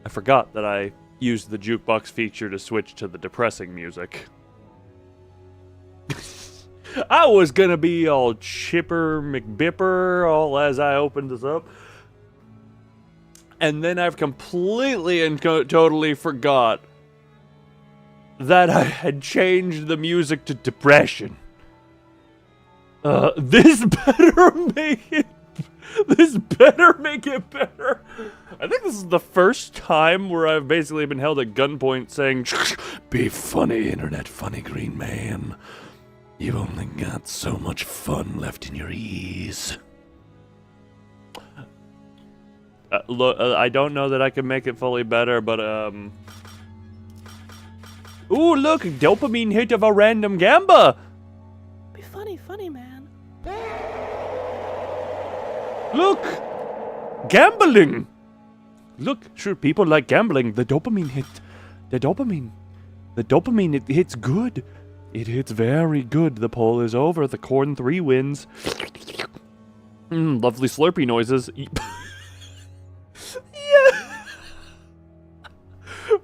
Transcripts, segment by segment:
I forgot that I used the jukebox feature to switch to the depressing music. I was gonna be all chipper McBipper all as I opened this up. And then I've completely and totally forgot that I had changed the music to depression. This better make it better. I think this is the first time where I've basically been held at gunpoint saying, "Be funny, internet funny green man. You've only got so much fun left in your ears." Look, I don't know that I can make it fully better, but ooh, look, dopamine hit of a random gamba. Be funny, man. Look, gambling. Look, sure, people like gambling. The dopamine hit. The dopamine, it hits good. It hits very good. The poll is over. The Corn 3 wins. Lovely Slurpee noises. Yeah.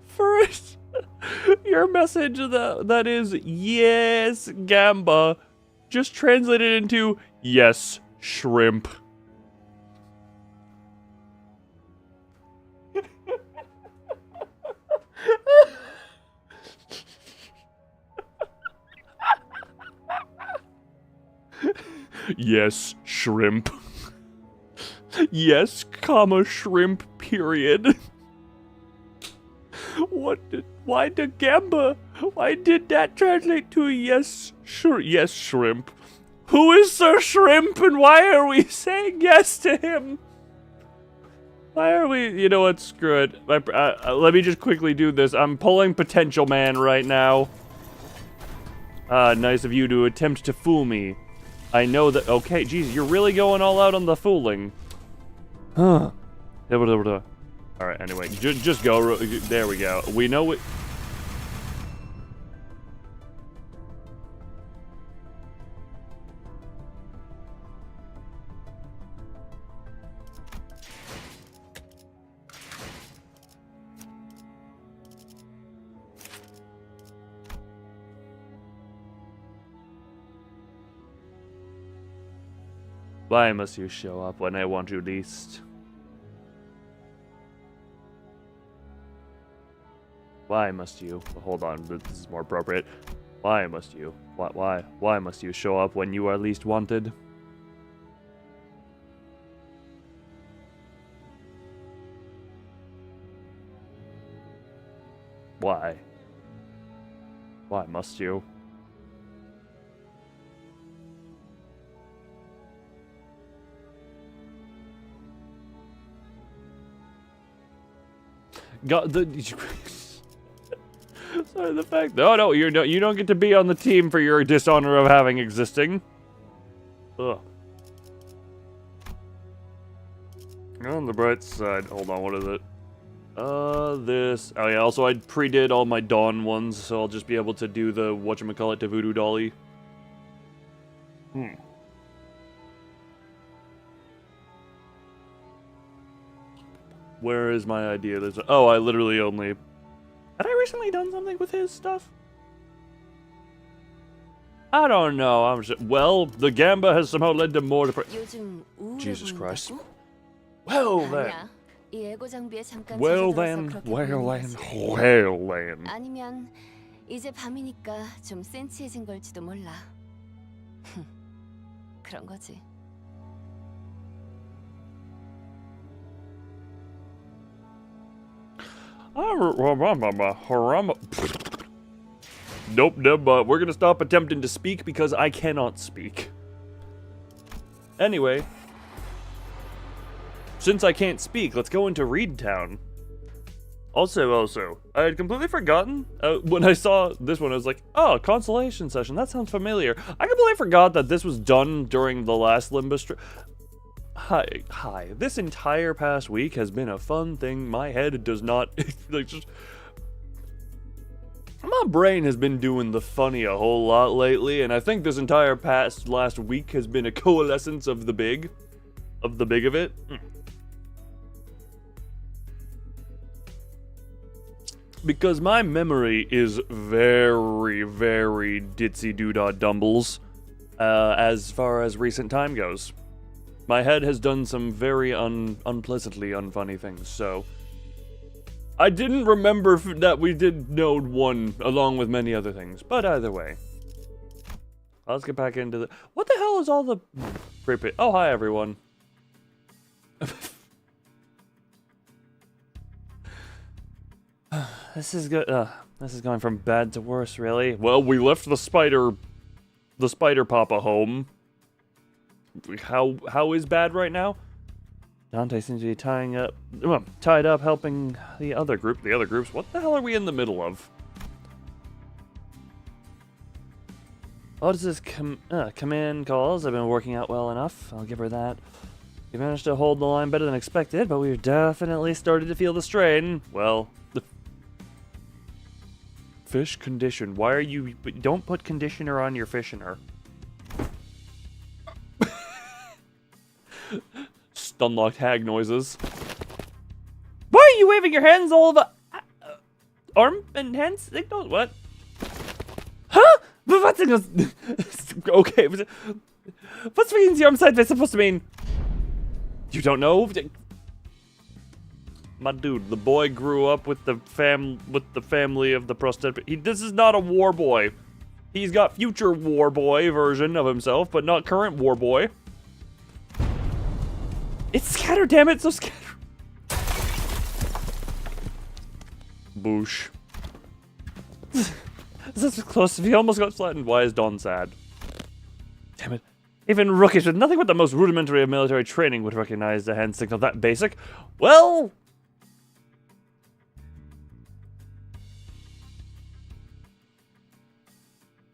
First, your message that is yes, gamba, just translated into yes, shrimp. Yes, shrimp. Yes, comma, shrimp, period. Why did that translate to yes, yes, shrimp? Who is Sir Shrimp and why are we saying yes to him? Why are we, you know what, screw it. Let me just quickly do this. I'm pulling Potential Man right now. Nice of you to attempt to fool me. I know that, okay, geez, you're really going all out on the fooling. Huh. Alright, anyway, just go, there we go. We know it. Why must you show up when I want you least? Why must you? Hold on, this is more appropriate. Why must you? Why must you show up when you are least wanted? Why? Why must you? God, sorry, the fact. No, you don't get to be on the team for your dishonor of having existing. Ugh. On the bright side, hold on, what is it? This. Oh yeah. Also, I pre-did all my Dawn ones, so I'll just be able to do the whatchamacallit to Voodoo Dolly. Where is my idea? Oh, I literally only... Had I recently done something with his stuff? I don't know. I'm just... Well, the gamba has somehow led to more depression. Jesus Christ. Well then. Well then. 아니면 이제 밤이니까 좀 센치해진 걸지도 몰라. 그런 거지. Nope, we're gonna stop attempting to speak because I cannot speak. Anyway, since I can't speak, let's go into Reed Town. Also, I had completely forgotten, when I saw this one, I was like, oh, consolation session, that sounds familiar. I completely forgot that this was done during the last Limbus Hi. This entire past week has been a fun thing. My head does not, like, just... My My brain has been doing the funny a whole lot lately, and I think this entire last week has been a coalescence of the big. Of it. Because my memory is very, very ditzy-doo-dah-dumbles, as far as recent time goes. My head has done some very unpleasantly unfunny things, so... I didn't remember that we did Node 1, along with many other things, but either way. Let's get back into the... What the hell is all the... Creepy. Oh, hi, everyone. This is good. This is going from bad to worse, really. Well, we left the spider papa home. How is bad right now? Dante seems to be tied up helping the other group. The other groups. What the hell are we in the middle of? What is this command calls? Have been working out well enough. I'll give her that. We managed to hold the line better than expected, but we've definitely started to feel the strain. Well, the fish condition. Why are you... Don't put conditioner on your fishiner. Stunlocked hag noises. Why are you waving your hands all over... arm and hand signals? What? Huh? But what signals? Okay. What's means your arm side supposed to mean? You don't know? My dude, the boy grew up with the family of the prosthetic. This is not a war boy. He's got future war boy version of himself, but not current war boy. It's scatter, damn it, so scatter. Boosh. This is close. He almost got flattened. Why is Don sad? Damn it. Even rookies with nothing but the most rudimentary of military training would recognize the hand signal that basic. Well...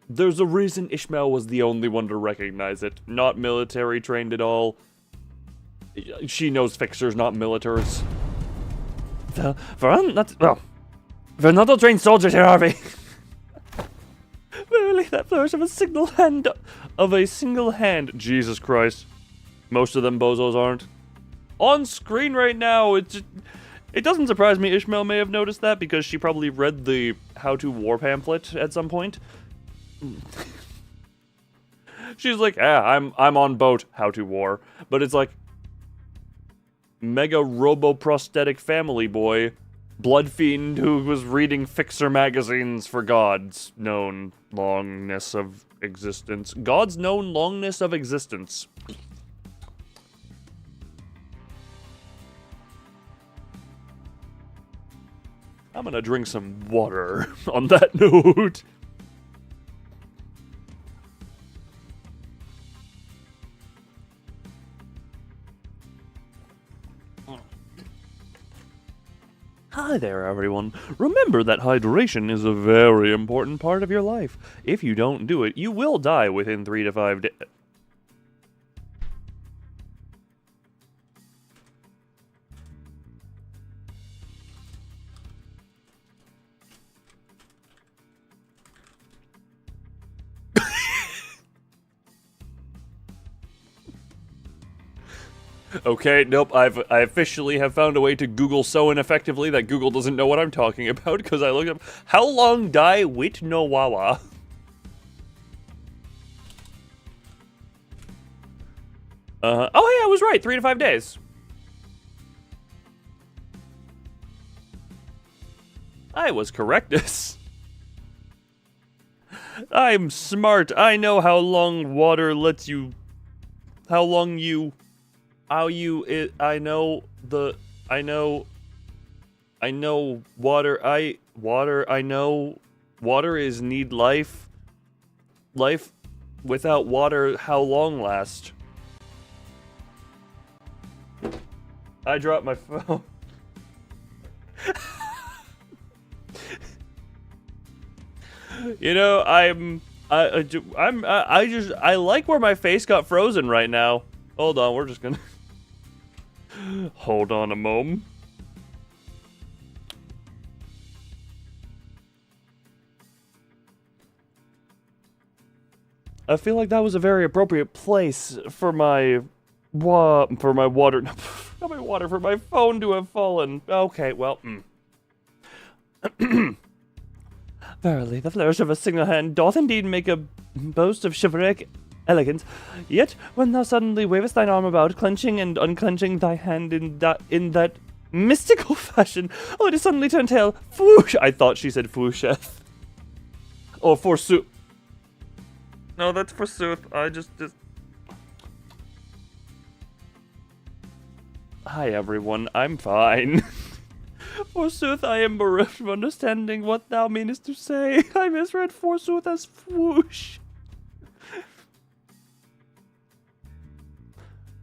There's a reason Ishmael was the only one to recognize it. Not military trained at all. She knows fixers, not militars. We're not all trained soldiers here, are we? Really, that flourish of a single hand. Jesus Christ. Most of them bozos aren't. On screen right now, it doesn't surprise me Ishmael may have noticed that, because she probably read the how-to war pamphlet at some point. She's like, I'm on boat, how-to war. But it's like, mega robo-prosthetic family boy, blood fiend who was reading fixer magazines for God's known longness of existence. God's known longness of existence. I'm gonna drink some water on that note. Hi there, everyone. Remember that hydration is a very important part of your life. If you don't do it, you will die within 3 to 5 days. Okay, nope, I officially have found a way to Google so ineffectively that Google doesn't know what I'm talking about, because I looked up, how long die wit no wawa? Oh yeah, I was right, 3 to 5 days. I was correctus. I'm smart, I know how long water lets you... I know water is need life. Life without water, how long last? I dropped my phone. You know, I like where my face got frozen right now. Hold on, we're just gonna... Hold on a moment. I feel like that was a very appropriate place for my water, not my water, for my phone to have fallen. Okay, well, Verily, the flourish of a single hand doth indeed make a boast of chivalric elegance. Yet, when thou suddenly wavest thine arm about, clenching and unclenching thy hand in that mystical fashion, oh, it is suddenly turned tail. Fwoosh! I thought she said fwoosheth. Or forsooth. No, that's forsooth. I just... Hi, everyone. I'm fine. Forsooth, I am bereft of understanding what thou meanest to say. I misread forsooth as fwoosh.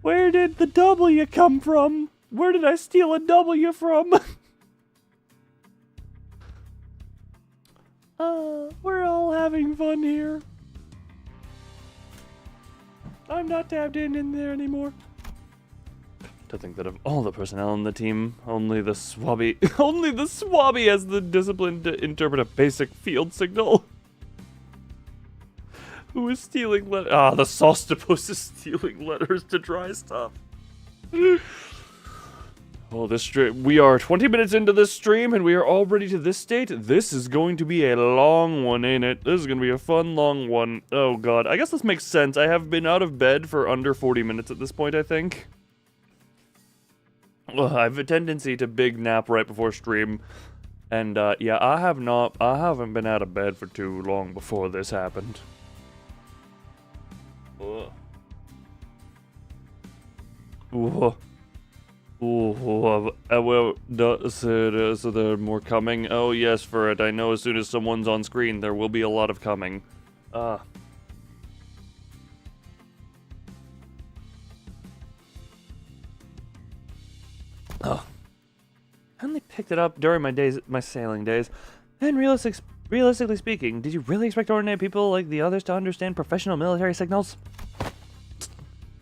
Where did the W come from? Where did I steal a W from? We're all having fun here. I'm not tabbed in there anymore. To think that of all the personnel on the team, only the swabby has the discipline to interpret a basic field signal. Who is stealing the Sostopus is stealing letters to dry stuff. Well, this stream, we are 20 minutes into this stream, and we are already to this state. This is going to be a long one, ain't it? This is going to be a fun, long one. Oh, God. I guess this makes sense. I have been out of bed for under 40 minutes at this point, I think. Well, I have a tendency to big nap right before stream. And, yeah, I haven't been out of bed for too long before this happened. Ugh. Ugh. Ooh, well, so there are more coming? Oh, yes, for it. I know as soon as someone's on screen, there will be a lot of coming. Oh. I only picked it up during my sailing days. And realistically speaking, did you really expect ordinary people like the others to understand professional military signals?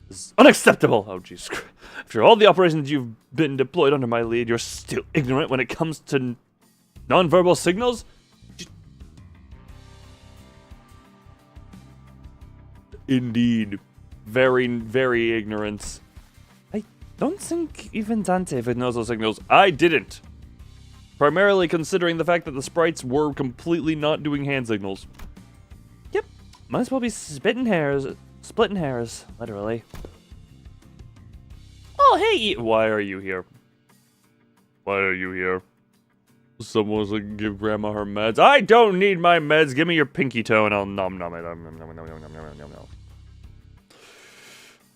This is unacceptable! Oh, jeez. After all the operations you've been deployed under my lead, you're still ignorant when it comes to nonverbal signals? Indeed. Very, very ignorant. I don't think even Dante knows those signals. I didn't. Primarily considering the fact that the sprites were completely not doing hand signals. Yep. Might as well be splitting hairs, literally. Oh, hey! Why are you here? Why are you here? Someone's like, give Grandma her meds. I don't need my meds. Give me your pinky toe and I'll nom it.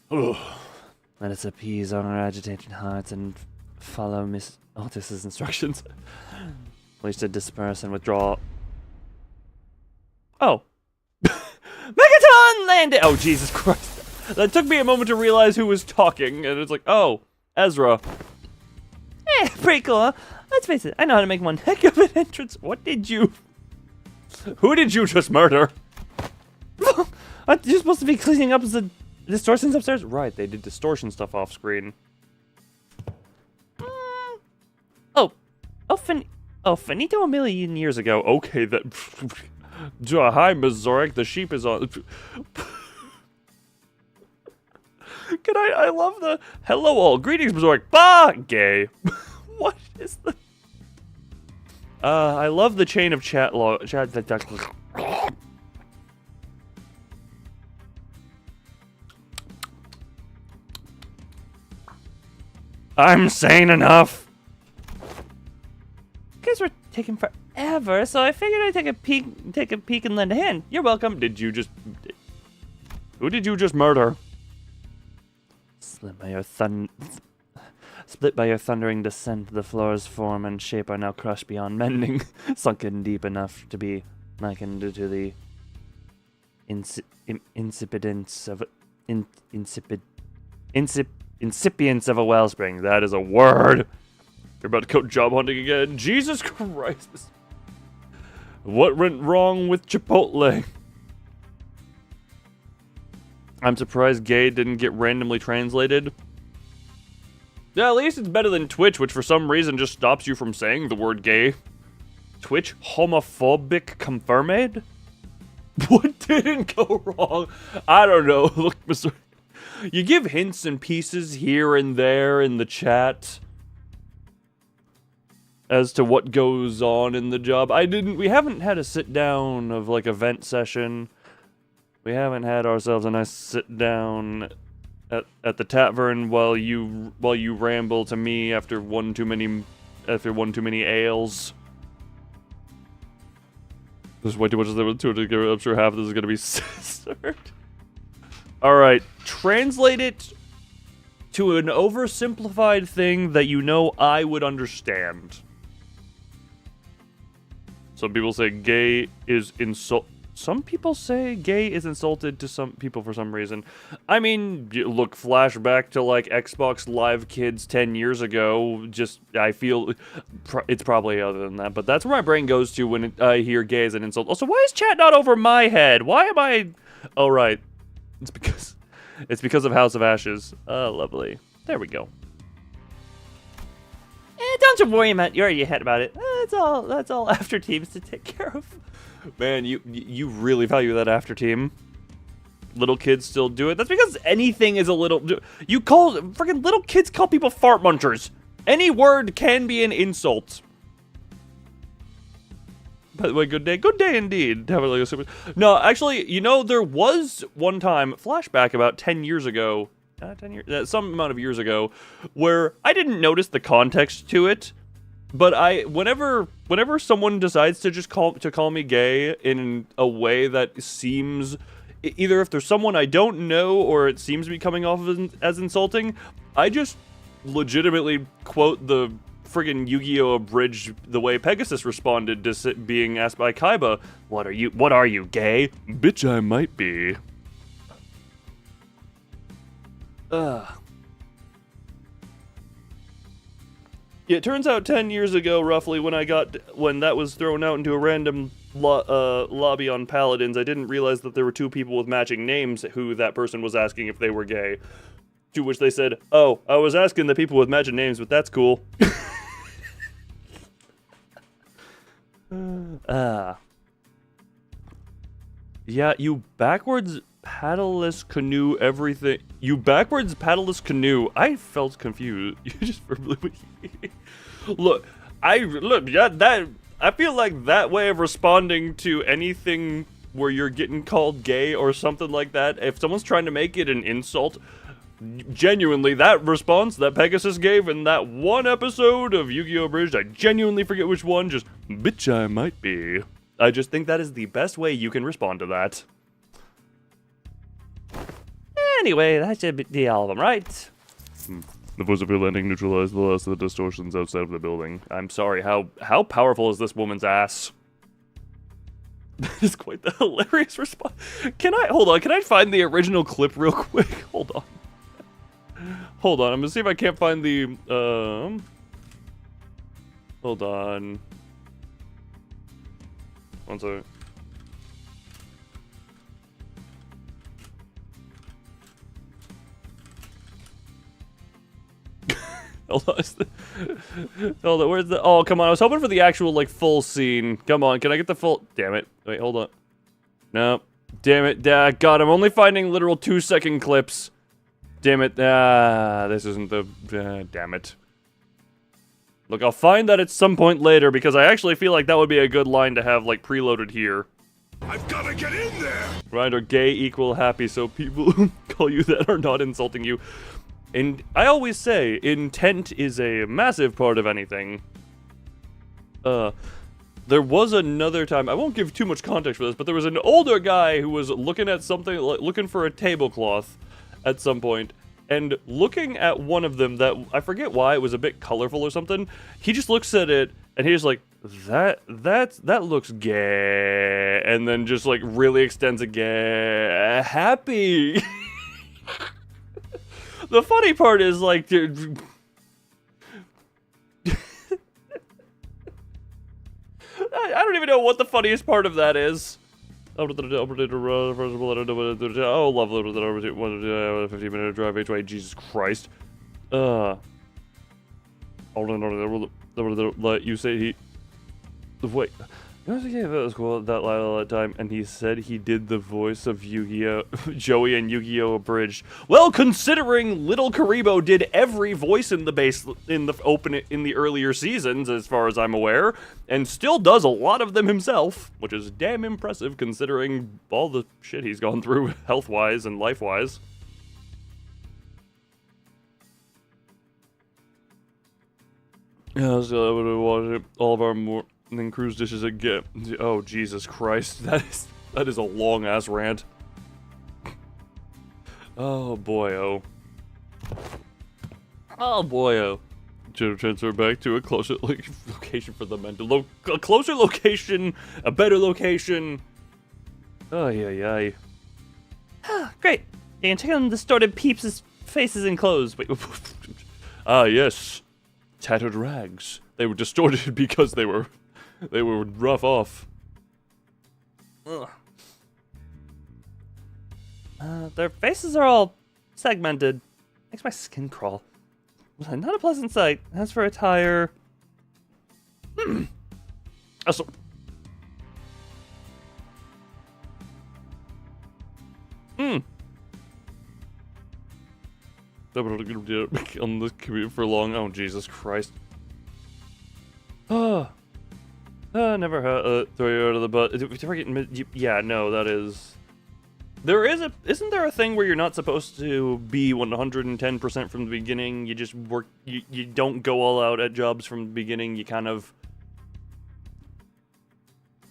Ugh. Let us appease our agitated hearts and follow Miss Otis's instructions. We should disperse and withdraw. Oh. Megaton landed! Oh, Jesus Christ. That took me a moment to realize who was talking, and it's like, oh, Ezra. Pretty cool, huh? Let's face it, I know how to make one heck of an entrance. Who did you just murder? Aren't you supposed to be cleaning up the distortions upstairs? Right, they did distortion stuff off screen. Finito a million years ago. Okay, that... Hi, Ms. Zorik, the sheep is on... I love the... Hello all, greetings, Ms. Zorik. Bah! Gay. What is the... I love the chain of chat I'm saying enough. You guys were taking forever, so I figured I'd take a peek and lend a hand. You're welcome. Who did you just murder? Split by your thundering descent, the floor's form and shape are now crushed beyond mending, sunken deep enough to be likened to the incipience of a wellspring. That is a word. You're about to go job hunting again. Jesus Christ. What went wrong with Chipotle? I'm surprised gay didn't get randomly translated. Yeah, at least it's better than Twitch, which for some reason just stops you from saying the word gay. Twitch homophobic confirmed? What didn't go wrong? I don't know. Look, Mr. You give hints and pieces here and there in the chat as to what goes on in the job. We haven't had a sit down of like a vent session. We haven't had ourselves a nice sit down at the tavern while you ramble to me after one too many ales. There's way too much of them to it. I'm sure half of this is gonna be censored. Alright, translate it to an oversimplified thing that you know I would understand. Some people say gay is Some people say gay is insulted to some people for some reason. I mean, look, flashback to like Xbox Live Kids 10 years ago. Just, I feel it's probably other than that, but that's where my brain goes to when I hear gay as an insult. Also, why is chat not over my head? Why am I? Oh, right. It's because of House of Ashes. Lovely. There we go. Don't you worry about your head about it. That's all after teams to take care of. Man, you really value that after team. Little kids still do it. That's because anything is a little. Freaking little kids call people fart munchers. Any word can be an insult. By the way, good day indeed. No, actually, you know, there was one time, flashback about 10 years ago, 10 years, some amount of years ago, where I didn't notice the context to it. But whenever someone decides to just call me gay in a way that seems, either if there's someone I don't know or it seems to be coming off as insulting, I just legitimately quote the friggin' Yu-Gi-Oh! Abridged the way Pegasus responded to being asked by Kaiba, What are you, gay? Bitch, I might be. Yeah, it turns out 10 years ago, roughly, when that was thrown out into a random lobby on Paladins, I didn't realize that there were two people with matching names who that person was asking if they were gay. To which they said, "Oh, I was asking the people with matching names, but that's cool." Yeah, you backwards paddleless canoe everything. You backwards paddleless canoe. I felt confused. You just verbally. Look, I feel like that way of responding to anything where you're getting called gay or something like that, if someone's trying to make it an insult, genuinely, that response that Pegasus gave in that one episode of Yu-Gi-Oh! Abridged, I genuinely forget which one, just, bitch, I might be. I just think that is the best way you can respond to that. Anyway, that should be all of them, right? The force of your landing neutralized the last of the distortions outside of the building. I'm sorry, how powerful is this woman's ass? That is quite the hilarious response. Can I find the original clip real quick? Hold on, I'm gonna see if I can't find the, hold on. One second. Hold on, where's the... Oh, come on, I was hoping for the actual, like, full scene. Come on, can I get the full... Damn it. Wait, hold on. No. Damn it. God, I'm only finding literal 2-second clips. Damn it. This isn't the... damn it. Look, I'll find that at some point later, because I actually feel like that would be a good line to have, like, preloaded here. I've gotta get in there! Right, or gay equal happy, so people who call you that are not insulting you. And I always say, intent is a massive part of anything. There was another time, I won't give too much context for this, but there was an older guy who was looking at something, looking for a tablecloth at some point, and looking at one of them that, I forget why, it was a bit colorful or something, he just looks at it, and he's like, that looks gay, and then just like really extends a gay, happy. The funny part is, like, dude, I don't even know what the funniest part of that is. Oh, lovely. 15-minute drive each way. Jesus Christ. Let you say he... Wait. It was cool that Lyle at that time, and he said he did the voice of Yu-Gi-Oh! Joey and Yu-Gi-Oh! Abridged. Well, considering Little Karibo did every voice in the earlier seasons, as far as I'm aware, and still does a lot of them himself, which is damn impressive considering all the shit he's gone through health-wise and life-wise. Yeah, so I would watch it. All of our more. And then cruise dishes again. Oh, Jesus Christ. That is a long-ass rant. Oh, boy-oh. Oh, boy-oh. Transfer back to a closer location for the mental. A closer location, a better location. Oh, yeah. Great. You can check on distorted peeps' faces and clothes. Wait. Ah, yes. Tattered rags. They were distorted because they were rough off. Ugh. Their faces are all segmented. Makes my skin crawl. Not a pleasant sight. As for attire... Also... On this commute for long. Oh, Jesus Christ. Oh. Never throw you out of the butt. Yeah, no, that is... Isn't there a thing where you're not supposed to be 110% from the beginning? You just work, you don't go all out at jobs from the beginning. You kind of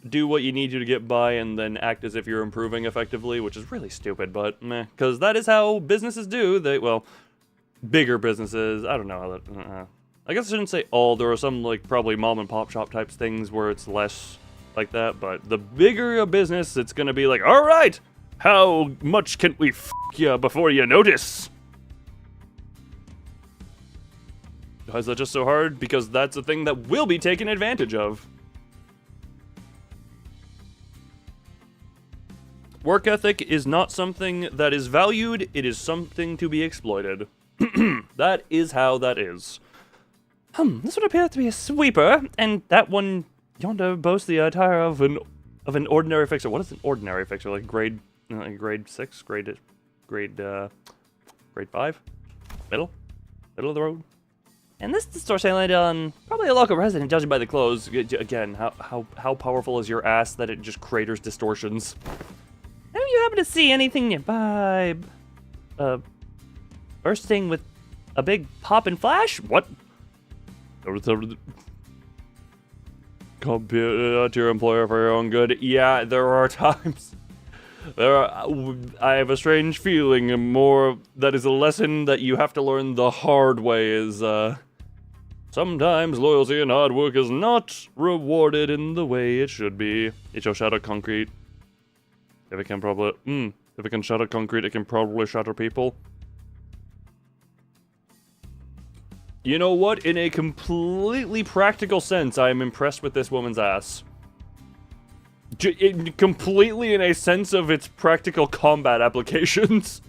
do what you need to get by and then act as if you're improving effectively, which is really stupid, but meh. Because that is how businesses do. Well, bigger businesses, I don't know how that... I guess I shouldn't say all. There are some, like, probably mom and pop shop types things where it's less like that, but the bigger a business, it's gonna be like, alright, how much can we f*** you before you notice? Why is that just so hard? Because that's a thing that will be taken advantage of. Work ethic is not something that is valued, it is something to be exploited. That is how that is. This would appear to be a sweeper, and that one yonder boasts the attire of an ordinary fixer. What is an ordinary fixer? Like grade 6, grade 5, middle of the road. And this distortion landed on probably a local resident, judging by the clothes. Again, how powerful is your ass that it just craters distortions? Have you happen to see anything nearby? Bursting with a big pop and flash? What? Compare to your employer for your own good. Yeah, there are times. I have a strange feeling, and more that is a lesson that you have to learn the hard way. Is sometimes loyalty and hard work is not rewarded in the way it should be. It shall shatter concrete. If it can shatter concrete, it can probably shatter people. You know what? In a completely practical sense, I am impressed with this woman's ass. Completely in a sense of its practical combat applications.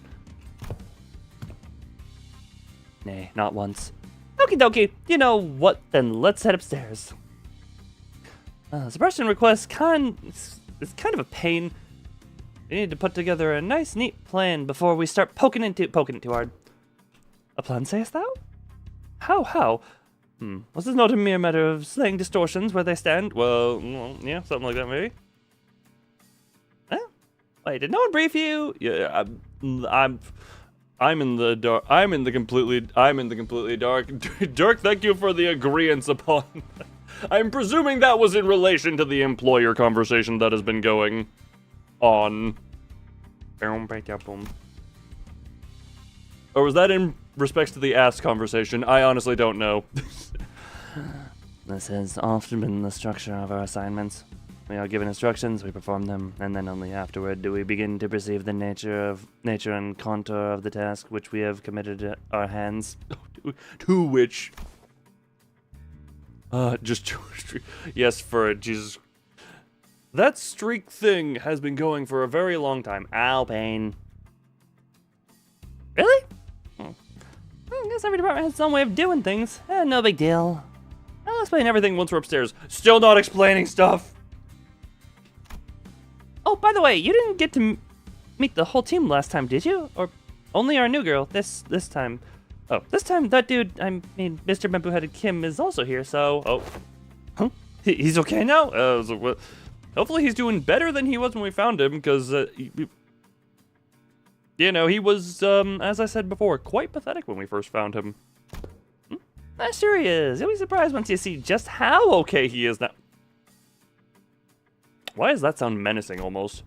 Nay, not once. Okie dokie. You know what? Then let's head upstairs. Suppression request it's kind of a pain. We need to put together a nice, neat plan before we start poking it too hard. A plan, sayest thou? How? Was this not a mere matter of slaying distortions where they stand? Well, yeah, something like that, maybe. Huh? Wait, did no one brief you? Yeah, I'm in the dark. I'm in the completely dark. Dirk, thank you for the agreeance upon. I'm presuming that was in relation to the employer conversation that has been going on. Or was that in respects to the ass conversation? I honestly don't know. This has often been the structure of our assignments. We are given instructions, we perform them, and then only afterward do we begin to perceive the nature and contour of the task which we have committed our hands to which. Yes, for Jesus. That streak thing has been going for a very long time. Ow, pain. Really? I guess every department has some way of doing things. No big deal. I'll explain everything once we're upstairs. Still not explaining stuff. Oh, by the way, you didn't get to meet the whole team last time, did you? Or only our new girl this time? Oh, this time that dude, I mean, Mr. Bamboo-Headed Kim is also here, so... Oh. Huh? He's okay now? Hopefully he's doing better than he was when we found him, because, you know, he was, as I said before, quite pathetic when we first found him. Sure he is. You'll be surprised once you see just how okay he is now. Why does that sound menacing, almost?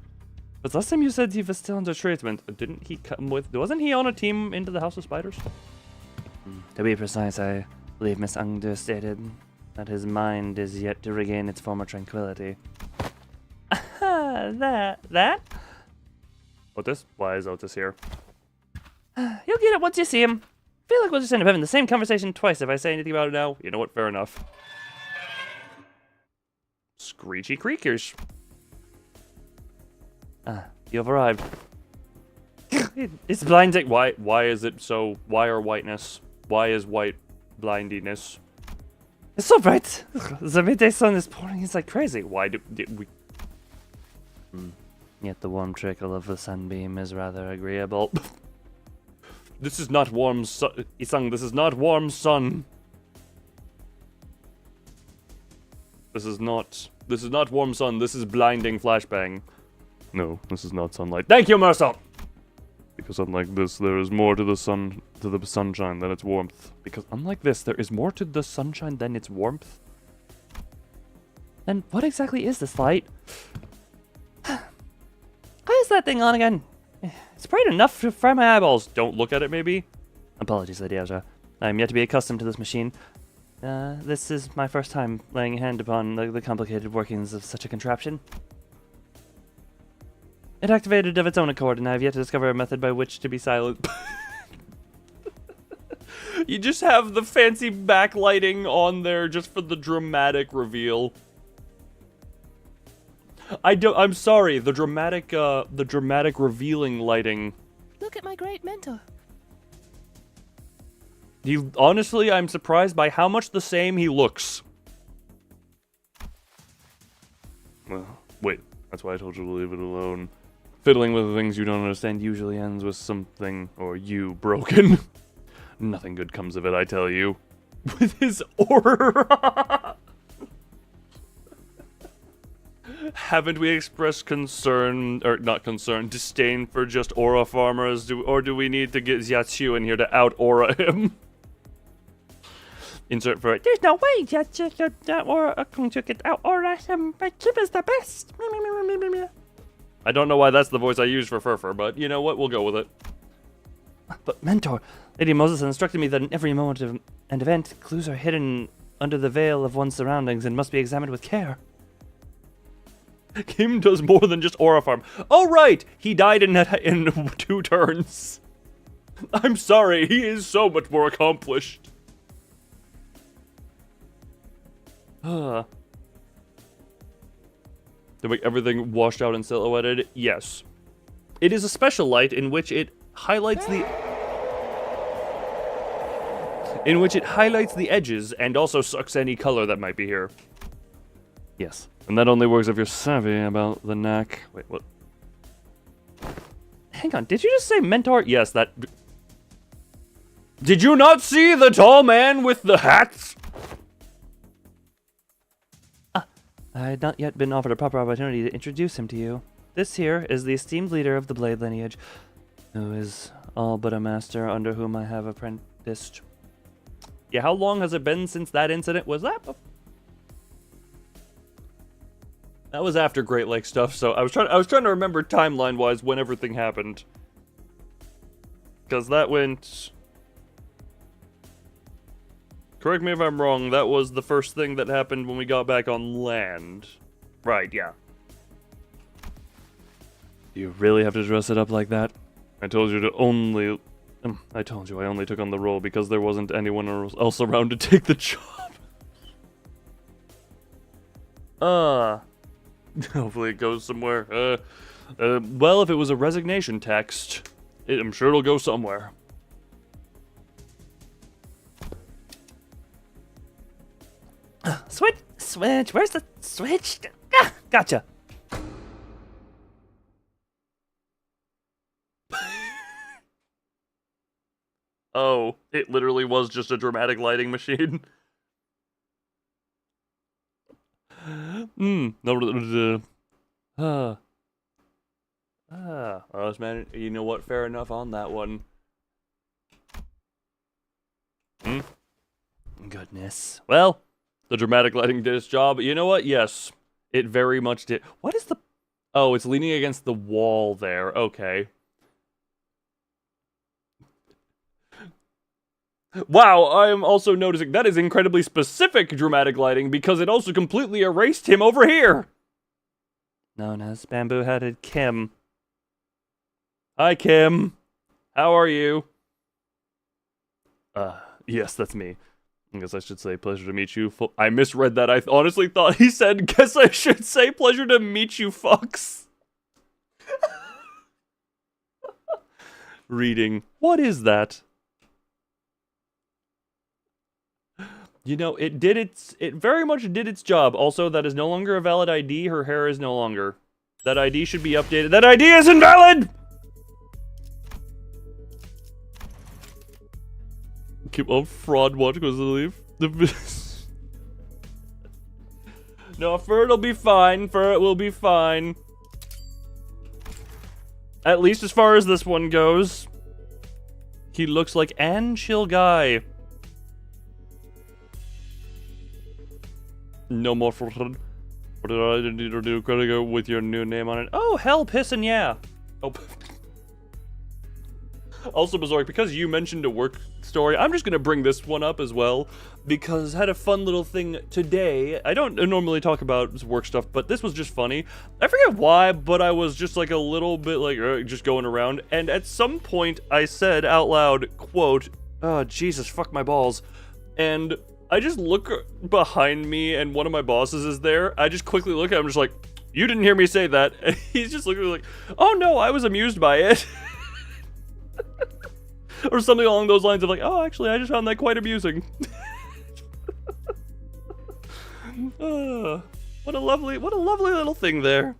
But last time you said he was still under treatment, didn't he come with... Wasn't he on a team into the House of Spiders? To be precise, I believe Miss understated that his mind is yet to regain its former tranquility. That? Otis? Why is Otis here? You'll get it once you see him. I feel like we'll just end up having the same conversation twice if I say anything about it now. You know what? Fair enough. Screechy creakers. You've arrived. It's blinding. Why is it so? Why are whiteness? Why is white blindiness? It's so bright. The midday sun is pouring. It's like crazy. why did we... Yet the warm trickle of the sunbeam is rather agreeable. This is not warm sun. Isang, this is not warm sun. This is not warm sun. This is blinding flashbang. No, this is not sunlight. Thank you, Mercer! Because unlike this, there is more to the sunshine than its warmth. Because unlike this, there is more to the sunshine than its warmth. Then what exactly is this light? Why is that thing on again? It's bright enough to fry my eyeballs. Don't look at it, maybe? Apologies, Lady Aja. I am yet to be accustomed to this machine. This is my first time laying a hand upon the complicated workings of such a contraption. It activated of its own accord, and I have yet to discover a method by which to be silent. You just have the fancy backlighting on there just for the dramatic reveal. I'm sorry, the dramatic revealing lighting. Look at my great mentor. Honestly, I'm surprised by how much the same he looks. Well, wait, that's why I told you to leave it alone. Fiddling with the things you don't understand usually ends with something, or you, broken. Nothing good comes of it, I tell you. With his aura. Haven't we expressed concern, or not concern, disdain for just aura farmers, or do we need to get Xiaqiu in here to out-aura him? Insert for it. There's no way Xiaqiu are going to get out-aura him, but Kim is the best. I don't know why that's the voice I use for Furfur, but you know what, we'll go with it. But Mentor, Lady Moses instructed me that in every moment of an event, clues are hidden under the veil of one's surroundings and must be examined with care. Kim does more than just aura farm. Oh right, he died in 2 turns. I'm sorry, he is so much more accomplished. To make everything washed out and silhouetted, yes. It is a special light in which it highlights the edges and also sucks any color that might be here. Yes. And that only works if you're savvy about the knack. Wait, what? Hang on, did you just say mentor? Yes, that... Did you not see the tall man with the hats? I had not yet been offered a proper opportunity to introduce him to you. This here is the esteemed leader of the Blade lineage, who is all but a master under whom I have apprenticed. Yeah, how long has it been since that incident? Was that? That was after Great Lake stuff, so I was trying to remember timeline-wise when everything happened. Because that went... Correct me if I'm wrong, that was the first thing that happened when we got back on land. Right, yeah. You really have to dress it up like that? I told you I only took on the role because there wasn't anyone else around to take the job. Hopefully it goes somewhere. Well, if it was a resignation text, I'm sure it'll go somewhere. Switch, where's the switch? Ah, gotcha. Oh, it literally was just a dramatic lighting machine. Oh, man, you know what? Fair enough on that one. Goodness. Well, the dramatic lighting did its job. You know what? Yes, it very much did. What is the... Oh, it's leaning against the wall there. Okay. Wow, I am also noticing that is incredibly specific dramatic lighting because it also completely erased him over here. Known as Bamboo-Headed Kim. Hi, Kim. How are you? Yes, that's me. I guess I should say pleasure to meet you. I misread that. I honestly thought he said, guess I should say pleasure to meet you, fucks. Reading. What is that? You know, it very much did its job. Also, that is no longer a valid ID. Her hair is no longer. That ID should be updated. That ID is invalid! Keep on fraud watch because of the leave. No, Ferret will be fine. Ferret will be fine. At least as far as this one goes. He looks like an chill guy. No more for what did I need to do? Gotta go with your new name on it. Oh, hell, piss and yeah. Oh. Also, Berserk, because you mentioned a work story, I'm just gonna bring this one up as well, because I had a fun little thing today. I don't normally talk about work stuff, but this was just funny. I forget why, but I was just like a little bit like, just going around, and at some point I said out loud, quote, oh, Jesus, fuck my balls, and I just look behind me and one of my bosses is there. I just quickly look at him, just like, you didn't hear me say that. And he's just looking like, oh no, I was amused by it. Or something along those lines of like, oh, actually, I just found that quite amusing. What a lovely little thing there.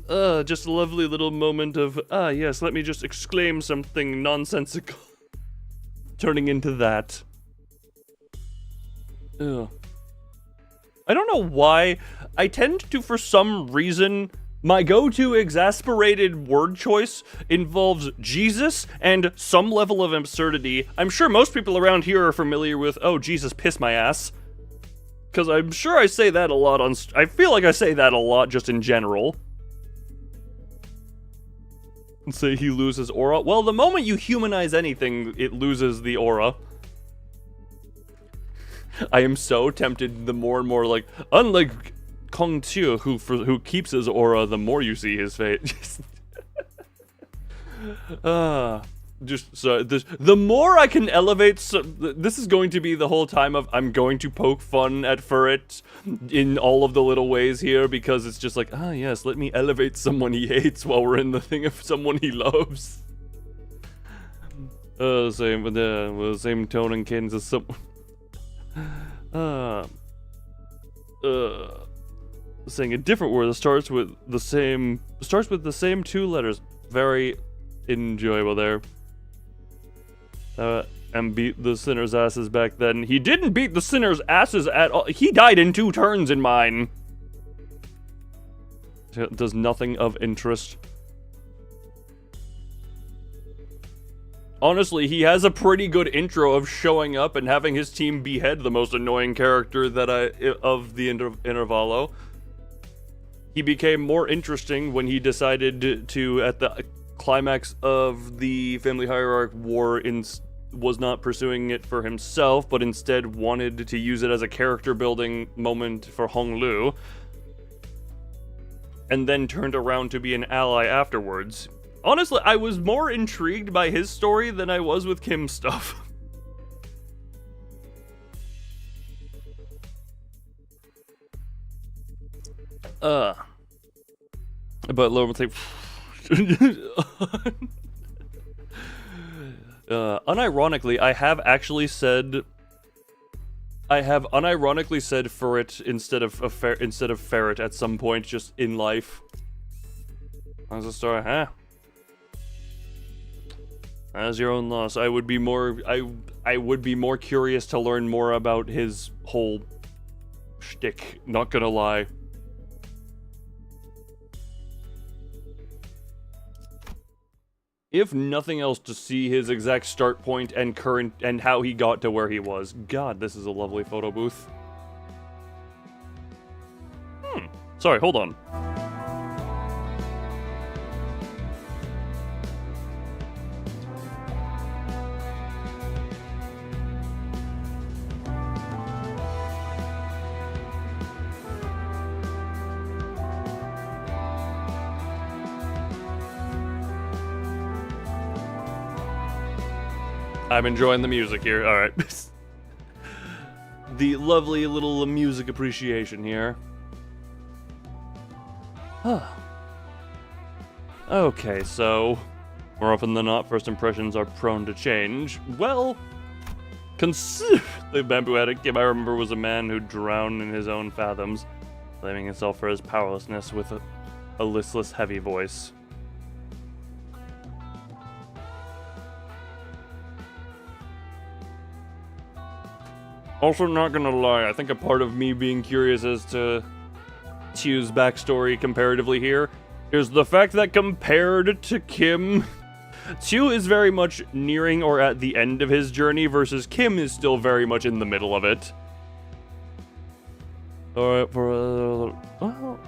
Just a lovely little moment of, yes, let me just exclaim something nonsensical. Turning into that. Ugh. I don't know why. I tend to, for some reason, my go-to exasperated word choice involves Jesus and some level of absurdity. I'm sure most people around here are familiar with, oh, Jesus, piss my ass. Because I'm sure I say that a lot on... I feel like I say that a lot just in general. Say he loses aura. Well, the moment you humanize anything, it loses the aura. I am so tempted the more and more, like, unlike Kong Chiu, who keeps his aura the more you see his face. The more I can elevate, this is going to be the whole time of I'm going to poke fun at Ferret in all of the little ways here, because it's just like, yes, let me elevate someone he hates while we're in the thing of someone he loves. Same with the same tone and cadence as someone. Saying a different word that starts with the same two letters. Very enjoyable there. And beat the sinners' asses back then. He didn't beat the sinners' asses at all. He died in 2 turns in mine. Does nothing of interest. Honestly, he has a pretty good intro of showing up and having his team behead the most annoying character of the Intervalo. He became more interesting when he decided to, at the climax of the Family Hierarch War, was not pursuing it for himself, but instead wanted to use it as a character building moment for Hong Lu, and then turned around to be an ally afterwards. Honestly, I was more intrigued by his story than I was with Kim's stuff. But Lower will take... unironically, I have unironically said ferret instead of ferret at some point just in life. How's the story, huh? As your own loss. I would be more curious to learn more about his whole shtick, not gonna lie. If nothing else, to see his exact start point and current and how he got to where he was. God, this is a lovely photo booth. Sorry, hold on. I'm enjoying the music here. All right. The lovely little music appreciation here. Okay, so more often than not, first impressions are prone to change. Well, the bamboo-headed Kim I remember was a man who drowned in his own fathoms, blaming himself for his powerlessness with a listless, heavy voice. Also, not gonna lie, I think a part of me being curious as to Tu's backstory comparatively here is the fact that compared to Kim, Tu is very much nearing or at the end of his journey versus Kim is still very much in the middle of it. Alright, well,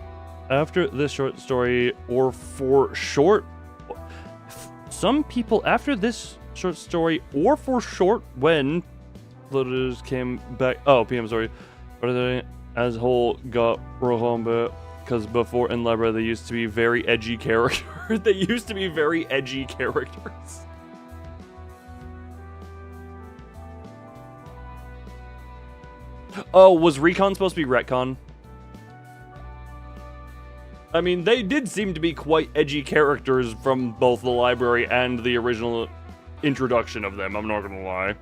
after this short story, or for short, some people after this short story, or for short, when letters came back. Oh, PM, sorry. As a whole got Rohomba, because before in Libra they used to be very edgy characters. They used to be very edgy characters. Oh, was Recon supposed to be retcon? I mean, they did seem to be quite edgy characters from both the library and the original introduction of them, I'm not gonna lie.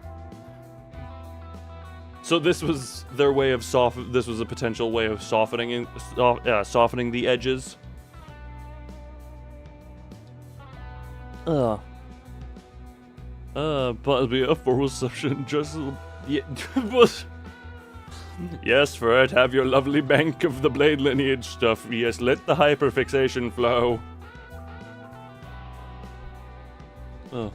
So this was their way of this was a potential way of softening the edges. Possibly a full reception, just yeah, yes, Fred, have your lovely bank of the blade lineage stuff. Yes, let the hyperfixation flow. Oh.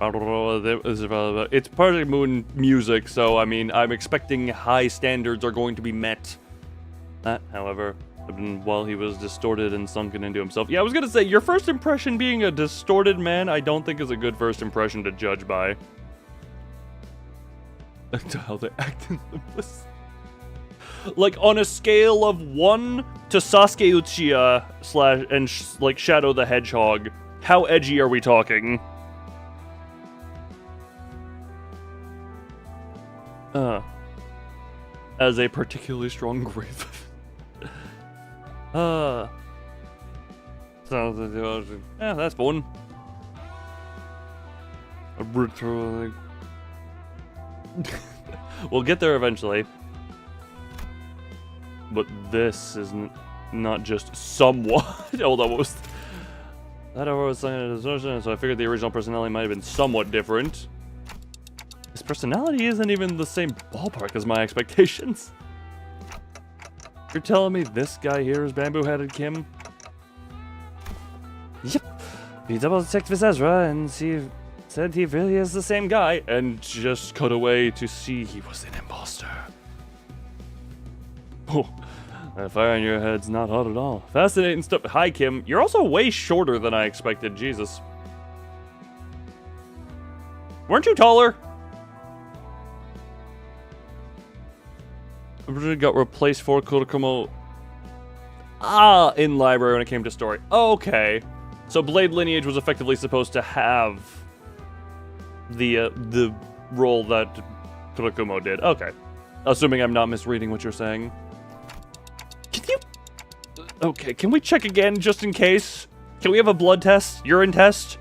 I don't know. It's partly moon music, so I mean, I'm expecting high standards are going to be met. That, however, while he was distorted and sunken into himself. Yeah, I was gonna say, your first impression being a distorted man, I don't think is a good first impression to judge by. To how they act in Limbus. Like, on a scale of 1 to Sasuke Uchiha and like Shadow the Hedgehog, how edgy are we talking? As a particularly strong grave. Yeah, that's fun. We'll get there eventually. But this is not just somewhat. Hold on, what was that? Was so I figured the original personality might have been somewhat different. His personality isn't even the same ballpark as my expectations. You're telling me this guy here is bamboo-headed Kim? Yep. He double-checked with Ezra and said he really is the same guy, and just cut away to see he was an imposter. Oh, that fire in your head's not hot at all. Fascinating stuff. Hi, Kim. You're also way shorter than I expected. Jesus. Weren't you taller? Got replaced for Kurokumo. In library when it came to story. Okay. So Blade Lineage was effectively supposed to have the role that Kurokumo did. Okay. Assuming I'm not misreading what you're saying. Can you... Okay, can we check again just in case? Can we have a blood test? Urine test?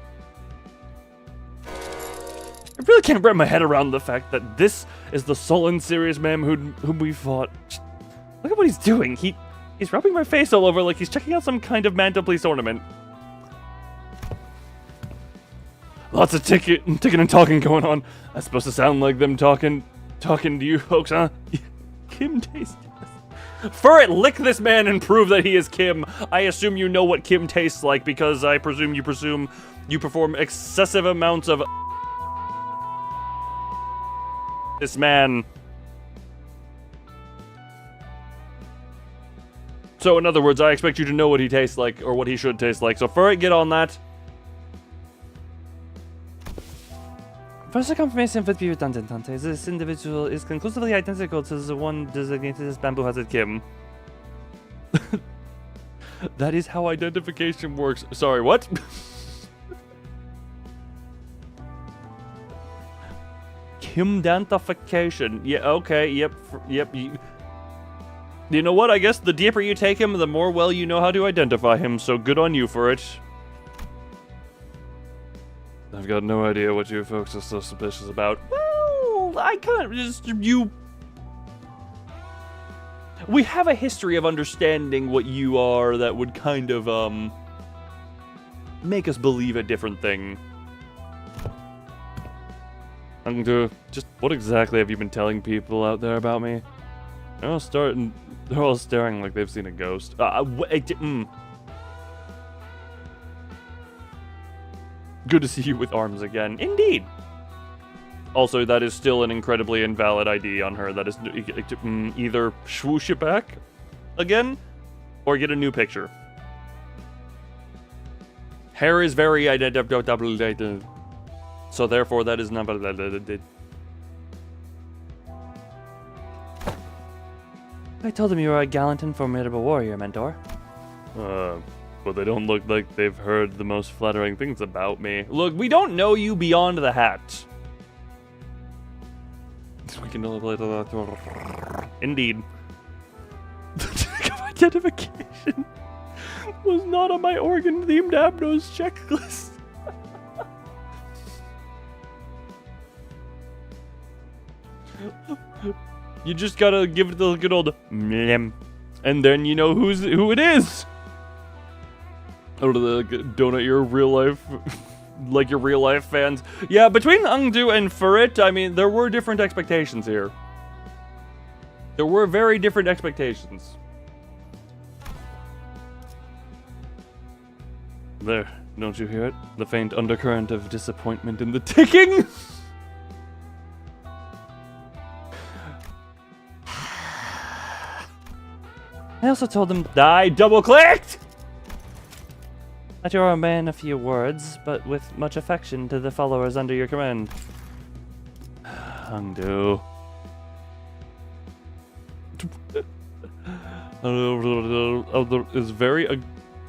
I really can't wrap my head around the fact that this is the sullen, serious man whom we fought. Look at what he's doing. He's rubbing my face all over like he's checking out some kind of Mantle Police ornament. Lots of ticking and talking going on. That's supposed to sound like them talking to you folks, huh? Kim tastes. Furret, lick this man and prove that he is Kim. I assume you know what Kim tastes like because I presume you perform excessive amounts of this man. So in other words, I expect you to know what he tastes like or what he should taste like. So Furret, get on that. First, a confirmation would be redundant, Hunter. This individual is conclusively identical to the one designated as Bamboo Hazard Kim. That is how identification works. Sorry, what? Kim-dantification. Yeah, okay, yep. You know what? I guess the deeper you take him, the more well you know how to identify him, so good on you for it. I've got no idea what you folks are so suspicious about. Well, I can't just... We have a history of understanding what you are that would kind of, make us believe a different thing. Just what exactly have you been telling people out there about me? They're all staring like they've seen a ghost. Good to see you with arms again. Indeed. Also, that is still an incredibly invalid ID on her. That is either swoosh it back again or get a new picture. Hair is very identifiable. So therefore, that is not. I told him you were a gallant and formidable warrior, Mentor. But they don't look like they've heard the most flattering things about me. Look, we don't know you beyond the hat. We can only play the... Indeed. The check of identification was not on my organ-themed Abnos checklist. You just gotta give it the good old mlem, and then you know who it is. Or the donut your real life, like your real life fans. Yeah, between Ungdu and Furret, I mean, there were different expectations here. There were very different expectations. There, don't you hear it? The faint undercurrent of disappointment in the ticking. I also told him I double-clicked! that you're a man of few words, but with much affection to the followers under your command. Ungdu.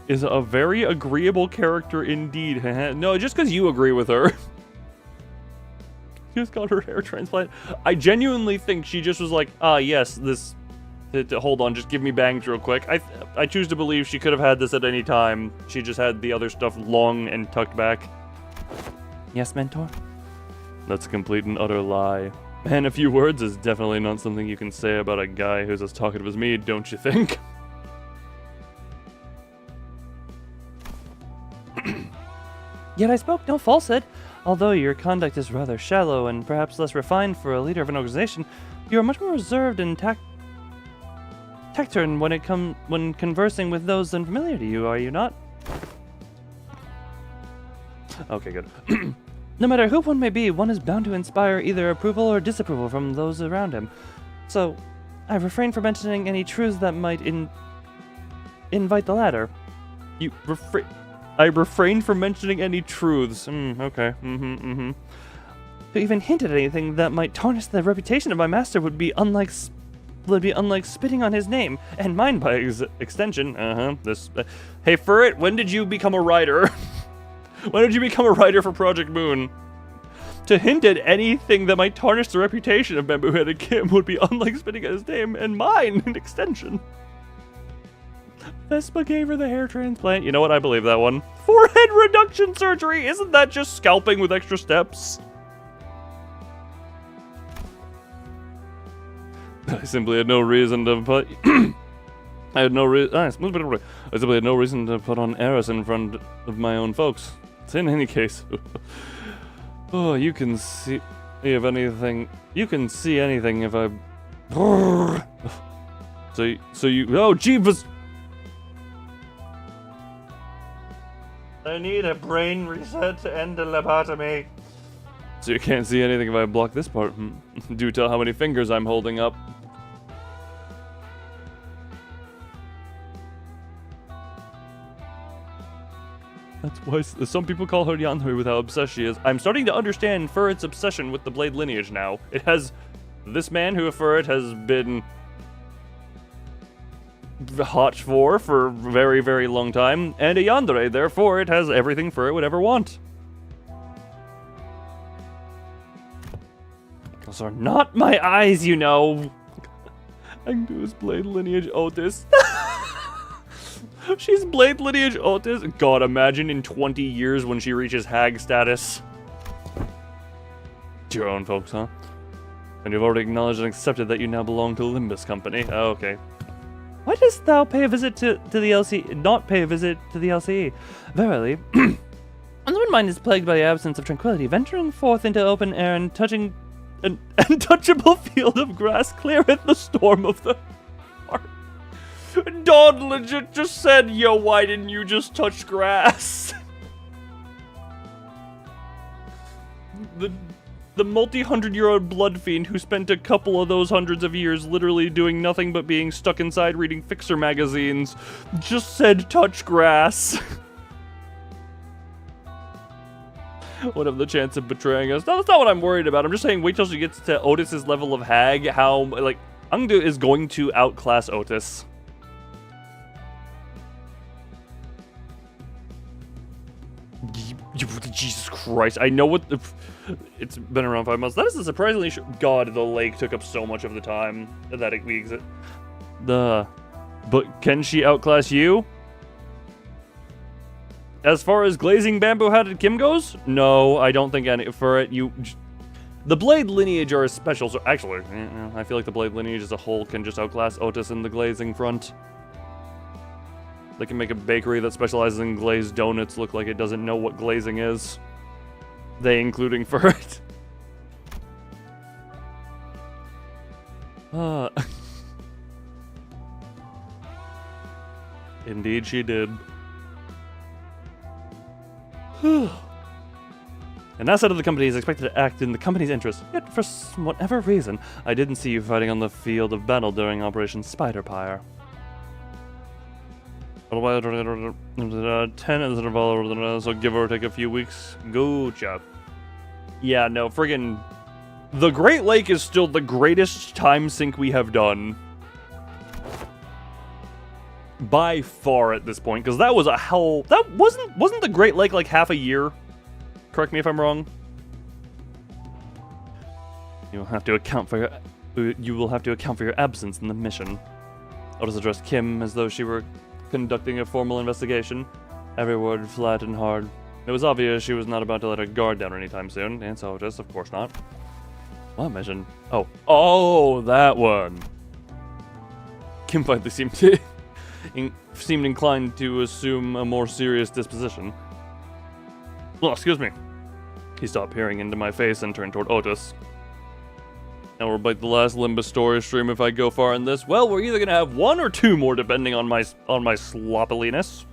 Is a very agreeable character indeed. No, just because you agree with her. She just got her hair transplant. I genuinely think she just was like, yes, this... Hold on, just give me bangs real quick. I choose to believe she could have had this at any time. She just had the other stuff long and tucked back. Yes, Mentor? That's a complete and utter lie. Man, a few words is definitely not something you can say about a guy who's as talkative as me, don't you think? Yet I spoke no falsehood. Although your conduct is rather shallow and perhaps less refined for a leader of an organization, you are much more reserved and taciturn when conversing with those unfamiliar to you, are you not? Okay, good. No matter who one may be, one is bound to inspire either approval or disapproval from those around him. So, I refrain from mentioning any truths that might invite the latter. I refrain from mentioning any truths. Okay. To even hint at anything that might tarnish the reputation of my master would be unlike spitting on his name, and mine by extension. Hey, Furret, when did you become a writer? When did you become a writer for Project Moon? To hint at anything that might tarnish the reputation of Bamboo-Headed Kim would be unlike spitting at his name, and mine in extension. Vespa gave her the hair transplant. You know what? I believe that one. Forehead reduction surgery! Isn't that just scalping with extra steps? I simply had no reason to put... I simply had no reason to put on Eris in front of my own folks. In any case, Oh, you can see if anything. You can see anything if I. So you. Oh, Jeebus! I need a brain reset to end the lobotomy. So you can't see anything if I block this part. Do tell how many fingers I'm holding up. That's why some people call her Yanhui with how obsessed she is. I'm starting to understand Furret's obsession with the Blade lineage now. It has... This man who Furret has been... hot for a very, very long time, and a yandere, therefore it has everything Furret would ever want. Those are not my eyes, you know. I can do his Blade lineage Otis. She's Blade lineage Otis. God, imagine in 20 years when she reaches hag status. It's your own folks, huh? And you've already acknowledged and accepted that you now belong to Limbus Company. Oh, okay. Why dost thou pay a visit to the LCE, not pay a visit to the LCE? Verily, when the mind is plagued by the absence of tranquility, venturing forth into open air and touching an untouchable field of grass cleareth the storm of the heart. Don legit just said, yo, why didn't you just touch grass? The multi-hundred-year-old blood fiend who spent a couple of those hundreds of years literally doing nothing but being stuck inside reading Fixer magazines just said touch grass. What of the chance of betraying us? No, that's not what I'm worried about. I'm just saying wait till she gets to Otis's level of hag, how, like, Angdu is going to outclass Otis. Jesus Christ, I know what the... It's been around 5 months. That is a surprisingly God, the lake took up so much of the time that we exist. But can she outclass you? As far as glazing bamboo-hatted Kim goes? No, I don't think any... For it, you... The Blade lineage are special, so actually, I feel like the Blade lineage as a whole can just outclass Otis in the glazing front. They can make a bakery that specializes in glazed donuts look like it doesn't know what glazing is. They including Furret. Indeed she did. An asset of the company is expected to act in the company's interest, yet for whatever reason, I didn't see you fighting on the field of battle during Operation Spider-Pyre. 10 is involved, so give or take a few weeks. Good job. Yeah, no, friggin' the Great Lake is still the greatest time sink we have done. By far at this point, because that was a hell... That wasn't the Great Lake like half a year? Correct me if I'm wrong. You will have to account for your absence in the mission. I'll just address Kim as though she were conducting a formal investigation. Every word flat and hard. It was obvious she was not about to let her guard down anytime soon, and so just, of course not. What mission? Oh, that one. Kim finally seemed inclined to assume a more serious disposition. Well, excuse me. He stopped peering into my face and turned toward Otis. Now we're like the last Limbus story stream if I go far in this. Well, we're either gonna have one or two more depending on my sloppiliness.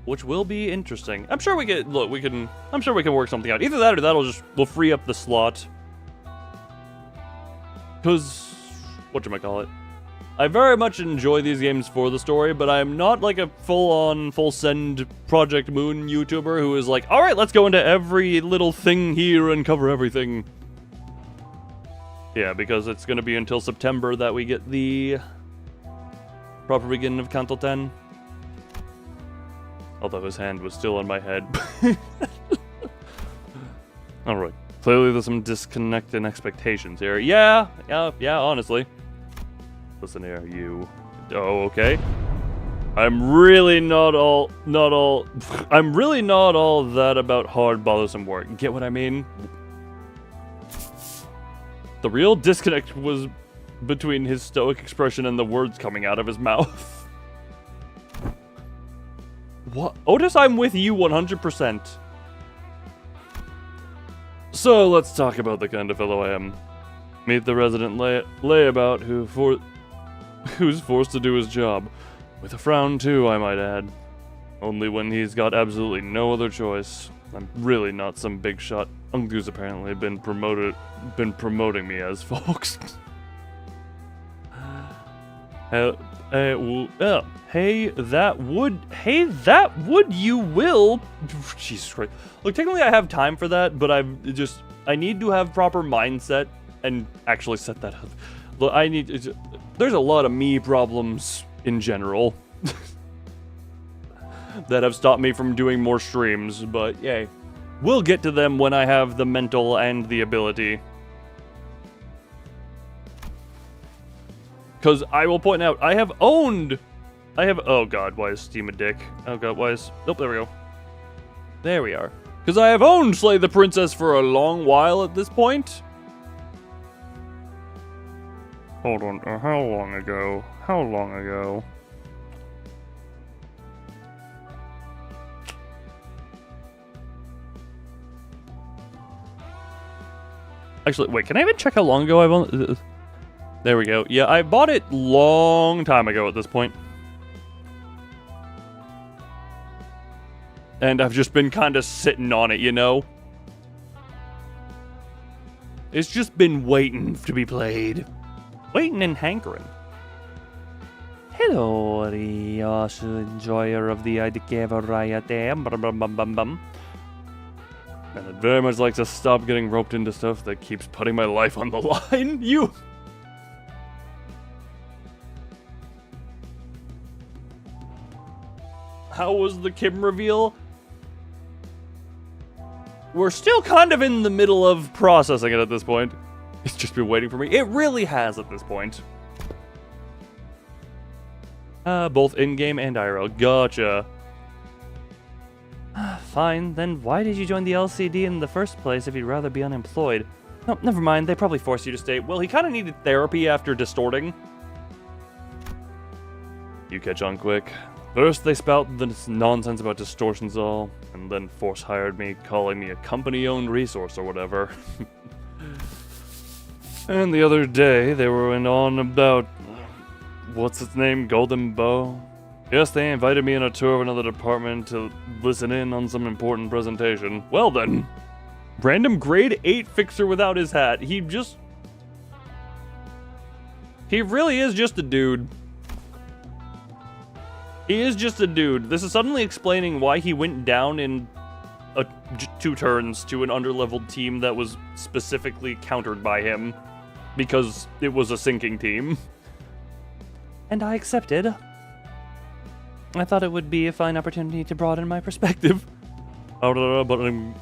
Which will be interesting. I'm sure we can I'm sure we can work something out. Either that or we'll free up the slot. Cause whatchamacallit. I very much enjoy these games for the story, but I'm not like a full-on, full-send Project Moon YouTuber who is like, alright, let's go into every little thing here and cover everything. Yeah, because it's gonna be until September that we get the proper beginning of Canto 10. Although his hand was still on my head. Alright. Clearly there's some disconnect in expectations here. Yeah, honestly. Listen here, you. Oh, okay. I'm really not all that about hard, bothersome work. Get what I mean? The real disconnect was between his stoic expression and the words coming out of his mouth. What? Otis, I'm with you 100%. So let's talk about the kind of fellow I am. Meet the resident layabout who's forced to do his job. With a frown too, I might add. Only when he's got absolutely no other choice. I'm really not some big shot. Ungu's apparently been promoting me as folks. Hey, that would you will. Jesus Christ. Look, technically I have time for that, but I need to have proper mindset and actually set that up. Look, there's a lot of me problems in general that have stopped me from doing more streams, but yay. We'll get to them when I have the mental and the ability. Because I will point out, oh god, why is Steam a dick? Oh god, nope, there we go. There we are. Because I have owned Slay the Princess for a long while at this point. Hold on, how long ago? Actually, wait, can I even check how long ago I've owned? There we go. Yeah, I bought it long time ago at this point. And I've just been kind of sitting on it, you know? It's just been waiting to be played. Waiting and hankering. Hello, the enjoyer of the IDK variety. And I'd very much like to stop getting roped into stuff that keeps putting my life on the line. You... How was the Kim reveal? We're still kind of in the middle of processing it at this point. It's just been waiting for me. It really has at this point. Both in-game and IRL. Gotcha. Fine, then why did you join the LCD in the first place if you'd rather be unemployed? No, never mind, they probably forced you to stay. Well, he kind of needed therapy after distorting. You catch on quick. First, they spout this nonsense about distortions all, and then force hired me, calling me a company-owned resource or whatever. And the other day, they went on about... what's its name? Golden Bow? Yes, they invited me on a tour of another department to listen in on some important presentation. Well then. Random grade 8 fixer without his hat. He really is just a dude. He is just a dude. This is suddenly explaining why he went down in 2 turns to an underleveled team that was specifically countered by him. Because it was a sinking team. And I accepted. I thought it would be a fine opportunity to broaden my perspective. But I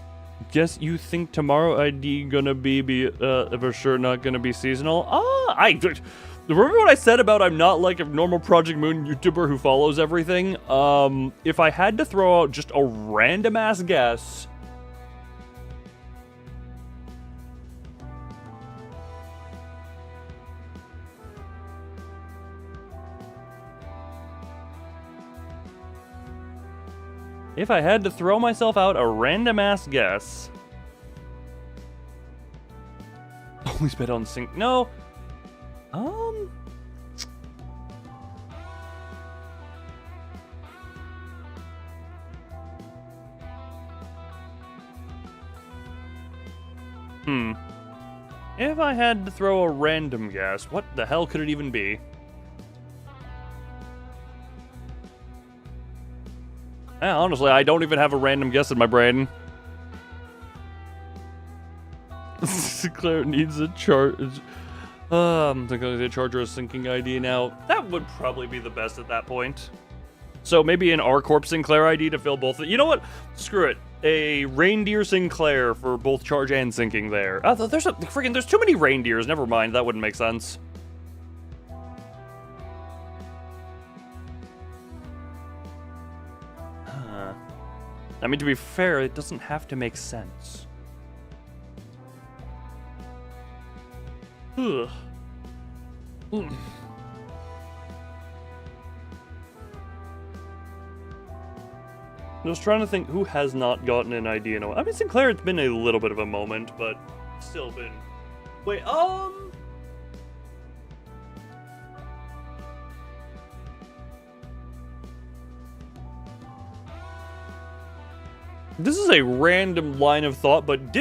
guess you think tomorrow ID gonna be for sure not gonna be seasonal? Remember what I said about I'm not like a normal Project Moon YouTuber who follows everything? If I had to throw out just a random ass guess... If I had to throw myself out a random ass guess... Always bet on sync... No! If I had to throw a random guess, what the hell could it even be? Honestly, I don't even have a random guess in my brain. Sinclair needs a charge. I'm thinking the charger is syncing ID now. That would probably be the best at that point. So maybe an R Corp Sinclair ID to fill both. You know what? Screw it. A reindeer Sinclair for both charge and syncing there. There's too many reindeers. Never mind. That wouldn't make sense. I mean, to be fair, it doesn't have to make sense. Ugh. I was trying to think who has not gotten an ID in a while. I mean, Sinclair, it's been a little bit of a moment, but still been. Wait, this is a random line of thought, but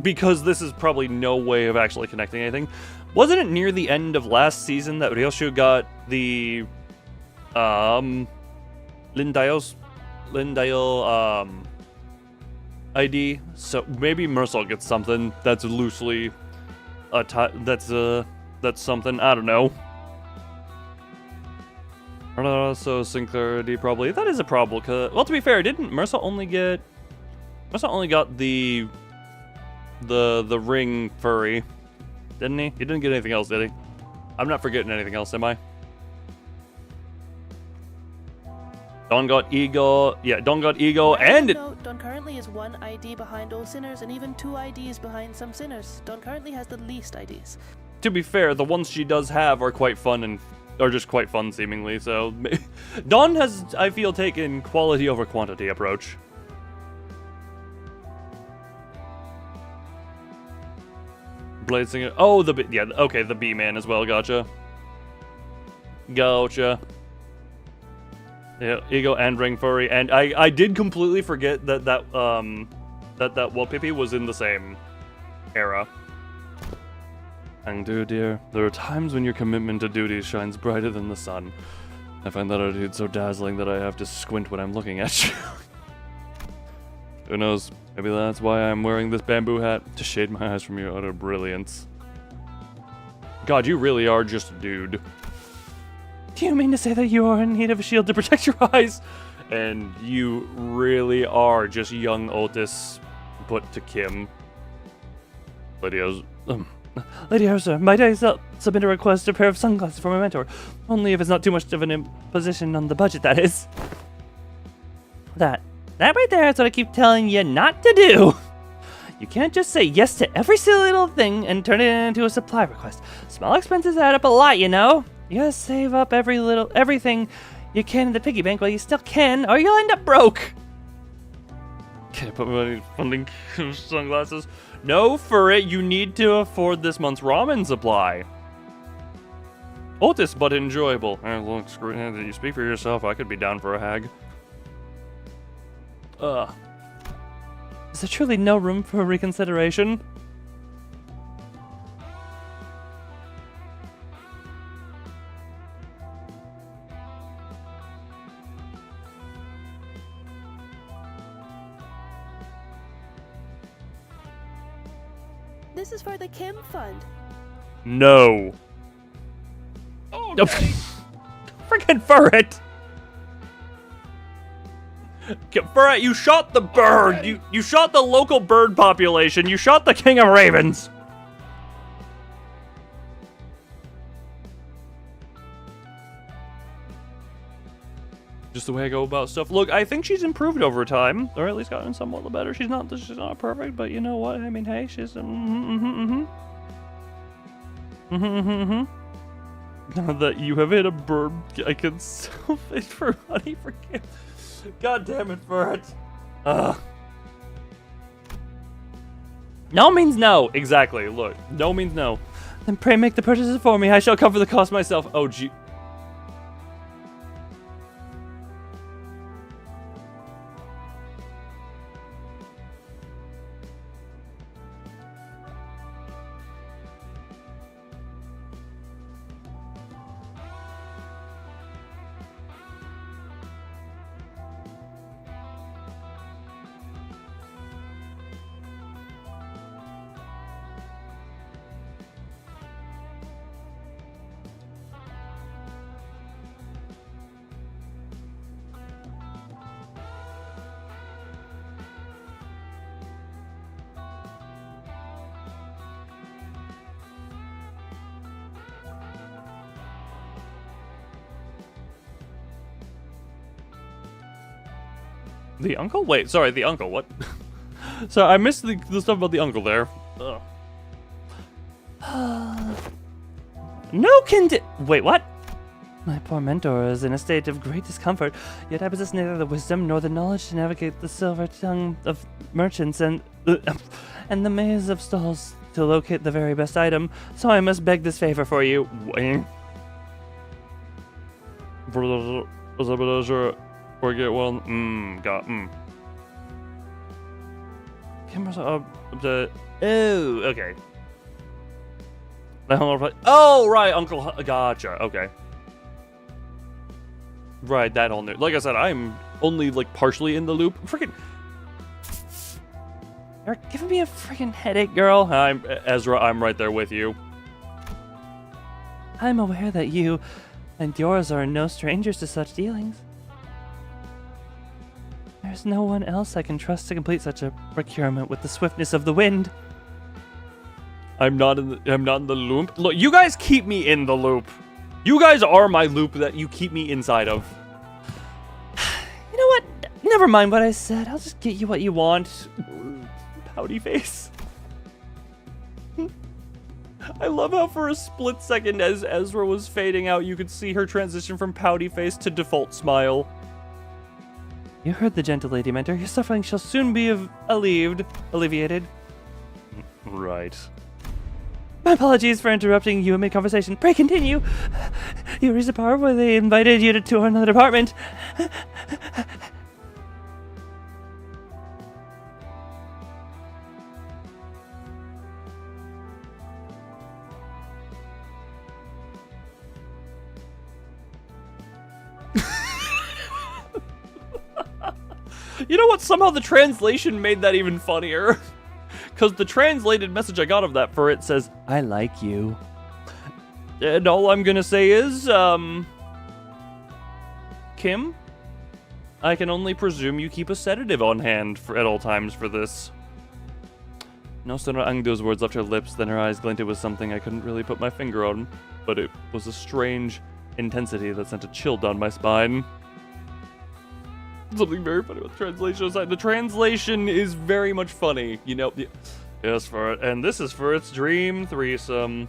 because this is probably no way of actually connecting anything. Wasn't it near the end of last season that Ryoshu got the, Lindayo ID? So maybe Mersal gets something that's loosely, that's something, I don't know. So Sinclair ID probably, that is a problem, cause, well, to be fair, didn't Mersal only got the ring furry, didn't he? He didn't get anything else, did he? I'm not forgetting anything else, am I? Don got ego, yeah, Don got ego, and Don currently is 1 ID behind all sinners and even 2 IDs behind some sinners. Don currently has the least IDs. To be fair, the ones she does have are quite fun and are just quite fun seemingly, so Don has, I feel, taken quality over quantity approach. Blade Singer, oh, okay, the B-Man as well, gotcha. Gotcha. Yeah, Ego and Ring Furry, and I did completely forget that Wallpippy was in the same era. And dear, there are times when your commitment to duty shines brighter than the sun. I find that attitude so dazzling that I have to squint when I'm looking at you. Who knows, maybe that's why I'm wearing this bamboo hat, to shade my eyes from your utter brilliance. God, you really are just a dude. Do you mean to say that you are in need of a shield to protect your eyes? And you really are just young Otis put to Kim. Lady Osa, might I submit a request for a pair of sunglasses for my mentor? Only if it's not too much of an imposition on the budget, that is. That right there is what I keep telling you not to do. You can't just say yes to every silly little thing and turn it into a supply request. Small expenses add up a lot, you know? You gotta save up everything you can in the piggy bank while you still can, or you'll end up broke. Can't put money funding sunglasses. No, for it, you need to afford this month's ramen supply. Otis, but enjoyable. Look, screw it. You speak for yourself. I could be down for a hag. Is there truly no room for reconsideration? This is for the Kim Fund. No. Oh, No. Freaking Furret! Furret, you shot the bird! You shot the local bird population! You shot the king of ravens! Just the way I go about stuff. Look, I think she's improved over time, or at least gotten somewhat better. She's not perfect, but you know what? I mean, hey, she's Now that you have hit a bird, I can sell it for honey for Kim. God damn it, Furt. No means no. Exactly. Look, no means no. Then pray make the purchases for me. I shall cover the cost myself. Oh, gee. The uncle? Wait, sorry, the uncle, what? So I missed the stuff about the uncle there. Ugh. No wait, what? My poor mentor is in a state of great discomfort, yet I possess neither the wisdom nor the knowledge to navigate the silver tongue of merchants and the maze of stalls to locate the very best item, so I must beg this favor for you. Or get one. Okay. Oh, right, Uncle. Gotcha. Okay. Right, that all new. Like I said, I'm only like partially in the loop. Freaking. You're giving me a freaking headache, girl. Ezra, I'm right there with you. I'm aware that you and yours are no strangers to such dealings. There's no one else I can trust to complete such a procurement with the swiftness of the wind. I'm not in the loop. Look, you guys keep me in the loop. You guys are my loop that you keep me inside of. You know what? Never mind what I said. I'll just get you what you want. Pouty face. I love how for a split second as Ezra was fading out, you could see her transition from pouty face to default smile. You heard the gentle lady mentor. Your suffering shall soon be alleviated. Right. My apologies for interrupting you in mid-conversation. Pray continue. You reached the part where they invited you to tour another department. You know what? Somehow the translation made that even funnier. Because the translated message I got of that for it says, I like you. And all I'm gonna say is, Kim, I can only presume you keep a sedative on hand at all times for this. No sooner Angdu's words left her lips than her eyes glinted with something I couldn't really put my finger on, but it was a strange intensity that sent a chill down my spine. Something very funny about the translation aside. The translation is very much funny, you know. Yes, and this is for its dream threesome.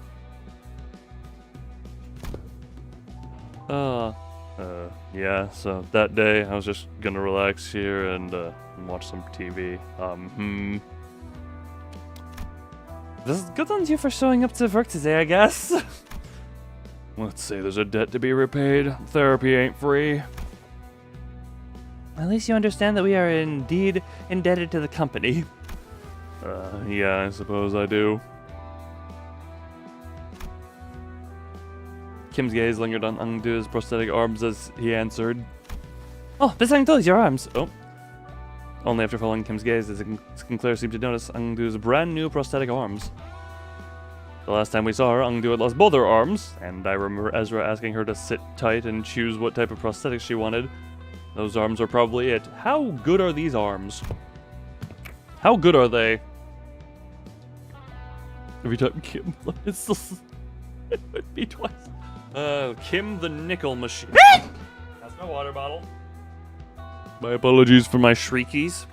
Yeah, so that day I was just gonna relax here and watch some TV. This is good on you for showing up to work today, I guess. Let's say there's a debt to be repaid. Therapy ain't free. At least you understand that we are indeed indebted to the company. Yeah, I suppose I do. Kim's gaze lingered on Angdu's prosthetic arms as he answered. Oh, this Angdu, your arms. Oh. Only after following Kim's gaze did Sinclair seemed to notice Angdu's brand new prosthetic arms. The last time we saw her, Angdu had lost both her arms, and I remember Ezra asking her to sit tight and choose what type of prosthetics she wanted. Those arms are probably it. How good are these arms? How good are they? Every time Kim... It's just... It would be twice. Kim the nickel machine. That's my water bottle. My apologies for my shriekies.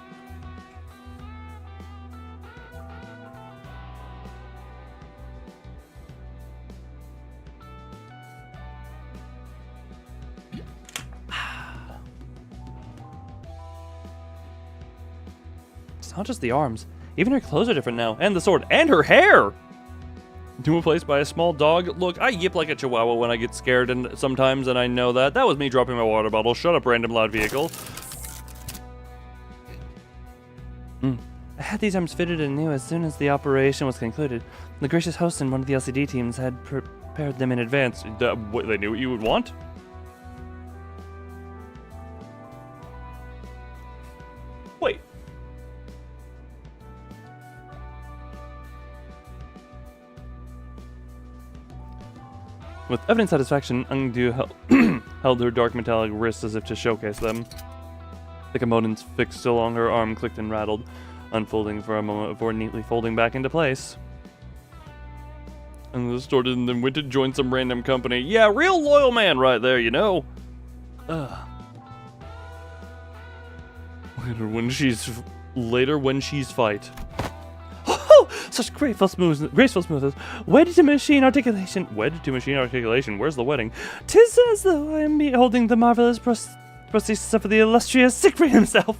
Not just the arms. Even her clothes are different now. And the sword. And her hair! Replaced by a small dog. Look, I yip like a chihuahua when I get scared and sometimes, and I know that. That was me dropping my water bottle. Shut up, random loud vehicle. I had these arms fitted and new as soon as the operation was concluded. The gracious host and one of the LCD teams had prepared them in advance. They knew what you would want? Wait. With evident satisfaction, Angdu held her dark metallic wrists as if to showcase them. The components fixed along her arm clicked and rattled, unfolding for a moment before neatly folding back into place. And the distorted and then went to join some random company. Yeah, real loyal man right there, you know. Later when she's fight. Oh, such graceful smoothness. Wed to machine articulation. Where's the wedding? 'Tis as though I am beholding the marvelous prosthesis of the illustrious Siegfried himself.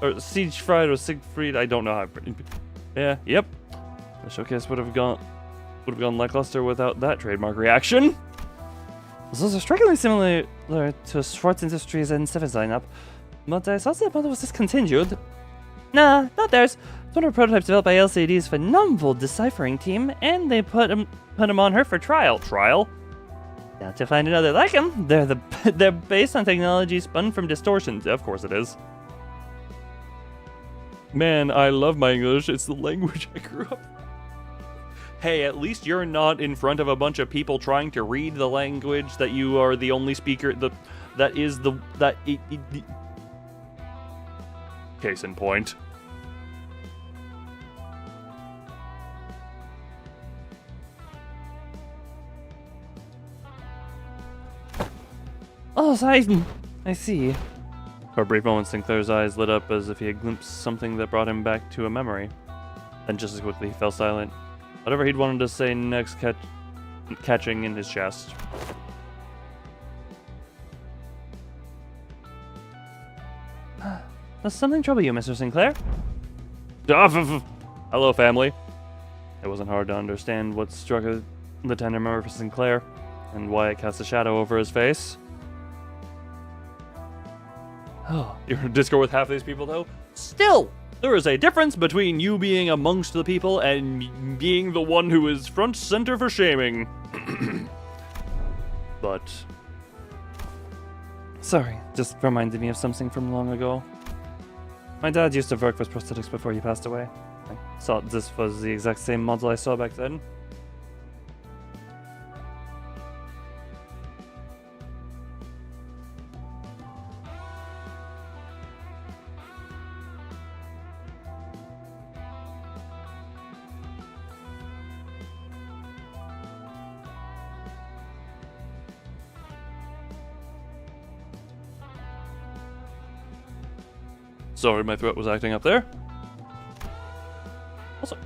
Or Siegfried or Siegfried, I don't know how. Yeah, yep. The showcase would have gone lackluster without that trademark reaction. Those are strikingly similar to Schwartz Industries and Seven's lineup, but I thought that model was discontinued. Nah, not theirs. It's one of the prototypes developed by LCD's phenomenal deciphering team, and they put him on her for trial. Trial? Got to find another like him. They're based on technology spun from distortions. Of course it is. Man, I love my English. It's the language I grew up. Hey, at least you're not in front of a bunch of people trying to read the language that you are the only speaker. Case in point. Oh, I see. For a brief moment, Sinclair's eyes lit up as if he had glimpsed something that brought him back to a memory. Then just as quickly, he fell silent. Whatever he'd wanted to say next catching in his chest. Does something trouble you, Mr. Sinclair? Hello, family. It wasn't hard to understand what struck the tender memory for Sinclair, and why it cast a shadow over his face. Oh, you're in Discord with half of these people, though? Still, there is a difference between you being amongst the people and being the one who is front center for shaming. But... Sorry, just reminded me of something from long ago. My dad used to work with prosthetics before he passed away. I thought this was the exact same model I saw back then. Sorry, my throat was acting up there. Also...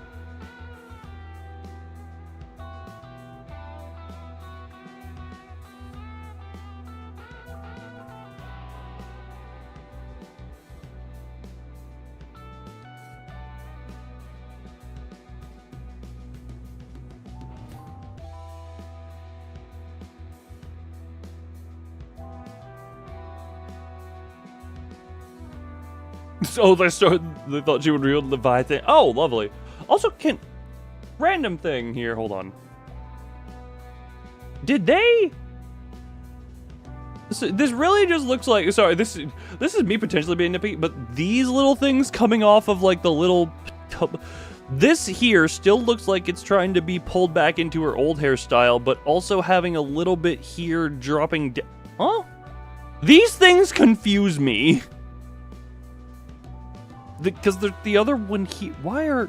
So they thought she would reveal the Leviathan. Oh, lovely. Also, random thing here, hold on. Did they? This really just looks like, sorry, this is me potentially being nitpicky, but these little things coming off of like the little tub, this here still looks like it's trying to be pulled back into her old hairstyle, but also having a little bit here dropping down. Huh? These things confuse me. Because the other one here, why are...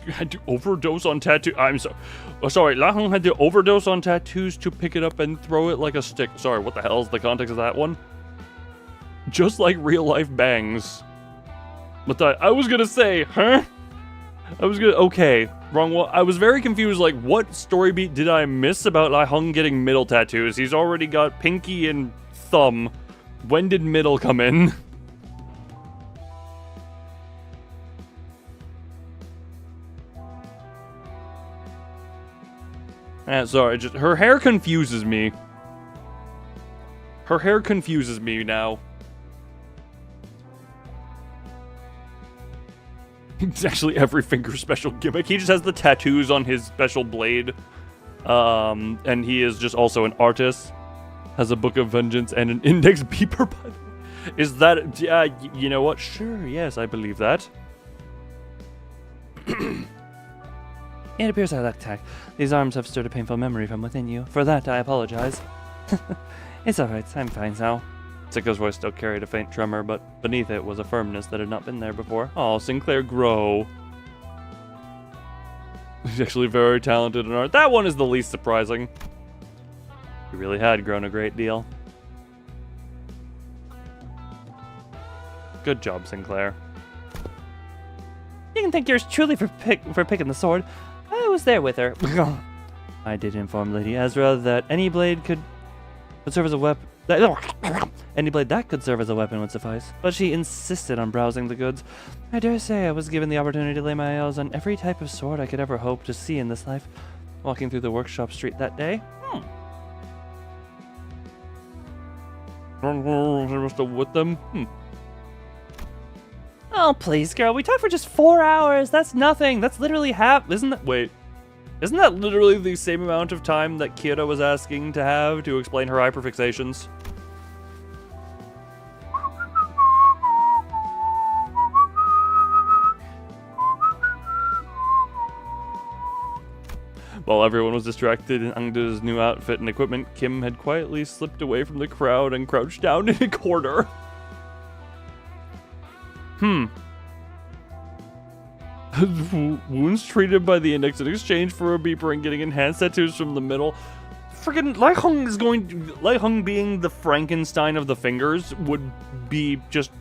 You had to overdose on tattoo. I'm sorry. Oh, sorry, Lahong had to overdose on tattoos to pick it up and throw it like a stick. Sorry, what the hell is the context of that one? Just like real life bangs. But I was gonna say, huh? Okay, wrong one. I was very confused, like, what story beat did I miss about Lai Hung getting middle tattoos? He's already got pinky and thumb. When did middle come in? Sorry, just, her hair confuses me. Her hair confuses me now. It's actually every finger special gimmick. He just has the tattoos on his special blade. And he is just also an artist. Has a book of vengeance and an index beeper, by the way. Is that... Yeah, you know what? Sure, yes, I believe that. It appears I lack tact. These arms have stirred a painful memory from within you. For that, I apologize. It's alright, I'm fine now. Sicko's voice still carried a faint tremor, but beneath it was a firmness that had not been there before. Oh, Sinclair grow. He's actually very talented in art. That one is the least surprising. He really had grown a great deal. Good job, Sinclair. You can thank yours truly for picking the sword. I was there with her. I did inform Lady Ezra that any blade could serve as a weapon. Any blade that could serve as a weapon would suffice, but she insisted on browsing the goods. I dare say I was given the opportunity to lay my eyes on every type of sword I could ever hope to see in this life, walking through the workshop street that day. With them? Oh, please, girl, we talked for just 4 hours. That's nothing. That's literally half. Isn't that literally the same amount of time that Kira was asking to have to explain her hyperfixations? While everyone was distracted in Angda's new outfit and equipment, Kim had quietly slipped away from the crowd and crouched down in a corner. Wounds treated by the index in exchange for a beeper and getting enhanced tattoos from the middle. Friggin' Lai Hung being the Frankenstein of the fingers would be just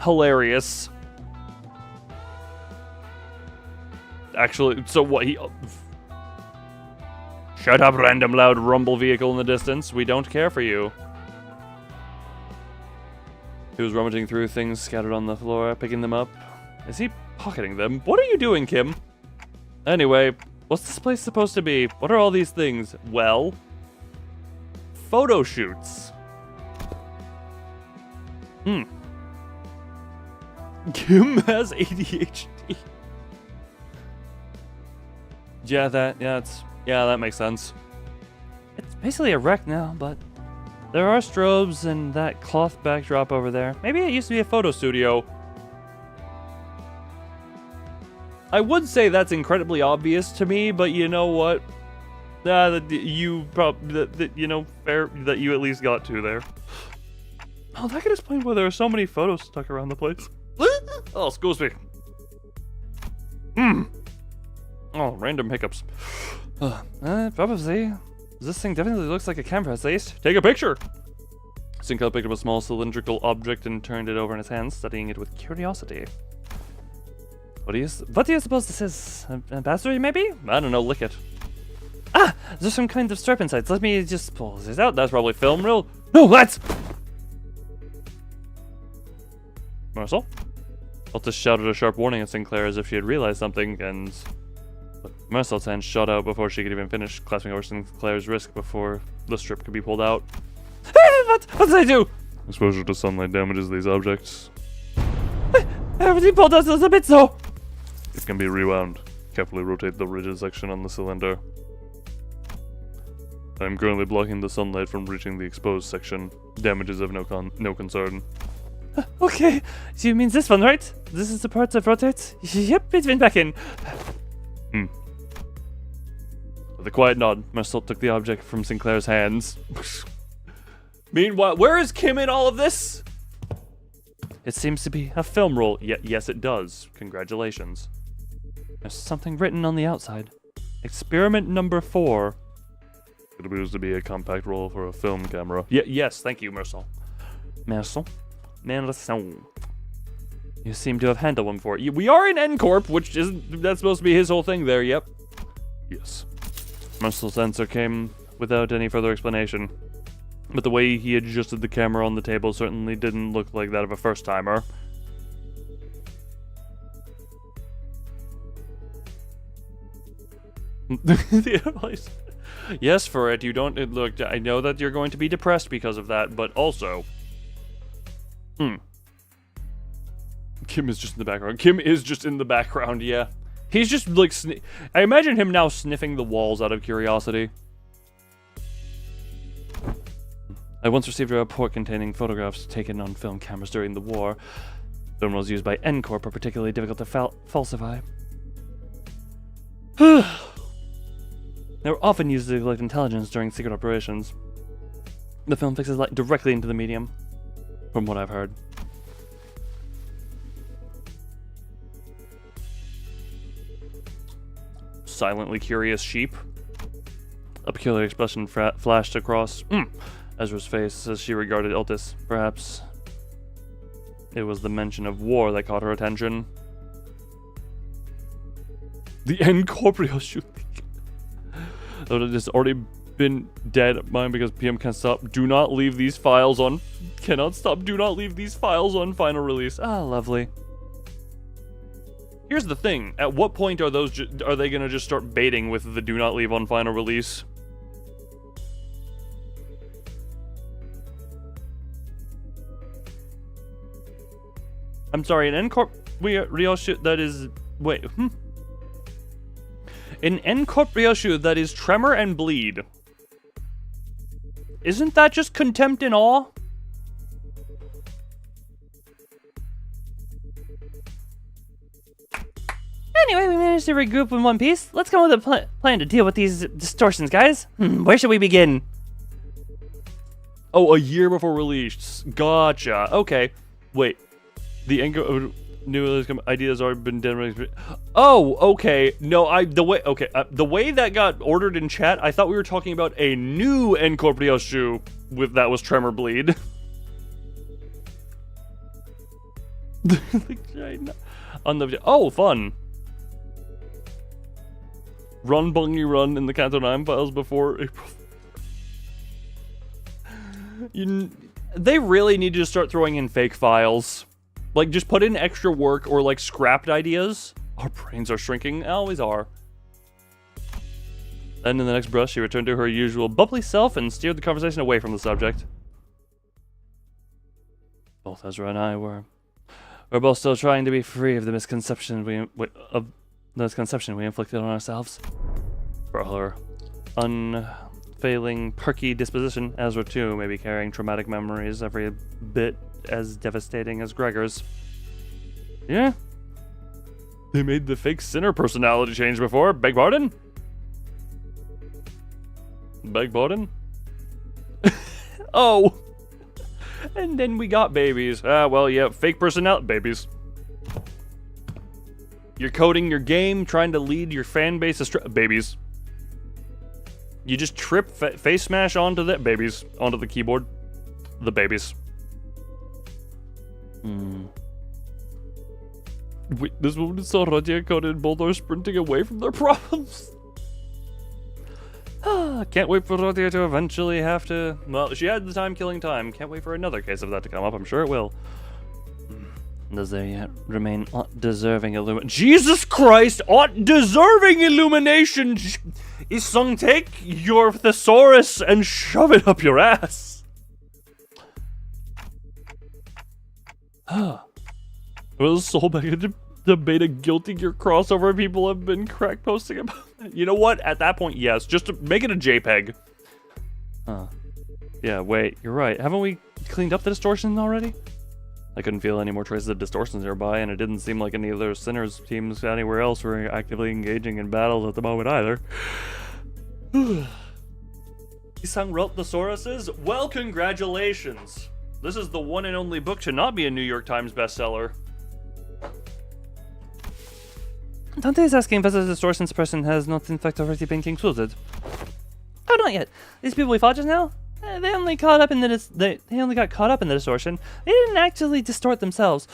hilarious. Actually, so what he... Shut up, random loud rumble vehicle in the distance. We don't care for you. He was rummaging through things scattered on the floor, picking them up. Is he pocketing them? What are you doing, Kim? Anyway, what's this place supposed to be? What are all these things? Well, photo shoots. Kim has ADHD. Yeah, that makes sense. It's basically a wreck now, but there are strobes and that cloth backdrop over there. Maybe it used to be a photo studio. I would say that's incredibly obvious to me, but you know what? Fair that you at least got to there. Oh, that could explain why there are so many photos stuck around the place. Oh, excuse me. Oh, random hiccups. Probably. This thing definitely looks like a camera, at least. Take a picture! Sinclair picked up a small cylindrical object and turned it over in his hands, studying it with curiosity. What do you suppose this is? A battery, maybe? I don't know, lick it. Ah! There's some kind of strap inside. Let me just pull this out. That's probably film reel. No, that's... Marcel? Alta shouted a sharp warning at Sinclair as if she had realized something, and... But Marcel's hand shot out before she could even finish, clasping over Sinclair's wrist before the strip could be pulled out. What did I do? Exposure to sunlight damages these objects. Everything pulled out a bit so. It can be rewound. Carefully rotate the rigid section on the cylinder. I am currently blocking the sunlight from reaching the exposed section. Damages of no concern. Okay, so you mean this one, right? This is the part that rotates? Yep, it's been back in. With a quiet nod, Marcel took the object from Sinclair's hands. Meanwhile, where is Kim in all of this? It seems to be a film roll. Yes, it does. Congratulations. There's something written on the outside. Experiment number 4. It appears to be a compact roll for a film camera. Yes, thank you, Marcel. Marcel. You seem to have handled one before. We are in N Corp, which isn't... That's supposed to be his whole thing there, yep. Yes. Marcel's answer came without any further explanation. But the way he adjusted the camera on the table certainly didn't look like that of a first-timer. Yes, for it. You don't... Look, I know that you're going to be depressed because of that, but also... Kim is just in the background. Kim is just in the background, yeah. He's just, like, I imagine him now sniffing the walls out of curiosity. I once received a report containing photographs taken on film cameras during the war. Film was used by N Corp are particularly difficult to falsify. They were often used to collect intelligence during secret operations. The film fixes light directly into the medium, from what I've heard. Silently curious sheep. A peculiar expression flashed across Ezra's face as she regarded Iltis. Perhaps it was the mention of war that caught her attention. The N Corp shooting. Though it has already been dead mine because PM can't stop. Do not leave these files on. Cannot stop. Do not leave these files on final release. Ah, lovely. Here's the thing. At what point are those? Are they gonna just start baiting with the do not leave on final release? I'm sorry. An N Corp reissue that is wait. An N Corp reissue that is tremor and bleed. Isn't that just contempt and awe? Anyway, we managed to regroup in one piece. Let's come up with a plan to deal with these distortions, guys. Where should we begin? Oh, a year before release. Gotcha. Okay. Wait. The new ideas already been demonstrated. Oh, okay. No, the way that got ordered in chat, I thought we were talking about a new N Corp reissue with that was tremor bleed. On the fun. Run Bungie Run in the Canto 9 files before April. They really need to start throwing in fake files. Like, just put in extra work or, like, scrapped ideas. Our brains are shrinking. Always are. And in the next brush, she returned to her usual bubbly self and steered the conversation away from the subject. Both Ezra and I we're both still trying to be free of the misconception we inflicted on ourselves. For her unfailing, perky disposition, Ezra too may be carrying traumatic memories every bit as devastating as Gregor's. Yeah. They made the fake sinner personality change before. Beg pardon? Beg pardon? Oh. And then we got babies. Well, yeah, fake personality babies. You're coding your game, trying to lead your fan base astray. Babies. You just trip face smash onto the babies, onto the keyboard. The babies. Wait, this woman saw Radia coded and Boulder sprinting away from their problems. Can't wait for Radia to eventually have to. Well, she had the time killing time. Can't wait for another case of that to come up. I'm sure it will. Does there yet remain deserving illumination? Jesus Christ! Deserving illumination! Isung, take your thesaurus and shove it up your ass! Was Soul back into debate a Guilty Gear crossover people have been crack posting about that? You know what? At that point, yes. Just to make it a JPEG. Yeah, wait. You're right. Haven't we cleaned up the distortions already? I couldn't feel any more traces of distortions nearby, and it didn't seem like any of their Sinners teams anywhere else were actively engaging in battles at the moment either. Isung wrote Thesauruses? Well, congratulations! This is the one and only book to not be a New York Times bestseller. Dante is asking whether the distortions person has not in fact already been concluded. Oh, not yet. These people we fought just now? They only got caught up in the distortion. They didn't actually distort themselves.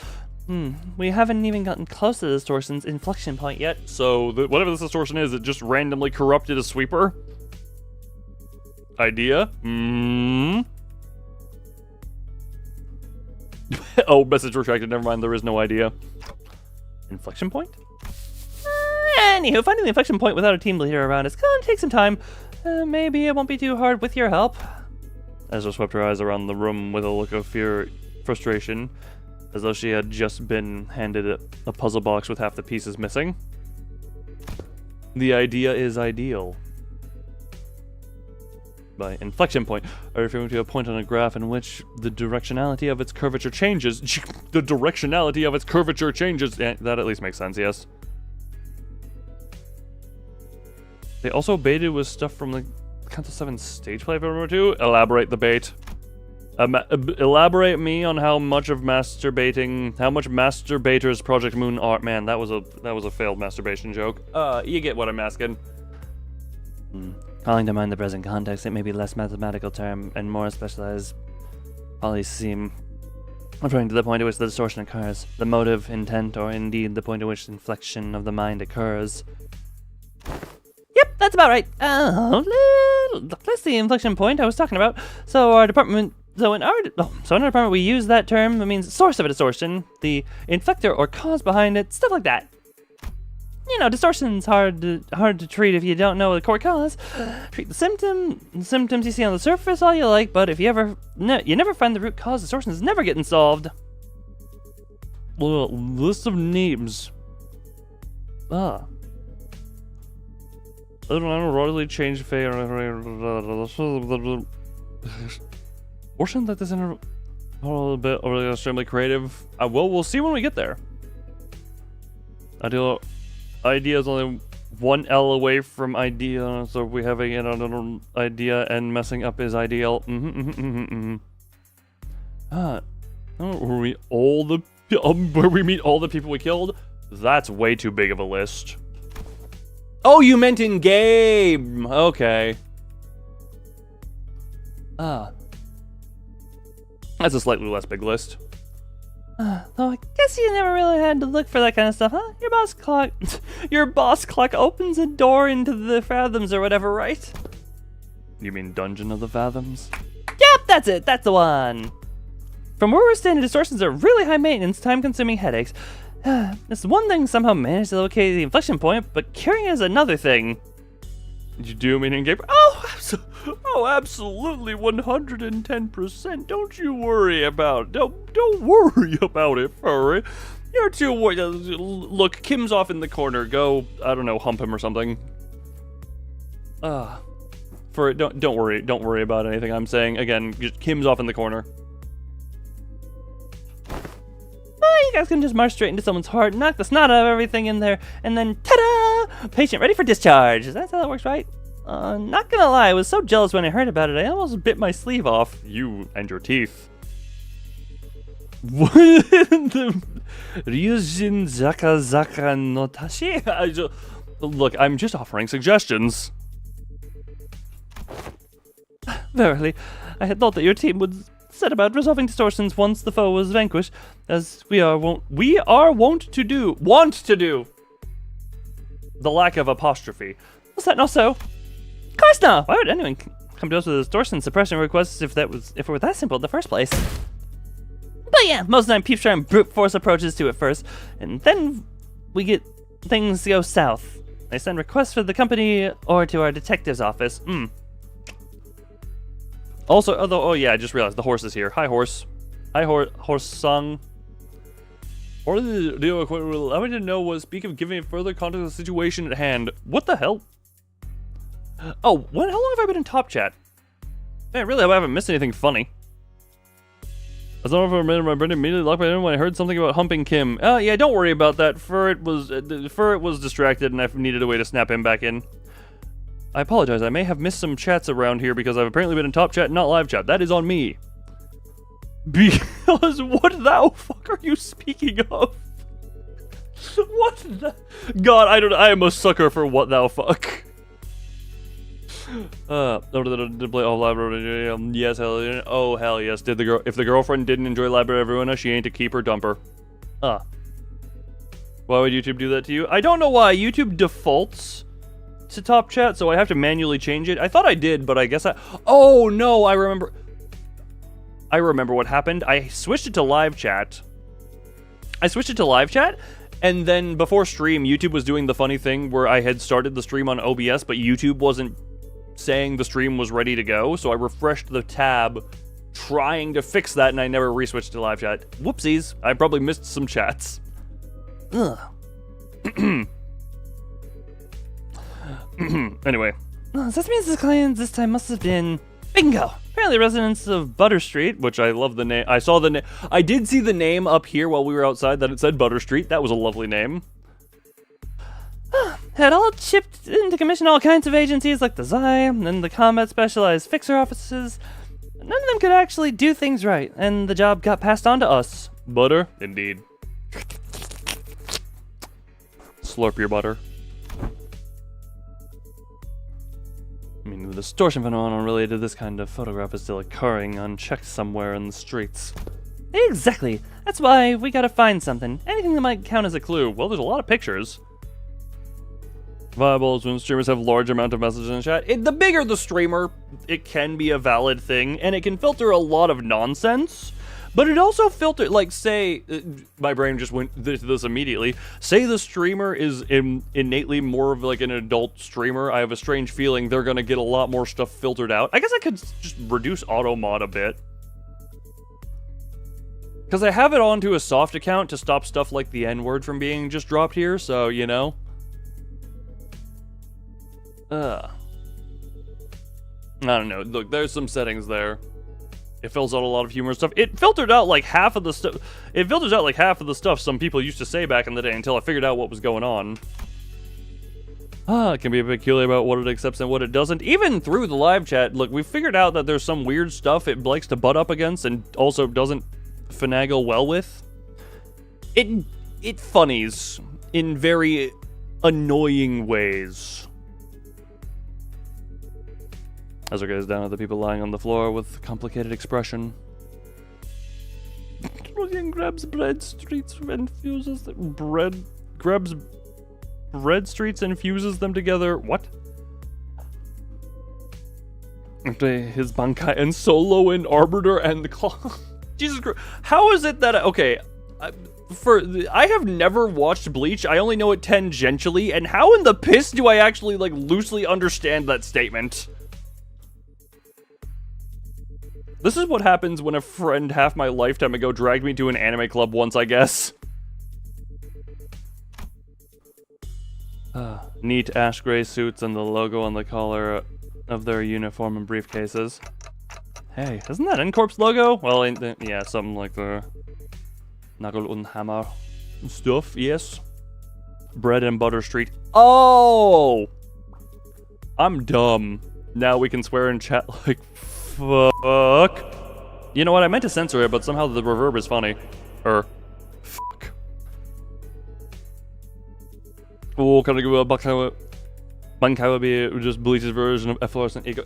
We haven't even gotten close to the distortion's inflection point yet. So whatever this distortion is, it just randomly corrupted a sweeper? Idea? Oh, message retracted. Never mind. There is no idea. Inflection point? Anywho, finding the inflection point without a team leader around is gonna take some time. Maybe it won't be too hard with your help. Ezra swept her eyes around the room with a look of frustration, as though she had just been handed a puzzle box with half the pieces missing. The idea is ideal. By inflection point, are referring to a point on a graph in which the directionality of its curvature changes. The directionality of its curvature changes. That at least makes sense, yes. They also baited with stuff from the count to 7 stage play for number 2? Elaborate the bait. Elaborate me on how much masturbators Project Moon are. Man, that was a failed masturbation joke. You get what I'm asking. Calling to mind the present context, it may be less mathematical term and more specialized polyseme, referring to the point at which the distortion occurs, the motive, intent, or indeed the point at which inflection of the mind occurs. Yep, that's about right. That's the inflection point I was talking about. So in our department we use that term. It means source of a distortion, the inflector or cause behind it, stuff like that. You know, distortion's hard to treat if you don't know the core cause. Treat the symptoms you see on the surface all you like, but if you never find the root cause, distortion's never getting solved. List of names. I don't know, royally change fate. Portion that isn't a little bit overly extremely creative. Well, we'll see when we get there. Idea is only one L away from idea, so we having an idea and messing up is ideal. Where we meet all the people we killed? That's way too big of a list. Oh, you meant in game. Okay. That's a slightly less big list. Though I guess you never really had to look for that kind of stuff, huh? Your boss clock opens a door into the fathoms or whatever, right? You mean Dungeon of the Fathoms? Yep, that's it. That's the one. From where we're standing, distortions are really high maintenance, time-consuming headaches. It's one thing somehow managed to locate the inflection point, but curing is another thing. Did you do mean in-game? Oh, absolutely, 110%. Don't you worry about it. Don't worry about it, furry. You're too worried. Look, Kim's off in the corner. Go, I don't know, hump him or something. Furry, don't worry. Don't worry about anything I'm saying. Again, Kim's off in the corner. You guys can just march straight into someone's heart, knock the snot out of everything in there, and then ta-da! Patient ready for discharge. That's how that works, right? Not gonna lie, I was so jealous when I heard about it, I almost bit my sleeve off. You and your teeth. Ryujin Zaka Zaka no Tashi? Look, I'm just offering suggestions. Verily, I had thought that your team would set about resolving distortions once the foe was vanquished, as we are wont to do. The lack of apostrophe. Was that not so? Of course not! Why would anyone come to us with a distortion suppression requests if it were that simple in the first place? But yeah, most of the time peeps try and brute force approaches to it first, and then we get things go south. They send requests for the company or to our detective's office. Also, oh yeah, I just realized the horse is here. Hi, horse. Hi, horse sung. Or the deal will allow me to know was speak of giving further context of the situation at hand. What the hell? Oh, how long have I been in Top Chat? Man, really, I haven't missed anything funny. As long as I remember, my brain immediately locked my in when I heard something about humping Kim. Yeah, don't worry about that. Furret was distracted, and I needed a way to snap him back in. I apologize. I may have missed some chats around here because I've apparently been in Top Chat, not Live Chat. That is on me. Because what thou fuck are you speaking of? What the? God, I am a sucker for what thou fuck. Yes, hell yeah. Oh, hell yes. If the girlfriend didn't enjoy Library of Ruina, she ain't to keep her dumper. Why would YouTube do that to you? I don't know why. YouTube defaults to Top Chat, so I have to manually change it. I thought I did, but I guess oh no, I remember what happened. I switched it to Live Chat. And then before stream, YouTube was doing the funny thing where I had started the stream on OBS, but YouTube wasn't saying the stream was ready to go, so I refreshed the tab trying to fix that, and I never re-switched to Live Chat. Whoopsies, I probably missed some chats. Ugh. Anyway. Sesame Means the client this time must have been bingo! Apparently residents of Butter Street, which I love the name. I saw the name. I did see the name up here while we were outside that it said Butter Street. That was a lovely name. Had all chipped into commission all kinds of agencies like the Zai and the combat specialized fixer offices. None of them could actually do things right, and the job got passed on to us. Butter? Indeed. Slurp your butter. I mean, the distortion phenomenon related to this kind of photograph is still occurring unchecked somewhere in the streets. Exactly! That's why we gotta find something. Anything that might count as a clue. Well, there's a lot of pictures. Viable is when streamers have large amount of messages in chat. The bigger the streamer, it can be a valid thing, and it can filter a lot of nonsense. But it also filter, like, say, my brain just went to this immediately. Say the streamer is innately more of like an adult streamer. I have a strange feeling they're gonna get a lot more stuff filtered out. I guess I could just reduce auto mod a bit. Because I have it onto a soft account to stop stuff like the N-word from being just dropped here, so, you know. I don't know. Look, there's some settings there. It fills out a lot of humorous stuff. It filtered out like half of the stuff. It filters out like half of the stuff some people used to say back in the day until I figured out what was going on. It can be a bit peculiar about what it accepts and what it doesn't. Even through the live chat, look, we figured out that there's some weird stuff it likes to butt up against and also doesn't finagle well with. It funnies in very annoying ways. Ezra goes down at the people lying on the floor with complicated expression. Fucking grabs bread streets and fuses them. Grabs bread streets and fuses them together. What? After his Bankai and Solo and Arbiter and the Claw. Jesus Christ. How is it that okay? I have never watched Bleach. I only know it tangentially. And how in the piss do I actually like loosely understand that statement? This is what happens when a friend half my lifetime ago dragged me to an anime club once, I guess. Neat ash gray suits and the logo on the collar of their uniform and briefcases. Hey, isn't that N Corp's logo? Well, yeah, something like the Nagel und Hammer stuff, yes. Bread and Butter Street. Oh! I'm dumb. Now we can swear in chat like fuck. You know what? I meant to censor it, but somehow the reverb is funny. Fuck. Oh, can I go a Bankai be just Bleach's version of Efflorescent Ego?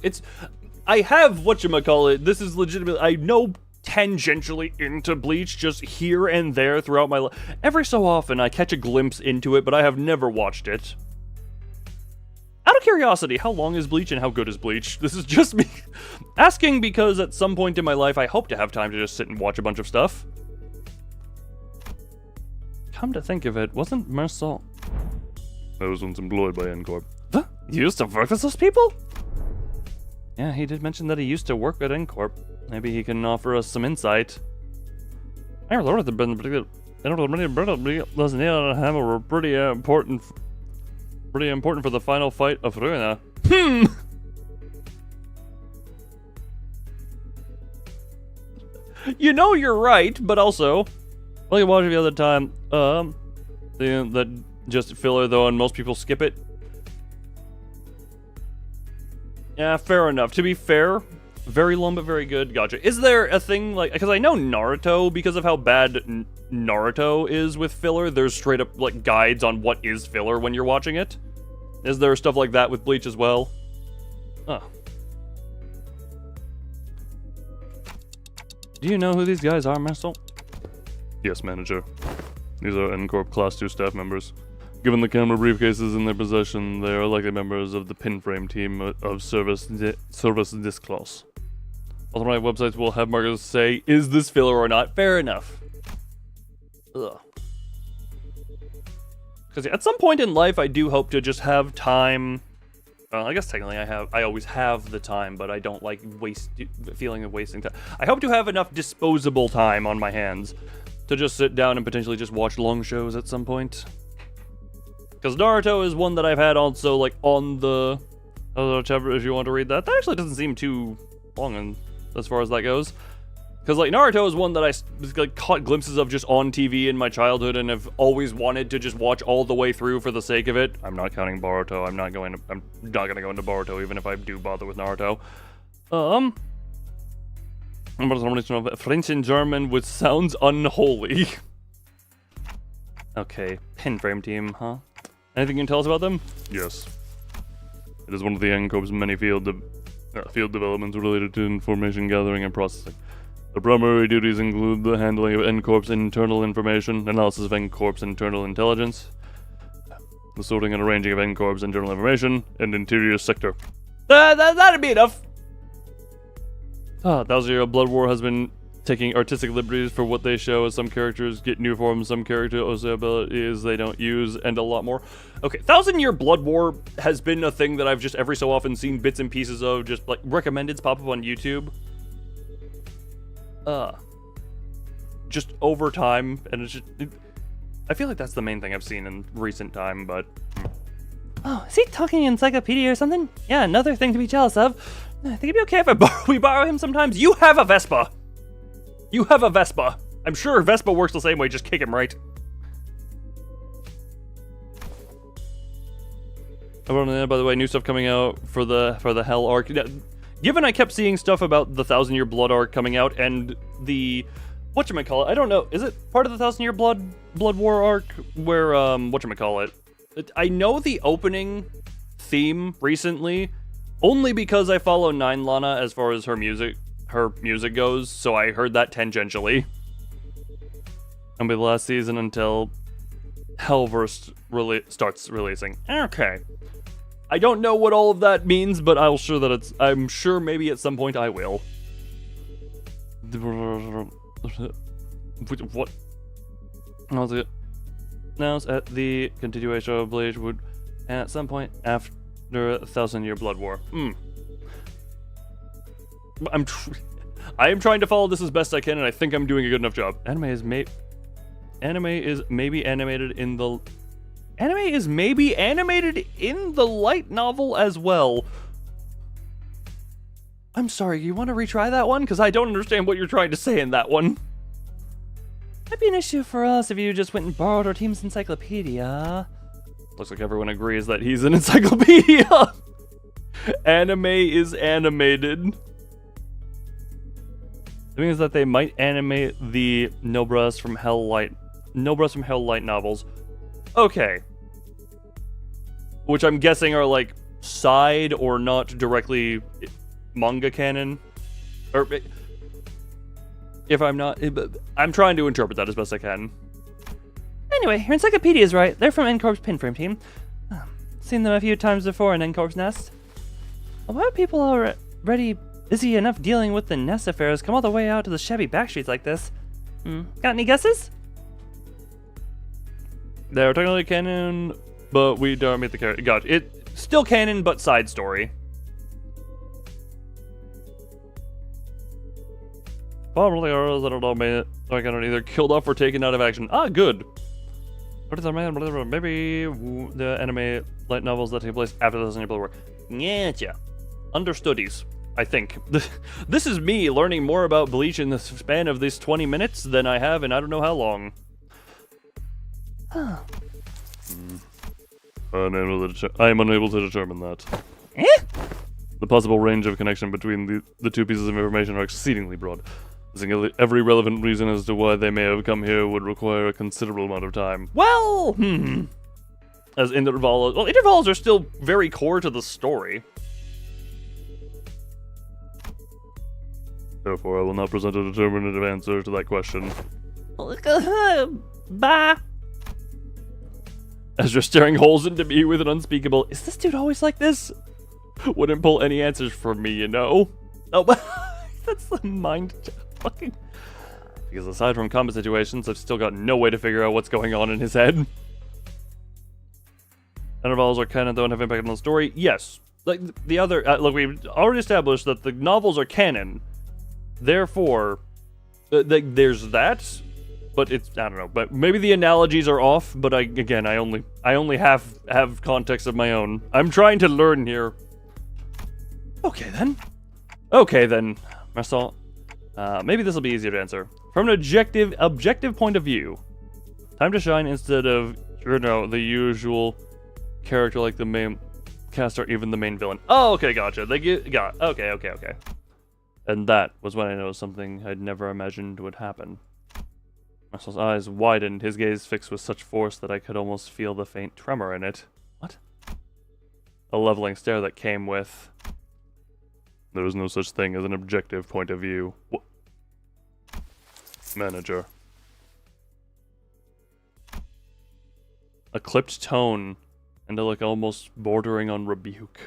I have whatchamacallit. This is legitimate. I know tangentially into Bleach just here and there throughout my life. Every so often I catch a glimpse into it, but I have never watched it. Out of curiosity, how long is Bleach and how good is Bleach? This is just me asking because at some point in my life I hope to have time to just sit and watch a bunch of stuff. Come to think of it, wasn't Mersault... I was once employed by N Corp. Huh? You used to work with those people? Yeah, he did mention that he used to work at N Corp. Maybe he can offer us some insight. I learned that the hammer were pretty important for the final fight of Ruina. You know you're right, but also, like I watched it the other time, that just filler though, and most people skip it. Yeah, fair enough. To be fair, very long but very good. Gotcha. Is there a thing like, because I know Naruto, because of how bad Naruto is with filler, there's straight up like guides on what is filler when you're watching it. Is there stuff like that with Bleach as well? Oh. Do you know who these guys are, Marcel? Yes, manager. These are N Corp Class 2 staff members. Given the camera briefcases in their possession, they are likely members of the pinframe team of service this class. Authorized websites will have markers say, is this filler or not? Fair enough. Ugh. Because at some point in life, I do hope to just have time. I guess technically I always have the time, but I don't like feeling of wasting time. I hope to have enough disposable time on my hands to just sit down and potentially just watch long shows at some point. Because Naruto is one that I've had also like on the other chapter if you want to read that. That actually doesn't seem too long as far as that goes. Because, like, Naruto is one that I like, caught glimpses of just on TV in my childhood and have always wanted to just watch all the way through for the sake of it. I'm not counting Boruto. I'm not going to go into Boruto, even if I do bother with Naruto. French and German, which sounds unholy. Okay, Pinframe team, huh? Anything you can tell us about them? Yes. It is one of the N Corp's many field developments related to information gathering and processing. The primary duties include the handling of N Corp's internal information, analysis of N Corp's internal intelligence, the sorting and arranging of N Corp's internal information, and interior sector. That'd be enough! 1,000-year-old Blood War has been taking artistic liberties for what they show, as some characters get new forms, some characters abilities they don't use, and a lot more. Okay, 1,000-year Blood War has been a thing that I've just every so often seen bits and pieces of, just like recommendeds pop up on YouTube. Just over time, and it's just... I feel like that's the main thing I've seen in recent time, but... Oh, is he talking encyclopedia or something? Yeah, another thing to be jealous of. I think it'd be okay if we borrow him sometimes. You have a Vespa! You have a Vespa! I'm sure Vespa works the same way, just kick him right. By the way, new stuff coming out for the Hell arc. Given I kept seeing stuff about the 1,000-year Blood arc coming out and the... whatchamacallit, I don't know, is it part of the 1,000-year Blood War arc where, whatchamacallit? I know the opening theme recently, only because I follow 9 Lana as far as her music goes, so I heard that tangentially. And be the last season until Hellverse starts releasing. Okay. I don't know what all of that means, but I'm sure maybe at some point I will. What? Was it? Announced at the continuation of Bleach would at some point after 1,000-year Blood War. I am trying to follow this as best I can, and I think I'm doing a good enough job. Anime is maybe animated in the light novel as well. I'm sorry, you want to retry that one? Because I don't understand what you're trying to say in that one. Might be an issue for us if you just went and borrowed our team's encyclopedia. Looks like everyone agrees that he's an encyclopedia. Anime is animated. It means that they might animate the Nobras from Hell Light novels. Okay. Which I'm guessing are like side or not directly manga canon. Or if I'm not, I'm trying to interpret that as best I can. Anyway, your encyclopedia is right. They're from N Corp's Pinframe team. Seen them a few times before in N Corp's nest. Why are people already busy enough dealing with the nest affairs come all the way out to the shabby back streets like this? Got any guesses? They're technically canon, but we don't meet the character. Got it. Still canon, but side story. Probably are that are made like either killed off or taken out of action. Good. What is our man? Maybe the anime light novels that take place after the 1,000-year Blood War. Yeah. Understoodies, I think. This is me learning more about Bleach in the span of these 20 minutes than I have in I don't know how long. I am unable to determine that. The possible range of connection between the two pieces of information are exceedingly broad. Every relevant reason as to why they may have come here would require a considerable amount of time. Well, as intervals are still very core to the story. Therefore, I will not present a determinative answer to that question. Bah. As you're staring holes into me with an unspeakable, is this dude always like this? Wouldn't pull any answers from me, you know? Oh, that's the mind fucking... Because aside from combat situations, I've still got no way to figure out what's going on in his head. Intervals are canon, don't have impact on the story. Yes. Like, the other... look, we've already established that the novels are canon. Therefore, there's that... But it's, I don't know, but maybe the analogies are off, but I only have context of my own. I'm trying to learn here. Okay then, Marcel, Maybe this will be easier to answer. From an objective point of view, time to shine instead of, the usual character like the main cast or even the main villain. Oh, okay, gotcha. Okay. And that was when I noticed something I'd never imagined would happen. Russell's eyes widened, his gaze fixed with such force that I could almost feel the faint tremor in it. What? A leveling stare that came with... There is no such thing as an objective point of view. What? Manager. A clipped tone, and a look almost bordering on rebuke.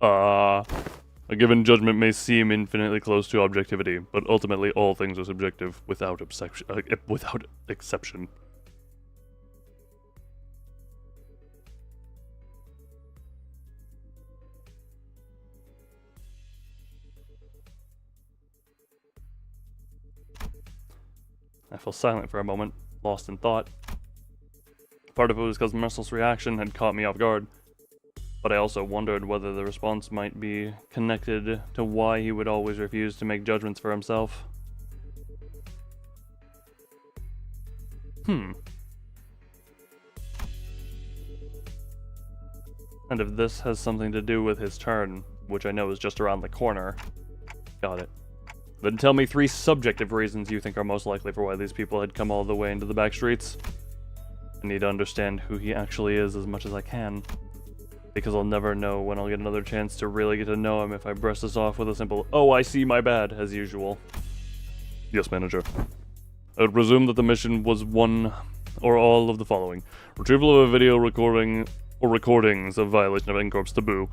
A given judgment may seem infinitely close to objectivity, but ultimately all things are subjective without exception. I fell silent for a moment, lost in thought. Part of it was because Mercel's reaction had caught me off guard, but I also wondered whether the response might be connected to why he would always refuse to make judgments for himself. And if this has something to do with his turn, which I know is just around the corner. Got it. Then tell me 3 subjective reasons you think are most likely for why these people had come all the way into the back streets. I need to understand who he actually is as much as I can, because I'll never know when I'll get another chance to really get to know him if I brush this off with a simple, "Oh, I see, my bad," as usual. Yes, Manager. I would presume that the mission was one or all of the following. Retrieval of a video recording or recordings of violation of N Corp's taboo.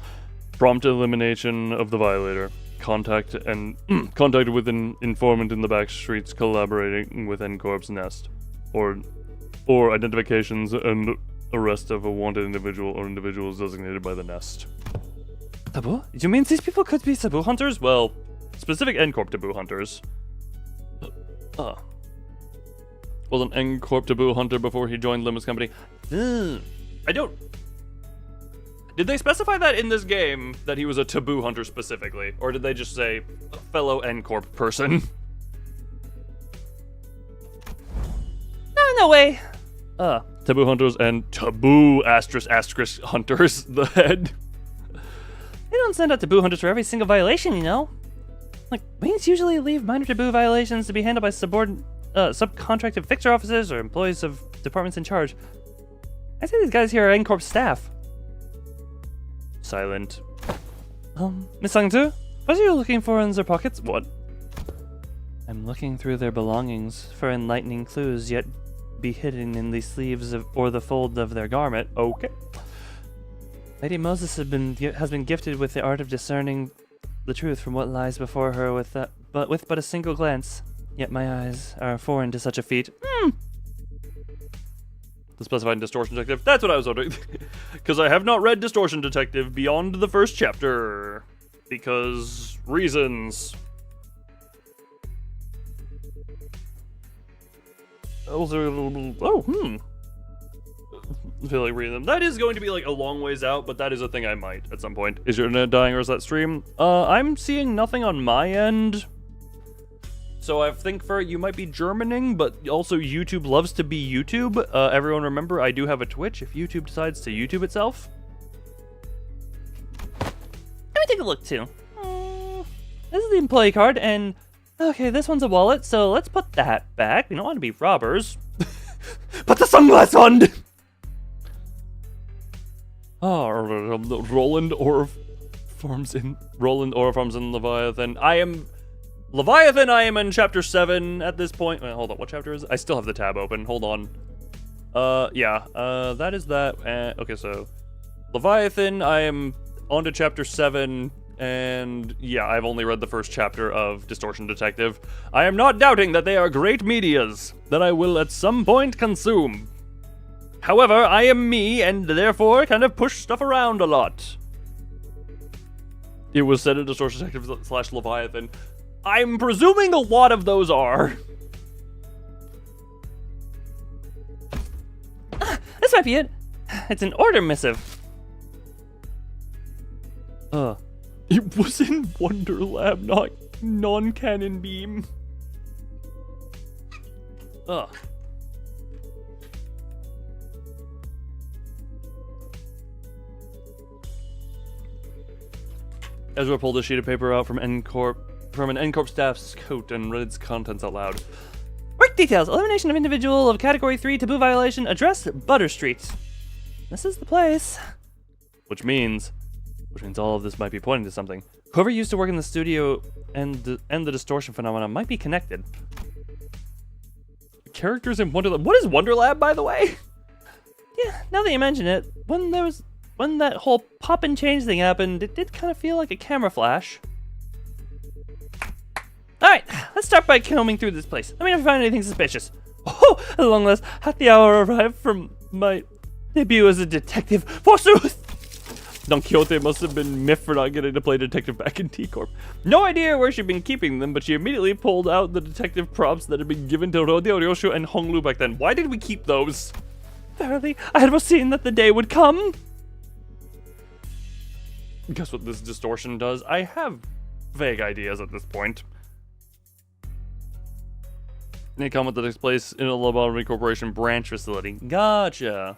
Prompt elimination of the violator. Contact with an informant in the back streets collaborating with N Corp's nest. Or identifications and arrest of a wanted individual or individuals designated by the nest. Taboo? You mean these people could be taboo hunters? Well, specific N Corp taboo hunters. Was an N Corp taboo hunter before he joined Limbus Company. I don't... Did they specify that in this game, that he was a taboo hunter specifically? Or did they just say, a fellow N Corp person? No way. Taboo hunters and taboo asterisk hunters, the head. They don't send out taboo hunters for every single violation, you know? Like, wings usually leave minor taboo violations to be handled by subcontracted fixer officers or employees of departments in charge. I say these guys here are N Corp staff. Silent. Miss Sangzu? What are you looking for in their pockets? What? I'm looking through their belongings for enlightening clues, yet be hidden in the sleeves or the fold of their garment. Okay. Lady Moses has been gifted with the art of discerning the truth from what lies before her with but a single glance. Yet my eyes are foreign to such a feat. The specified Distortion Detective? That's what I was wondering. Because I have not read Distortion Detective beyond the first chapter. Because reasons. I feel like reading them. That is going to be like a long ways out, but that is a thing I might at some point. Is your internet dying or is that stream? I'm seeing nothing on my end. So I think for you might be Germaning, but also YouTube loves to be YouTube. Everyone remember, I do have a Twitch if YouTube decides to YouTube itself. Let me take a look too. This is the employee card, and okay, this one's a wallet, so let's put that back. We don't want to be robbers. Put the sunglass on! Roland Orr farms in Leviathan. Leviathan, I am in chapter 7 at this point. Wait, hold on, what chapter is it? I still have the tab open, hold on. That is that. Okay, so Leviathan, I am on to chapter 7, and yeah, I've only read the first chapter of Distortion Detective. I am not doubting that they are great medias that I will at some point consume. However, I am me, and therefore kind of push stuff around a lot. It was said in Distortion Detective / Leviathan. I'm presuming a lot of those are. This might be it. It's an order missive. It was in Wonder Lab, not non-cannon beam. Ugh. Ezra pulled a sheet of paper out from an N Corp staff's coat and read its contents out loud. Work details. Elimination of individual of Category 3 taboo violation. Address Butter Street. This is the place. Which means all of this might be pointing to something. Whoever used to work in the studio and the distortion phenomena might be connected. Characters in Wonderlab. What is Wonderlab, by the way? Yeah, now that you mention it, when that whole pop and change thing happened, it did kind of feel like a camera flash. Alright, let's start by combing through this place. Let me know if you find anything suspicious. Oh, at long last, hath the hour arrived from my debut as a detective. Forsooth! Don Quixote must have been miffed for not getting to play detective back in T Corp. No idea where she'd been keeping them, but she immediately pulled out the detective props that had been given to Rodeo Ryoshu and Honglu back then. Why did we keep those? Verily, I had foreseen that the day would come. Guess what this distortion does? I have vague ideas at this point. Any comment that takes place in a Lobotomy Corporation branch facility. Gotcha.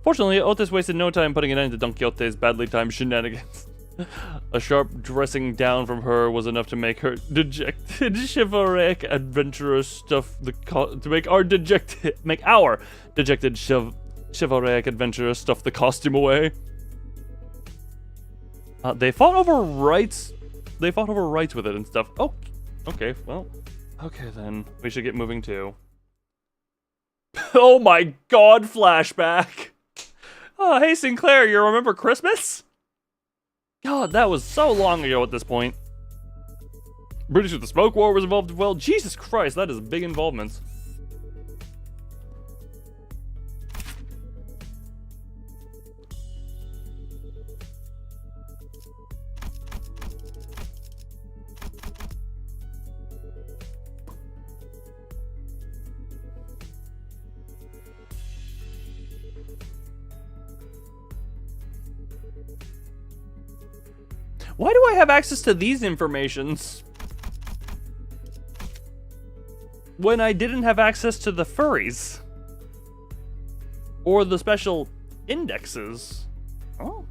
Fortunately, Otis wasted no time putting an end to Don Quixote's badly timed shenanigans. A sharp dressing down from her was enough to make her dejected chivalric adventurous stuff make our dejected chivalric adventurous stuff the costume away. They fought over rights. They fought over rights with it and stuff. Oh, okay. Well, okay then. We should get moving too. Oh my God! Flashback. Oh, hey Sinclair, you remember Christmas? God, that was so long ago at this point. British with the Smoke War was involved as well. Jesus Christ, that is big involvement. Why do I have access to these informations when I didn't have access to the furries? Or the special indexes? Oh.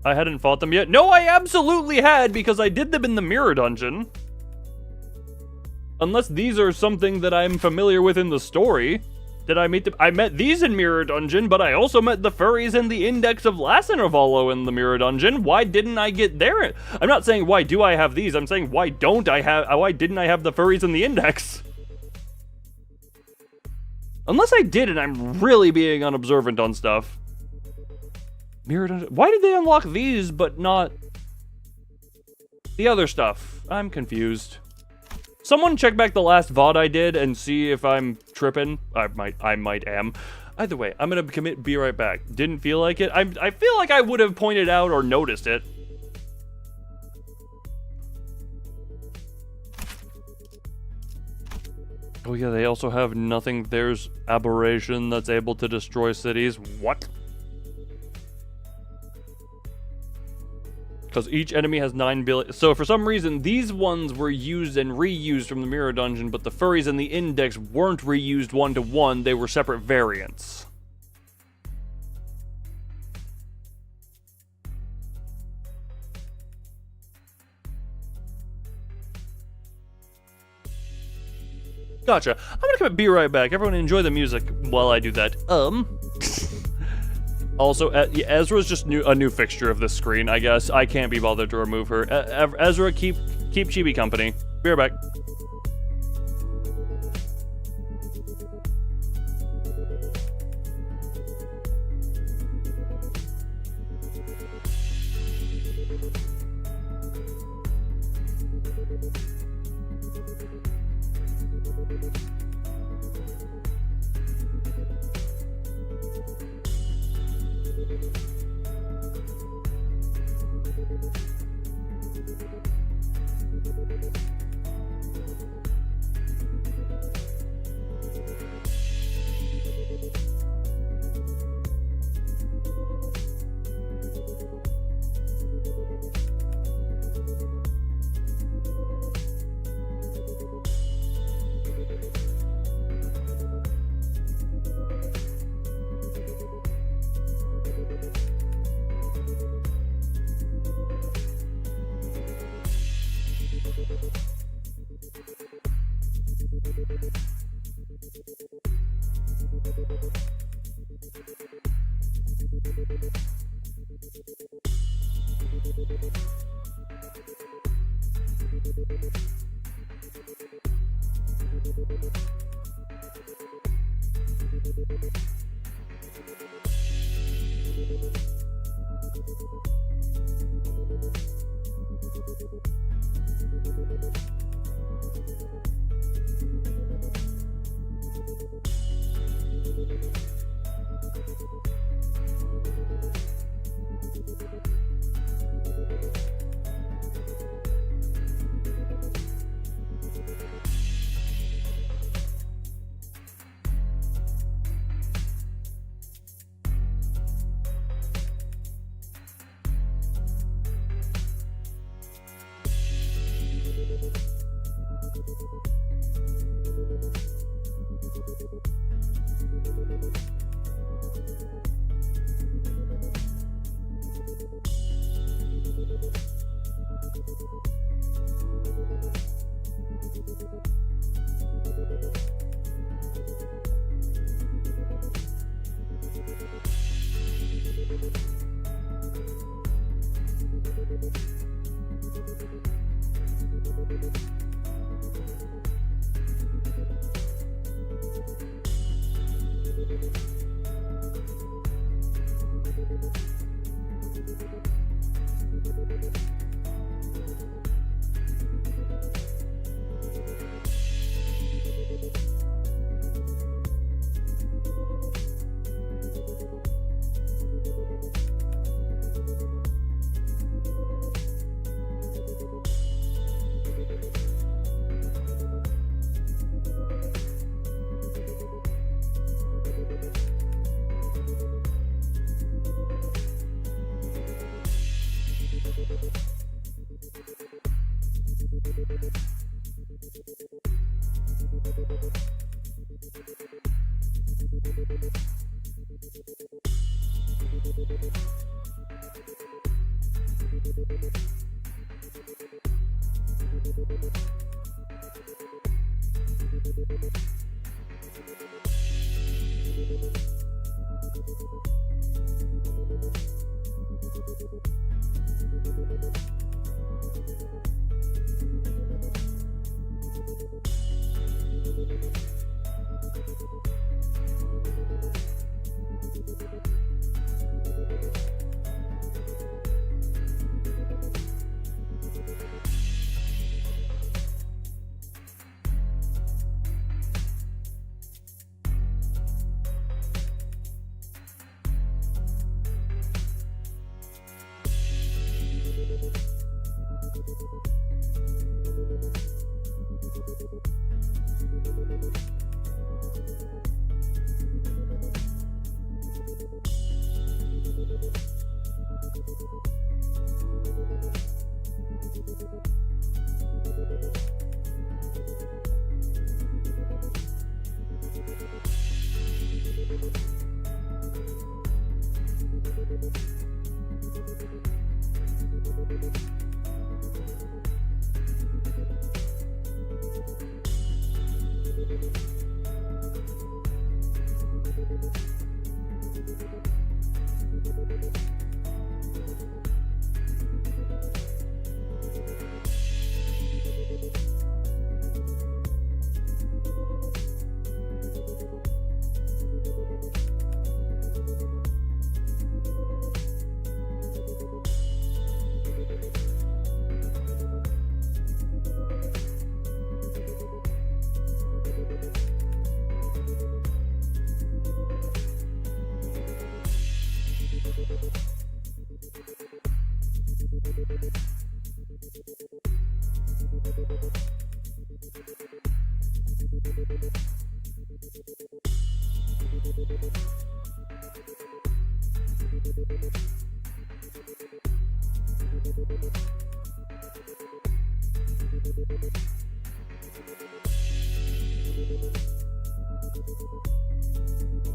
I hadn't fought them yet. No, I absolutely had, because I did them in the mirror dungeon. Unless these are something that I'm familiar with in the story. Did I meet them? I met these in Mirror Dungeon, but I also met the furries and the Index of Lassitervalo in the Mirror Dungeon. Why didn't I get there? I'm not saying why do I have these. I'm saying why didn't I have the furries and the Index? Unless I did and I'm really being unobservant on stuff. Mirror Dungeon. Why did they unlock these but not the other stuff? I'm confused. Someone check back the last VOD I did and see if I'm tripping. I might am. Either way, I'm gonna be right back. Didn't feel like it. I feel like I would have pointed out or noticed it. Oh yeah, they also have nothing. There's aberration that's able to destroy cities. What? Because each enemy has 9 billion. So for some reason, these ones were used and reused from the Mirror Dungeon, but the furries and the Index weren't reused one-to-one. They were separate variants. Gotcha. I'm gonna be right back. Everyone enjoy the music while I do that. Also, Ezra's just a new fixture of this screen, I guess. I can't be bothered to remove her. Ezra, keep Chibi company. Be right back.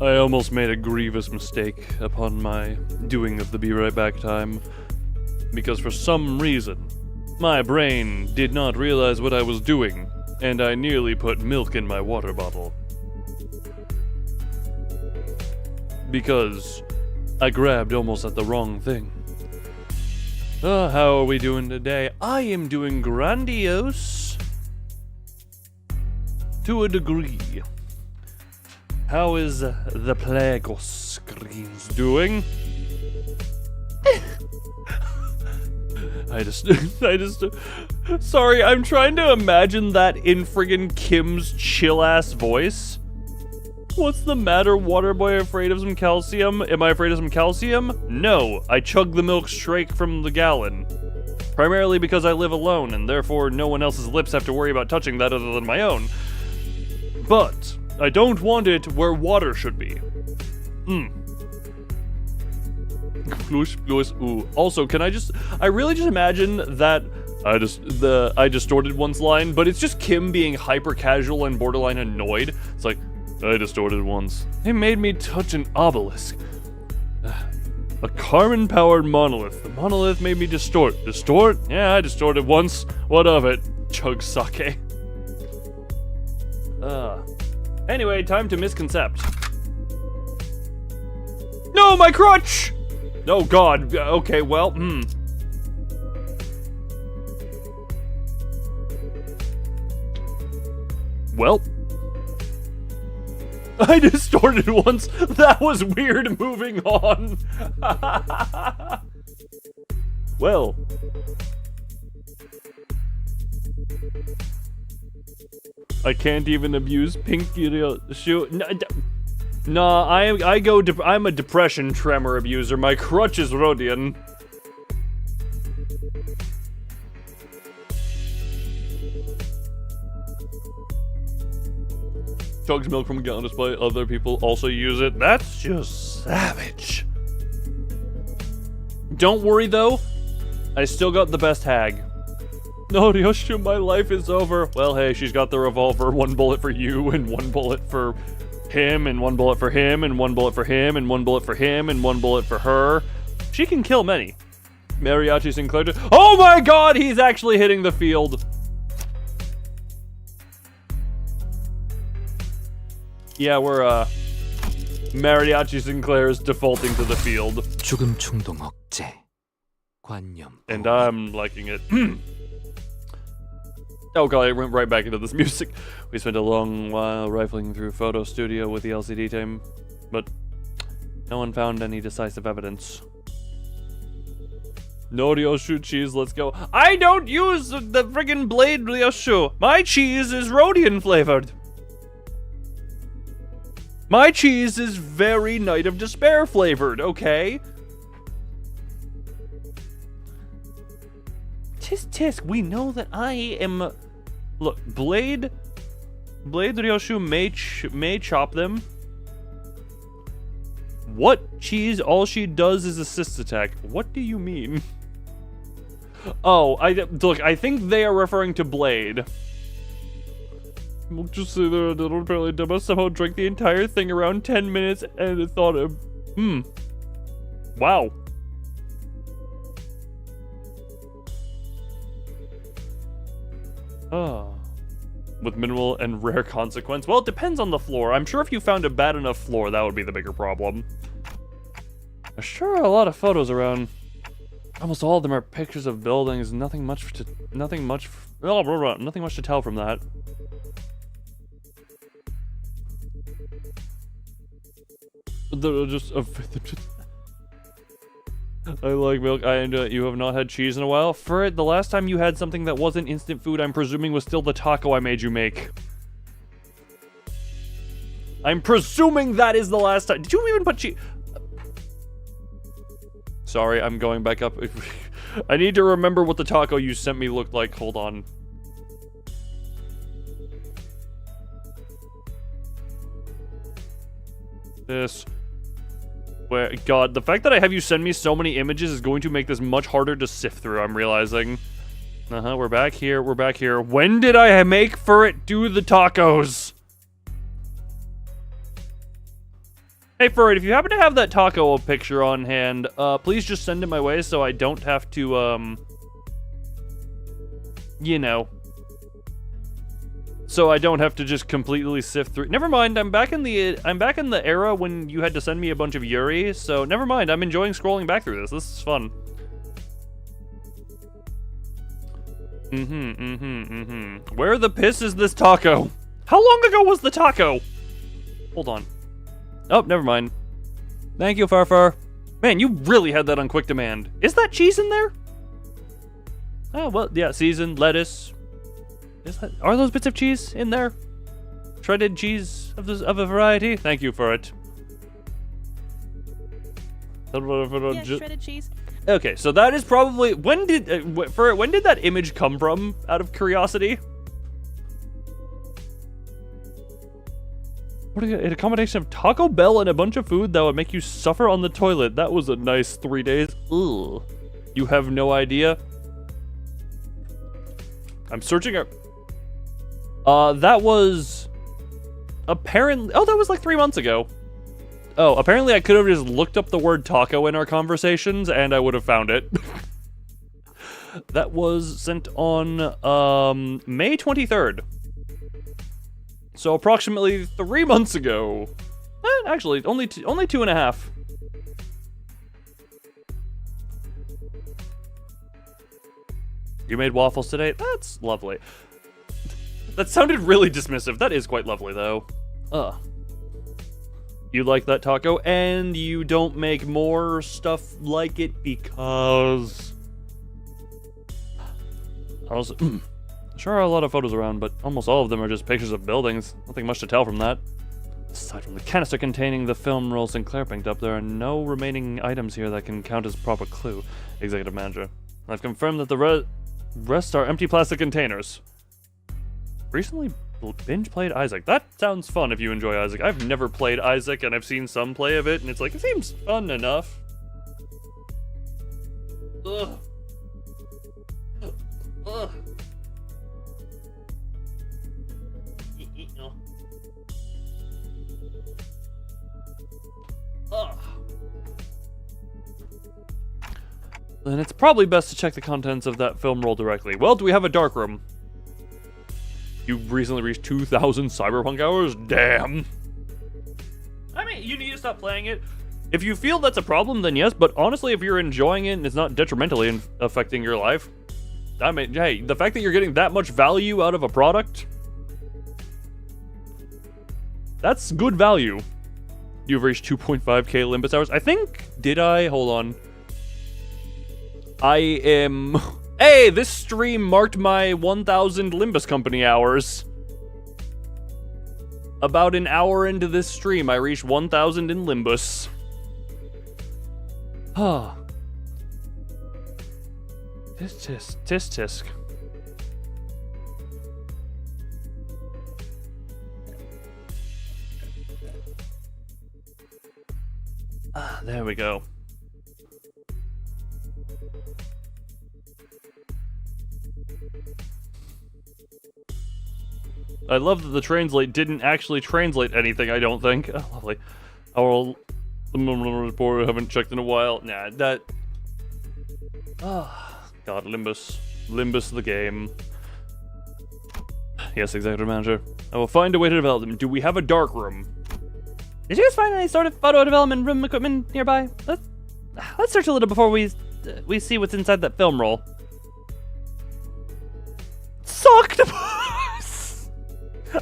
I almost made a grievous mistake upon my doing of the Be Right Back time, because for some reason, my brain did not realize what I was doing and I nearly put milk in my water bottle. Because I grabbed almost at the wrong thing. How are we doing today? I am doing grandiose. To a degree. How is the Plague screens doing? Sorry, I'm trying to imagine that in friggin' Kim's chill-ass voice. What's the matter, Waterboy? Afraid of some calcium? Am I afraid of some calcium? No, I chug the milk straight from the gallon. Primarily because I live alone, and therefore no one else's lips have to worry about touching that other than my own. But I don't want it where water should be. Ooh. Also, can I really just imagine that I distorted once line, but it's just Kim being hyper casual and borderline annoyed. It's like, I distorted once. It made me touch an obelisk. A Carmen-powered monolith. The monolith made me distort. Distort? Yeah, I distorted once. What of it? Chug sake. Anyway, time to misconcept. No, my crutch! Oh god, okay, well, Well. I distorted once. That was weird. Moving on. Well. I can't even abuse pinky shoe. No, I'm a depression tremor abuser. My crutch is Rodian. Chugs milk from a gallon display. Other people also use it. That's just savage. Don't worry though. I still got the best hag. No, Ryoshu, my life is over. Well, hey, she's got the revolver. 1 bullet for you, and 1 bullet for him, and 1 bullet for him, and 1 bullet for him, and 1 bullet for him, and 1 bullet for her. She can kill many. Mariachi Sinclair. Oh my god, he's actually hitting the field. Yeah, we're, Mariachi Sinclair is defaulting to the field. 죽음 충동 억제. 관념. And I'm liking it. Oh god, I went right back into this music. We spent a long while rifling through photo studio with the LCD team, but no one found any decisive evidence. No Ryoshu cheese, let's go. I don't use the friggin' blade Ryoshu. My cheese is Rhodian flavored. My cheese is very Night of Despair flavored, okay? Tisk, we know that I am... Look, Blade Ryoshu may chop them. What cheese? All she does is assist attack. What do you mean? Oh, look, I think they are referring to Blade. We'll just say they're a little apparently dumb. Somehow drank the entire thing around 10 minutes and it thought of... Wow. Oh. With minimal and rare consequence. Well, it depends on the floor. I'm sure if you found a bad enough floor, that would be the bigger problem. There's sure are a lot of photos around. Almost all of them are pictures of buildings. Nothing much to tell from that. They're just I like milk. You have not had cheese in a while? For it, the last time you had something that wasn't instant food, I'm presuming was still the taco I made you make. I'm presuming that is the last time. Did you even put cheese? Sorry, I'm going back up. I need to remember what the taco you sent me looked like. Hold on. This. Where, God, the fact that I have you send me so many images is going to make this much harder to sift through, I'm realizing. We're back here, we're back here. When did I make for it do the tacos? Hey, Furry, if you happen to have that taco picture on hand, please just send it my way so I don't have to, you know. so I don't have to just completely sift through. Never mind, I'm back in the era when you had to send me a bunch of Yuri, so never mind, I'm enjoying scrolling back through this. This is fun. Where the piss is this taco? How long ago was the taco? Hold on. Oh, never mind. Thank you, Farfar. Man, you really had that on quick demand. Is that cheese in there? Oh, well, yeah, seasoned, lettuce. Are those bits of cheese in there? Shredded cheese of a variety? Thank you for it. Yeah, shredded cheese. Okay, so that is probably... When did that image come from, out of curiosity? What an combination of Taco Bell and a bunch of food that would make you suffer on the toilet. That was a nice 3 days. Ugh. You have no idea? I'm searching up... that was... Apparently... Oh, that was like 3 months ago. Oh, apparently I could have just looked up the word taco in our conversations and I would have found it. That was sent on May 23rd. So approximately 3 months ago. Actually, only 2.5. You made waffles today? That's lovely. That sounded really dismissive. That is quite lovely, though. You like that taco, and you don't make more stuff like it because... Sure are a lot of photos around, but almost all of them are just pictures of buildings. Nothing much to tell from that. Aside from the canister containing the film roll Sinclair picked up, there are no remaining items here that can count as proper clue, Executive Manager. I've confirmed that the rest are empty plastic containers. Recently binge played Isaac. That sounds fun if you enjoy Isaac. I've never played Isaac, and I've seen some play of it, and it's like, it seems fun enough. Ugh. Ugh. Then it's probably best to check the contents of that film roll directly. Well, do we have a dark room? You recently reached 2,000 Cyberpunk hours? Damn. I mean, you need to stop playing it. If you feel that's a problem, then yes, but honestly, if you're enjoying it and it's not detrimentally affecting your life, I mean, hey, the fact that you're getting that much value out of a product, that's good value. You've reached 2.5k Limbus hours. I think, did I? Hold on. I am... Hey, this stream marked my 1,000 Limbus Company hours. About an hour into this stream, I reached 1,000 in Limbus. Ah. Tisk. Ah, there we go. I love that the translate didn't actually translate anything, I don't think. Oh, lovely. Our report, I haven't checked in a while. Nah, that... God, Limbus. Limbus the game. Yes, Executive Manager. I will find a way to develop them. Do we have a dark room? Did you guys find any sort of photo development room equipment nearby? Let's search a little before we see what's inside that film roll. Octopus!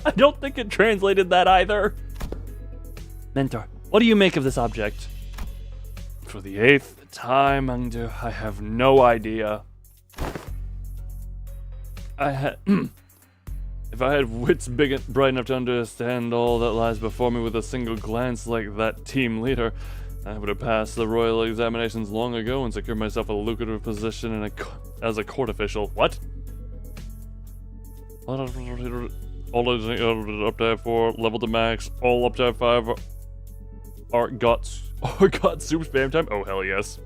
I don't think it translated that either. Mentor, what do you make of this object? For the 8th time, Angdu, I have no idea. If I had wits big and bright enough to understand all that lies before me with a single glance like that team leader, I would have passed the royal examinations long ago and secured myself a lucrative position as a court official. What? All up to 4, level to max, all up to 5 are got super spam time? Oh, hell yes.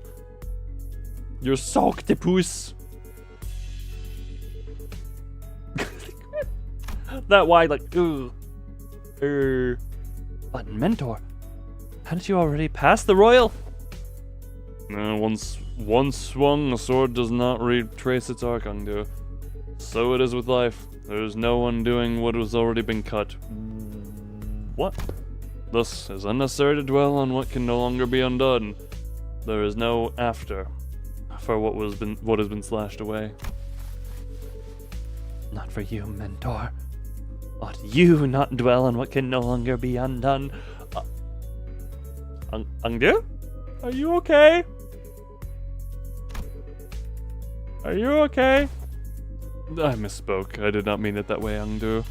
You're so octopus. That wide, like, ugh. But Mentor, hadn't you already passed the royal? Once swung, a sword does not retrace its arc, Angdu. So it is with life. There's no undoing what has already been cut. What? Thus, it's unnecessary to dwell on what can no longer be undone. There is no after for what has been slashed away. Not for you, mentor. Ought you not dwell on what can no longer be undone? Ungdu? Are you okay? Are you okay? I misspoke. I did not mean it that way, Ungdu.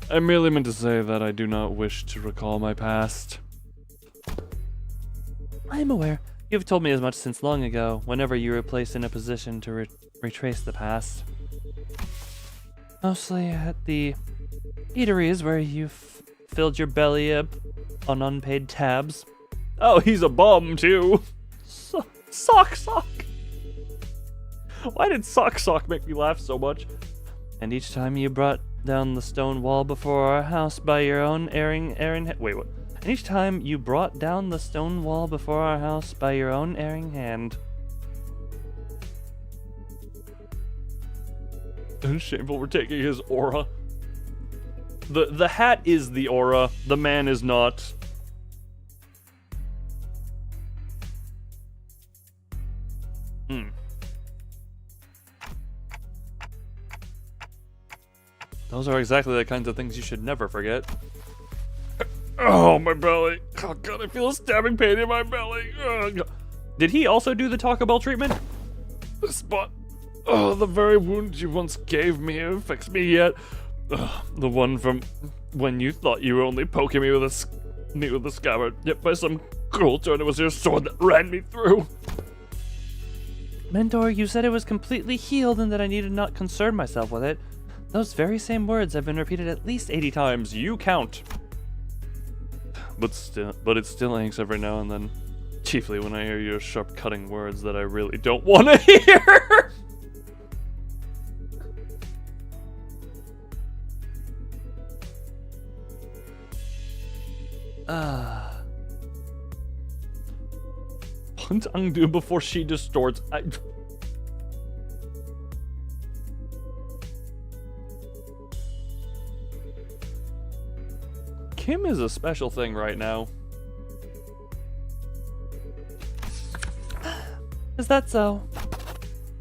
I merely meant to say that I do not wish to recall my past. I am aware. You have told me as much since long ago, whenever you were placed in a position to retrace the past. Mostly at the eateries where you filled your belly up on unpaid tabs. Oh, he's a bum, too. Sock. Why did Sock make me laugh so much? And each time you brought down the stone wall before our house by your own wait, what? And each time you brought down the stone wall before our house by your own erring hand. It's shameful we're taking his aura. The hat is the aura. The man is not. Those are exactly the kinds of things you should never forget. Oh, my belly. Oh, God, I feel a stabbing pain in my belly. Ugh. Did he also do the Taco Bell treatment? The spot. Oh, the very wound you once gave me affects me yet. Ugh, the one from when you thought you were only poking me with a scabbard, yet by some cruel turn it was your sword that ran me through. Mentor, you said it was completely healed and that I needed not concern myself with it. Those very same words have been repeated at least 80 times. You count. But it still aches every now and then. Chiefly when I hear your sharp cutting words that I really don't want to hear. Punt Ungdu before she distorts. Kim is a special thing right now. Is that so?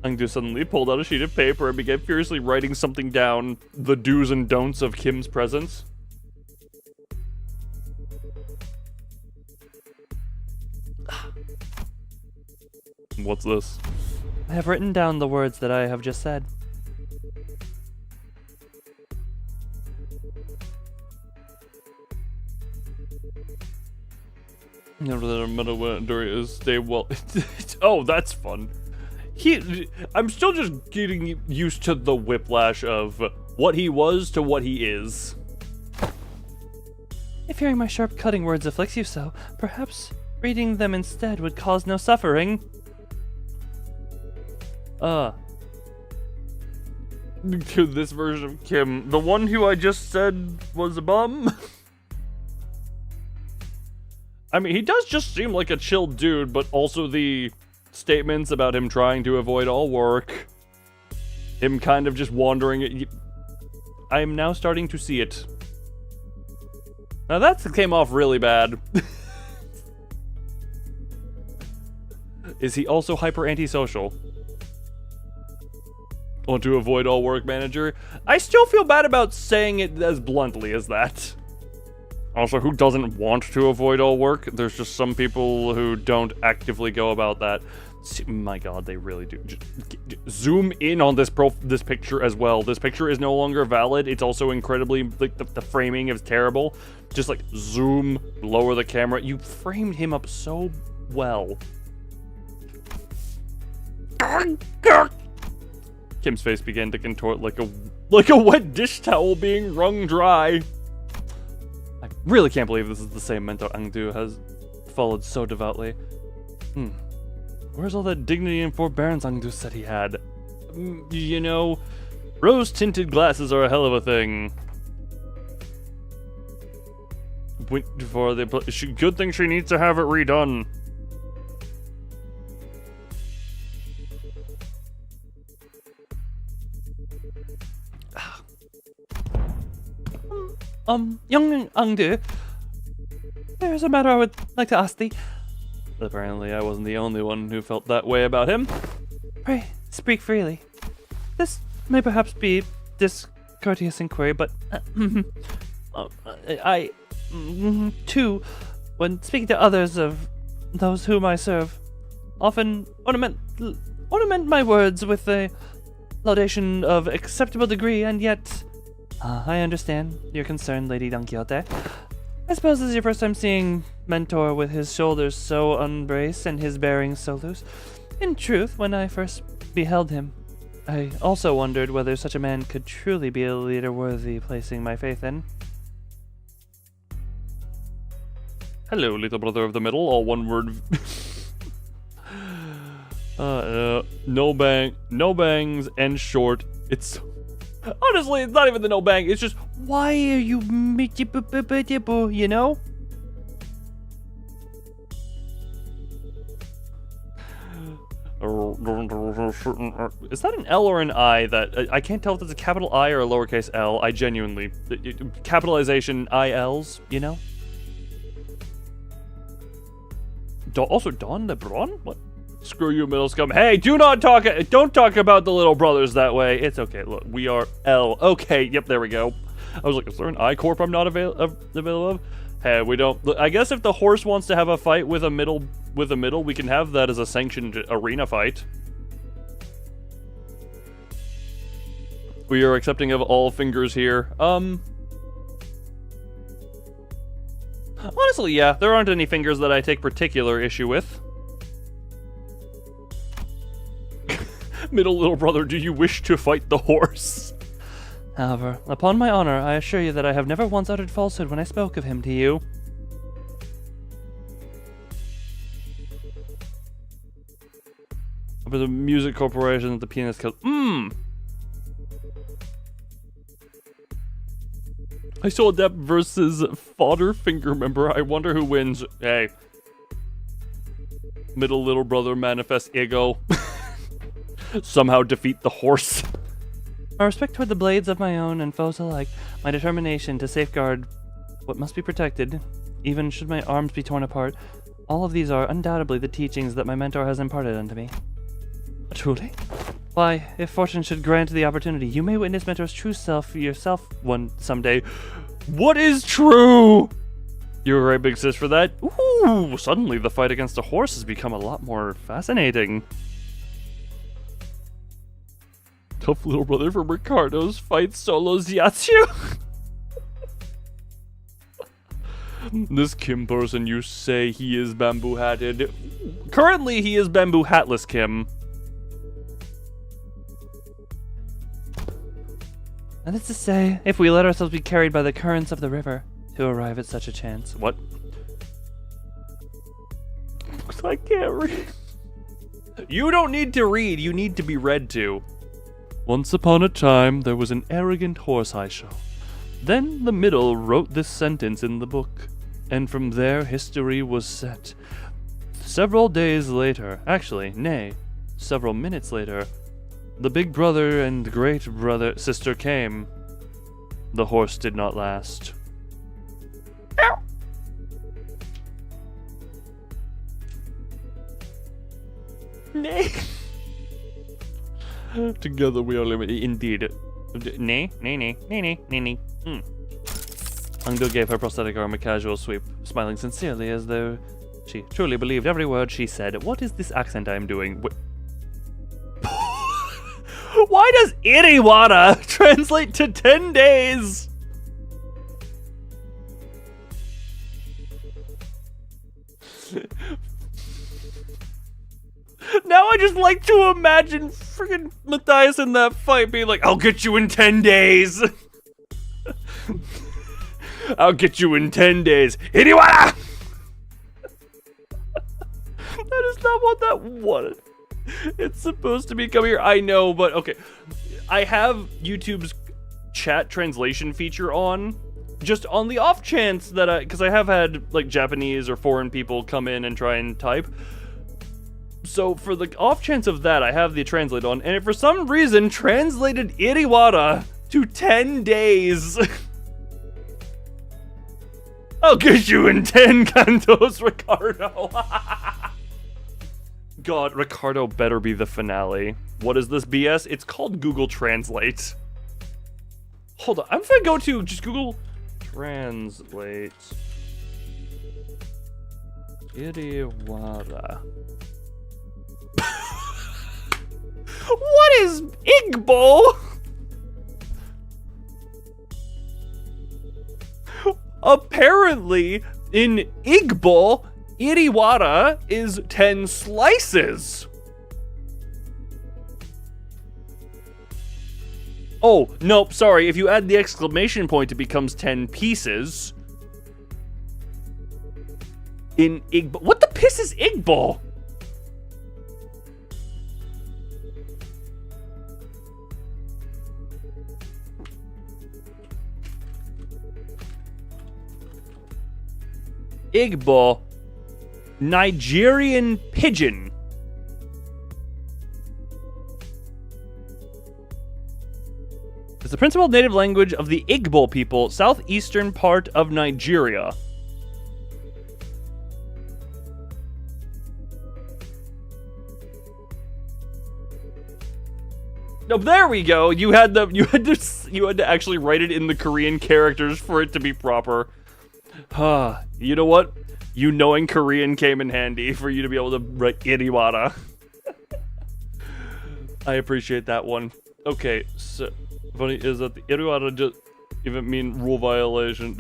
Ungdu suddenly pulled out a sheet of paper and began furiously writing something down. The do's and don'ts of Kim's presence. What's this? I have written down the words that I have just said. Stay well. Oh, that's fun. I'm still just getting used to the whiplash of what he was to what he is. If hearing my sharp cutting words afflicts you so, perhaps reading them instead would cause no suffering. To this version of Kim, the one who I just said was a bum. I mean, he does just seem like a chill dude, but also the statements about him trying to avoid all work, him kind of just wandering. I am now starting to see it. Now that came off really bad. Is he also hyper antisocial? Want to avoid all work, manager? I still feel bad about saying it as bluntly as that. Also, who doesn't want to avoid all work? There's just some people who don't actively go about that. My God, they really do. Just zoom in on this picture as well. This picture is no longer valid. It's also incredibly, like, the framing is terrible. Just, like, zoom, lower the camera. You framed him up so well. Kim's face began to contort like a wet dish towel being wrung dry. I really can't believe this is the same mentor Ungdu has followed so devoutly. Where's all that dignity and forbearance Ungdu said he had? You know, rose-tinted glasses are a hell of a thing. Good thing she needs to have it redone. Young Angdu, there's a matter I would like to ask thee. Apparently, I wasn't the only one who felt that way about him. Pray, speak freely. This may perhaps be discourteous inquiry, but I, too, when speaking to others of those whom I serve, often ornament my words with a laudation of acceptable degree, and yet, I understand your concern, Lady Don Quixote. I suppose this is your first time seeing Mentor with his shoulders so unbraced and his bearing so loose. In truth, when I first beheld him, I also wondered whether such a man could truly be a leader worthy placing my faith in. Hello, little brother of the middle, all one word. No bangs, and short. It's honestly, it's not even the no bang. It's just, why are you, you know? Is that an L or an I? That I can't tell if it's a capital I or a lowercase L. I genuinely capitalization ILs, you know. Also, Don LeBron? What? Screw you, middle scum. Hey, don't talk about the little brothers that way. It's okay. Look, we are L. Okay, yep, there we go. I was like, is there an I Corp I'm not available of? Hey, we don't. I guess if the horse wants to have a fight with a middle, we can have that as a sanctioned arena fight. We are accepting of all fingers here. Honestly, yeah, there aren't any fingers that I take particular issue with. Middle little brother, do you wish to fight the horse? However, upon my honor, I assure you that I have never once uttered falsehood when I spoke of him to you. For the music corporation that the pianist killed. I saw Depp versus Fodder Finger member. I wonder who wins. Hey. Middle little brother manifest ego. Somehow defeat the horse. My respect toward the blades of my own and foes alike, my determination to safeguard what must be protected, even should my arms be torn apart, all of these are undoubtedly the teachings that my mentor has imparted unto me. Truly? Why, if fortune should grant the opportunity, you may witness Mentor's true self yourself someday. What is true? You're a great big sis for that. Ooh, suddenly the fight against a horse has become a lot more fascinating. Tough little brother from Ricardo's fights solos Yatsu. This Kim person, you say he is bamboo hatted. Currently, he is bamboo hatless Kim. And that's to say, if we let ourselves be carried by the currents of the river to arrive at such a chance. What? I can't read. You don't need to read, you need to be read to. Once upon a time, there was an arrogant horse high show. Then the middle wrote this sentence in the book, and from there history was set. Several days later, actually, nay, several minutes later, the big brother and great brother sister came. The horse did not last. Ow. Nay. Together we are limited, indeed. Nay. Angdo gave her prosthetic arm a casual sweep, smiling sincerely as though she truly believed every word she said. What is this accent I am doing? Why does Iriwara translate to 10 days? Now I just like to imagine friggin' Matthias in that fight being like, I'll get you in 10 days. I'll get you in 10 days. Iriwara! That is not what that wanted. It's supposed to be come here. I know, but okay. I have YouTube's chat translation feature on, just on the off chance that because I have had like Japanese or foreign people come in and try and type. So for the off chance of that, I have the translate on, and it for some reason translated Iriwara to 10 days. I'll get you in 10 cantos, Ricardo. God, Ricardo better be the finale. What is this BS? It's called Google Translate. Hold on, I'm gonna go to just Google Translate. Iriwara. What is Igbo? Apparently, in Igbo, Iriwara is 10 slices. Oh, nope, sorry. If you add the exclamation point, it becomes 10 pieces. In Igbo. What the piss is Igbo? Igbo. Nigerian Pidgin. It's the principal native language of the Igbo people, southeastern part of Nigeria. No, there we go. You had to actually write it in the Korean characters for it to be proper. You know what? You knowing Korean came in handy for you to be able to write Iriwara. I appreciate that one. Okay, so funny is that the Iriwara just even mean rule violation.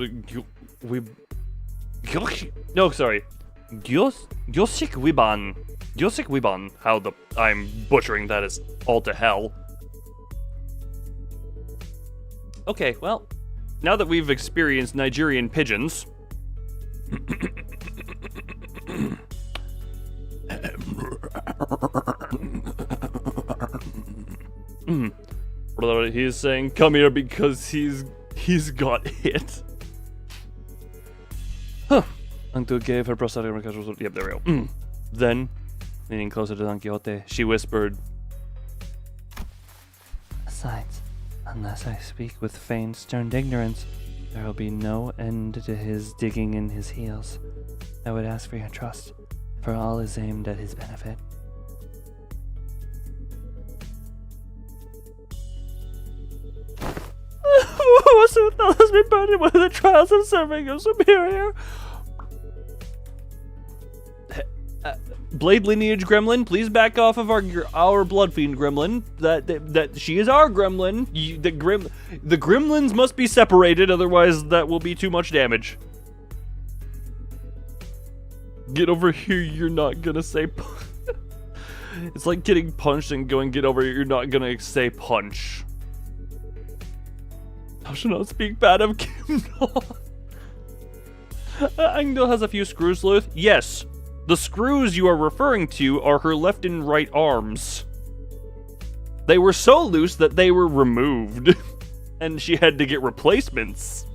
No, sorry. Gyosik Wiban. Gyosik Wiban. How the I'm butchering that is all to hell. Okay, well, now that we've experienced Nigerian pigeons. He's saying, come here because he's got hit. Huh. Uncle gave her prosthetic. Yep, there we go. Then, leaning closer to Don Quixote, she whispered, besides, unless I speak with feigned stern ignorance, there will be no end to his digging in his heels. I would ask for your trust, for all is aimed at his benefit. That has been burned in one of the trials of serving a superior. Blade lineage gremlin, please back off of our blood fiend gremlin. That she is our gremlin. The gremlins must be separated, otherwise that will be too much damage. Get over here, you're not gonna say. It's like getting punched and going get over here, you're not gonna say punch. I should not speak bad of Kim. Angdil has a few screws loose. Yes. The screws you are referring to are her left and right arms. They were so loose that they were removed, and she had to get replacements.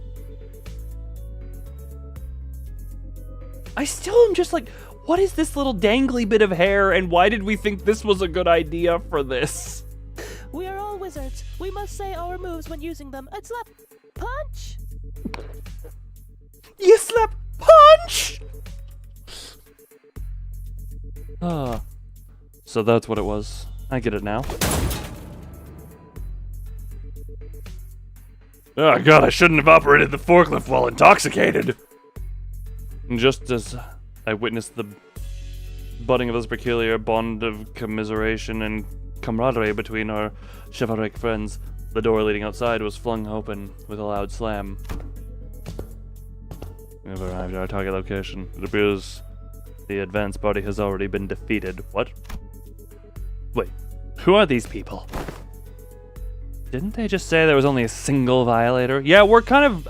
I still am just like, what is this little dangly bit of hair, and why did we think this was a good idea for this? We are all wizards. We must say our moves when using them. And slap, punch. You slap, punch. So that's what it was. I get it now. Oh god, I shouldn't have operated the forklift while intoxicated. And just as I witnessed the budding of this peculiar bond of commiseration and camaraderie between our chivalric friends, the door leading outside was flung open with a loud slam. We have arrived at our target location. It appears the advance party has already been defeated. What? Wait, who are these people? Didn't they just say there was only a single violator? Yeah, we're kind of,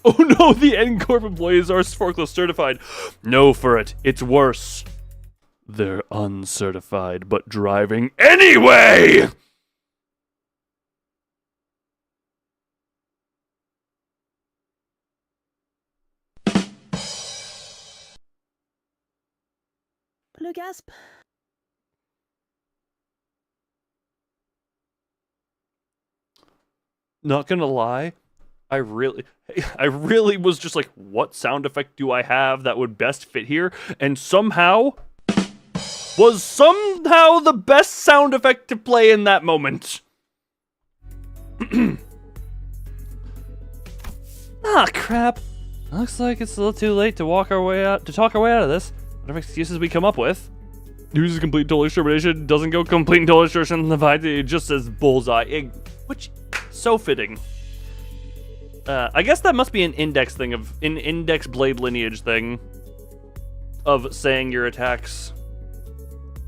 Oh no, the N Corp employees are forklift certified. No for it, it's worse. They're uncertified, but driving anyway! Blue gasp. not gonna lie, I really was just like, what sound effect do I have that would best fit here? And somehow the best sound effect to play in that moment. Ah, crap. Looks like it's a little too late to talk our way out of this. Whatever excuses we come up with. Uses complete total extermination, doesn't go complete and total extermination in the fight, it just says bullseye. Which, so fitting. I guess that must be an index blade lineage thing of saying your attacks.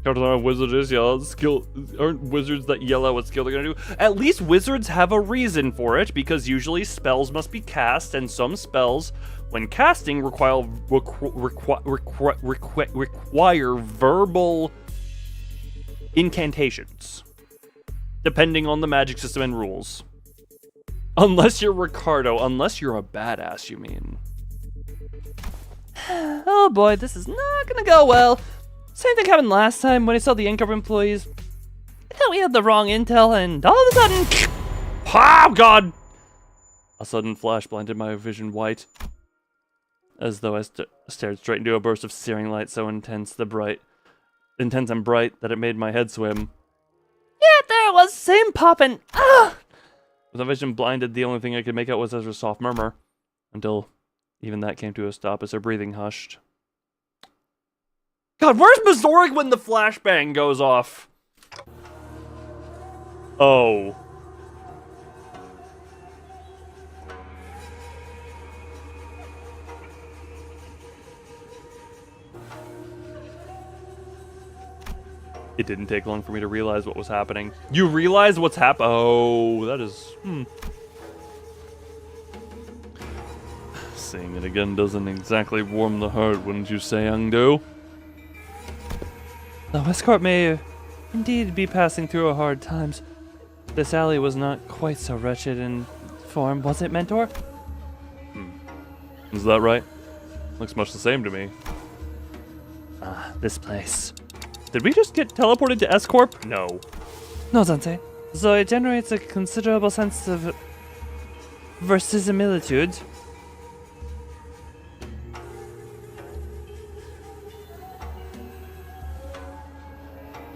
Aren't wizards that yell out what skill they're gonna do? At least wizards have a reason for it, because usually spells must be cast, and some spells, when casting, require verbal incantations, depending on the magic system and rules. Unless you're Ricardo, unless you're a badass, you mean. Oh boy, this is not gonna go well. Same thing happened last time when I saw the N Corp employees. I thought we had the wrong intel, and all of a sudden, oh god! A sudden flash blinded my vision white, as though I stared straight into a burst of searing light so intense and bright that it made my head swim. Yeah, there it was, same pop, and with the vision blinded, the only thing I could make out was Ezra's soft murmur, until even that came to a stop as her breathing hushed. God, where's Mazoric when the flashbang goes off? Oh. It didn't take long for me to realize what was happening. You realize what's Oh, that is... Seeing it again doesn't exactly warm the heart, wouldn't you say, Angdo? The West Corp may indeed be passing through a hard times. This alley was not quite so wretched in form, was it, Mentor? Is that right? Looks much the same to me. Ah, this place. Did we just get teleported to S Corp? No. No, Dante. So it generates a considerable sense of verisimilitude.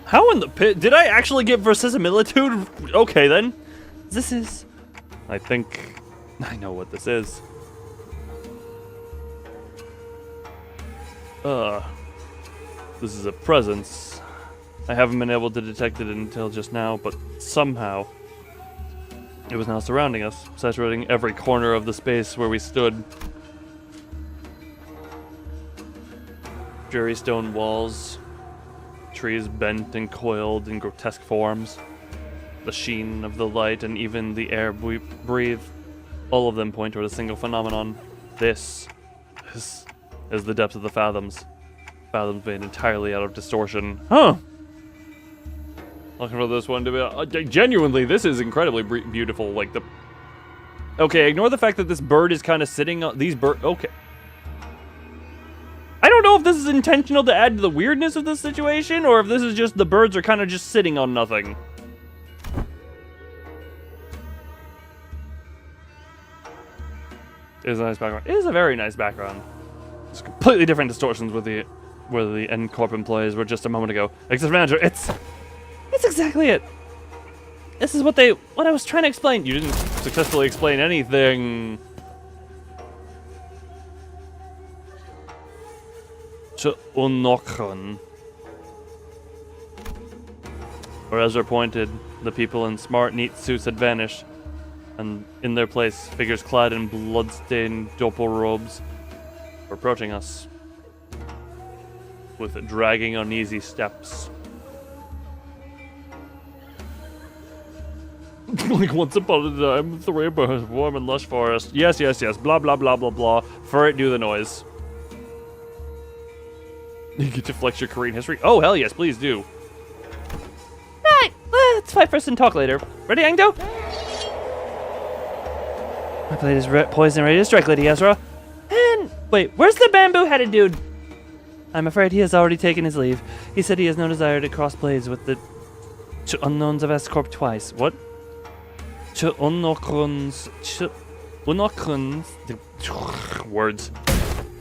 How in the pit? Did I actually get verisimilitude? Okay, then. This is... I think I know what this is. This is a presence. I haven't been able to detect it until just now, but somehow it was now surrounding us, saturating every corner of the space where we stood. Dreary stone walls, trees bent and coiled in grotesque forms, the sheen of the light and even the air we breathe, all of them point toward a single phenomenon. This is the depths of the fathoms. Fathoms made entirely out of distortion. Huh! Looking for this one to be... genuinely, this is incredibly beautiful. Like the... Okay, ignore the fact that this bird is kind of sitting on... Okay. I don't know if this is intentional to add to the weirdness of the situation, or if this is just the birds are kind of just sitting on nothing. It is a nice background. It is a very nice background. It's completely different distortions with the where the N Corp employees were just a moment ago. Except manager, it's exactly it. This is what I was trying to explain. You didn't successfully explain anything. Where Ezra pointed, the people in smart, neat suits had vanished, and in their place, figures clad in blood-stained doppel robes were approaching us with dragging, uneasy steps. Like once upon a time, the rainbow was warm and lush forest. Yes, yes, yes. Blah, blah, blah, blah, blah. For it, do the noise. You get to flex your Korean history? Oh, hell yes, please do. Right, let's fight first and talk later. Ready, Angdo? My blade is poised and ready to strike, Lady Ezra. And, wait, where's the bamboo-headed dude? I'm afraid he has already taken his leave. He said he has no desire to cross blades with the unknowns of S Corp twice. What? Words.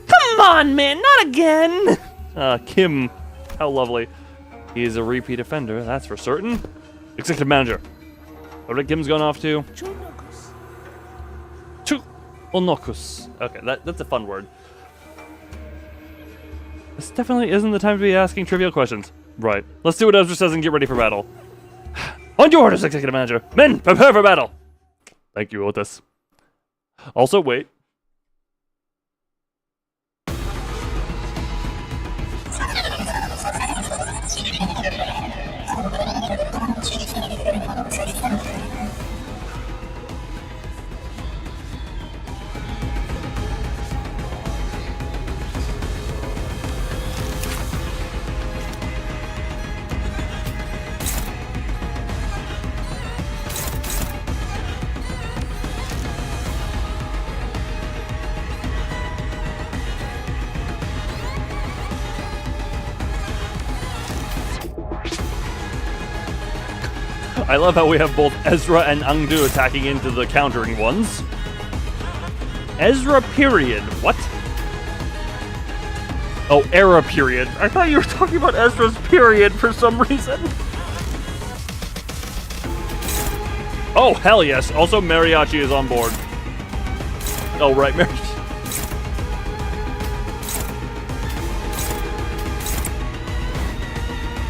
Come on, man, not again! Kim. How lovely. He is a repeat offender, that's for certain. Executive manager. What did Kim's gone off to? Onokus. Okay, that's a fun word. This definitely isn't the time to be asking trivial questions. Right. Let's do what Ezra says and get ready for battle. On your orders, Executive Manager. Men, prepare for battle. Thank you, Otis. Also, wait. I love how we have both Ezra and Angdu attacking into the countering ones. Ezra period. What? Oh, era period. I thought you were talking about Ezra's period for some reason. Oh, hell yes. Also, Mariachi is on board. Oh, right, Mariachi.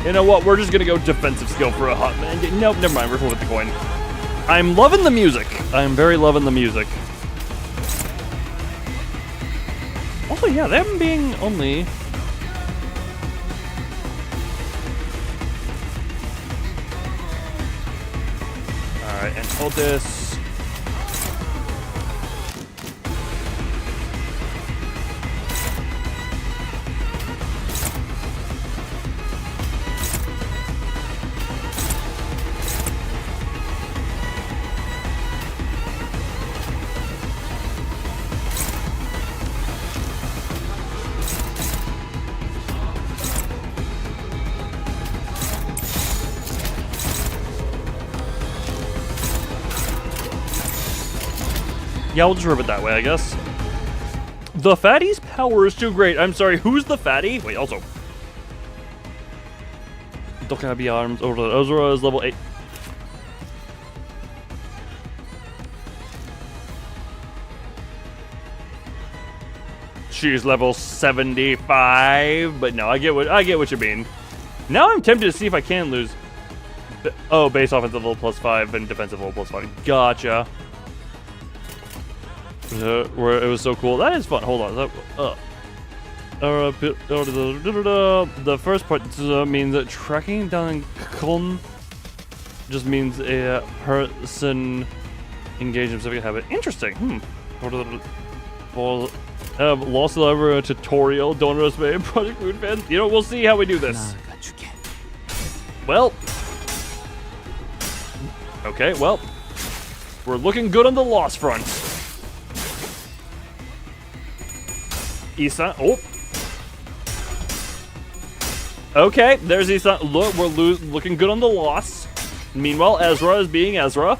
You know what? We're just gonna go defensive skill for a hot minute. Nope, never mind. We're flipping the coin. I'm loving the music. I'm very loving the music. Also, yeah, them being only... Alright, and Otis... Yeah, we'll just rip it that way, I guess. The fatty's power is too great. I'm sorry, who's the fatty? Wait, also. Dokabi arms over to Ezra is level 8. She's level 75, but no, I get what you mean. Now I'm tempted to see if I can lose. Oh, base offensive level +5 and defensive level +5. Gotcha. Where it was so cool. That is fun. Hold on. The first part means that tracking down con just means a person engaged in a specific habit. Interesting. Lost lever a tutorial. Don't underestimate Project Moon fans. You know, we'll see how we do this. Well. Okay, well. We're looking good on the loss front. Isan. Oh. Okay, there's Isan. Look, we're looking good on the loss. Meanwhile, Ezra is being Ezra.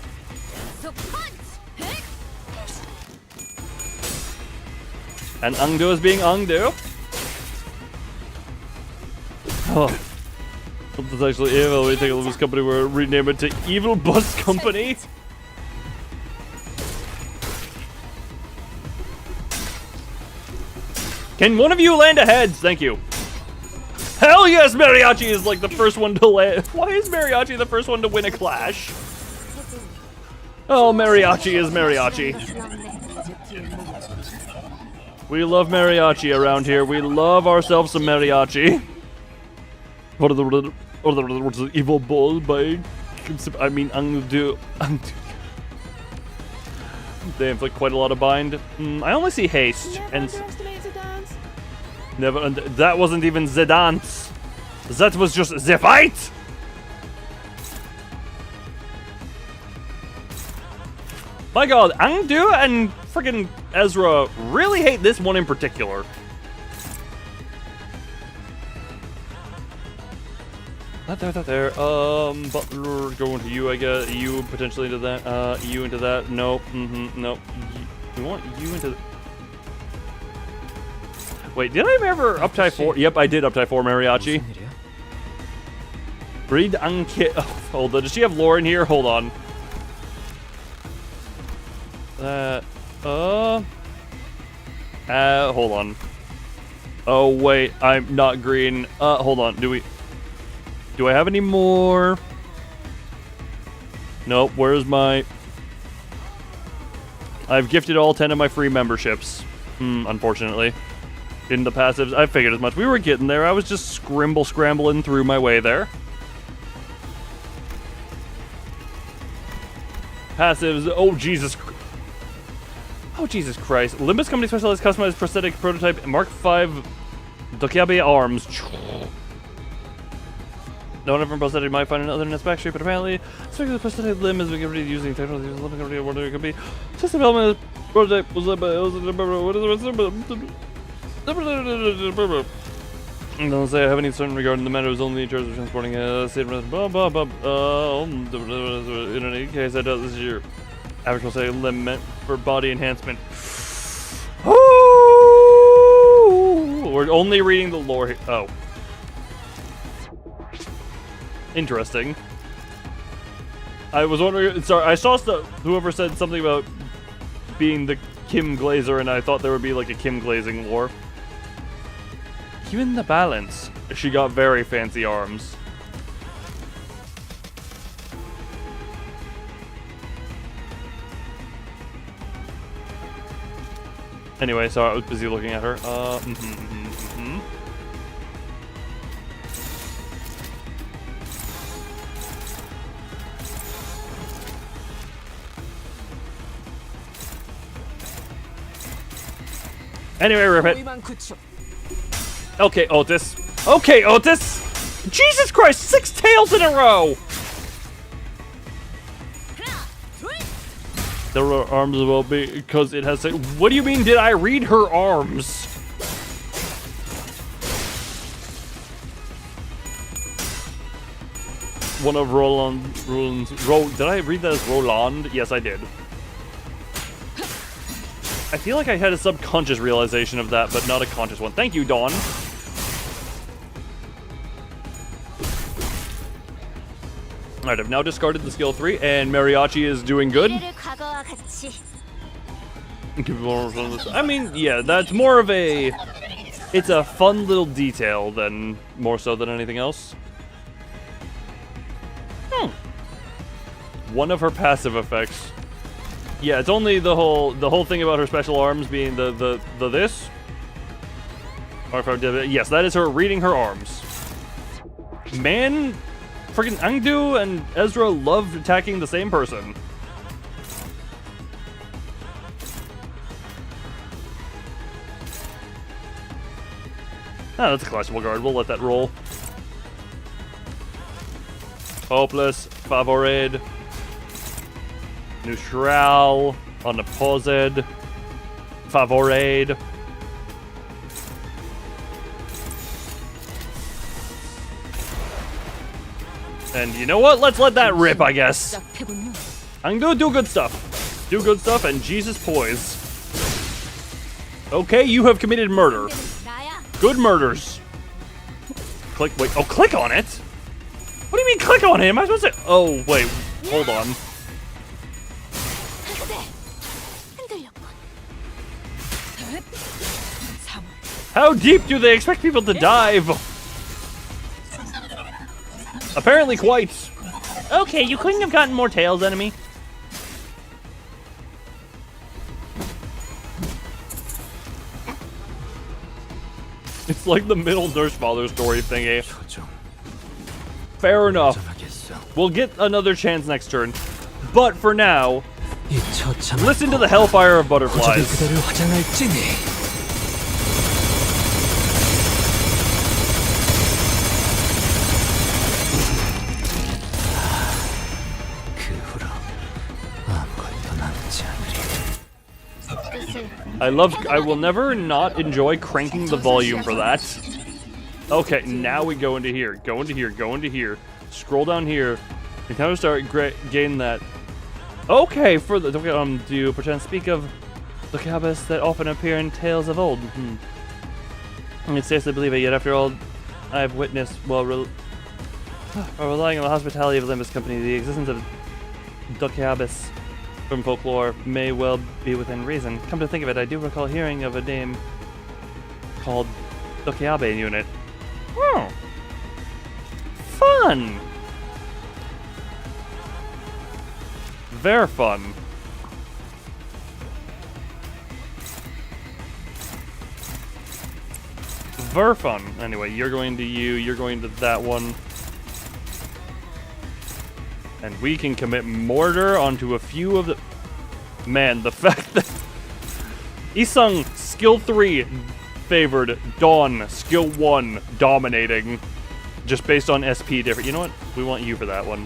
And Angdu is being Angdu. Oh. Something's actually evil. We take a Limbus company, we'll rename it to Evil Bus Company. Can one of you land a heads? Thank you. Hell yes, Mariachi is like the first one to land. Why is Mariachi the first one to win a clash? Oh, Mariachi is Mariachi. We love Mariachi around here. We love ourselves some Mariachi. What are the evil bull by... I mean, Angdu. They inflict quite a lot of bind. I only see haste. And never. That wasn't even the dance. That was just the fight. My God, Angdu and freaking Ezra really hate this one in particular. Not there. Butler going to you, I guess. You potentially into that. You into that. Nope. Nope. You want you into. Wait, did I ever up tie 4? Yep, I did up tie 4 mariachi. Read Anki. Oh, hold on. Does she have lore in here? Hold on. Hold on. Oh wait, I'm not green. Hold on. Do I have any more? Nope. Where's my? I've gifted all 10 of my free memberships. Unfortunately. In the passives, I figured as much. We were getting there. I was just scrambling through my way there. Passives. Oh Jesus. Oh Jesus Christ. Limbus Company specialized customized prosthetic prototype Mark V Dokiabe arms. No one from prosthetic might find another in its back shape, but apparently the prosthetic limb is being using technology whatever it could be. System development prototype was led by don't say I have any certain regarding the matter who's only in charge of transporting in any case I doubt this is your average prosthetic limb meant for body enhancement. We're only reading the lore here. Oh. Interesting. I was wondering, sorry, I saw whoever said something about being the Kim Glazer, and I thought there would be like a Kim Glazing lore. Even the balance, she got very fancy arms. Anyway, sorry, I was busy looking at her. Anyway, rip it. Okay, Otis. Okay, Otis! Jesus Christ, 6 tails in a row! There are arms will be because it has. What do you mean? Did I read her arms? One of Roland's. Did I read that as Roland? Yes, I did. I feel like I had a subconscious realization of that, but not a conscious one. Thank you, Dawn. Alright, I've now discarded the skill 3, and Mariachi is doing good. I mean, yeah, that's more of a... It's a fun little detail than more so than anything else. One of her passive effects. Yeah, it's only the whole thing about her special arms being the this. Or if I did it, yes, that is her reading her arms. Man, freaking Angdu and Ezra love attacking the same person. Ah, that's a classical guard. We'll let that roll. Hopeless, Favored, Neutral, Unopposed, Favored. And you know what? Let's let that rip, I guess. I'm gonna do good stuff. Do good stuff and Jesus poise. Okay, you have committed murder. Good murders. Click, wait, oh, click on it? What do you mean click on him? Am I supposed to? Oh, wait, hold on. How deep do they expect people to dive? Apparently quite. Okay, you couldn't have gotten more tails, enemy. It's like the middle Nurse Father story thingy. Fair enough. We'll get another chance next turn. But for now, listen to the Hellfire of Butterflies. I will never not enjoy cranking the volume for that. Okay, now we go into here. Go into here. Go into here. Scroll down here. And kind of start gain that. Okay, further. Do you perchance speak of the cabas that often appear in tales of old? It's safe to believe it, yet after all I've witnessed while relying on the hospitality of Limbus Company, the existence of Dokiabis from folklore may well be within reason. Come to think of it, I do recall hearing of a name called Dokiabe unit. Oh, fun! Very fun. Very fun. Anyway, you're going to you're going to that one. And we can commit mortar onto a few of the... Man, the fact that... Isung, skill 3, favored. Dawn, skill 1, dominating. Just based on SP different. You know what? We want you for that one.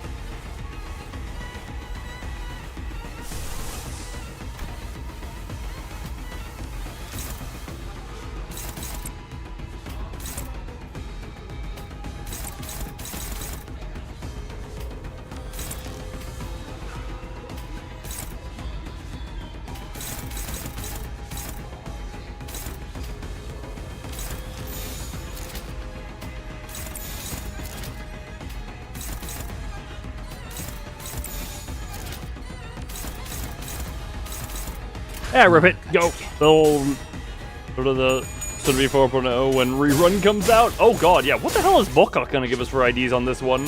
Yeah, rip it. Go. Go to the Sunby 4.0 when rerun comes out. Oh god, yeah. What the hell is Volkok gonna give us for IDs on this one?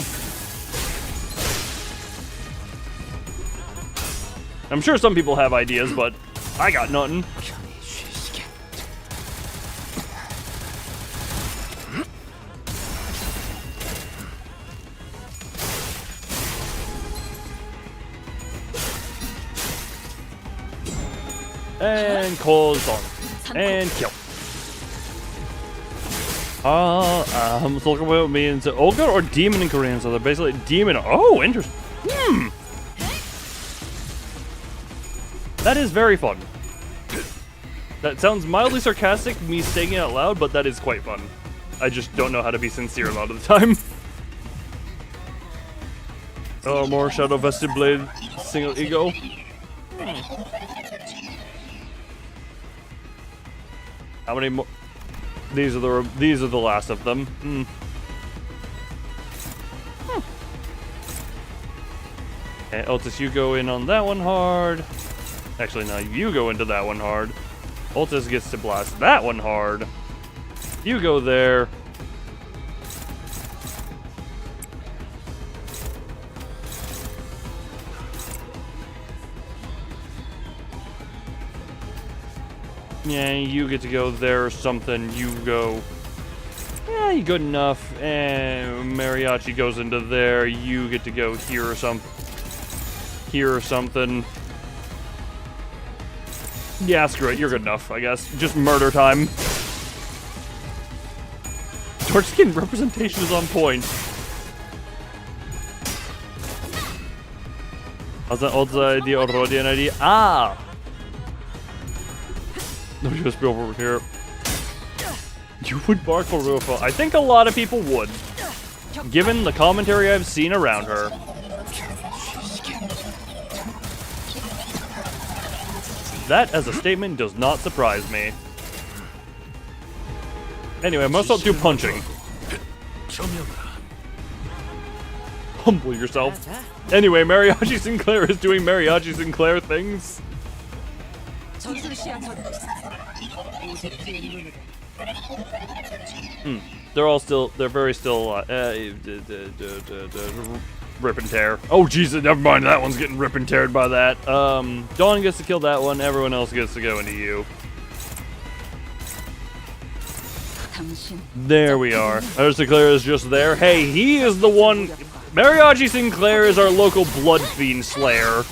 I'm sure some people have ideas, but I got nothing. And calls on. And kill. I'm talking about me and Olga or Demon in Korean, so they're basically Demon. Oh, interesting. That is very fun. That sounds mildly sarcastic, me saying it out loud, but that is quite fun. I just don't know how to be sincere a lot of the time. Oh, more Shadow Vested Blade, single ego. How many more? These are the last of them. Okay, Altus, you go in on that one hard. Actually, no, you go into that one hard. Altus gets to blast that one hard. You go there. Yeah, you get to go there or something. You go. Yeah, you good enough. And Mariachi goes into there. You get to go here or here or something. Yeah, screw it. You're good enough, I guess. Just murder time. Dark skin representation is on point. Also, die Orodian ID. Ah! No, just be over here. You would bark for Rufa. I think a lot of people would, given the commentary I've seen around her. That, as a statement, does not surprise me. Anyway, I must not do punching. Humble yourself. Anyway, Mariachi Sinclair is doing Mariachi Sinclair things. They're very still, rip and tear. Oh, Jesus, never mind, that one's getting rip and teared by that. Dawn gets to kill that one, everyone else gets to go into you. There we are. Sinclair is just there. Hey, he is the one. Mariachi Sinclair is our local blood fiend slayer.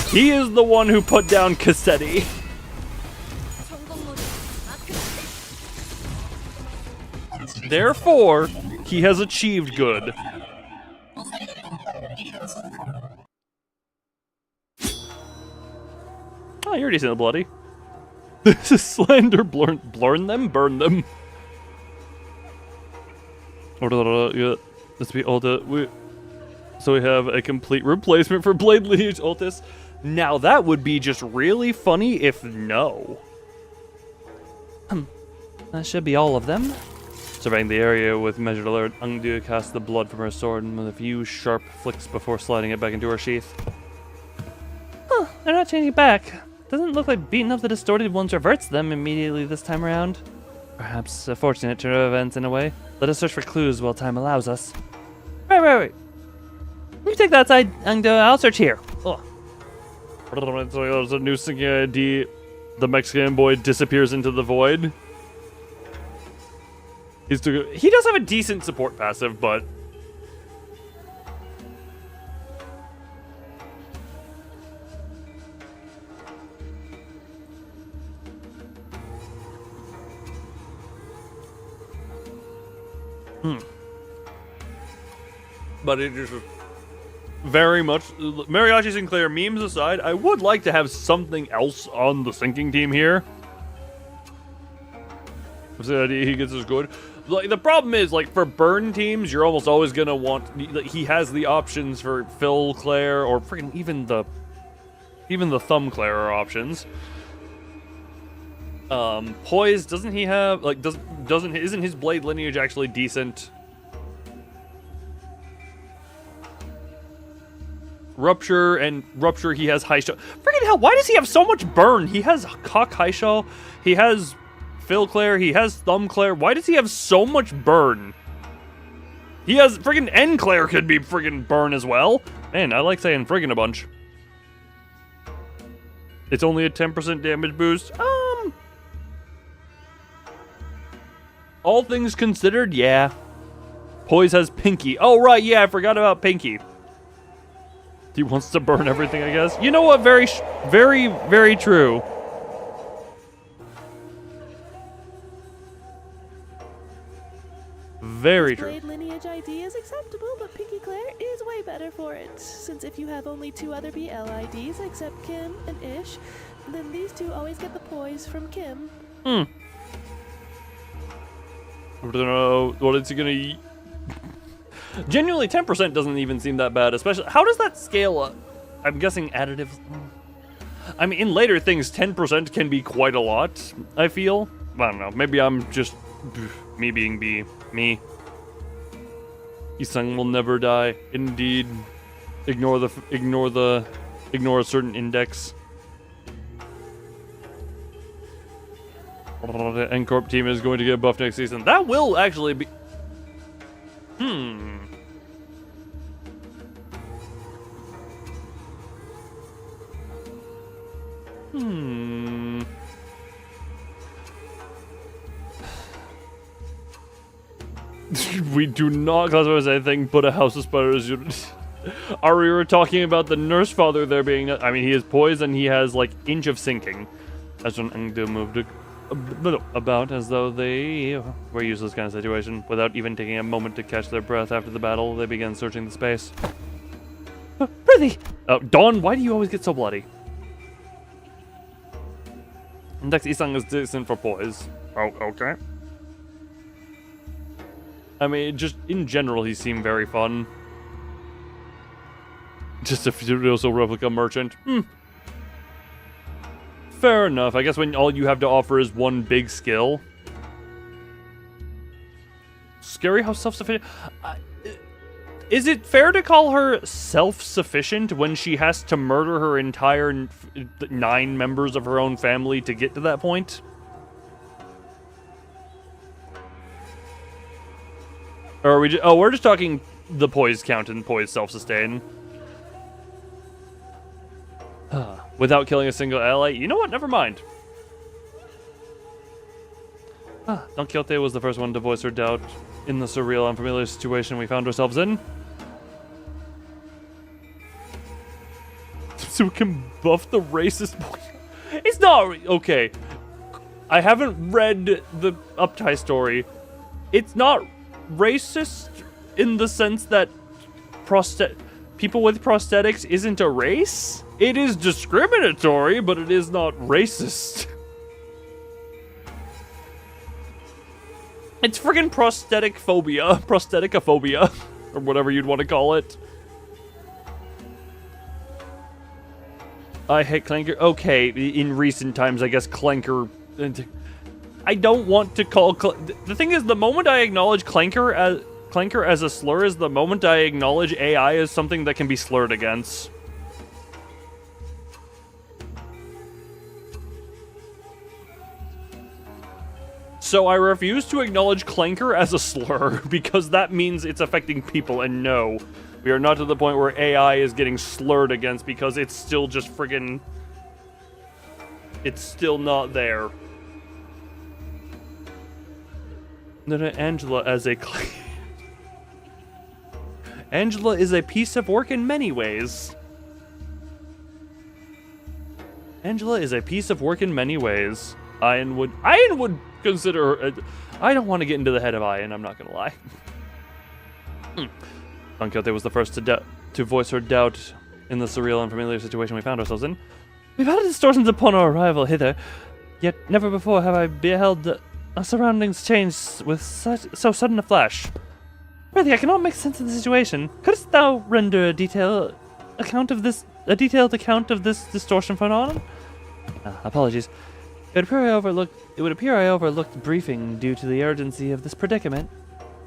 He is the one who put down Cassetti. Therefore, he has achieved good. Oh, you're decently bloody. This is slander. Burn them. Yeah, let's be Ulta. So we have a complete replacement for Blade Lineage Ultis. Now that would be just really funny if no. That should be all of them. Surveying the area with measured alert, Ungdu casts the blood from her sword and with a few sharp flicks before sliding it back into her sheath. Huh, they're not changing back. Doesn't look like beating up the distorted ones reverts them immediately this time around. Perhaps a fortunate turn of events in a way. Let us search for clues while time allows us. Right. You take that outside and I'll search here. Oh. So there's a new sinking ID. The Mexican boy disappears into the void. He does have a decent support passive, but but it is very much Mariachi Sinclair memes aside. I would like to have something else on the sinking team here. If the idea he gets is good. Like, the problem is, like, for burn teams, you're almost always gonna want. He has the options for Phil Claire or freaking even the Thumb Claire are options. Poise, doesn't he have like isn't his blade lineage actually decent? Rupture, he has high shell. Freaking hell, why does he have so much burn? He has cock high shell, he has Phil Claire, he has Thumb Claire. Why does he have so much burn? He has friggin' N Claire could be friggin' burn as well. Man, I like saying friggin' a bunch. It's only a 10% damage boost. All things considered, yeah. Poise has Pinky. Oh, right, yeah, I forgot about Pinky. He wants to burn everything, I guess. You know what? Very, very true. Very true. Blade lineage ID is acceptable, but Pinky Claire is way better for it. Since if you have only 2 other BL IDs except Kim and Ish, then these 2 always get the poise from Kim. I don't know. What is he gonna eat? Genuinely, 10% doesn't even seem that bad, especially. How does that scale up? I'm guessing additive. I mean, in later things, 10% can be quite a lot, I feel. I don't know. Maybe I'm just me being me. Isang will never die. Indeed. Ignore a certain index. The N Corp team is going to get buffed next season. That will actually be. We do not classify as anything but a House of Spiders unit. We were talking about the nurse father there being. I mean, he is poised and he has like inch of sinking. That's when Engdo moved about as though they were used to this kind of situation. Without even taking a moment to catch their breath after the battle, they began searching the space. Prithee! Dawn, why do you always get so bloody? Index Isang is decent for poise. Oh, okay. I mean, just in general, he seemed very fun. Just a Furioso replica merchant. Fair enough. I guess when all you have to offer is one big skill. Scary how self-sufficient. Is it fair to call her self-sufficient when she has to murder her entire 9 members of her own family to get to that point? Or are we we're just talking the poise count and poise self-sustain. Without killing a single ally. You know what? Never mind. Don Quixote was the first one to voice her doubt in the surreal, unfamiliar situation we found ourselves in. So we can buff the racist boy. It's not okay. I haven't read the Uptie story. It's not racist in the sense that people with prosthetics isn't a race. It is discriminatory, but it is not racist. It's friggin' prosthetic phobia. Prostheticophobia. Or whatever you'd want to call it. I hate Clanker. Okay, in recent times, I guess Clanker... I don't want to call... The thing is, the moment I acknowledge Clanker as a slur is the moment I acknowledge AI as something that can be slurred against. So I refuse to acknowledge Clanker as a slur, because that means it's affecting people, and no. We are not to the point where AI is getting slurred against, because it's still just friggin'... It's still not there. Then Angela as a... Angela is a piece of work in many ways. Angela is a piece of work in many ways. Ian would consider her... I don't want to get into the head of Ian, I'm not gonna lie. Don Quixote was the first to voice her doubt in the surreal and familiar situation we found ourselves in. We've had distortions upon our arrival hither, yet never before have I beheld our surroundings change with so sudden a flash. Really, I cannot make sense of the situation. Couldst thou render a detailed account of this distortion phenomenon? Apologies. It would appear I overlooked the briefing due to the urgency of this predicament.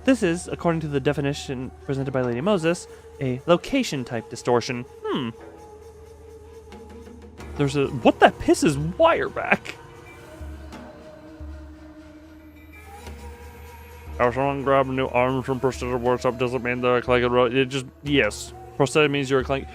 This is, according to the definition presented by Lady Moses, a location-type distortion. There's a... What that pisses wire back? If someone grab new arms from prosthetic workshop doesn't mean they're a clanker. It just... Yes. Prosthetic means you're a clank.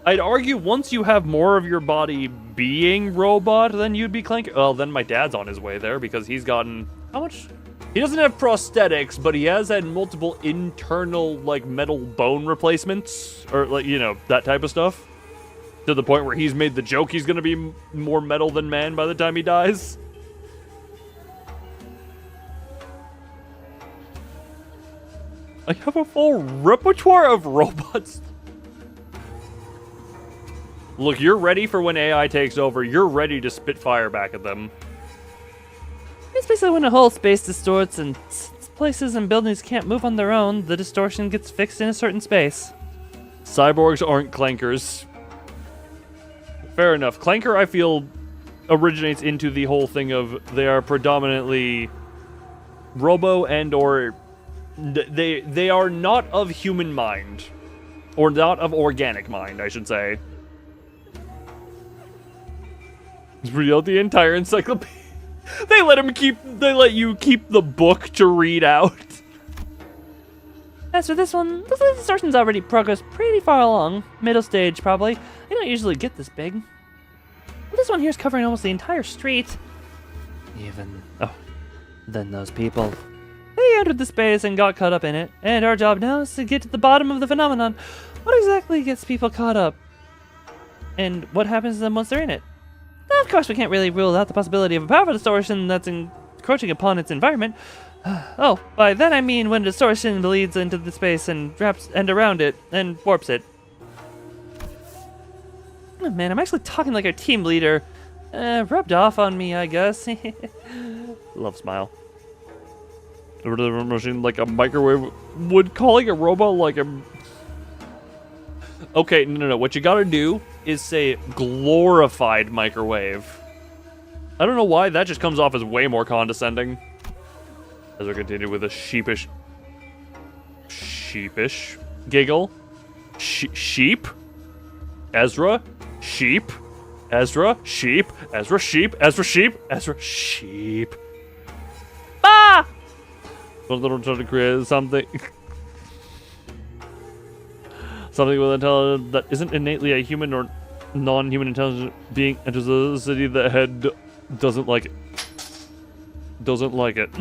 I'd argue once you have more of your body being robot, then you'd be clanker. Well, then my dad's on his way there because he's gotten... How much... He doesn't have prosthetics, but he has had multiple internal, like, metal bone replacements. Or, like, you know, that type of stuff. To the point where he's made the joke he's gonna be more metal than man by the time he dies. I have a full repertoire of robots. Look, you're ready for when AI takes over. You're ready to spit fire back at them. It's basically when a whole space distorts and places and buildings can't move on their own, the distortion gets fixed in a certain space. Cyborgs aren't clankers. Fair enough. Clanker, I feel, originates into the whole thing of they are predominantly robo and or... They are not of human mind. Or not of organic mind, I should say. Read out the entire encyclopedia. They let you keep the book to read out. As for this one, looks like the distortion's already progressed pretty far along. Middle stage, probably. They don't usually get this big. This one here's covering almost the entire street. Then those people. They entered the space and got caught up in it, and our job now is to get to the bottom of the phenomenon. What exactly gets people caught up? And what happens to them once they're in it? Of course, we can't really rule out the possibility of a powerful distortion that's encroaching upon its environment. By that I mean when a distortion bleeds into the space and wraps around it and warps it. Oh man, I'm actually talking like our team leader. Rubbed off on me, I guess. Love smile. The machine like a microwave. Would calling a robot like a... Okay, no. What you gotta do is say glorified microwave. I don't know why, that just comes off as way more condescending. As we continue with a sheepish giggle. Sheep. Ezra. Sheep. Ezra. Sheep. Ezra. Sheep. Ezra. Sheep. Ezra. Sheep. Ah! Trying to create something. Something with intelligence that isn't innately a human or non-human intelligent being enters a city that head doesn't like it. Doesn't like it.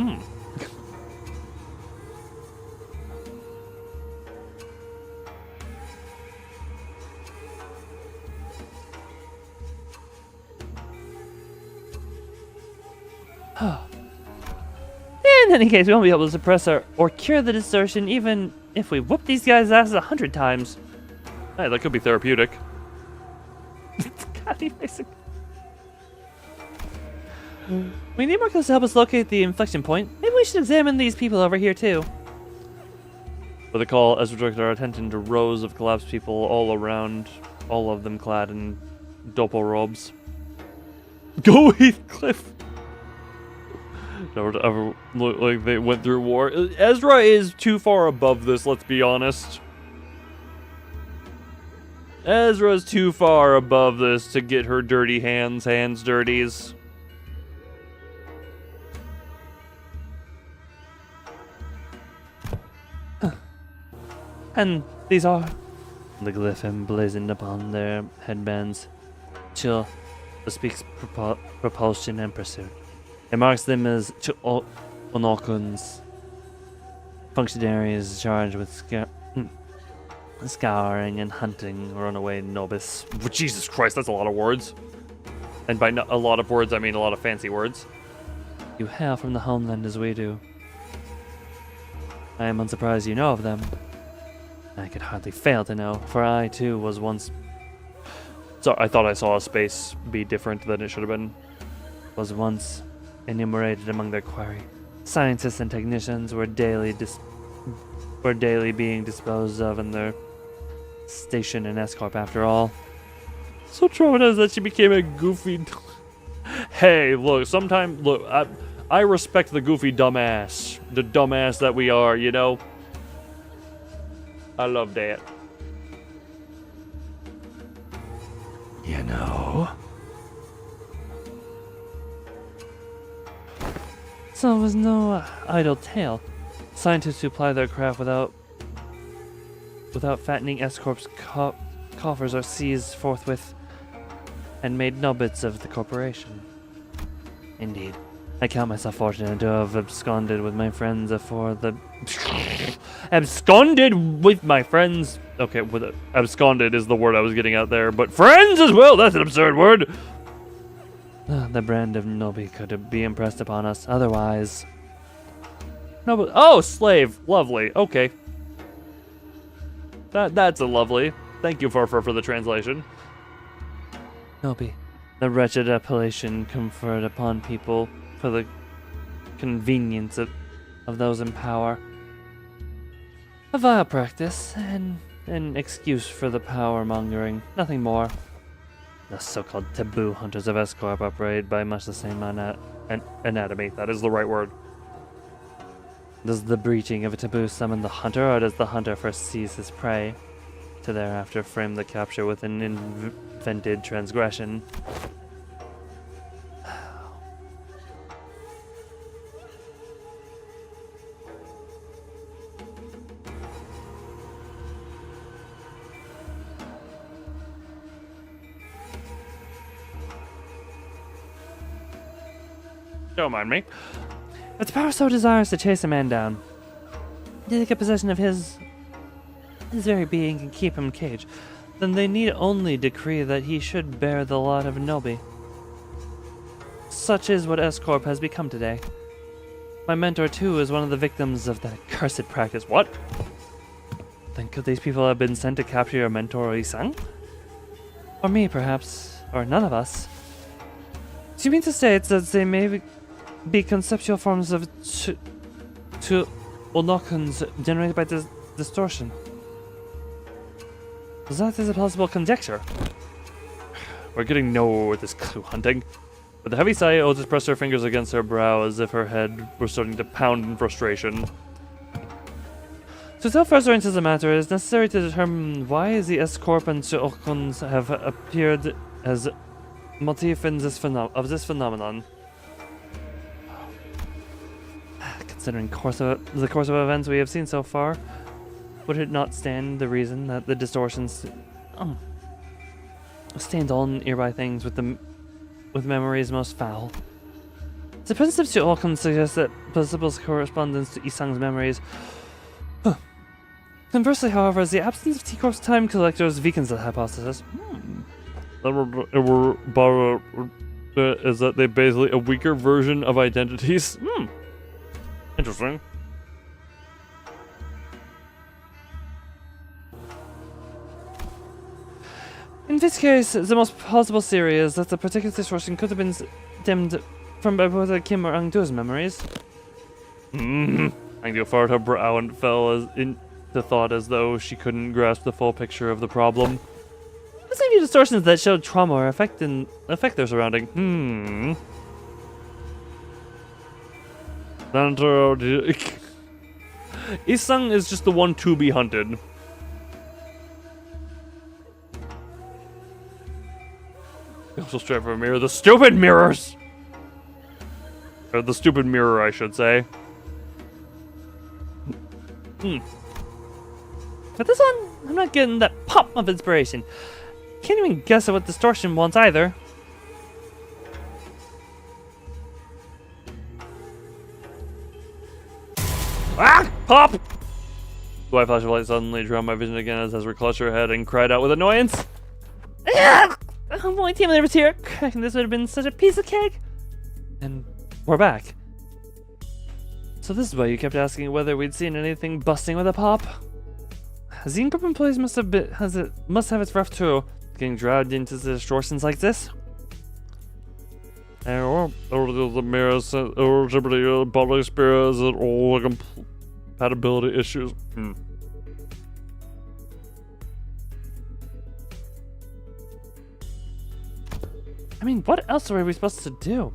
In any case, we won't be able to suppress or cure the distortion even if we whoop these guys' asses 100 times. Hey, that could be therapeutic. God, he basically... We need more clues to help us locate the inflection point. Maybe we should examine these people over here too. With a call, Ezra directed our attention to rows of collapsed people all around, all of them clad in dopo robes. Go Heathcliff! Never ever look like they went through war. Ezra is too far above this, let's be honest. Ezra's too far above this to get her dirty hands dirties. And these are the glyph emblazoned upon their headbands. Chill speaks propulsion and pursuit. It marks them as Onokuns, functionaries charged with scouring and hunting runaway nobis. Jesus Christ, that's a lot of words. And by a lot of words, I mean a lot of fancy words. You hail from the homeland as we do. I am unsurprised you know of them. I could hardly fail to know, for I too was once... Sorry, I thought I saw a space be different than it should have been. Was once enumerated among their quarry. Scientists and technicians were daily being disposed of in their station in S Corp after all. So traumatized that she became a goofy... Hey, look, sometimes... Look, I respect the goofy dumbass. The dumbass that we are, you know? I love that. You know. So it was no idle tale. Scientists who ply their craft without fattening S Corp's coffers are seized forthwith and made no bits of the corporation. Indeed, I count myself fortunate to have absconded with my friends afore the... Absconded with my friends... Okay, absconded is the word I was getting out there, but friends as well! That's an absurd word! The brand of Nobi could be impressed upon us, otherwise... No, oh, slave! Lovely, okay. That's a lovely. Thank you for the translation. Nobi, the wretched appellation conferred upon people for the convenience of those in power. A vile practice, and an excuse for the power-mongering, nothing more. The so-called taboo hunters of S Corp operate by much the same anatomy. That is the right word. Does the breaching of a taboo summon the hunter, or does the hunter first seize his prey, to thereafter frame the capture with an invented transgression? Don't mind me. If the power so desires to chase a man down, to get possession of his very being and keep him caged, then they need only decree that he should bear the lot of Nobi. Such is what S Corp has become today. My mentor, too, is one of the victims of that cursed practice. What? Then could these people have been sent to capture your mentor, Isang? Or me, perhaps. Or none of us. Do you mean to say that they may be conceptual forms of Onokuns generated by distortion? That is a plausible conjecture. We're getting nowhere with this clue hunting. With a heavy sigh, Otis pressed her fingers against her brow as if her head were starting to pound in frustration. To tell further into the matter, it is necessary to determine why the S Corp and Onokuns have appeared as motif in this phenomenon. Considering the course of events we have seen so far, would it not stand the reason that the distortions stains all nearby things with memories most foul? The presence of Onokuns suggests that possible correspondence to Isang's memories. Conversely, however, the absence of T Corp's time collectors weakens the hypothesis. Is that they basically a weaker version of identities? Interesting. In this case, the most plausible theory is that the particular distortion could have been stemmed from both Kim or Angdu's memories. Angdu furrowed her brow and fell into thought as though she couldn't grasp the full picture of the problem. Let's give you distortions that showed trauma or affect their surrounding. Isung is just the one to be hunted. Also straight for a mirror. The stupid mirrors! Or the stupid mirror, I should say. But this one, I'm not getting that pop of inspiration. Can't even guess at what distortion wants either. Ah! Pop! The white flash of light suddenly drew on my vision again as Ezra clutched her head and cried out with annoyance. Only team members here. This would have been such a piece of cake. And we're back. So this is why you kept asking whether we'd seen anything busting with a pop. N Corp employees must have its rough too, getting dragged into distortions like this. And the mirrors, bodily spirits, and all compatibility issues. I mean, what else were we supposed to do?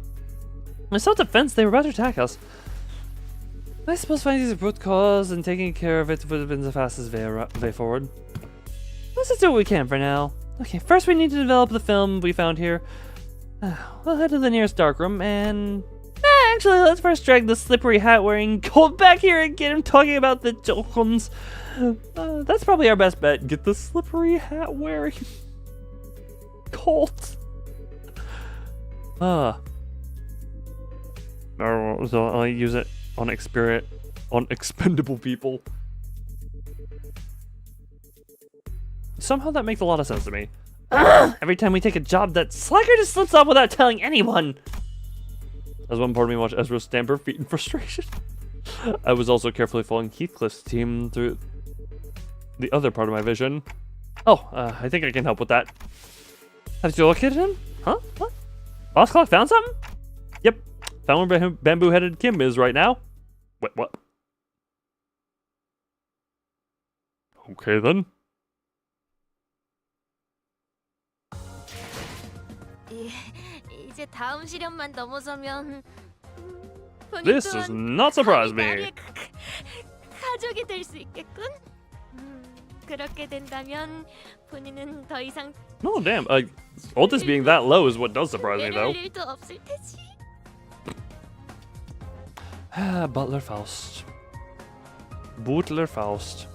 In self-defense, they were about to attack us. I suppose finding the root cause and taking care of it would have been the fastest way forward. Let's just do what we can for now. Okay, first we need to develop the film we found here. We'll head to the nearest darkroom and... actually, let's first drag the slippery hat-wearing Colt back here and get him talking about the Jokons. That's probably our best bet. Get the slippery hat-wearing Colt. So I'll use it on expendable people. Somehow that makes a lot of sense to me. Every time we take a job, that slacker just slips off without telling anyone. As one part of me watched Ezra stamp her feet in frustration. I was also carefully following Heathcliff's team through the other part of my vision. I think I can help with that. Have you located him? Huh? What? Boss Clock found something? Yep. Found where bamboo-headed Kim is right now. Wait, what? Okay then. 이제 다음 시련만 넘어서면 This does not surprise me. 가족이 될 수 있겠군. 그렇게 된다면 본인은 더 이상 No, damn. Otis being that low is what does surprise me, though. 일도 없을 테지. Butler Faust. Butler Faust.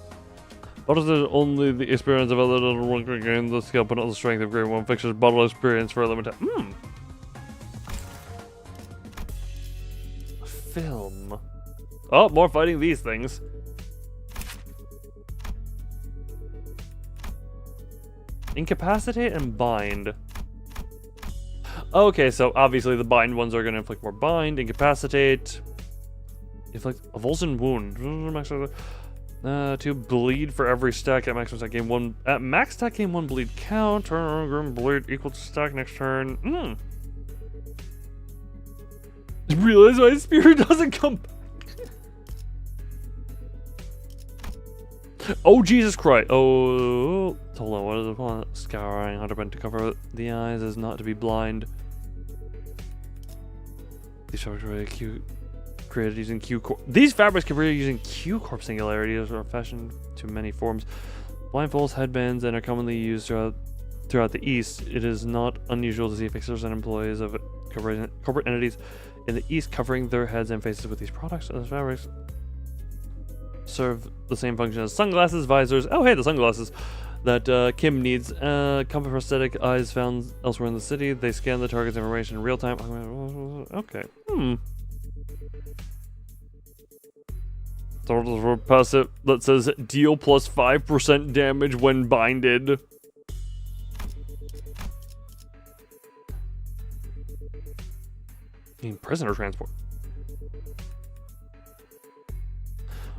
What is it? Only the experience of a little one can gain the skill, but not the strength of great one fixtures bottle experience for a limited Film. Oh, more fighting these things. Incapacitate and bind. Okay, so obviously the bind ones are going to inflict more bind. Incapacitate. Inflict avulsion wound. To bleed for every stack at maximum stack gain one. At max stack gain one bleed count. Turn bleed equal to stack next turn. Realize my spirit doesn't come back. Oh, Jesus Christ. Oh, hold on. What is the point? Scouring 100% to cover the eyes is not to be blind. These fabrics are really created using Q Corp. These fabrics can be created using Q Corp singularities are fashioned to many forms. Blindfolds, headbands, and are commonly used throughout the East. It is not unusual to see fixers and employees of corporate entities in the East covering their heads and faces with these products. Those fabrics serve the same function as sunglasses, visors. Oh, hey, the sunglasses that Kim needs. Comfort prosthetic eyes found elsewhere in the city. They scan the target's information in real time. Okay. Passive that says deal plus 5% damage when binded. Prisoner transport.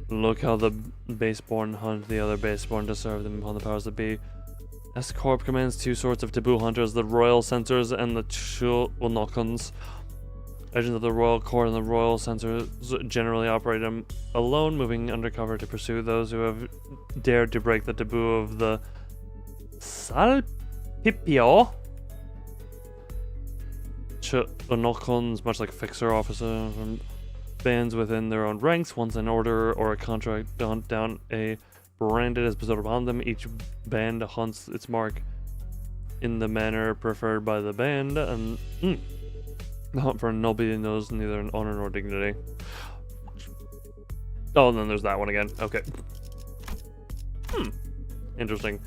Look how the baseborn hunt the other baseborn to serve them upon the powers that be. S Corp commands two sorts of taboo hunters, the royal censors and the Chulnokons. Agents of the Royal Court and the Royal Censors generally operate alone, moving undercover to pursue those who have dared to break the taboo of the Salpipio. Chonokons, much like fixer officers and bands within their own ranks. Once an order or a contract down a branded is bestowed upon them, each band hunts its mark in the manner preferred by the band, and the hunt for nobody knows neither an honor nor dignity. Oh, and then there's that one again. Okay. Interesting.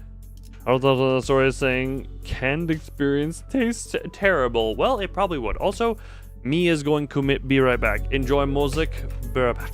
I thought the story is saying canned experience tastes terrible. Well, it probably would. Also, me is going to be right back. Enjoy music. Be right back.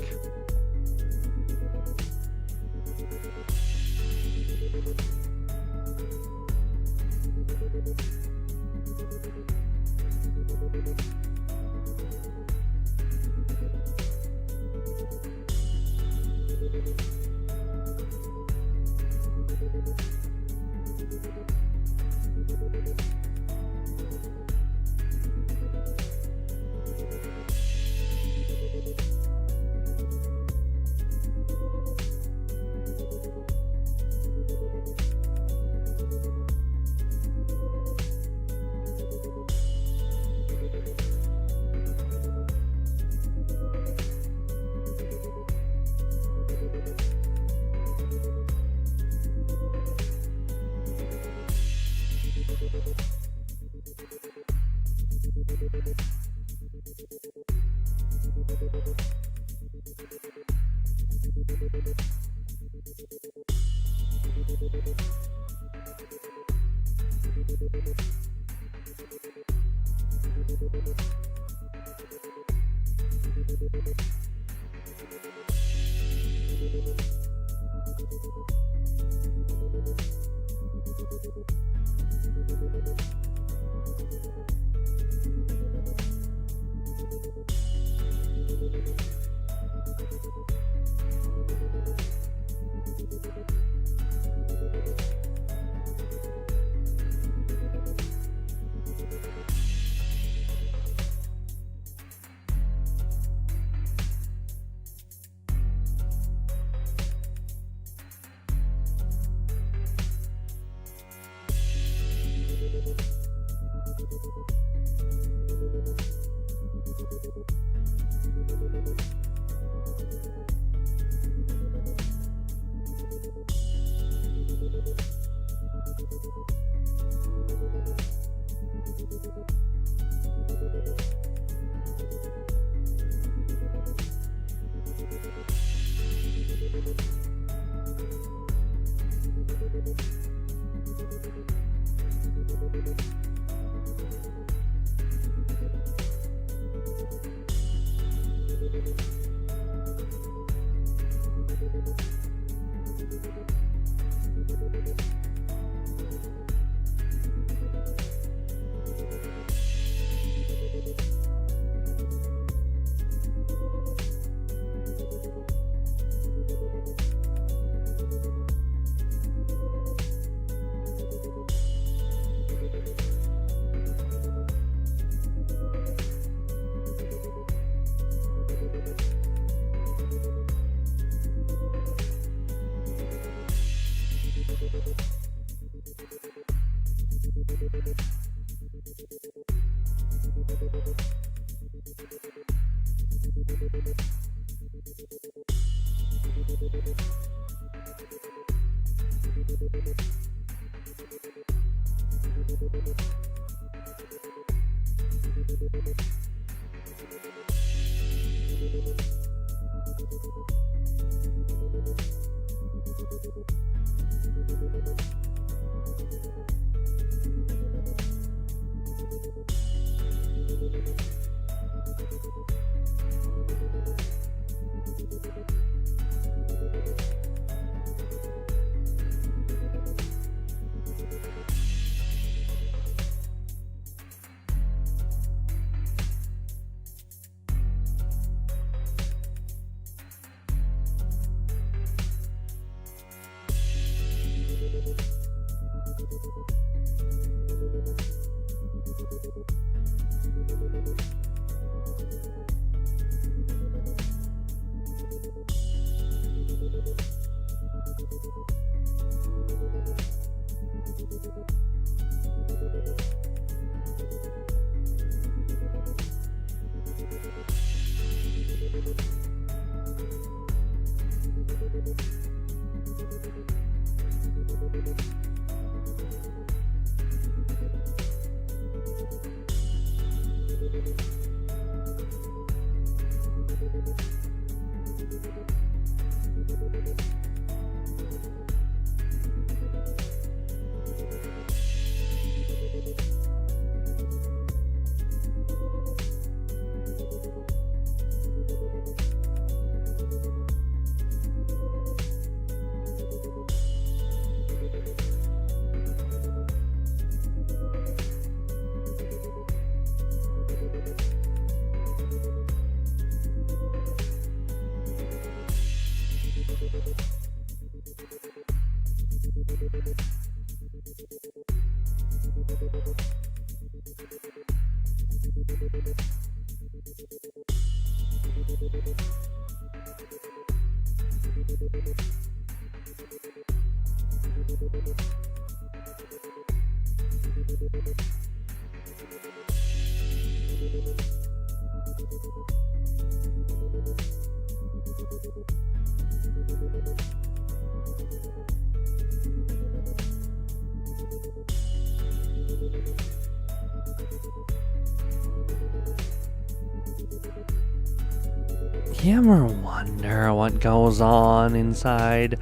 You ever wonder what goes on inside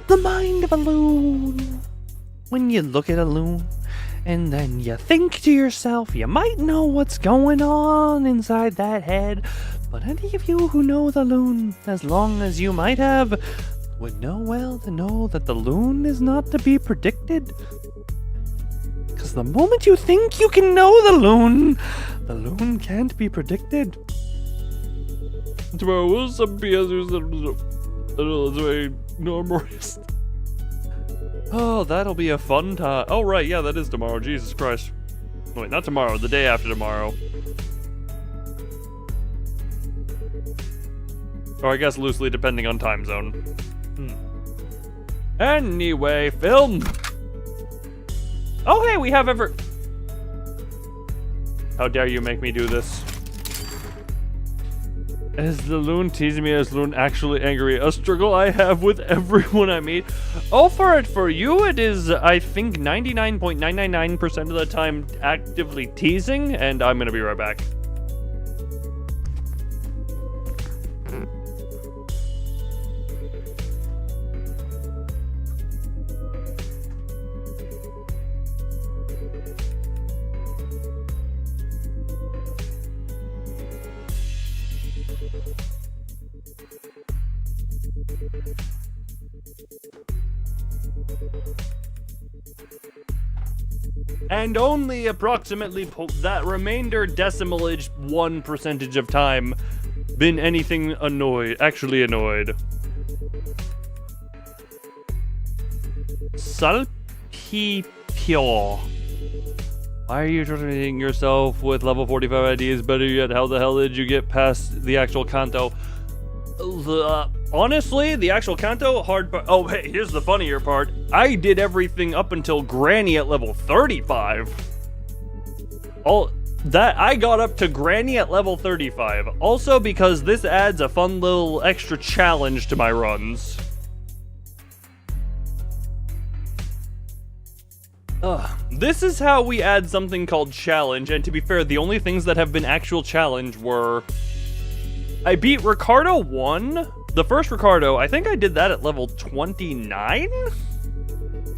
the mind of a loon? When you look at a loon and then you think to yourself, you might know what's going on inside that head, but any of you who know the loon as long as you might have would know well to know that the loon is not to be predicted. Because the moment you think you can know the loon can't be predicted. Tomorrow will some PS very normalist. Oh, that'll be a fun time. Oh right, yeah, that is tomorrow. Jesus Christ. Wait, not tomorrow, the day after tomorrow. Or I guess loosely depending on time zone. Anyway, film. Oh hey, we have ever. How dare you make me do this? Is the loon teasing me? Is loon actually angry? A struggle I have with everyone I meet. Oh, for you, it is, I think, 99.999% of the time actively teasing, and I'm gonna be right back. And only approximately that remainder decimalage 1% of time been anything actually annoyed. Salpipio. Why are you torturing yourself with level 45 ideas? Better yet, how the hell did you get past the actual Kanto? Honestly, the actual Kanto hard part. Oh, hey, here's the funnier part. I did everything up until Granny at level 35. All that I got up to Granny at level 35. Also because this adds a fun little extra challenge to my runs. This is how we add something called challenge, and to be fair, the only things that have been actual challenge were I beat Ricardo 1. The first Ricardo, I think I did that at level 29?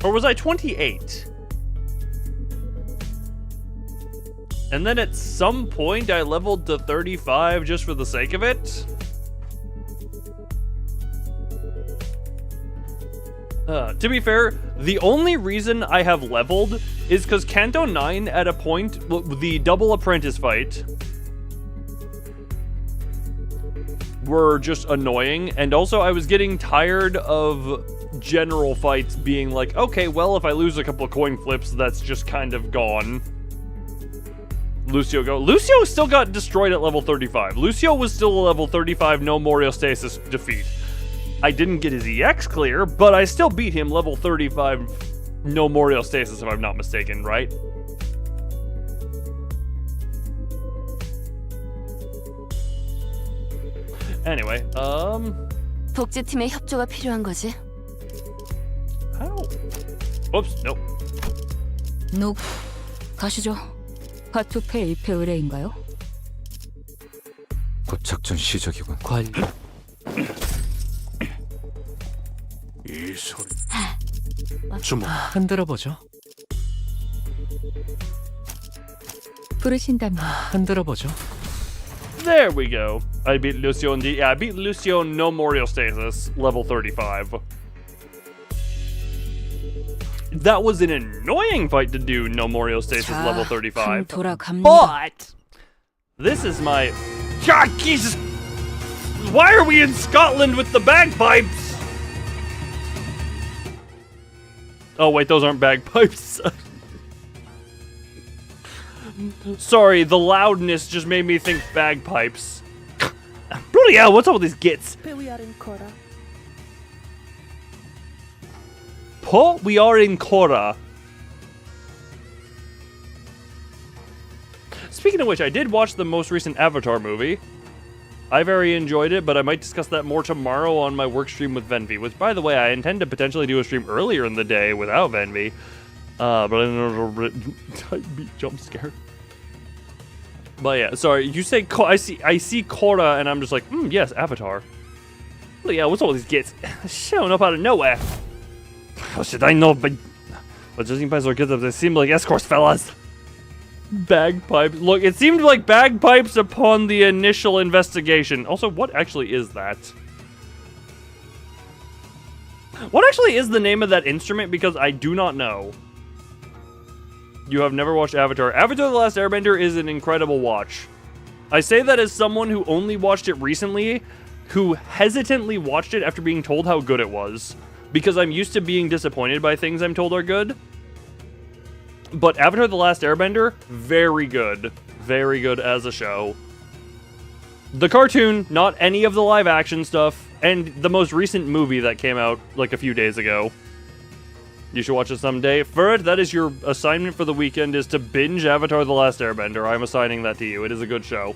Or was I 28? And then at some point I leveled to 35 just for the sake of it. To be fair, the only reason I have leveled is because Kanto 9 at a point, the double apprentice fight, were just annoying, and also I was getting tired of general fights being like, okay, well, if I lose a couple of coin flips, that's just kind of gone. Lucio still got destroyed at level 35. Lucio was still a level 35 no Moriostasis defeat. I didn't get his EX clear, but I still beat him level 35 no Moriostasis if I'm not mistaken, right? Anyway, 복제팀의 협조가 필요한 거지. how? Oops, nope. 노, 가시죠. 화투페 2패 의뢰인가요? 곧 작전 시작이군. 관리. 이 소리. 주먹. 흔들어 보죠. 부르신다면 흔들어 보죠. There we go. I beat Lucio in I beat Lucio in no Moriostasis, level 35. That was an annoying fight to do, no Moriostasis, level 35. 돌아갑니다. But this is my. God, Jesus! Why are we in Scotland with the bagpipes? Oh wait, those aren't bagpipes. Sorry, the loudness just made me think bagpipes. Bloody hell, what's up with these gits? We are in Cora. We are in Cora. Speaking of which, I did watch the most recent Avatar movie. I very enjoyed it, but I might discuss that more tomorrow on my work stream with Venvi, which, by the way, I intend to potentially do a stream earlier in the day without Venvi. But I don't know, I beat jump scare. But yeah, sorry, you say I see Korra, and I'm just like, yes, Avatar. But yeah, what's all these gits showing up out of nowhere? How should I know? But judging by their get up, they seem like escorts, fellas. Bagpipes. Look, it seemed like bagpipes upon the initial investigation. Also, what actually is that? What actually is the name of that instrument? Because I do not know. You have never watched Avatar. Avatar: The Last Airbender is an incredible watch. I say that as someone who only watched it recently, who hesitantly watched it after being told how good it was. Because I'm used to being disappointed by things I'm told are good. But Avatar: The Last Airbender, very good. Very good as a show. The cartoon, not any of the live action stuff, and the most recent movie that came out like a few days ago. You should watch it someday. Ferd, that is your assignment for the weekend, is to binge Avatar: The Last Airbender. I'm assigning that to you. It is a good show.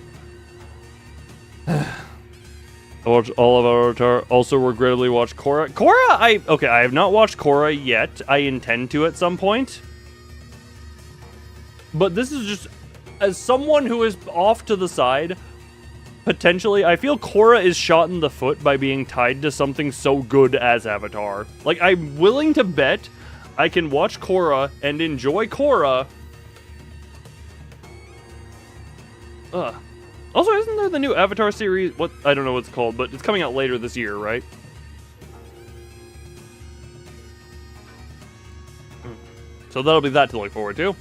I watched all of Avatar. Also regrettably watched Korra. I have not watched Korra yet. I intend to at some point. But this is just, as someone who is off to the side, potentially, I feel Korra is shot in the foot by being tied to something so good as Avatar. Like, I'm willing to bet I can watch Korra and enjoy Korra. Also, isn't there the new Avatar series? I don't know what it's called, but it's coming out later this year, right? So that'll be that to look forward to.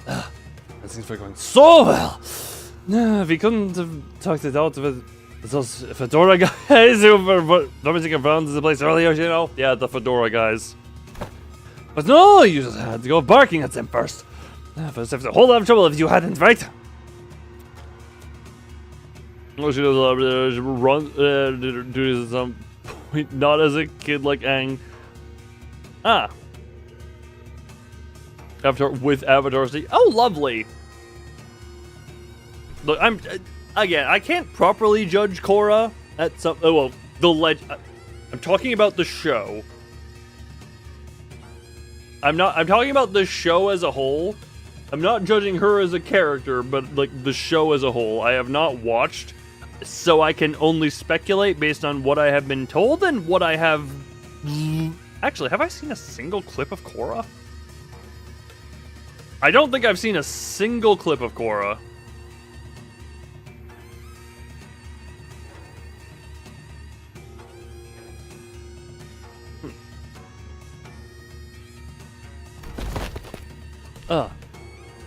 That seems to be going so well. We couldn't have talked it out with those Fedora guys who were rummaging around the place earlier, you know? Yeah, the Fedora guys. But no, you just had to go barking at them first. First, have a whole lot of trouble if you hadn't, right? I should have run do some point, not as a kid like Aang. Avatar with Avatar City. Oh, lovely. Look, I can't properly judge Korra at some. Oh well, I'm talking about the show. I'm talking about the show as a whole. I'm not judging her as a character, but like the show as a whole. I have not watched, so I can only speculate based on what I have been told and what I have. Actually, have I seen a single clip of Korra? I don't think I've seen a single clip of Korra.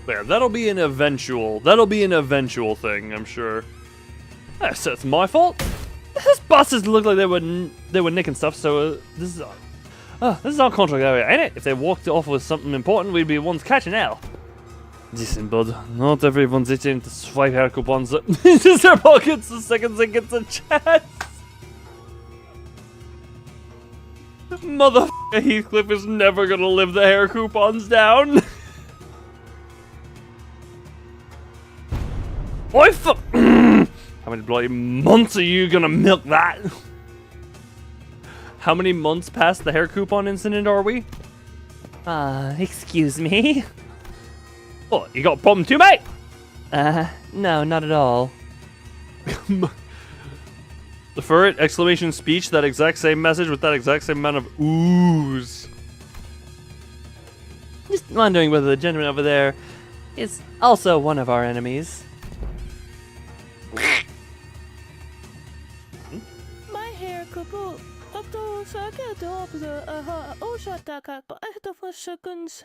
Yeah, that'll be an eventual thing, I'm sure. So it's my fault. These bosses look like they were nicking stuff, so this is our contract area, ain't it? If they walked off with something important, we'd be the ones catching hell. Listen, bud, not everyone's itching to swipe hair coupons into their pockets the second they get the chance. Motherfucker Heathcliff is never gonna live the hair coupons down. How many bloody months are you gonna milk that? How many months past the hair coupon incident are we? Excuse me? What, you got a problem too, mate? No, not at all. The ferret exclamation speech, that exact same message with that exact same amount of oohs. Just wondering whether the gentleman over there is also one of our enemies. My hair kupu. Up to circuit of the Oshata for seconds.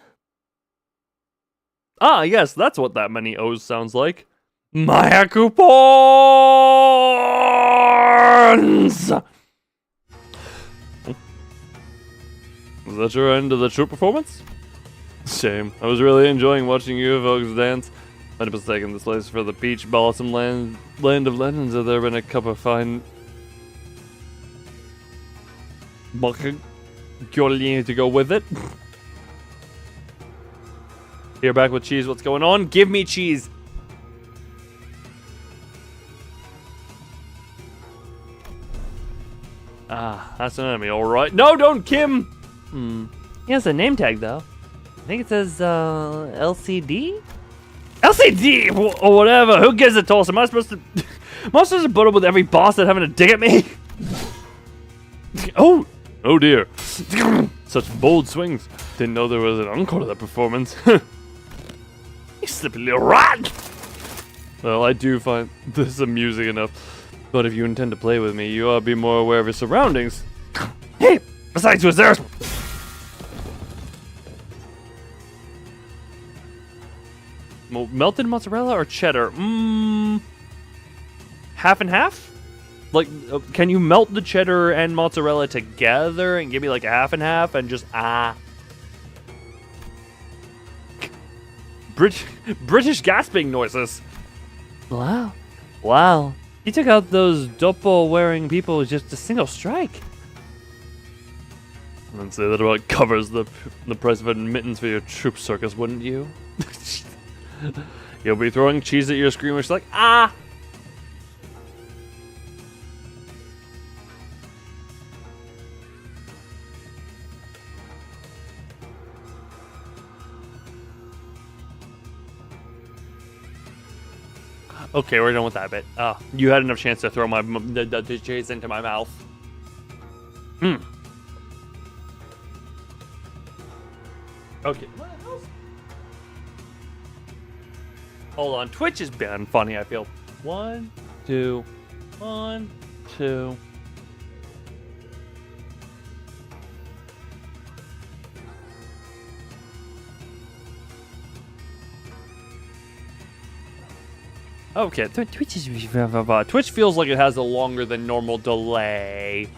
Ah, yes, that's what that many O's sounds like. My coupons! Was that your end of the troop performance? Shame. I was really enjoying watching you folks dance. Might have mistaken this place for the Peach Blossom land of legends. Had there been a cup of fine to go with it? Here, back with cheese. What's going on? Give me cheese. Ah, that's an enemy, alright. No, don't, Kim! He has a name tag, though. I think it says, LCD? LCD! Or whatever. Who gives a toss? Am I supposed to put up with every bastard having a dig at me? Oh! Oh dear. Such bold swings. Didn't know there was an encore to that performance. You slippy little rat! Well, I do find this amusing enough. But if you intend to play with me, you ought to be more aware of your surroundings. Hey! Besides, who's there? Melted mozzarella or cheddar? Half and half? Like, can you melt the cheddar and mozzarella together and give me like a half and half and just British gasping noises. Wow. Wow. You took out those doppel-wearing people with just a single strike. I'd say that about covers the price of admittance for your troop circus, wouldn't you? You'll be throwing cheese at your screamers like, ah! Okay, we're done with that bit. You had enough chance to throw the cheese into my mouth. Okay. Hold on, Twitch is been funny, I feel. 1, 2, 1, 2. Okay, Twitch is Twitch feels like it has a longer than normal delay.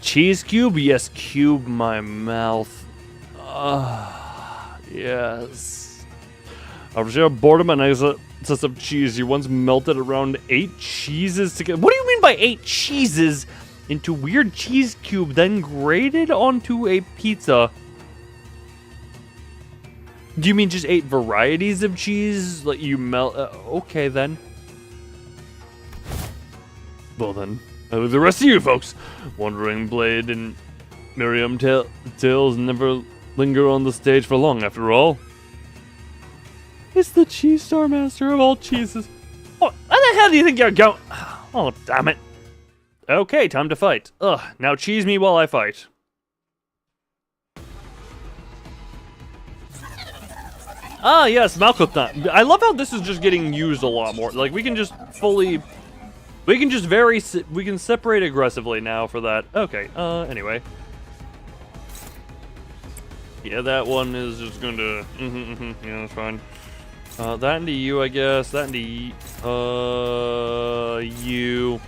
Cheese cube? Yes, cube my mouth. Yes. I'm sure boredom and excess of cheese. You once melted around 8 cheeses together. What do you mean by 8 cheeses into weird cheese cube, then grated onto a pizza? Do you mean just 8 varieties of cheese? Like you melt? Okay then. Well then, I leave the rest of you folks. Wandering Blade and Miriam Tales never linger on the stage for long, after all. It's the cheese star master of all cheeses. What the hell do you think you're going? Oh damn it. Okay, time to fight. Now cheese me while I fight. Ah, yes, Malkuth. I love how this is just getting used a lot more. Like, we can just separate aggressively now for that. Okay, anyway. Yeah, that one is just gonna, yeah, that's fine. That into you, I guess. That into you.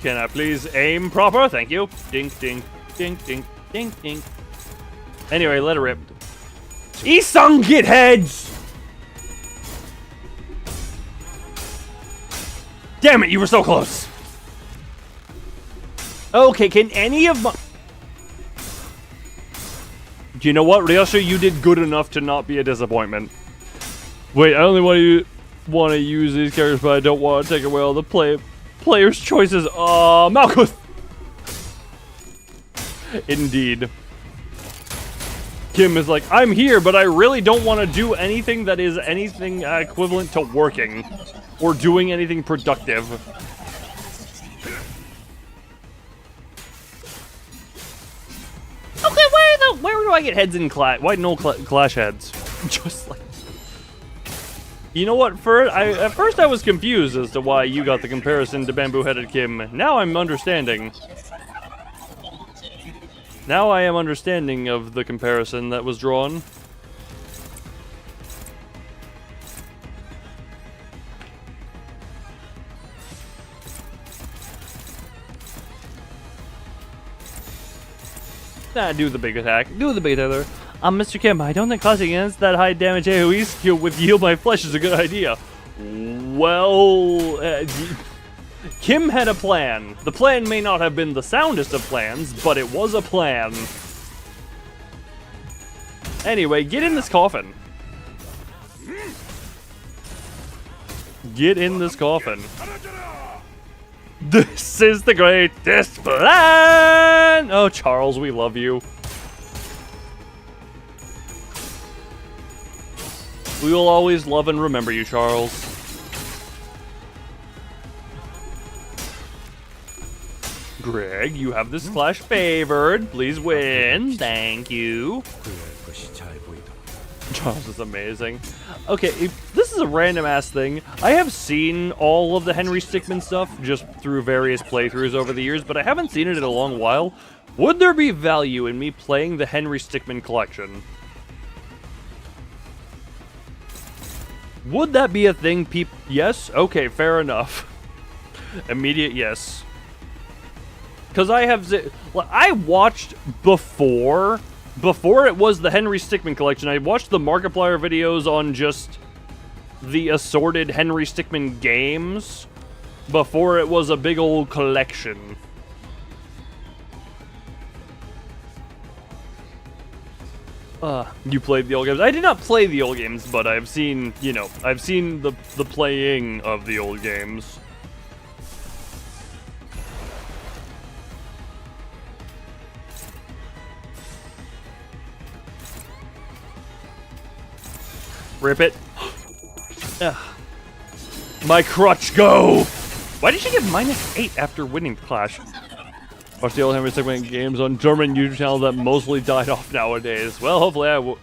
Can I please aim proper? Thank you. Dink, dink, dink, dink, dink, dink. Anyway, let it rip. Isung, get heads! Damn it, you were so close. Okay, can any of my... You know what, Ryosha, you did good enough to not be a disappointment. Wait, I only want to use these characters, but I don't want to take away all the players' choices. Malkuth! Indeed. Kim is like, I'm here, but I really don't want to do anything that is anything equivalent to working or doing anything productive. Okay, where do I get heads in clash? Why no clash heads? Just like, you know what? At first I was confused as to why you got the comparison to bamboo-headed Kim. Now I'm understanding. Now I am understanding of the comparison that was drawn. Nah, do the big attack. Do the big attack. Mr. Kim, I don't think clashing against that high damage AoE skill with Yield My Flesh is a good idea. Well, Kim had a plan. The plan may not have been the soundest of plans, but it was a plan. Anyway, get in this coffin. Get in this coffin. This is the greatest plan! Oh, Charles, we love you. We will always love and remember you, Charles. Greg, you have this clash favored. Please win. Thank you. Charles is amazing. Okay, this is a random ass thing. I have seen all of the Henry Stickmin stuff just through various playthroughs over the years, but I haven't seen it in a long while. Would there be value in me playing the Henry Stickmin collection? Would that be a thing yes? Okay, fair enough. Immediate yes. Because I watched before it was the Henry Stickmin collection, I watched the Markiplier videos on just the assorted Henry Stickmin games before it was a big old collection. You played the old games. I did not play the old games, but I've seen, I've seen the playing of the old games. Rip it. My crutch, go! Why did she get -8 after winning the clash? Watch the old Henry Stickmin games on German YouTube channel that mostly died off nowadays. Well, hopefully I will.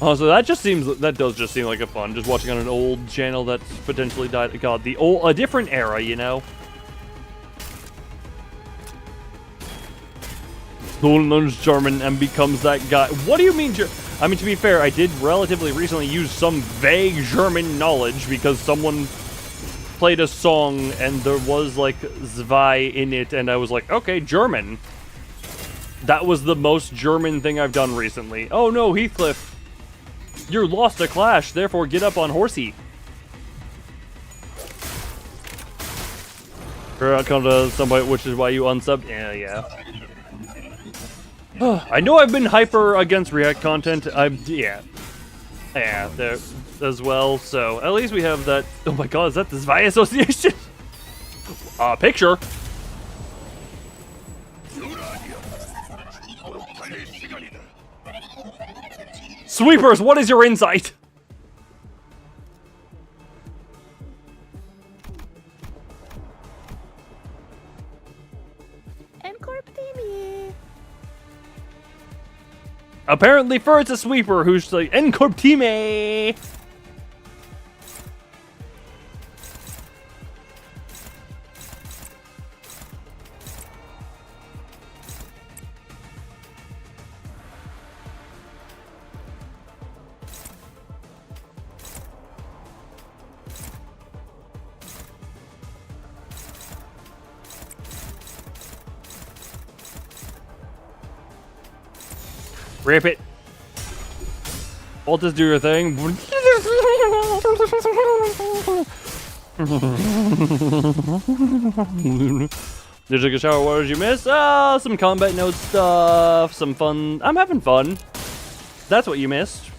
Oh, so that does just seem like a fun. Just watching on an old channel that's potentially died. God, a different era, you know. Who learns German and becomes that guy? What do you mean, I mean, to be fair, I did relatively recently use some vague German knowledge because someone played a song and there was like Zwei in it, and I was like, okay, German. That was the most German thing I've done recently. Oh no, Heathcliff. You're lost a clash, therefore get up on horsey. Come to somebody, which is why you unsubbed. Yeah. I know I've been hyper against React content. Yeah, there as well. So at least we have that. Oh my God, is that the Zwei Association? Picture. Sweepers, what is your insight? N Corp Teamy. Apparently, it's a sweeper who's like N Corp Teamy. Rip it. Altus, do your thing. Did you take a shower? What did you miss? Some combat note stuff, some fun. I'm having fun. That's what you missed.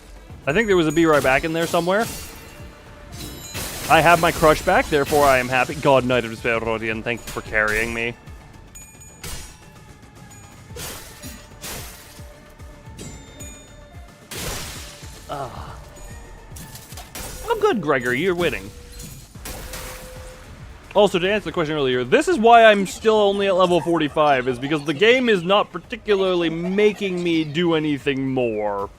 I think there was a be right back in there somewhere. I have my crutch back, therefore I am happy. God, Knight of Despair, Rodian, thank you for carrying me. Oh, good, Gregor, you're winning. Also, to answer the question earlier, this is why I'm still only at level 45, is because the game is not particularly making me do anything more.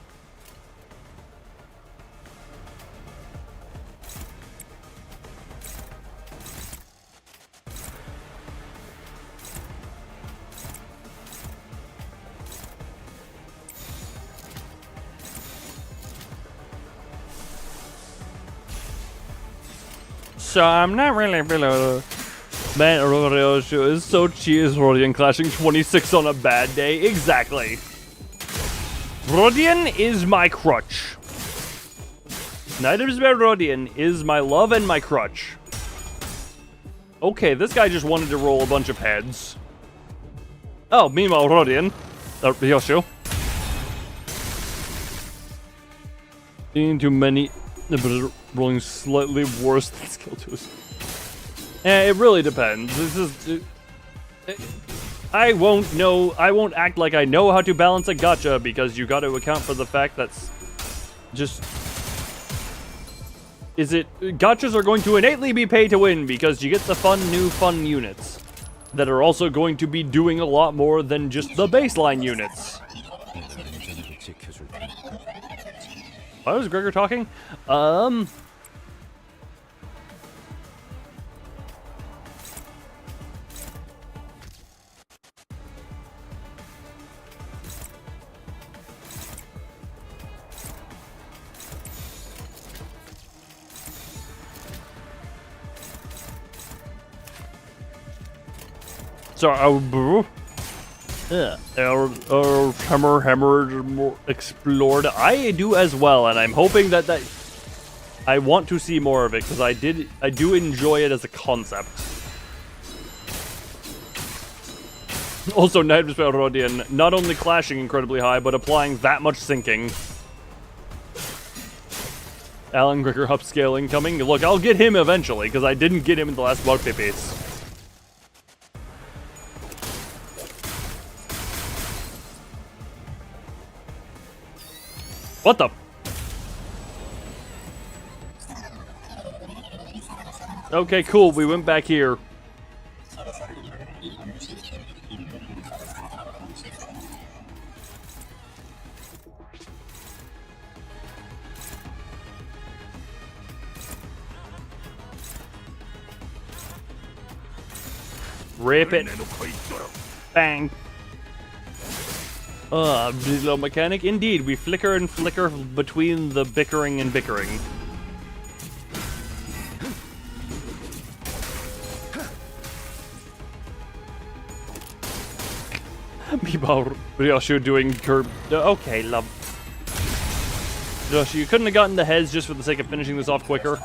So I'm not really feeling man, Rodeo show is so cheese. Rodian clashing 26 on a bad day. Exactly. Rodian is my crutch. Knight of Despair Rodian is my love and my crutch. Okay, this guy just wanted to roll a bunch of heads. Oh, meanwhile, Rodian. Yoshu. Too many. But rolling slightly worse than skill 2s. It really depends. This is... I won't act like I know how to balance a gacha, because you got to account for the fact that's just... Gachas are going to innately be pay to win, because you get the new fun units that are also going to be doing a lot more than just the baseline units. Why was Gregor talking? So, Hammer explored. I do as well, and I'm hoping that I want to see more of it, because I do enjoy it as a concept. Also, Knight of Despair Rodian not only clashing incredibly high, but applying that much sinking. Alan Gregor upscaling coming. Look, I'll get him eventually, because I didn't get him in the last bug piece. What the? Okay, cool. We went back here. Rip it. Bang. Digital mechanic. Indeed, we flicker and flicker between the bickering and bickering. Meanwhile, Ryoshu doing curb. Okay, love. Ryoshu, you couldn't have gotten the heads just for the sake of finishing this off quicker.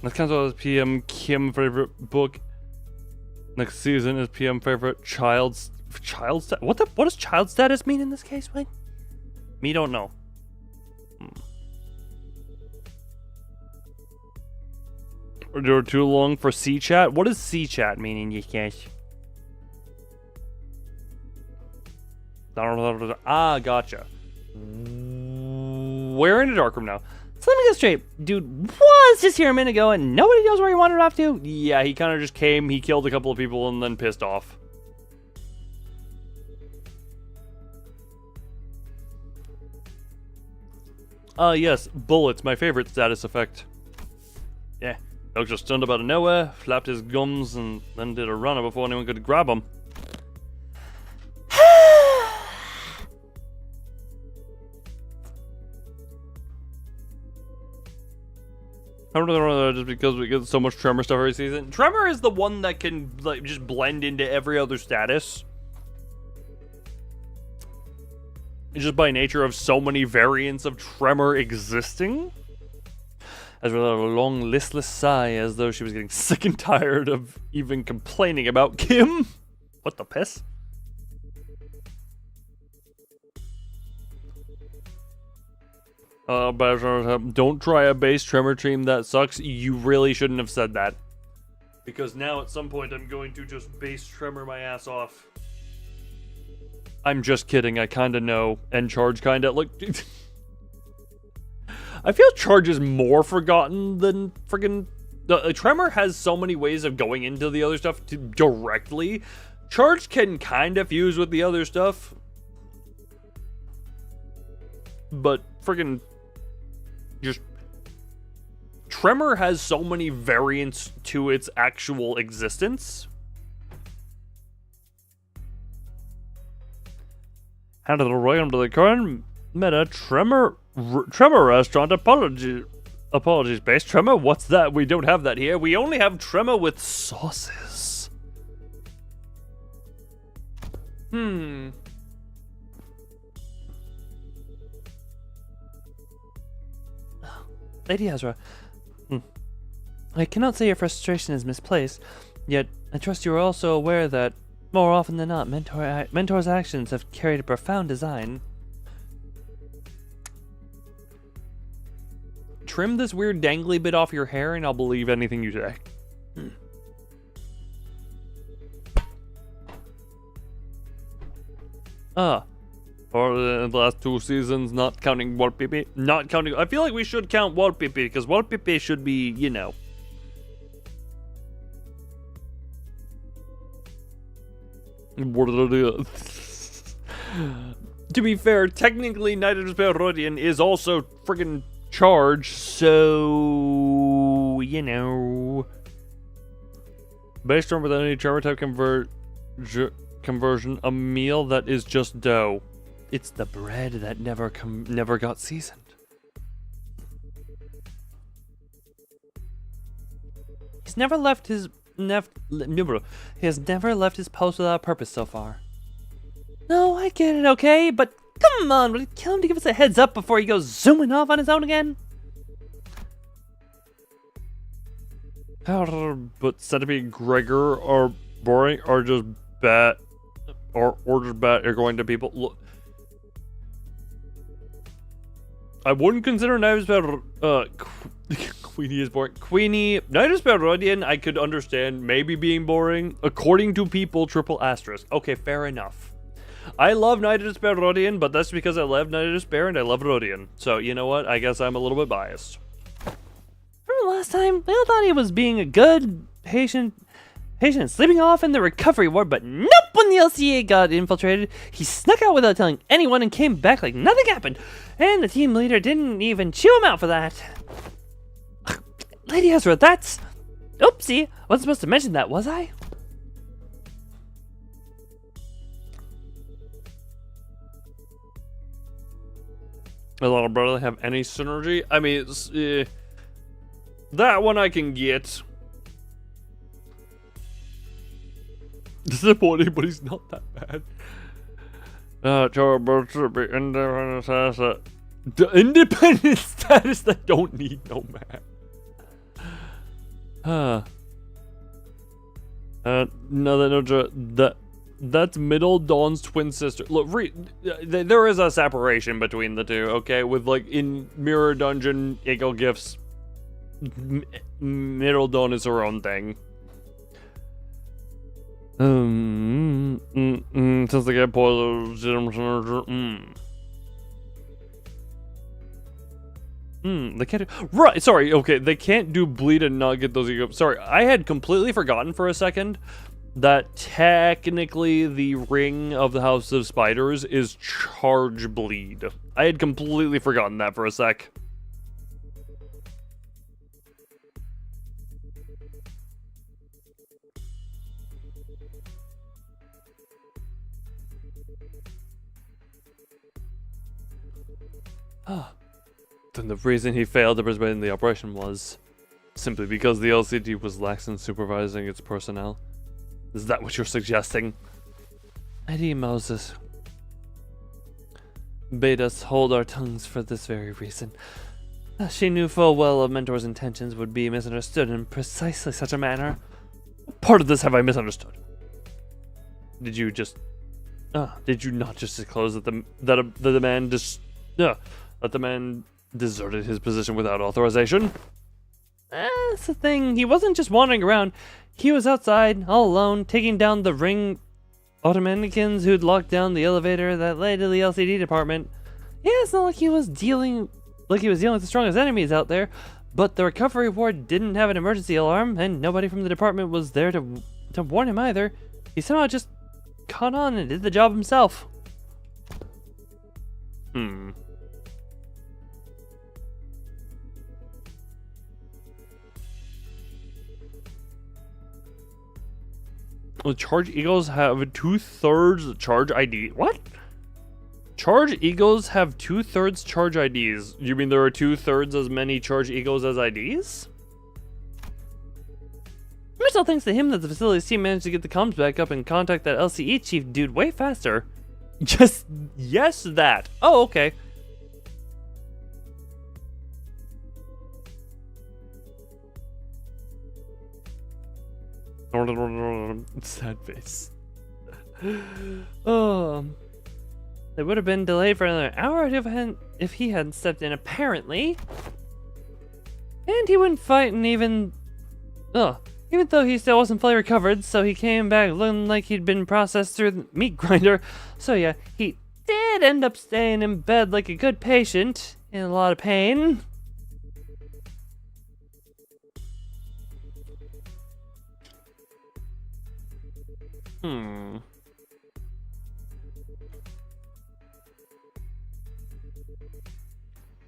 That's kind of PM Kim favorite book. Next season is PM favorite child status. What does child status mean in this case, Wayne? Me don't know. You're too long for C chat. What does C chat mean in this case? Ah, gotcha. We're in a dark room now. So let me get straight. Dude was just here a minute ago and nobody knows where he wandered off to? Yeah, he kind of just came, he killed a couple of people, and then pissed off. Yes, bullets, my favorite status effect. Yeah, Doug just stunned up out of nowhere, flapped his gums, and then did a runner before anyone could grab him. I don't know, just because we get so much Tremor stuff every season. Tremor is the one that can like just blend into every other status. Just by nature of so many variants of Tremor existing. As with a long, listless sigh, as though she was getting sick and tired of even complaining about Kim. What the piss? Don't try a base Tremor team that sucks. You really shouldn't have said that. Because now at some point I'm going to just base Tremor my ass off. I'm just kidding, I kinda know. And Charge kinda, look. I feel Charge is more forgotten than friggin'. Tremor has so many ways of going into the other stuff directly. Charge can kinda fuse with the other stuff. But friggin'. Just. Tremor has so many variants to its actual existence. Handed the royal to the current meta Tremor restaurant apologies based Tremor. What's that? We don't have that here. We only have Tremor with sauces. Lady Ezra, I cannot say your frustration is misplaced, yet I trust you are also aware that, more often than not, Mentor's actions have carried a profound design. Trim this weird dangly bit off your hair and I'll believe anything you say. For the last 2 seasons, not counting Walt Pipi. Not counting. I feel like we should count Walt Pipi because Walt Pipi should be, you know. To be fair, technically, Knight of Despair Rodian is also friggin' Charge, so you know. Based on with any Tremor type conversion, a meal that is just dough. It's the bread that never got seasoned. He has never left his post without a purpose so far. No, I get it, okay, but come on, will you kill him to give us a heads up before he goes zooming off on his own again? But Centipede, Gregor, or boring, or just bad, or just bad are going to people. Look, I wouldn't consider Knight of Despair, Queenie is boring. Queenie, Knight of Despair Rodian, I could understand maybe being boring. According to people, triple asterisk. Okay, fair enough. I love Knight of Despair Rodian, but that's because I love Knight of Despair and I love Rodian. So, you know what? I guess I'm a little bit biased. Remember last time? We all thought he was being a good patient sleeping off in the recovery ward, but nope, when the LCA got infiltrated, he snuck out without telling anyone and came back like nothing happened. And the team leader didn't even chew him out for that. Lady Ezra, that's... Oopsie, wasn't supposed to mention that, was I? A lot of brother have any synergy? I mean, it's, that one I can get. Disappointing, but he's not that bad. Independent status that don't need no man. That's Middle Dawn's twin sister. Look, there is a separation between the two, okay? With like in Mirror Dungeon, Eagle Gifts, Middle Dawn is her own thing. Since they get boilers, they can't do, right, sorry, okay, they can't do bleed and not get those ego. Sorry, I had completely forgotten for a second that technically the ring of the House of Spiders is charge bleed. I had completely forgotten that for a sec. Then the reason he failed to participate in the operation was simply because the LCD was lax in supervising its personnel. Is that what you're suggesting? Lady Moses bade us hold our tongues for this very reason. She knew full well a mentor's intentions would be misunderstood in precisely such a manner. What part of this have I misunderstood? Did you not just disclose that the man deserted his position without authorization? That's the thing. He wasn't just wandering around. He was outside, all alone, taking down the ring automaticans who'd locked down the elevator that led to the LCD department. Yeah, it's not like he was dealing with the strongest enemies out there, but the recovery ward didn't have an emergency alarm, and nobody from the department was there to warn him either. He somehow just caught on and did the job himself. Well, charge egos have 2/3 charge ID. What? Charge egos have 2/3 charge IDs. You mean there are 2/3 as many charge egos as IDs? Mitchell thanks to him that the facilities team managed to get the comms back up and contact that LCE chief dude way faster. Just yes, that. Oh, okay. Sad face. Oh, they would have been delayed for another hour if he hadn't stepped in, apparently. And he wouldn't fight, and even though he still wasn't fully recovered, so he came back looking like he'd been processed through the meat grinder. So yeah, he did end up staying in bed like a good patient, in a lot of pain.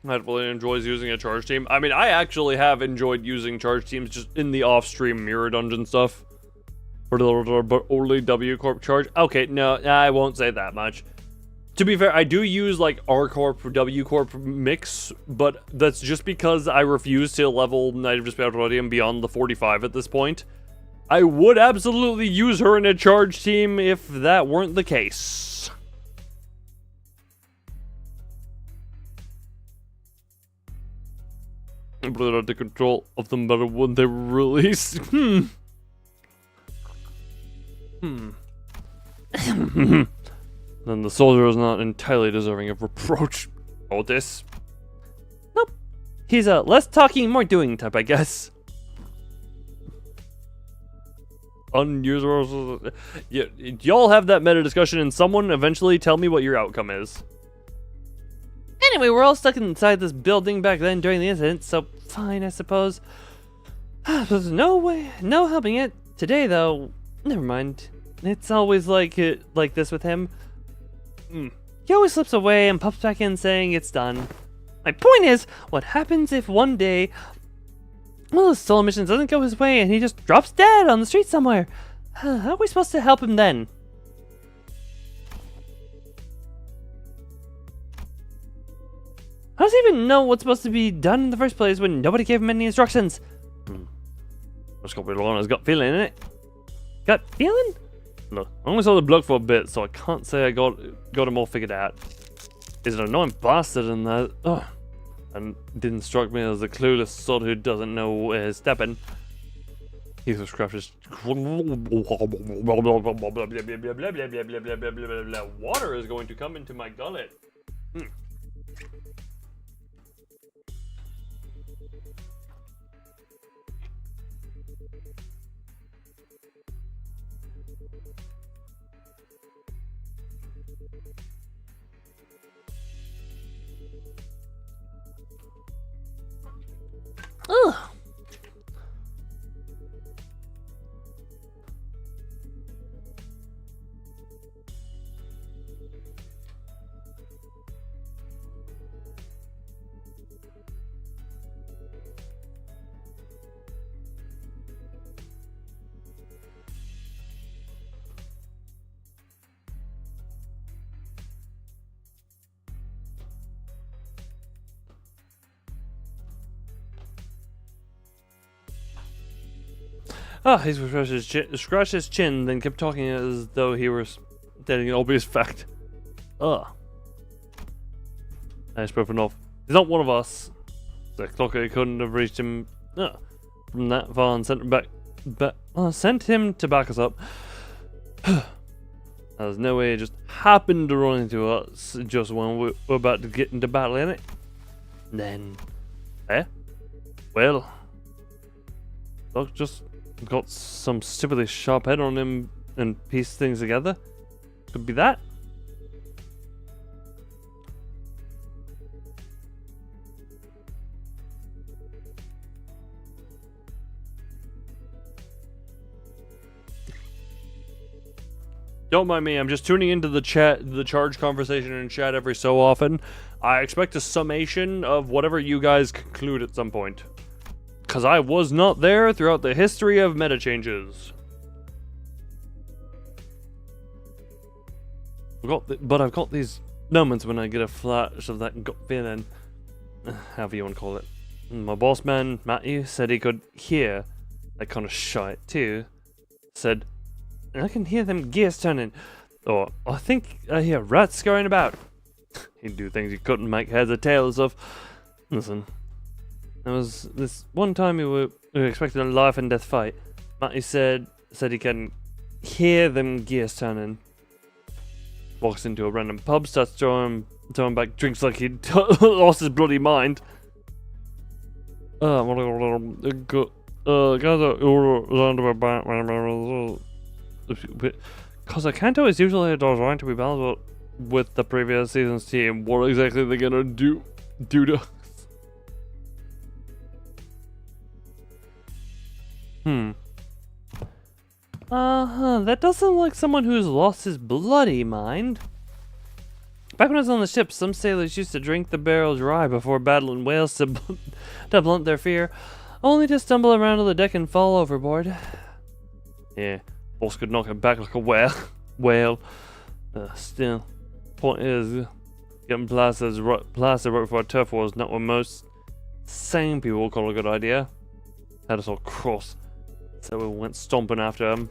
Matt really enjoys using a charge team. I mean, I actually have enjoyed using charge teams just in the off-stream mirror dungeon stuff. But only W Corp charge. Okay, no, I won't say that much. To be fair, I do use like R Corp, W Corp mix, but that's just because I refuse to level Knight of Discriminatory beyond the 45 at this point. I would absolutely use her in a charge team if that weren't the case. But under control of the metal when they were released. Then the soldier is not entirely deserving of reproach. Otis. Nope. He's a less talking, more doing type, I guess. Unusual. Yeah, y'all have that meta discussion and someone eventually tell me what your outcome is. Anyway, we're all stuck inside this building back then during the incident, so fine, I suppose. There's no helping it. Today, though, never mind. It's always like this with him. He always slips away and pops back in saying it's done. My point is, what happens if one day, well, his solo mission doesn't go his way and he just drops dead on the street somewhere? How are we supposed to help him then? How does he even know what's supposed to be done in the first place when nobody gave him any instructions? Let's go with Lorna's gut feeling, innit? Gut feeling? Look, I only saw the bloke for a bit, so I can't say I got him all figured out. He's an annoying bastard and that. And didn't strike me as a clueless sod who doesn't know where he's stepping. He was scratched his water is going to come into my gullet. Ugh. Ah, he scratched his chin, then kept talking as though he were stating an obvious fact. Ugh. I spoken off. He's not one of us. The clocker couldn't have reached him from that far and sent him sent him to back us up. There's no way he just happened to run into us just when we were about to get into battle, innit? Then, well, Doc just got some stupidly sharp head on him and pieced things together. Could be that. Don't mind me, I'm just tuning into the charge conversation in chat every so often. I expect a summation of whatever you guys conclude at some point. Because I was not there throughout the history of meta changes. But I've got these moments when I get a flash of that gut feeling. However you want to call it. My boss man, Matthew, said he could hear that kind of shite too. Said, I can hear them gears turning. Or, I think I hear rats scurrying about. He'd do things you couldn't make heads or tails of. Listen. There was this one time we were expecting a life and death fight. Matty said he can hear them gears turning. Walks into a random pub, starts throwing back drinks like he'd lost his bloody mind. Guys, because I can't always usually does right to be balanced with the previous season's team. What exactly they're gonna do to us? That does sound like someone who's lost his bloody mind. Back when I was on the ship, some sailors used to drink the barrel dry before battling whales to blunt their fear, only to stumble around on the deck and fall overboard. Yeah, boss could knock him back like a whale. Still, point is, getting plastered right before a turf war is not what most sane people will call a good idea. Had us all cross, so we went stomping after him.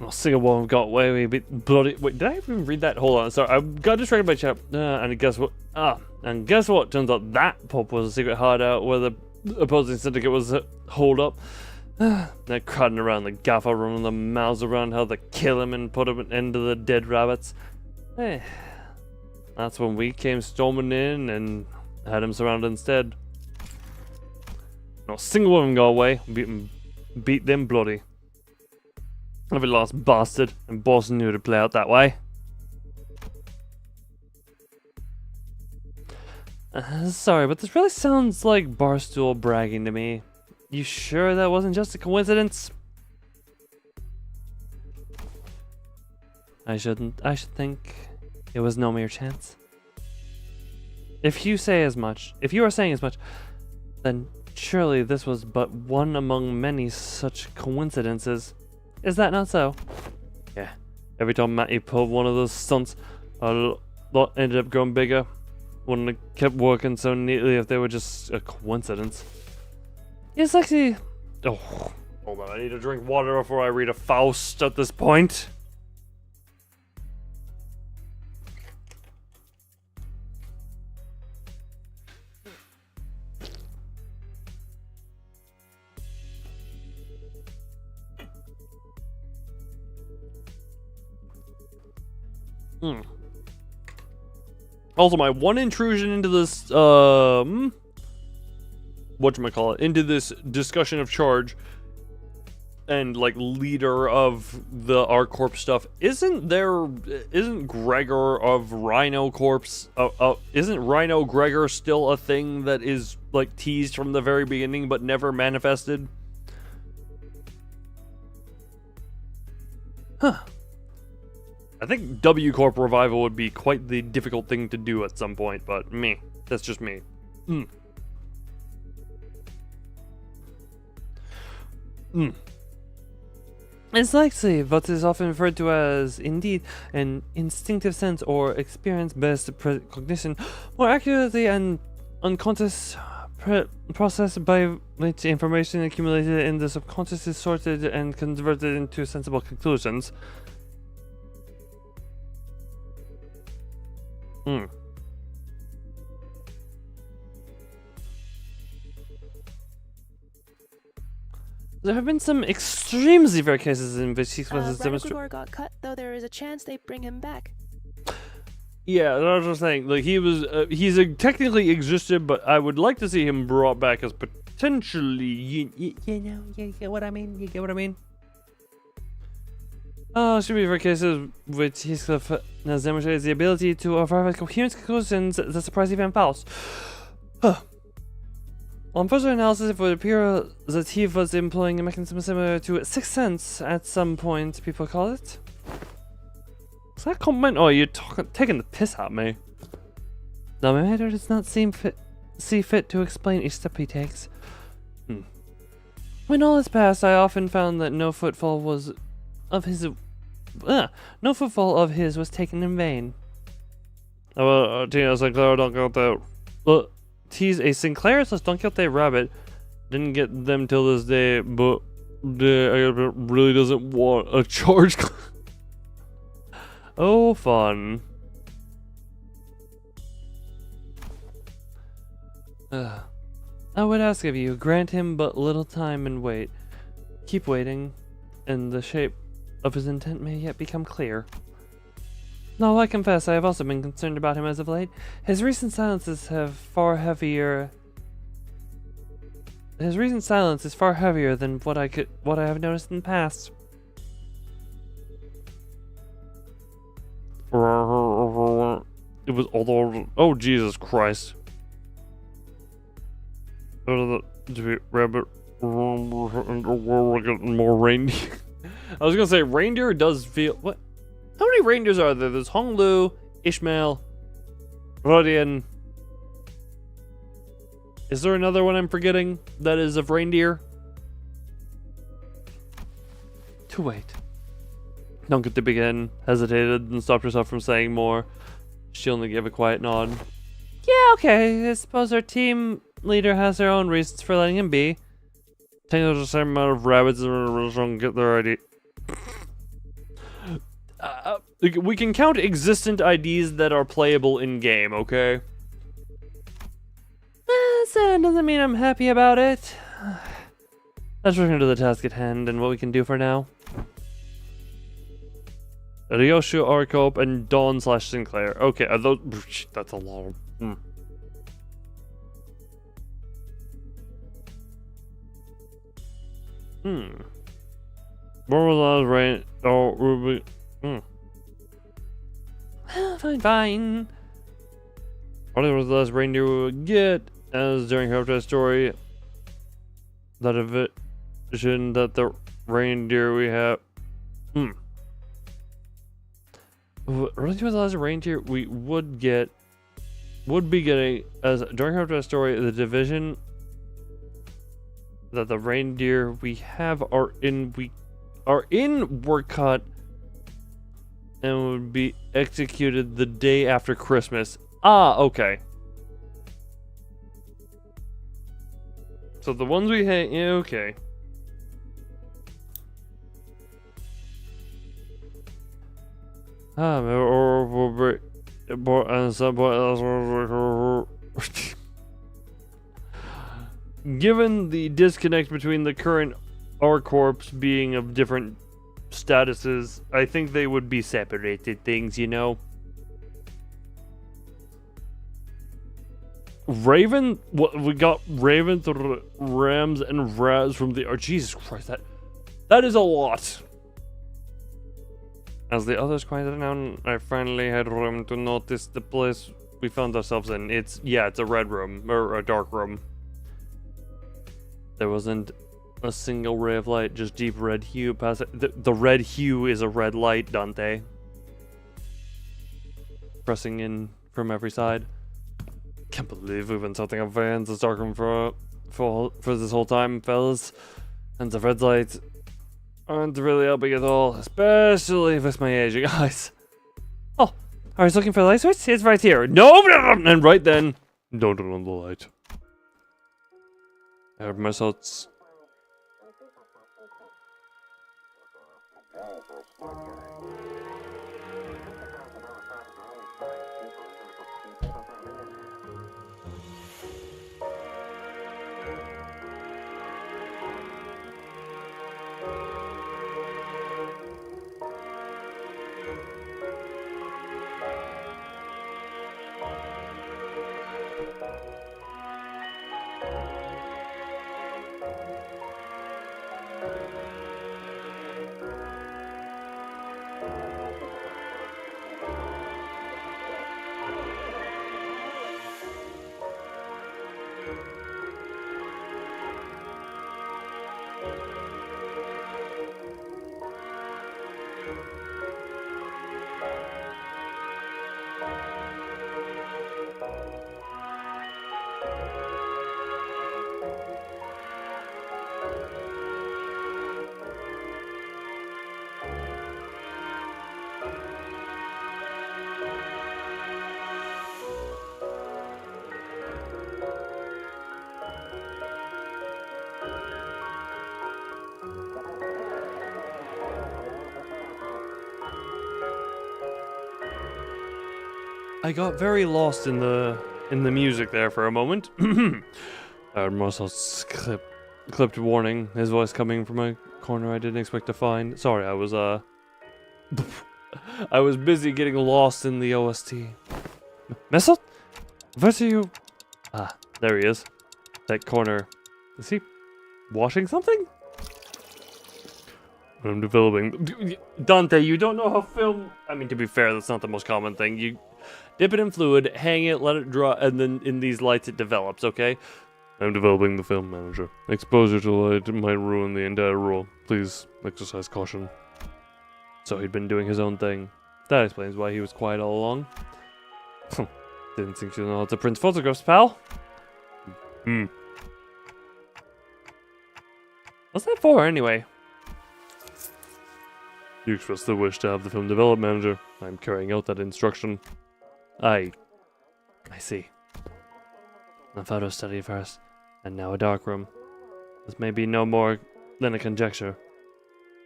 Not a single one got away with a bit bloody. Wait, did I even read that? Hold on, sorry, I got distracted by chat. And guess what? And guess what? Turns out that pub was a secret hideout where the opposing syndicate was holed up. They're crowding around the gaffer, running their mouths around how they kill him and put him an end to the dead rabbits. Hey, that's when we came storming in and had him surrounded instead. Not a single one of them got away. Beat them bloody. Every last bastard, and boss knew to play out that way. Sorry, but this really sounds like Barstool bragging to me. You sure that wasn't just a coincidence? I should think it was no mere chance. If you are saying as much, then surely this was but one among many such coincidences. Is that not so? Yeah. Every time Matty pulled one of those stunts, a lot ended up growing bigger. Wouldn't have kept working so neatly if they were just a coincidence. It's actually... Oh, hold on, I need to drink water before I read a Faust at this point. Also, my one intrusion into this, whatchamacallit, into this discussion of charge and, like, leader of the R Corp stuff, isn't Gregor of Rhino Corp's, isn't Rhino Gregor still a thing that is, like, teased from the very beginning but never manifested? Huh. I think W Corp revival would be quite the difficult thing to do at some point, but that's just me. It's likely what is often referred to as, indeed, an instinctive sense or experience-based cognition, more accurately an unconscious process by which information accumulated in the subconscious is sorted and converted into sensible conclusions. There have been some extremely severe cases in which he was demonstrated. Gregor got cut, though there is a chance they bring him back. Yeah, that's what I was saying. Like, he's technically existed, but I would like to see him brought back as potentially, you get what I mean? You get what I mean? Should be for cases which Heathcliff has demonstrated the ability to arrive at coherent conclusions that surprise even Faust. On further analysis, it would appear that he was employing a mechanism similar to Sixth Sense at some point, people call it. Is that a compliment? Oh, you're taking the piss out of me. The matter does not see fit to explain each step he takes. When all is past, I often found that no footfall of his was taken in vain. Tina Sinclair, Don Quixote. Tease a Sinclair / Don Quixote rabbit. Didn't get them till this day, but really doesn't want a charge. Oh, fun. I would ask of you, grant him but little time and wait. Keep waiting, and the shape of his intent may yet become clear. Now, I confess, I have also been concerned about him as of late. His recent silence is far heavier than what I have noticed in the past. It was oh Jesus Christ. Rabbit more reindeer. I was gonna say reindeer does feel what? How many reindeers are there? There's Honglu, Ishmael, Rodian. Is there another one I'm forgetting that is of reindeer? To wait. Don't get to begin, hesitated, and stopped herself from saying more. She only gave a quiet nod. Yeah, okay. I suppose our team leader has her own reasons for letting him be. I think there's the same amount of rabbits that don't get their ID. We can count existent IDs that are playable in game, okay? So it doesn't mean I'm happy about it. Let's return to the task at hand and what we can do for now. Ryoshu, Arcop, and Dawn / Sinclair. Okay, are those... That's a lot of... Where was I right? Oh, Ruby. Fine. Probably was the last reindeer we would get, as during her story. That of it, shouldn't that the reindeer we have. Really was the last reindeer we would be getting, as during her story, the division that the reindeer we have are in were cut and would be executed the day after Christmas. Ah, okay. So the ones we had, yeah, okay. Given the disconnect between the current R Corps being of different statuses, I think they would be separated things, you know? Raven, what we got? Ravens, Rams, and Raz from the. Oh, Jesus Christ, that is a lot. As the others quieted down, I finally had room to notice the place we found ourselves in. It's a red room or a dark room. There wasn't a single ray of light, just deep red hue past it. The red hue is a red light, Dante. Pressing in from every side. Can't believe we've been setting up fans in this dark room for this whole time, fellas. And the red lights aren't really helping at all, especially with my aging eyes. Oh, are you looking for the light switch? It's right here. No, and right then, don't turn on the light. I have my thoughts. I got very lost in the music there for a moment. I heard Marcel's clipped warning, his voice coming from a corner I didn't expect to find. Sorry, I was I was busy getting lost in the OST. Marcel? Where are you? Ah, there he is. That corner. Is he washing something? I'm developing. Dante, you don't know how film. I mean, to be fair, that's not the most common thing. You dip it in fluid, hang it, let it dry, and then in these lights it develops, okay? I'm developing the film manager. Exposure to light might ruin the entire role. Please exercise caution. So he'd been doing his own thing. That explains why he was quiet all along. Didn't think you know how to print photographs, pal. What's that for, anyway? You expressed the wish to have the film development manager. I'm carrying out that instruction. I see. A photo study first, and now a darkroom. This may be no more than a conjecture,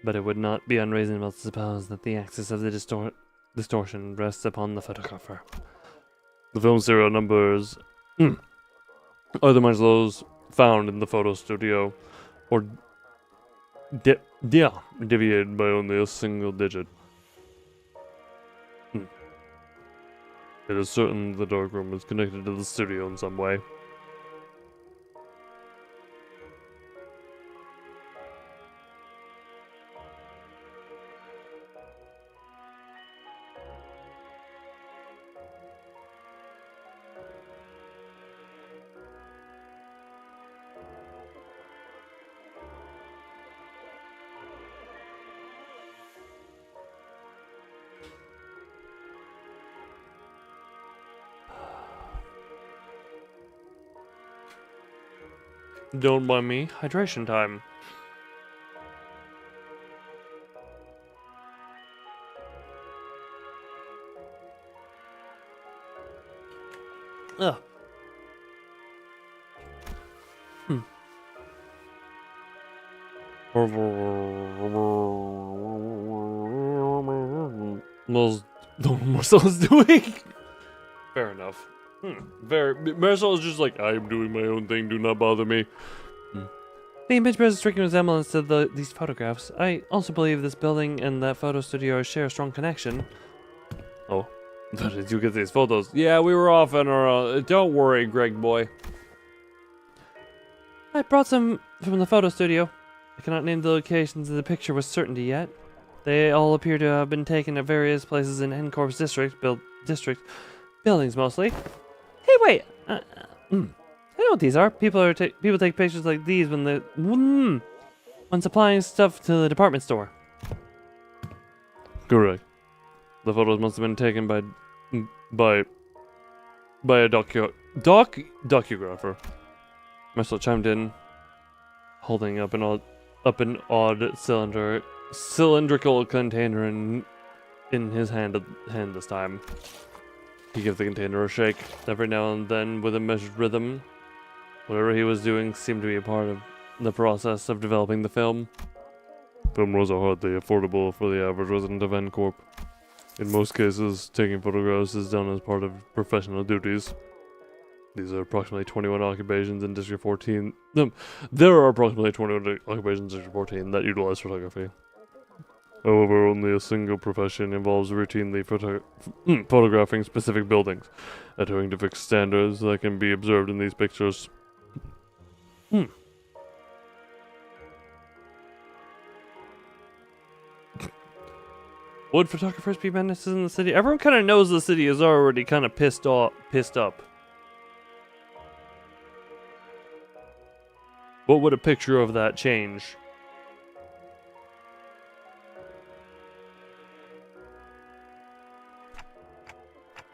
but it would not be unreasonable to suppose that the axis of the distortion rests upon the photographer. The film serial numbers are the much those found in the photo studio, or deviated by only a single digit. It is certain the darkroom is connected to the studio in some way. Don't mind me. Hydration time. Ugh. Marcel's doing. Fair enough. Marcel is just like, I am doing my own thing, do not bother me. The image bears a striking resemblance to these photographs. I also believe this building and that photo studio share a strong connection. Oh, How did you get these photos? Yeah, we were off on our own. Don't worry, Greg boy. I brought some from the photo studio. I cannot name the locations of the picture with certainty yet. They all appear to have been taken at various places in N Corp's district, buildings mostly. Hey, wait! I know what these are. People take pictures like these when supplying stuff to the department store. Correct. The photos must have been taken by a docugrapher. Marcel chimed in, holding up an odd cylindrical container in his hand this time. He gave the container a shake every now and then with a measured rhythm. Whatever he was doing seemed to be a part of the process of developing the film. Film rolls are hardly affordable for the average resident of N Corp. In most cases, taking photographs is done as part of professional duties. These are approximately 21 occupations in District 14. There are approximately 21 occupations in District 14 that utilize photography. However, only a single profession involves routinely photographing specific buildings, adhering to fixed standards that can be observed in these pictures. Would photographers be menaces in the city? Everyone kind of knows the city is already kind of pissed up. What would a picture of that change?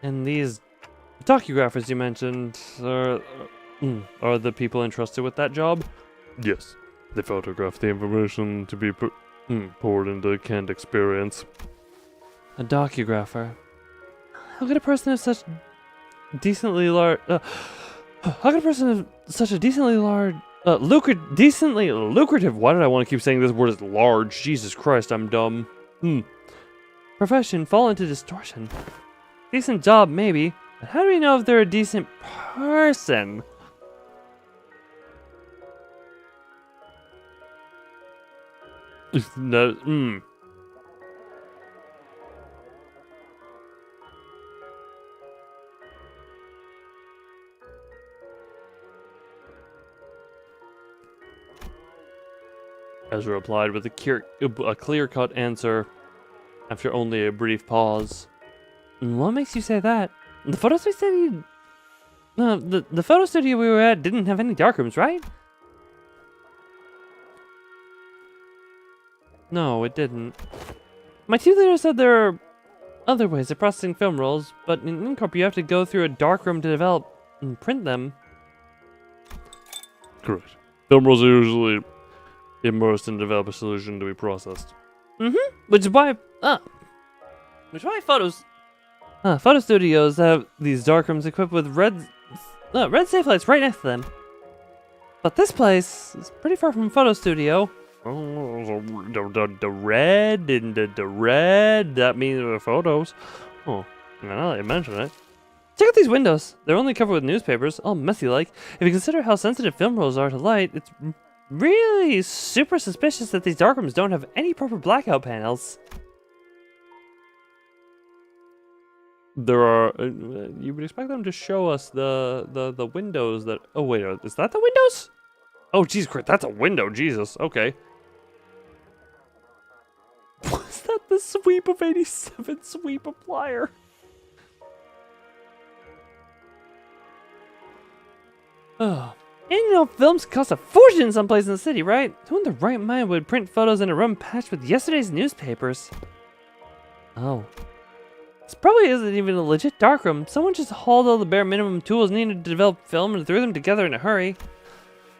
And these docugraphers you mentioned are the people entrusted with that job? Yes, they photograph the information to be poured into canned experience. A docugrapher. How could a person have such decently large? How could a person have such a decently large, decently lucrative? Why did I want to keep saying this word is large? Jesus Christ, I'm dumb. Profession fall into distortion. Decent job, maybe. But how do we know if they're a decent person? No. Ezra replied with a clear-cut answer after only a brief pause. What makes you say that? The photo studio the photo studio we were at didn't have any darkrooms, right? No, it didn't. My team leader said there are other ways of processing film rolls, but in N Corp you have to go through a darkroom to develop and print them. Correct. Film rolls are usually immersed in develop a solution to be processed. Which is why photo studios have these darkrooms equipped with red safe lights right next to them. But this place is pretty far from a photo studio. Oh, the red and the red, that means the photos. Oh, now that you mention it. Check out these windows. They're only covered with newspapers, all messy like. If you consider how sensitive film rolls are to light, it's really super suspicious that these darkrooms don't have any proper blackout panels. There are, you would expect them to show us the windows that, oh wait, is that the windows? Oh, jeez, Crit, that's a window, Jesus, okay. Was that the sweep of 87 sweep applier? Oh. And you know, films cost a fortune in some places in the city, right? Who in the right mind would print photos in a room patched with yesterday's newspapers? Oh. This probably isn't even a legit darkroom. Someone just hauled all the bare minimum tools needed to develop film and threw them together in a hurry.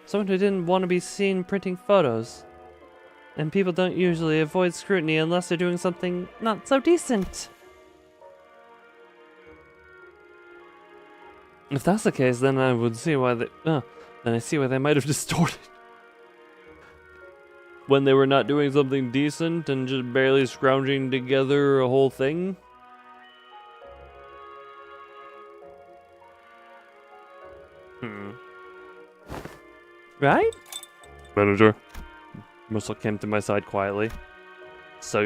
Someone who didn't want to be seen printing photos. And people don't usually avoid scrutiny unless they're doing something not so decent. If that's the case, then I would see why I see why they might have distorted. When they were not doing something decent and just barely scrounging together a whole thing. Right? Manager. Russell came to my side quietly, so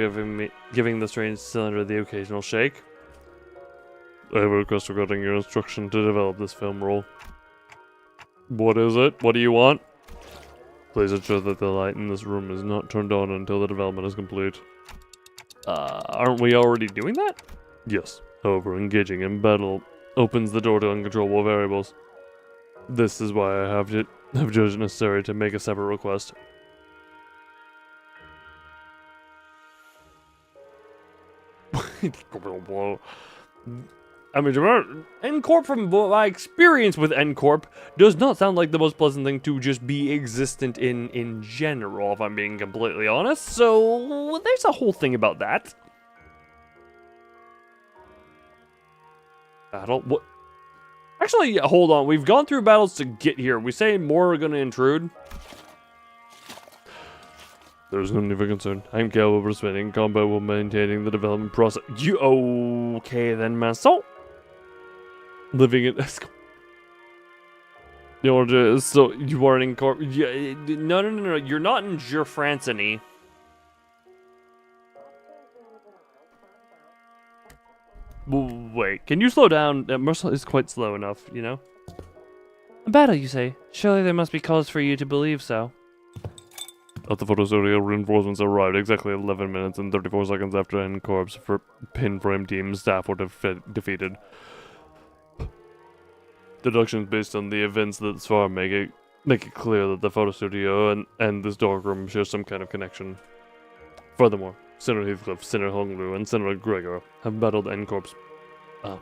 giving the strange cylinder the occasional shake. I have a request regarding your instruction to develop this film roll. What is it? What do you want? Please ensure that the light in this room is not turned on until the development is complete. Aren't we already doing that? Yes. However, engaging in battle opens the door to uncontrollable variables. This is why I have judged it necessary to make a separate request. I mean, N Corp, from my experience with N Corp, does not sound like the most pleasant thing to just be existent in general, if I'm being completely honest. So there's a whole thing about that. Battle? What? Actually, yeah, hold on. We've gone through battles to get here. We say more are gonna intrude. There's no need for concern. I'm capable of participating in combat while maintaining the development process. You okay then, Master? Living in in order to, so you are in Corp. Yeah, no. You're not in Franceny. Wait, can you slow down? Marcel is quite slow enough, you know? A battle, you say? Surely there must be cause for you to believe so. At the photo studio, reinforcements arrived exactly 11 minutes and 34 seconds after N Corp's pin frame team staff were defeated. Deductions based on the events thus far make it clear that the photo studio and this darkroom share some kind of connection. Furthermore, Senator Heathcliff, Senator Honglu, and Senator Gregor have battled N Corp's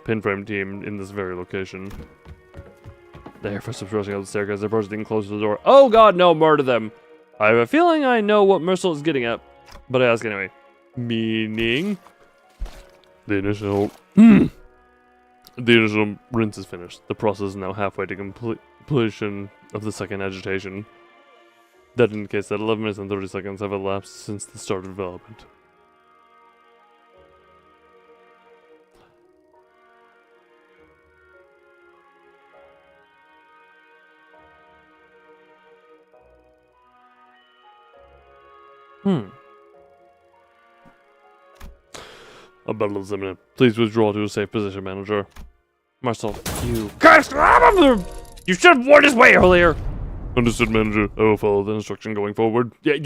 pin frame team in this very location. They are first rushing out the staircase, they're bursting close to the door. Oh god, no, murder them! I have a feeling I know what Mercel is getting at, but I ask anyway. Meaning? The initial rinse is finished. The process is now halfway to completion of the second agitation. That indicates that 11 minutes and 30 seconds have elapsed since the start of development. A battle is imminent. Please withdraw to a safe position, manager. Marcel, you You should have warned us way earlier. Understood, manager. I will follow the instruction going forward. Yeah.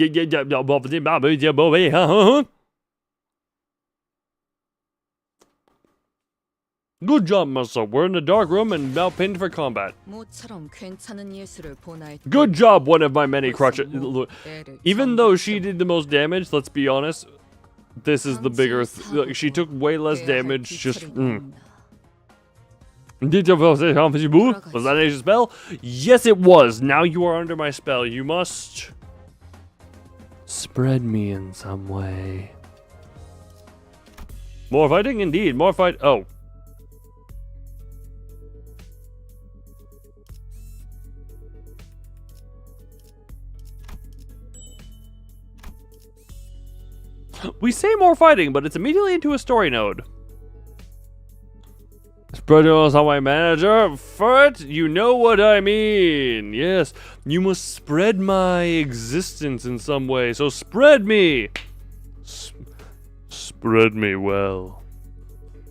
Good job, Marcel. We're in the dark room and now pinned for combat. Good job, one of my many crutches. Even though she did the most damage, let's be honest, this is the bigger. She took way less damage. Just. Was that an Asian spell? Yes, it was. Now you are under my spell. You must spread me in some way. More fighting, indeed. More fight. Oh. We say more fighting, but it's immediately into a story node. Spread us on my manager. For it, you know what I mean. Yes, you must spread my existence in some way. So spread me. Spread me well.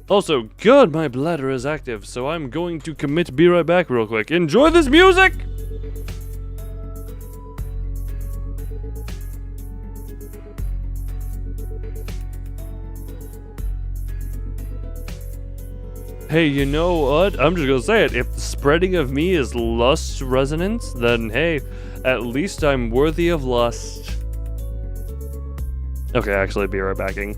Also, good, my bladder is active, so I'm going to commit. Be right back real quick. Enjoy this music! Hey, you know what? I'm just gonna say it. If the spreading of me is lust resonance, then hey, at least I'm worthy of lust. Okay, actually, be right backing.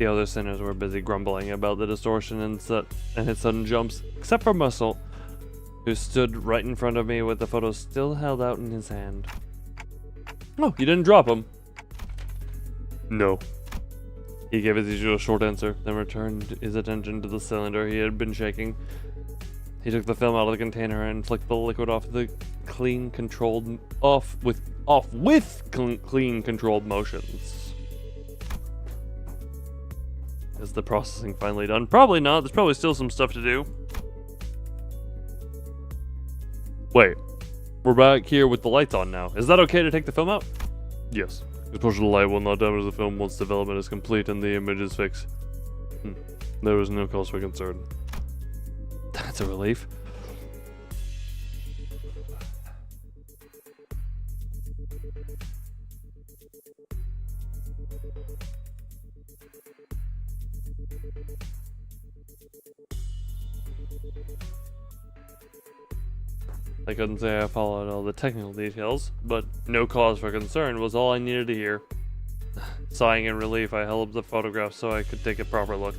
The other sinners were busy grumbling about the distortion and his sudden jumps, except for Muscle, who stood right in front of me with the photo still held out in his hand. Oh, you didn't drop him? No. He gave his usual short answer, then returned his attention to the cylinder he had been shaking. He took the film out of the container and flicked the liquid off with clean controlled motions. Is the processing finally done? Probably not. There's probably still some stuff to do. Wait. We're back here with the lights on now. Is that okay to take the film out? Yes. Exposure to light will not damage the film once development is complete and the image is fixed. There is no cause for concern. That's a relief. I couldn't say I followed all the technical details, but no cause for concern was all I needed to hear. Sighing in relief, I held up the photograph so I could take a proper look.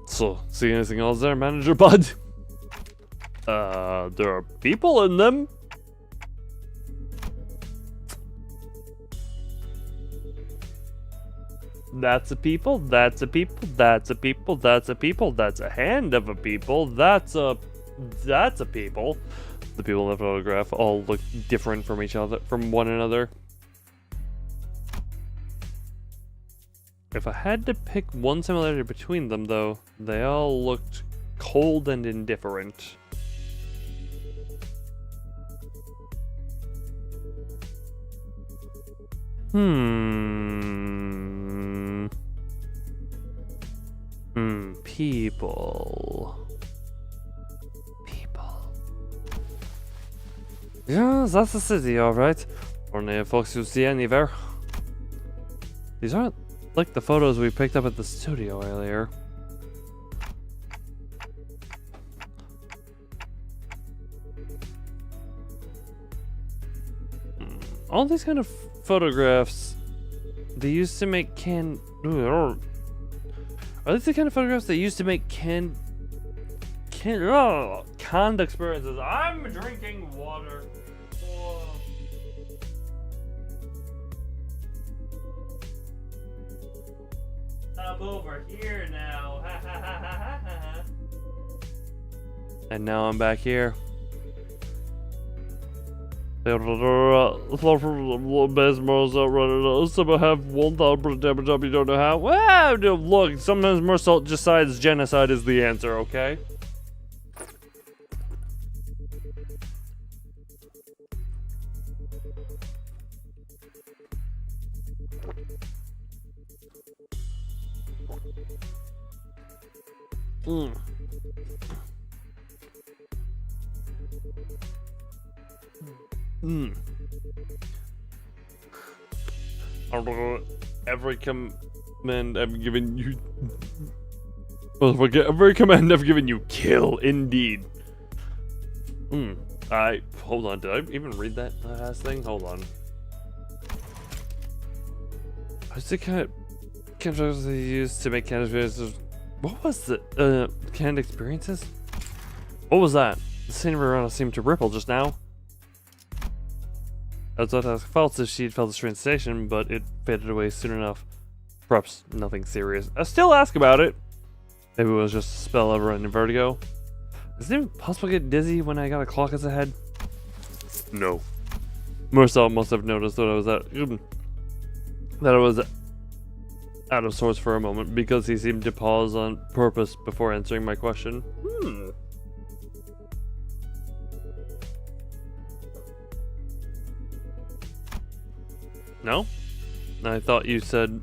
So, see anything else there, Manager Bud? There are people in them. That's a people, that's a people, that's a people, that's a people, that's a hand of a people, that's a people. The people in the photograph all look different from one another. If I had to pick one similarity between them, though, they all looked cold and indifferent. People. Yeah, that's the city, alright. Only folks who see anywhere. These aren't like the photos we picked up at the studio earlier. All these kind of photographs, they used to make are these the kind of photographs they used to make canned experiences? I'm drinking water. Whoa. I'm over here now. And now I'm back here. Some have 1,000 damage up, you don't know how. Well, look, sometimes more salt just decides genocide is the answer, okay? Every command I've given you. Every command I've given you, kill indeed. Hold on. Did I even read that last thing? Hold on. What's the kind of chemicals they used to make canned experiences? What was the canned experiences? What was that? The scenery around us seemed to ripple just now. I thought I was false if she'd felt the strange sensation, but it faded away soon enough. Perhaps nothing serious. I still ask about it. Maybe it was just a spell ever in vertigo. Is it even possible to get dizzy when I got a clock as a head? No. Marcel must have noticed that I was out of sorts for a moment because he seemed to pause on purpose before answering my question. No? I thought you said,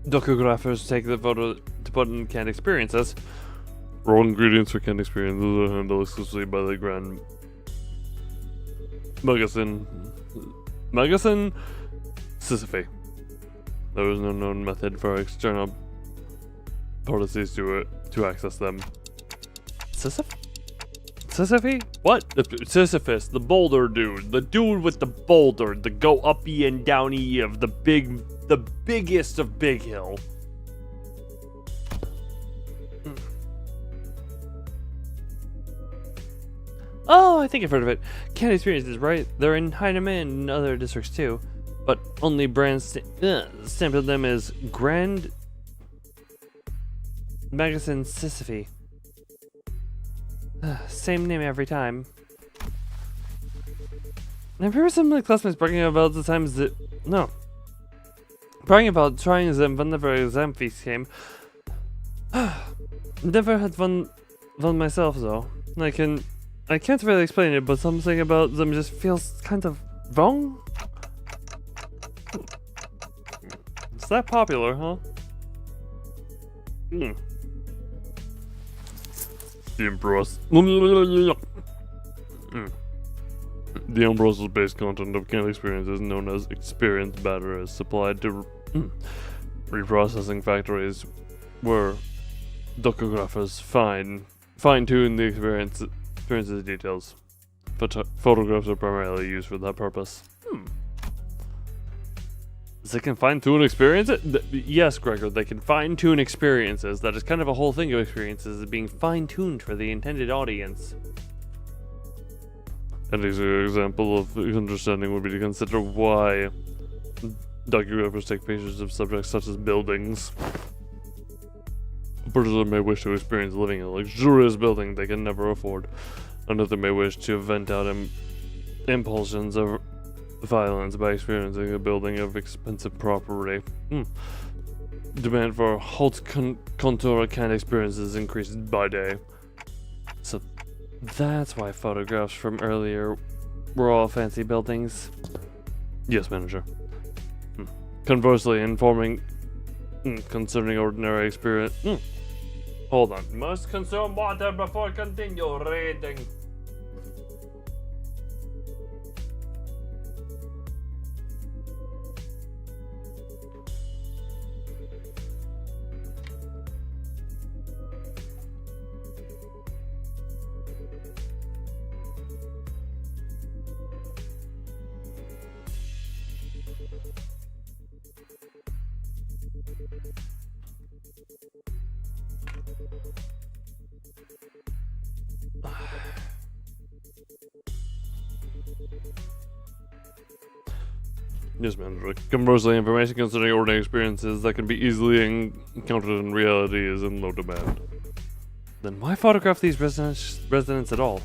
Docugraphers take the photo to put in canned experiences. Raw ingredients for canned experiences are handled exclusively by the Grand Magazine Sisyphe. There was no known method for external policies to access them. Sisyphe? Sisyphe? What? Sisyphus, the boulder dude. The dude with the boulder, the go uppy and downy of the biggest of Big Hill. Oh, I think I've heard of it. Can't Experiences, right? They're in high demand in other districts too, but only brands stamped on them as Grand Magazine Sisyphe. Same name every time. I remember some of my classmates bragging about the times that bragging about trying them whenever exam fees came. Never had one myself though. I can't really explain it, but something about them just feels kind of wrong. It's that popular, huh? The Brussels-based content of Can't Experience is known as experienced batter is supplied to reprocessing factories where docographers fine-tune the experience's details. Photographs are primarily used for that purpose. They can fine-tune experiences? Yes, Gregor, they can fine-tune experiences. That is kind of a whole thing of experiences, is being fine-tuned for the intended audience. An example of understanding would be to consider why docugraphers take pictures of subjects such as buildings. A person may wish to experience living in a luxurious building they can never afford. Another may wish to vent out impulsions of violence by experiencing a building of expensive property. Demand for haute contour Can't Experiences increases by day. So that's why photographs from earlier were all fancy buildings. Yes, manager. Conversely, informing concerning ordinary experience. Hold on. Must consume water before continue reading. Yes, manager. Conversely, information concerning ordinary experiences that can be easily encountered in reality is in low demand. Then why photograph these residents at all?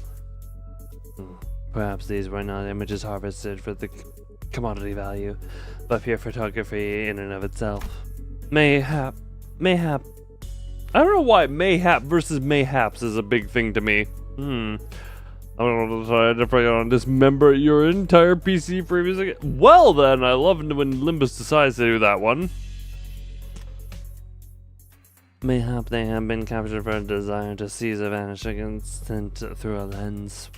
Perhaps these were not images harvested for the commodity value, but pure photography in and of itself. Mayhap. I don't know why mayhap versus mayhaps is a big thing to me. I don't know, try to figure out dismember your entire PC for music. Well then, I love it when Limbus decides to do that one. Mayhap they have been captured for a desire to seize a vanishing instant through a lens.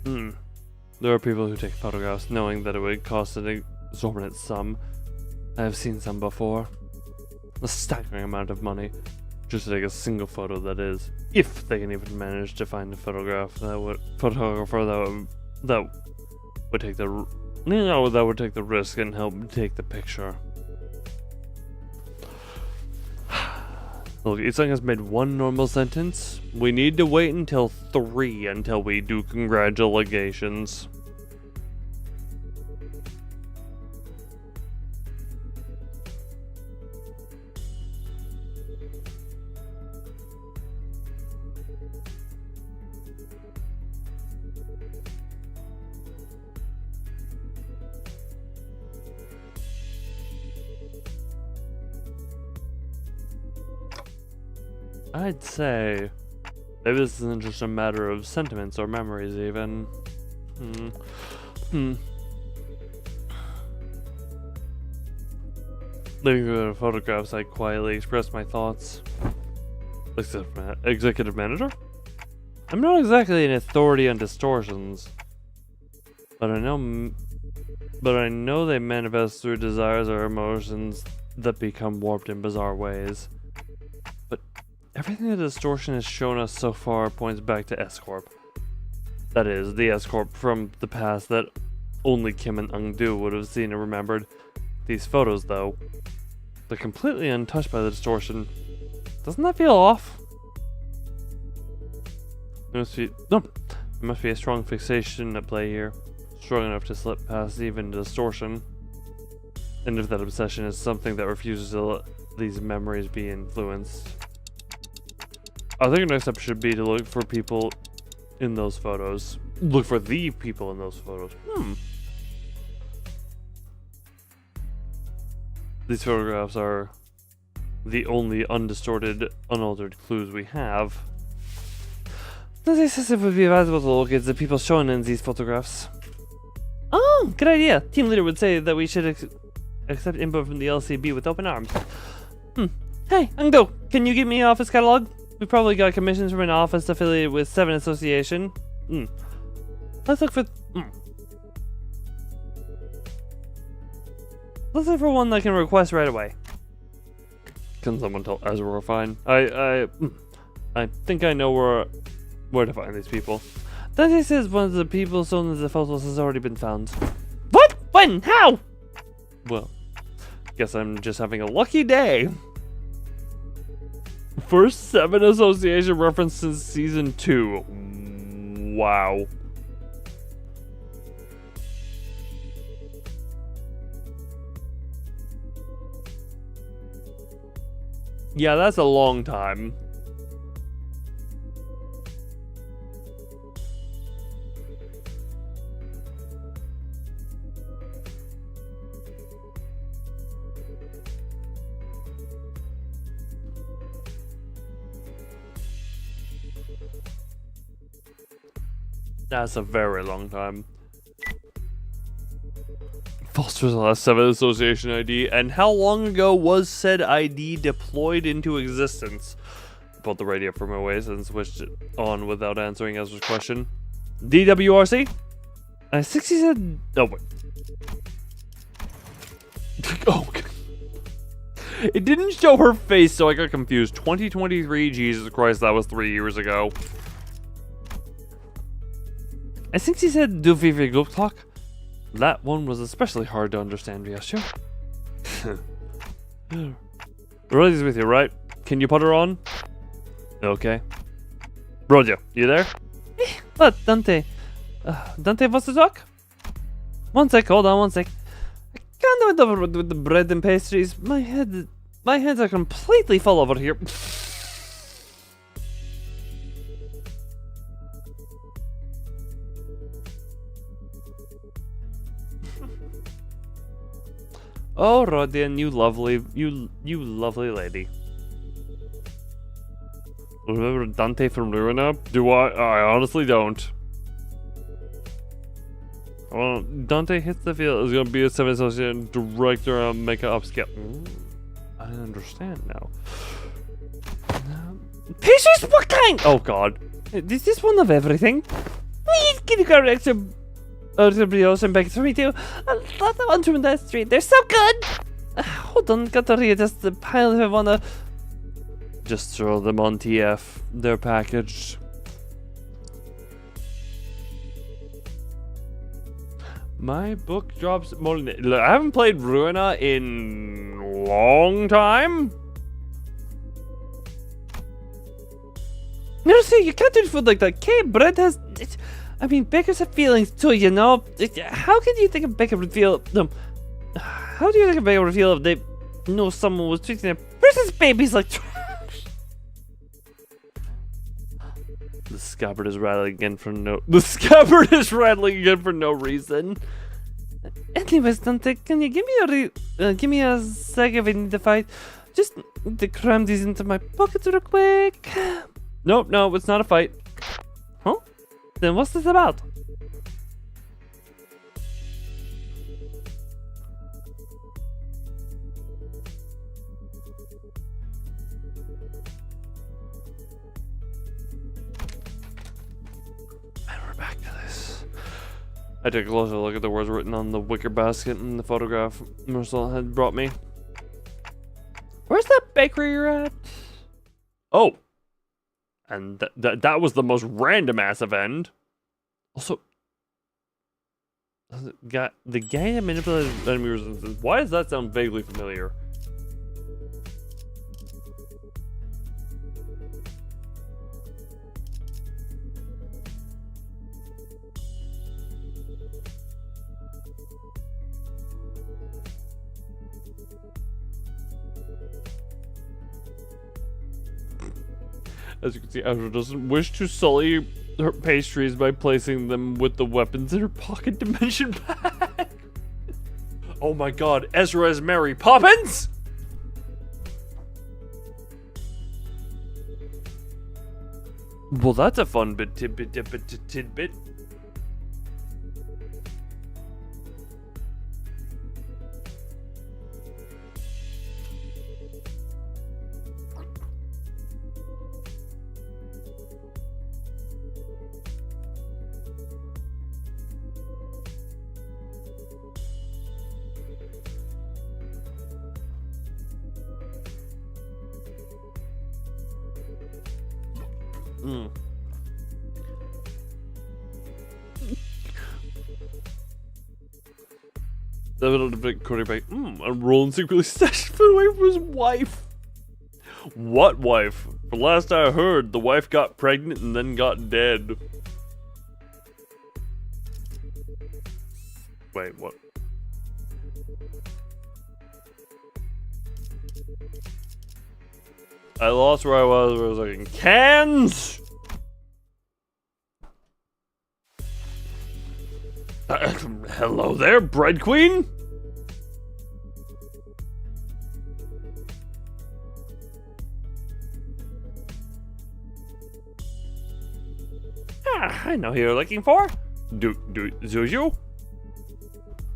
There are people who take photographs knowing that it would cost an exorbitant sum. I have seen some before. A staggering amount of money. Just to take a single photo, that is. If they can even manage to find a photographer that would take the risk and help take the picture. Look, Isang has made one normal sentence. We need to wait until 3 until we do congratulations. I'd say maybe this isn't just a matter of sentiments or memories even. Looking through the photographs, I quietly expressed my thoughts. Executive manager? I'm not exactly an authority on distortions, but I know they manifest through desires or emotions that become warped in bizarre ways. Everything the distortion has shown us so far points back to S Corp. That is, the S Corp from the past that only Kim and Ungdu would have seen and remembered. These photos, though, they're completely untouched by the distortion. Doesn't that feel off? There must be a strong fixation at play here, strong enough to slip past even distortion. And if that obsession is something that refuses to let these memories be influenced, I think our next step should be to look for people in those photos. Look for the people in those photos. These photographs are the only undistorted, unaltered clues we have. This says it would be advisable to look at the people shown in these photographs. Oh, good idea. Team leader would say that we should accept input from the LCB with open arms. Hey, Ungdo, can you give me an office catalog? We probably got commissions from an office affiliated with 7 Association. Let's look for... Let's look for one that can request right away. Can someone tell Ezra we're fine? I think I know where to find these people. Dante says one of the people shown in the photos has already been found. What? When? How? Well, guess I'm just having a lucky day. First 7 Association reference since Season 2. Wow. Yeah, that's a long time. That's a very long time. Foster's last 7 Association ID, and how long ago was said ID deployed into existence? Pulled the radio from my waist and switched it on without answering Ezra's question. DWRC? I 60 said... Oh, wait. Oh, it didn't show her face, so I got confused. 2023, Jesus Christ, that was 3 years ago. I think she said do we go talk. That one was especially hard to understand, Ryashu. Rody's with you, right? Can you put her on? Okay. Rodya, you there? What, Dante? Dante wants to talk? One sec, hold on one sec. I can't do it over with the bread and pastries. My hands are completely full over here. Oh, Rodian, you lovely lady. Remember Dante from Ruina? Do I? I honestly don't. Well, Dante hits the field is gonna be a 7 Associate director and make an upscale. I understand now. Pastries? What kind? Oh God. Is this one of everything? Please, can you grab extra brioche and baguettes for me too? I love the ones from that street. They're so good. Hold on, got to readjust the pile if I wanna. Just throw them on TF. They're packaged. My book drops more than... Look, I haven't played Ruina in a long time. No, see, you can't do food like that. Okay, bread has... I mean, bakers have feelings too, you know? How can you think a baker would feel... How do you think a baker would feel if they know someone was treating their precious babies like trash? The scabbard is rattling again for no... The scabbard is rattling again for no reason. Anyways, Dante, can you give me a sec if I need to fight? Just need to cram these into my pockets real quick. Nope, no, it's not a fight. Huh? Then what's this about? And we're back to this. I took a closer look at the words written on the wicker basket in the photograph Marcel had brought me. Where's that bakery you're at? Oh, And that was the most random ass event. Also, got the gang that manipulated enemy resistance. Why does that sound vaguely familiar? As you can see, Azra doesn't wish to sully her pastries by placing them with the weapons in her pocket dimension bag. Oh my god, Ezra is Mary Poppins? Well, that's a fun tidbit. That little bit quarterback. And Roland secretly stashed food away from his wife. What wife? For last I heard, the wife got pregnant and then got dead. Wait, what? I lost where I was like, in cans? Hello there, bread queen? I know who you're looking for. Do you?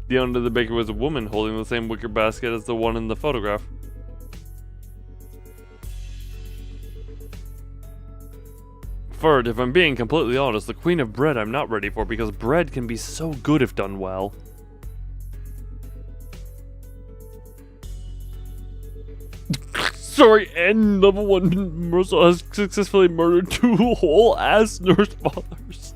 The owner of the baker was a woman holding the same wicker basket as the one in the photograph. Ferd, if I'm being completely honest, the queen of bread I'm not ready for because bread can be so good if done well. Sorry, and level 1 Mercer has successfully murdered 2 whole ass nurse fathers.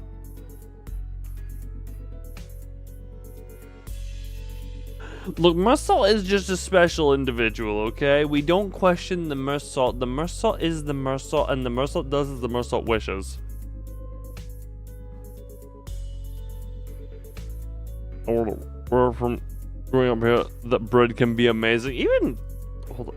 Look, Mercer is just a special individual, okay? We don't question the Mercer. The Mercer is the Mercer, and the Mercer does as the Mercer wishes. I want to we're from growing up here that bread can be amazing. Even hold on.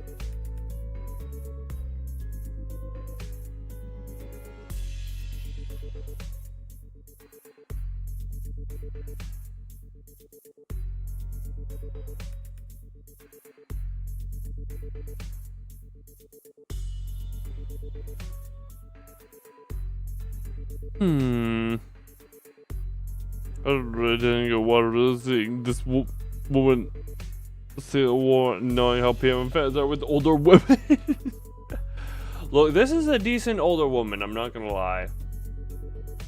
I really didn't get what it is seeing this woman see a war knowing how PM fans are with older women. Look, this is a decent older woman, I'm not gonna lie.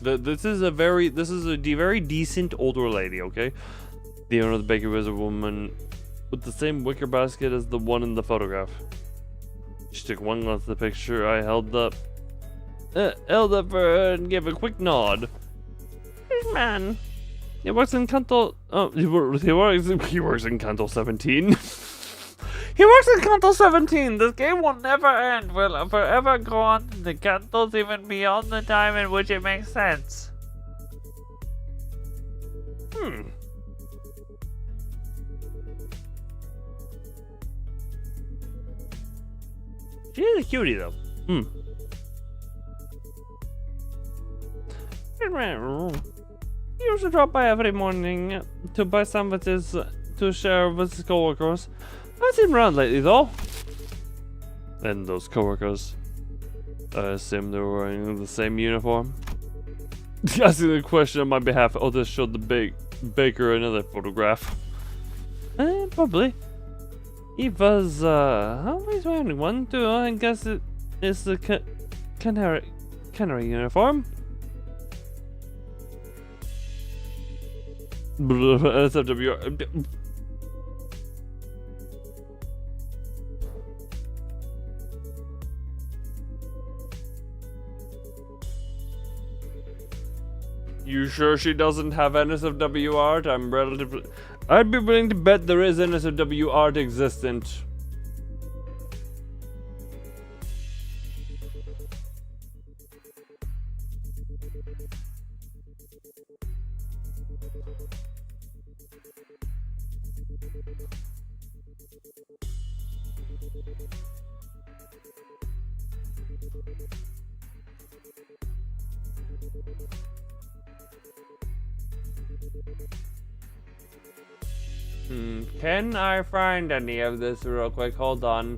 This is a very decent older lady, okay? The owner of the bakery was a woman with the same wicker basket as the one in the photograph. She took one glance at the picture I held up for her and gave a quick nod. This man, he works in Canto. Oh, he works in Canto 17. He works in Canto 17. This game will never end. Will forever go on in the Cantos even beyond the time in which it makes sense. She is a cutie though. He used to drop by every morning to buy sandwiches to share with his coworkers. I haven't seen him around lately though. And those coworkers, I assume they were wearing the same uniform. Asking the question on my behalf, others showed the baker another photograph. Probably. He was always wearing one too. I guess it's the canary uniform. SFW. You sure she doesn't have NSFW art? I'd be willing to bet there is NSFW art existent. Can I find any of this real quick? Hold on.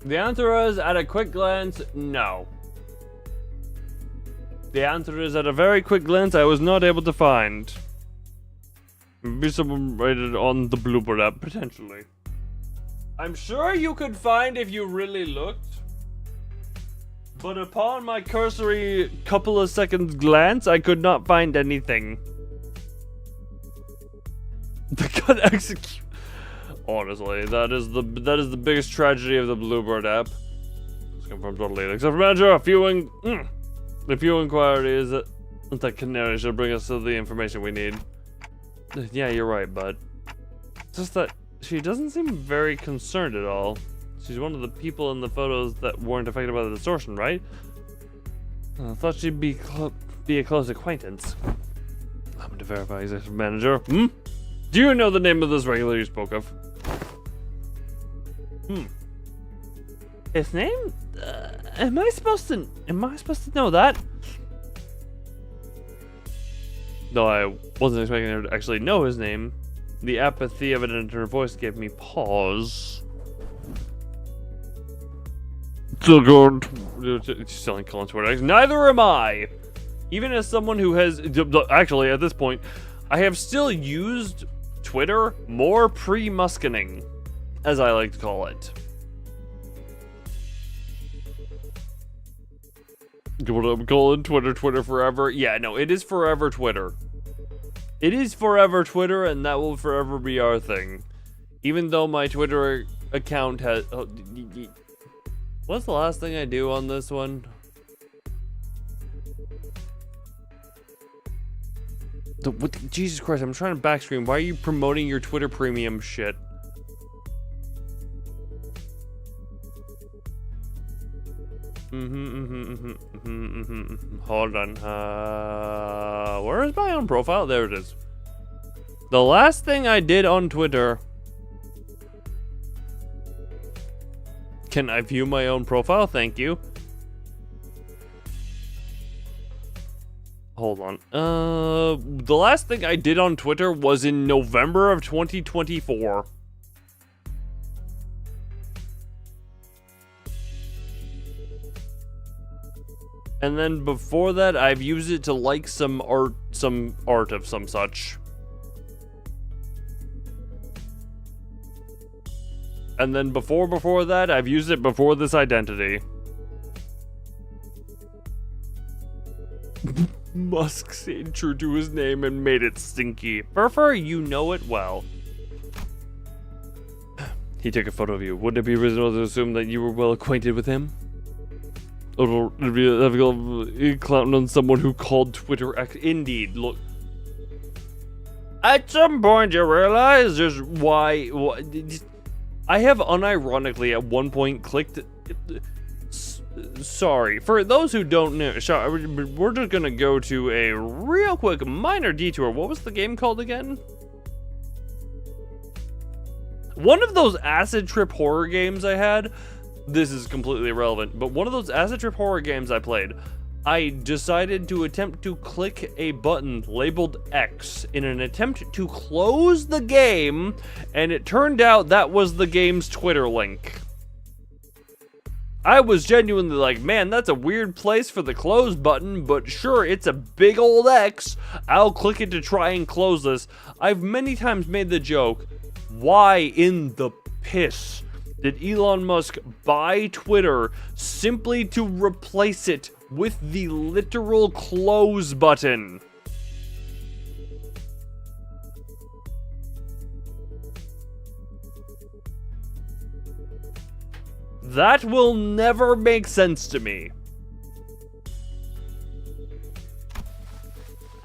The answer is, at a quick glance, no. The answer is, at a very quick glance, I was not able to find. Maybe someone rated on the Bluebird app, potentially. I'm sure you could find if you really looked. But upon my cursory couple of seconds glance, I could not find anything. The cut execute. Honestly, that is the biggest tragedy of the Bluebird app. It's confirmed totally. Except for manager, a few inquiries that canary should bring us to the information we need. Yeah, you're right, bud. It's just that she doesn't seem very concerned at all. She's one of the people in the photos that weren't affected by the distortion, right? I thought she'd be a close acquaintance. I'm going to verify executive manager. Do you know the name of this regular you spoke of? His name? Am I supposed to know that? No, I wasn't expecting her to actually know his name. The apathy evident in her voice gave me pause. Still going. Selling Colin Twitter. Neither am I. Even as someone who has actually at this point, I have still used Twitter more pre-muskening, as I like to call it. What I'm calling Twitter forever. Yeah, no, it is forever Twitter. It is forever Twitter, and that will forever be our thing. Even though my Twitter account has... what's the last thing I do on this one? Jesus Christ, I'm trying to backstream. Why are you promoting your Twitter premium shit? Hold on. Where is my own profile? There it is. The last thing I did on Twitter. Can I view my own profile? Thank you. Hold on. The last thing I did on Twitter was in November of 2024. And then before that, I've used it to like some art of some such. And then before that, I've used it before this identity. Musk stayed true to his name and made it stinky. Furfur, you know it well. He took a photo of you. Wouldn't it be reasonable to assume that you were well acquainted with him? It'd be a clown on someone who called Twitter X. Indeed, look. At some point, you realize just why I have unironically at one point clicked. Sorry, for those who don't know, we're just gonna go to a real quick minor detour. What was the game called again? One of those acid trip horror games I had. This is completely irrelevant, but one of those acid trip horror games I played, I decided to attempt to click a button labeled X in an attempt to close the game, and it turned out that was the game's Twitter link. I was genuinely like, man, that's a weird place for the close button, but sure, it's a big old X. I'll click it to try and close this. I've many times made the joke, why in the piss did Elon Musk buy Twitter simply to replace it with the literal close button? That will never make sense to me.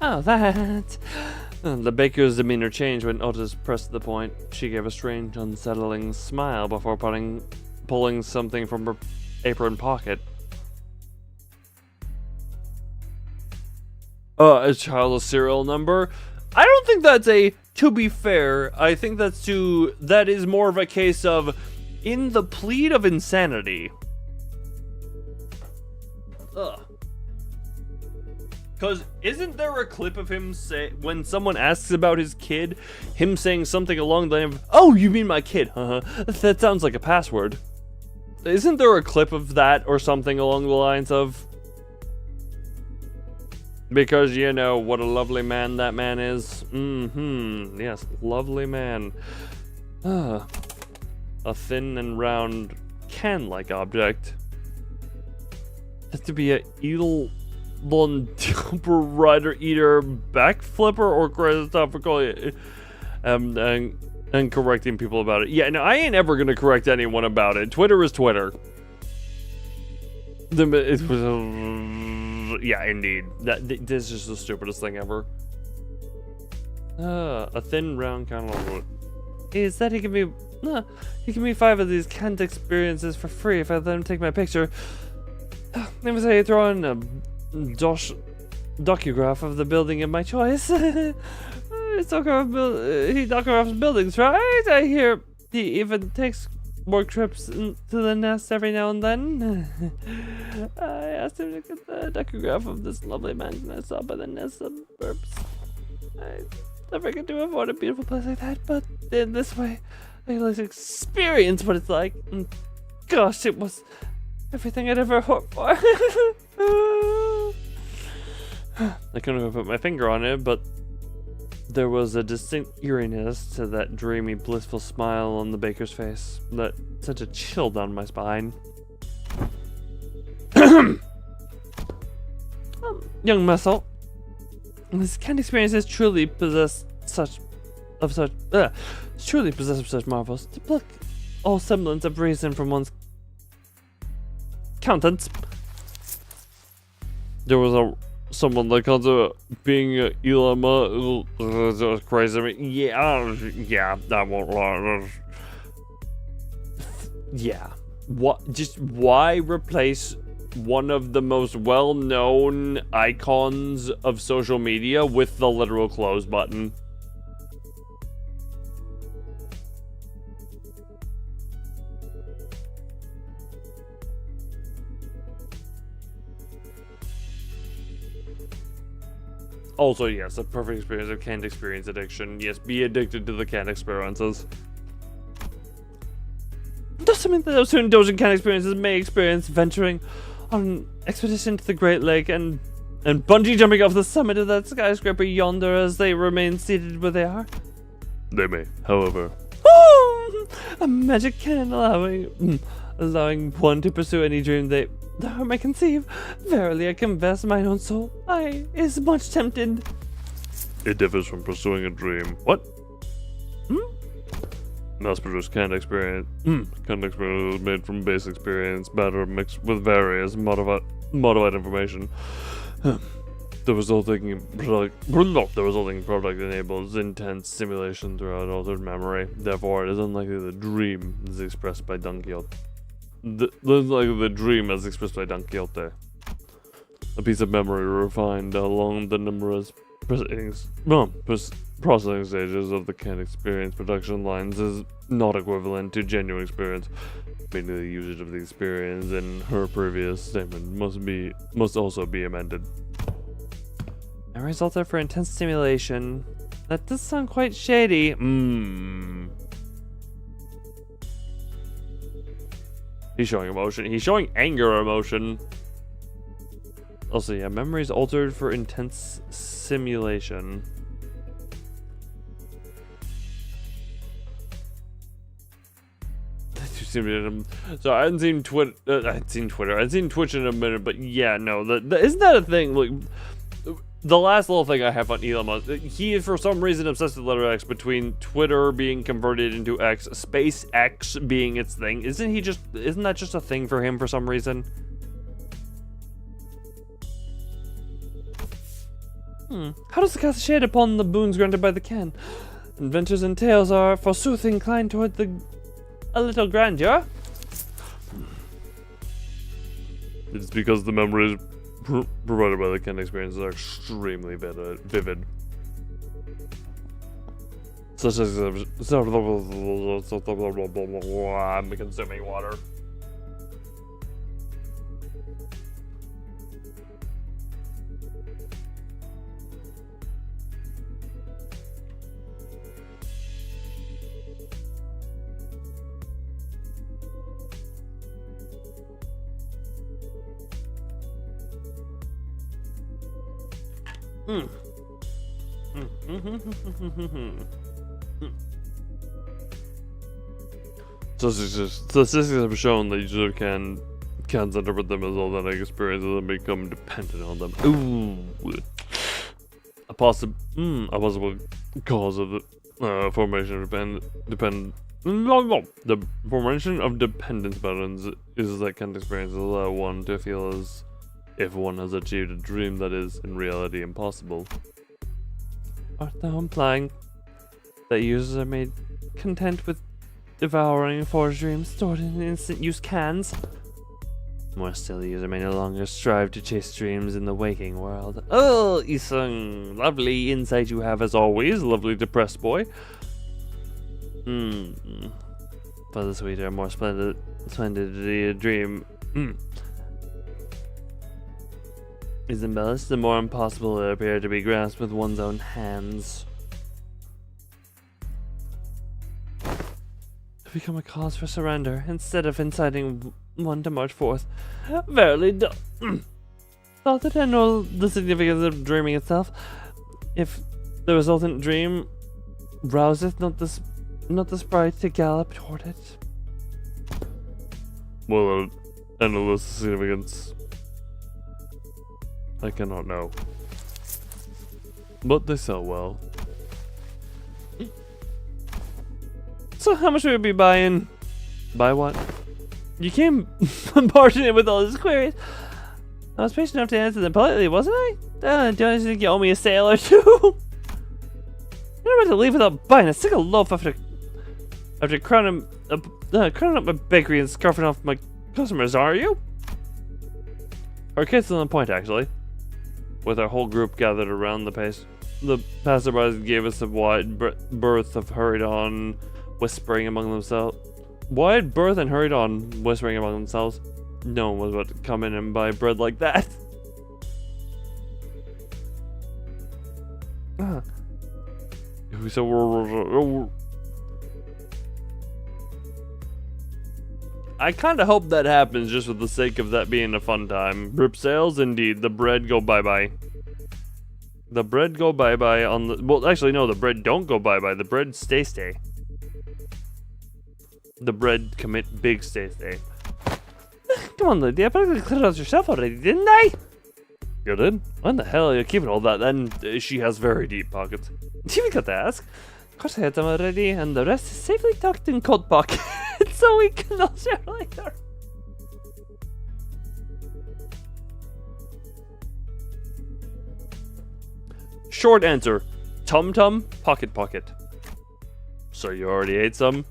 Oh, that. The baker's demeanor changed when Otis pressed the point. She gave a strange, unsettling smile before pulling something from her apron pocket. A childless serial number? I don't think that's to be fair, I think that is more of a case of in the plead of insanity. Ugh. Because isn't there a clip of him when someone asks about his kid, him saying something along the line of, "Oh, you mean my kid, huh? That sounds like a password." Isn't there a clip of that or something along the lines of, because you know what a lovely man that man is? Yes, lovely man. A thin and round can-like object. Has to be a Elon rider eater backflipper or Christopher and correcting people about it. Yeah, no, I ain't ever gonna correct anyone about it. Twitter is Twitter. It was yeah, indeed. This is the stupidest thing ever. A thin round kind of. He said he can give me 5 of these canned experiences for free if I let him take my picture. Let me say you throw in a docugraph of the building of my choice. He docugraphs buildings, right? I hear he even takes work trips to the nest every now and then. I asked him to get the docugraph of this lovely mansion I saw by the nest suburbs. I never get to afford a beautiful place like that, but in this way, I can at least experience what it's like. And gosh, it was everything I'd ever hoped for. I couldn't have put my finger on it, but there was a distinct eeriness to that dreamy, blissful smile on the baker's face that sent a chill down my spine. Young muscle, this kind of experience is truly possessed such marvels to pluck all semblance of reason from one's countenance. There was someone that comes to being Elon crazy. I mean, yeah, that won't lie. Yeah. Why replace one of the most well-known icons of social media with the literal close button? Also, yes, a perfect experience of canned experience addiction. Yes, be addicted to the canned experiences. Doesn't mean that those who indulge in canned experiences may experience venturing on an expedition to the Great Lake and bungee jumping off the summit of that skyscraper yonder as they remain seated where they are. They may, however. A magic can allowing one to pursue any dream they may conceive. Verily, I confess, mine own soul, I is much tempted. It differs from pursuing a dream. What? Mass-produced canned experience. Canned experience is made from base experience matter mixed with various modified information. The resulting product enables intense stimulation throughout altered memory. Therefore, it is unlikely the dream is expressed by Don Quixote. The dream as expressed by Don Quixote. A piece of memory refined along the numerous processing stages of the canned experience production lines is not equivalent to genuine experience. Meaning the usage of the experience in her previous statement must also be amended. Memories alter for intense stimulation. That does sound quite shady. He's showing emotion. He's showing anger emotion. Also, yeah, memories altered for intense simulation. So I hadn't seen Twitter. I'd seen Twitch in a minute, but yeah, no. Isn't that a thing? Like, the last little thing I have on Elon Musk, he is for some reason obsessed with letter X between Twitter being converted into X, SpaceX being its thing. Isn't that just a thing for him for some reason? How does the cast shade upon the boons granted by the can? Adventures and tales are forsooth inclined toward a little grandeur. It's because the memories provided by the Ken experiences are extremely vivid. Such as I'm consuming water. Statistics have shown that users can interpret them as authentic experiences and become dependent on them. Ooh, a possible cause of the formation of the formation of dependence patterns is that kind of experiences allow one to feel as if one has achieved a dream that is in reality impossible. Art thou implying that users are made content with devouring forged dreams stored in instant use cans? More still, the user may no longer strive to chase dreams in the waking world. Oh, Isung, lovely insight you have as always, lovely depressed boy. For the sweeter, more splendid dream is embellished, the more impossible it appears to be grasped with one's own hands. To become a cause for surrender, instead of inciting one to march forth. Verily, thought that I know the significance of dreaming itself. If the resultant dream rouseth not the sprite to gallop toward it. Well, I know the significance. I cannot know. But they sell well. So how much would we be buying? Buy what? You came barging in with all these queries. I was patient enough to answer them politely, wasn't I? Don't you think you owe me a sale or two? You're not about to leave without buying a single loaf after crowning up my bakery and scarfing off my customers, are you? Our kid's on the point, actually. With our whole group gathered around the passerbys gave us a wide berth of hurried on, whispering among themselves. Wide berth and hurried on, whispering among themselves. No one was about to come in and buy bread like that. So I kind of hope that happens just for the sake of that being a fun time. Rip sales, indeed. The bread go bye-bye. The bread go bye-bye on the... Well, actually, no, the bread don't go bye-bye. The bread stay. The bread commit big stay. Come on, Lydia. I better clear it out yourself already, didn't I? You did? When the hell are you keeping all that then? She has very deep pockets. You even got to ask. Of course I had them already, and the rest is safely tucked in coat pockets, so we can all share later. Short answer. Tum-tum, pocket. So you already ate some?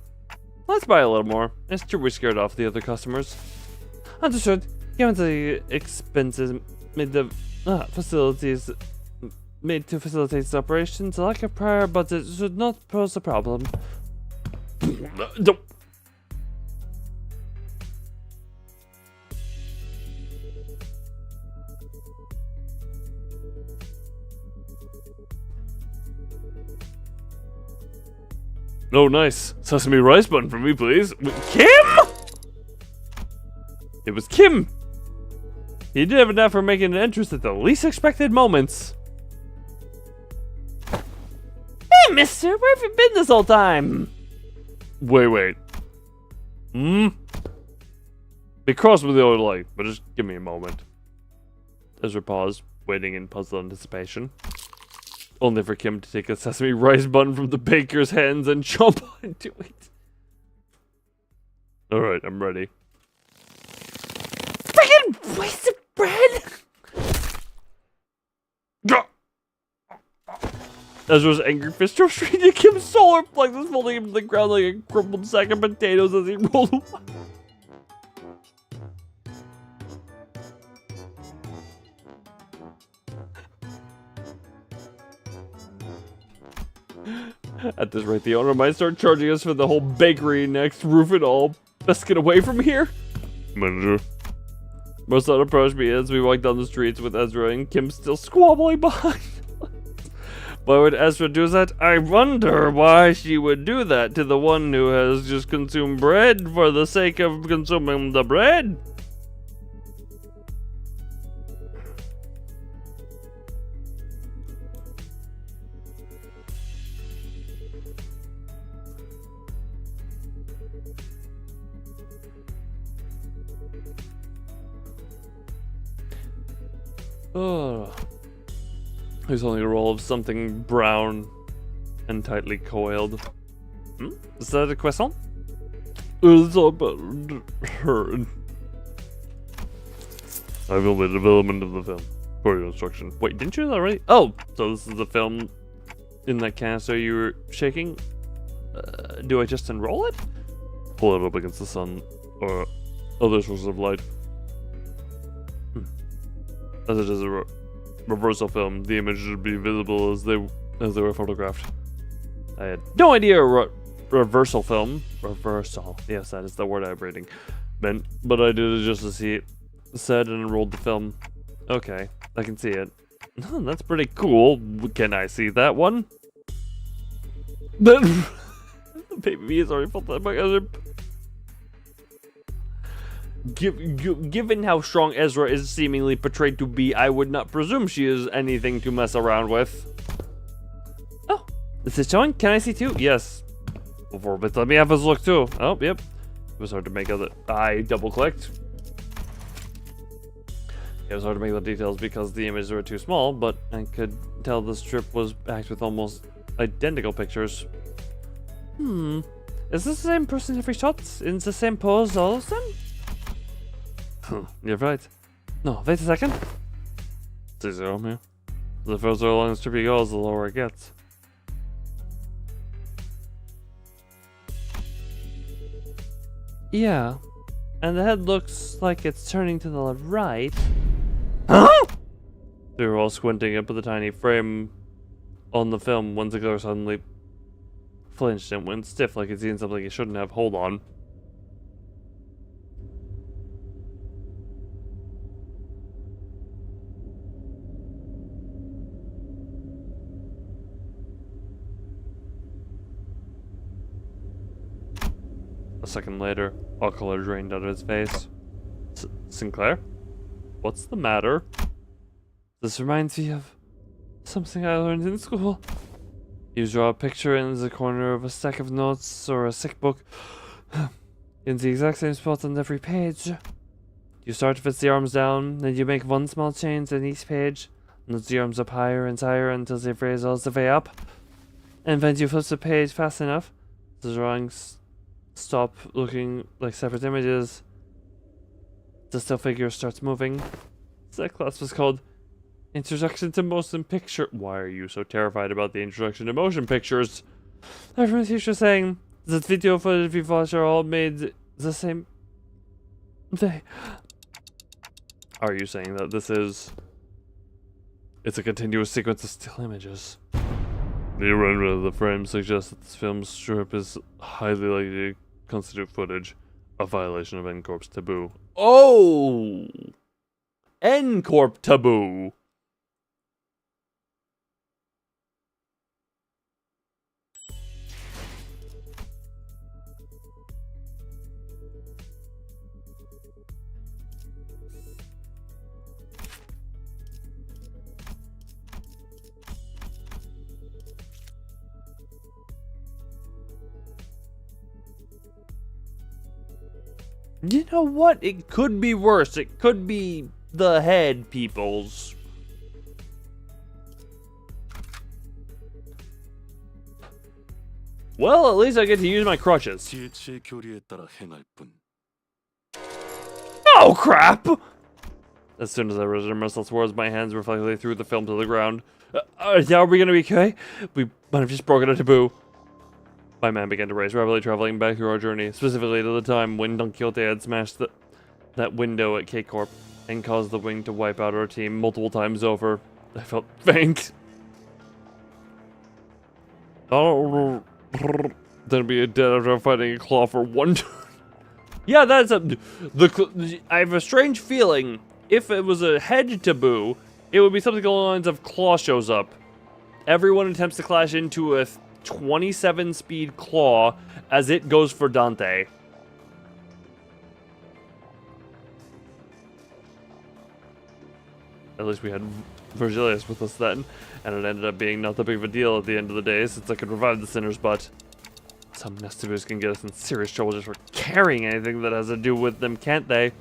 Let's buy a little more. It's true we scared off the other customers. Understood. Given the expenses made to facilitate its operations, a lack of prior budget should not pose a problem. Don't. Oh, nice. Sesame rice bun for me, please. Kim? It was Kim. He did have enough for making an entrance at the least expected moments. Hey, mister, where have you been this whole time? Wait. Be cross with the old light, but just give me a moment. Ezra paused. waiting in puzzled anticipation. Only for Kim to take a sesame rice bun from the baker's hands and jump onto it. Alright, I'm ready. Freaking waste of bread! Ezra's angry fist drove straight into Kim's solar plexus, folding him to the ground like a crumpled sack of potatoes as he rolled away. At this rate, the owner might start charging us for the whole bakery next, roof and all. Best get away from here. Manager. Marcel approached me as we walked down the streets with Ezra and Kim still squabbling behind. Why would Ezra do that? I wonder why she would do that to the one who has just consumed bread for the sake of consuming the bread. Oh. He's holding a roll of something brown and tightly coiled. Is that a croissant? It's about her. I will the development of the film for your instruction. Wait, didn't you already? Oh, so this is the film in that canister you were shaking? Do I just unroll it? Pull it up against the sun or other sources of light. As it is a reversal film, the image should be visible as they were photographed. I had no idea reversal film. Reversal. Yes, that is the word I'm reading. Meant, but I did it just to see it said and enrolled the film. Okay, I can see it. Oh, that's pretty cool. Can I see that one? The baby has already felt that by other. Given how strong Ezra is seemingly portrayed to be, I would not presume she is anything to mess around with. Oh, is it showing? Can I see too? Yes. Before a bit, let me have a look too. Oh, yep. It was hard to make out. I double clicked. It was hard to make the details because the images were too small, but I could tell the strip was packed with almost identical pictures. Is this the same person every shot? In the same pose, all of them? You're right. No, wait a second. It's easier on me. The further along the strip he goes, the lower it gets. Yeah. And the head looks like it's turning to the right. Huh? They were all squinting up at the tiny frame on the film when Ziegler suddenly flinched and went stiff like he'd seen something he shouldn't have. Hold on. A second later, all color drained out of his face. Sinclair? What's the matter? This reminds me of something I learned in school. You draw a picture in the corner of a stack of notes or a sick book in the exact same spot on every page. You start with the arms down, then you make one small change in each page, and the arms up higher and higher until they raise all the way up. And when you flip the page fast enough, the drawings stop looking like separate images. The still figure starts moving. That class was called Introduction to Motion Picture. Why are you so terrified about the introduction to motion pictures? I remember the teacher saying that video footage we watch are all made the same day. Are you saying that this is... It's a continuous sequence of still images? The render of the frame suggests that this film's strip is highly likely to constitute footage, a violation of N Corp's taboo. Oh! N Corp taboo! You know what? It could be worse. It could be the head peoples. Well, at least I get to use my crutches. 지혜치의 교리에 따라 행할 뿐. Oh, crap! As soon as I resumed merciless words, my hands reflexively threw the film to the ground. Yeah, are we gonna be okay? We might have just broken a taboo. My mind began to race, rapidly traveling back through our journey, specifically to the time when Don Quixote had smashed that window at N Corp and caused the wing to wipe out our team multiple times over. I felt faint. Oh, then be dead after fighting a claw for one turn. Yeah, that's I have a strange feeling. If it was a head taboo, it would be something along the lines of claw shows up. Everyone attempts to clash into a 27 speed claw as it goes for Dante. At least we had Virgilius with us then, and it ended up being not that big of a deal at the end of the day since I could revive the sinner's butt. Some nestaboos can get us in serious trouble just for carrying anything that has to do with them, can't they?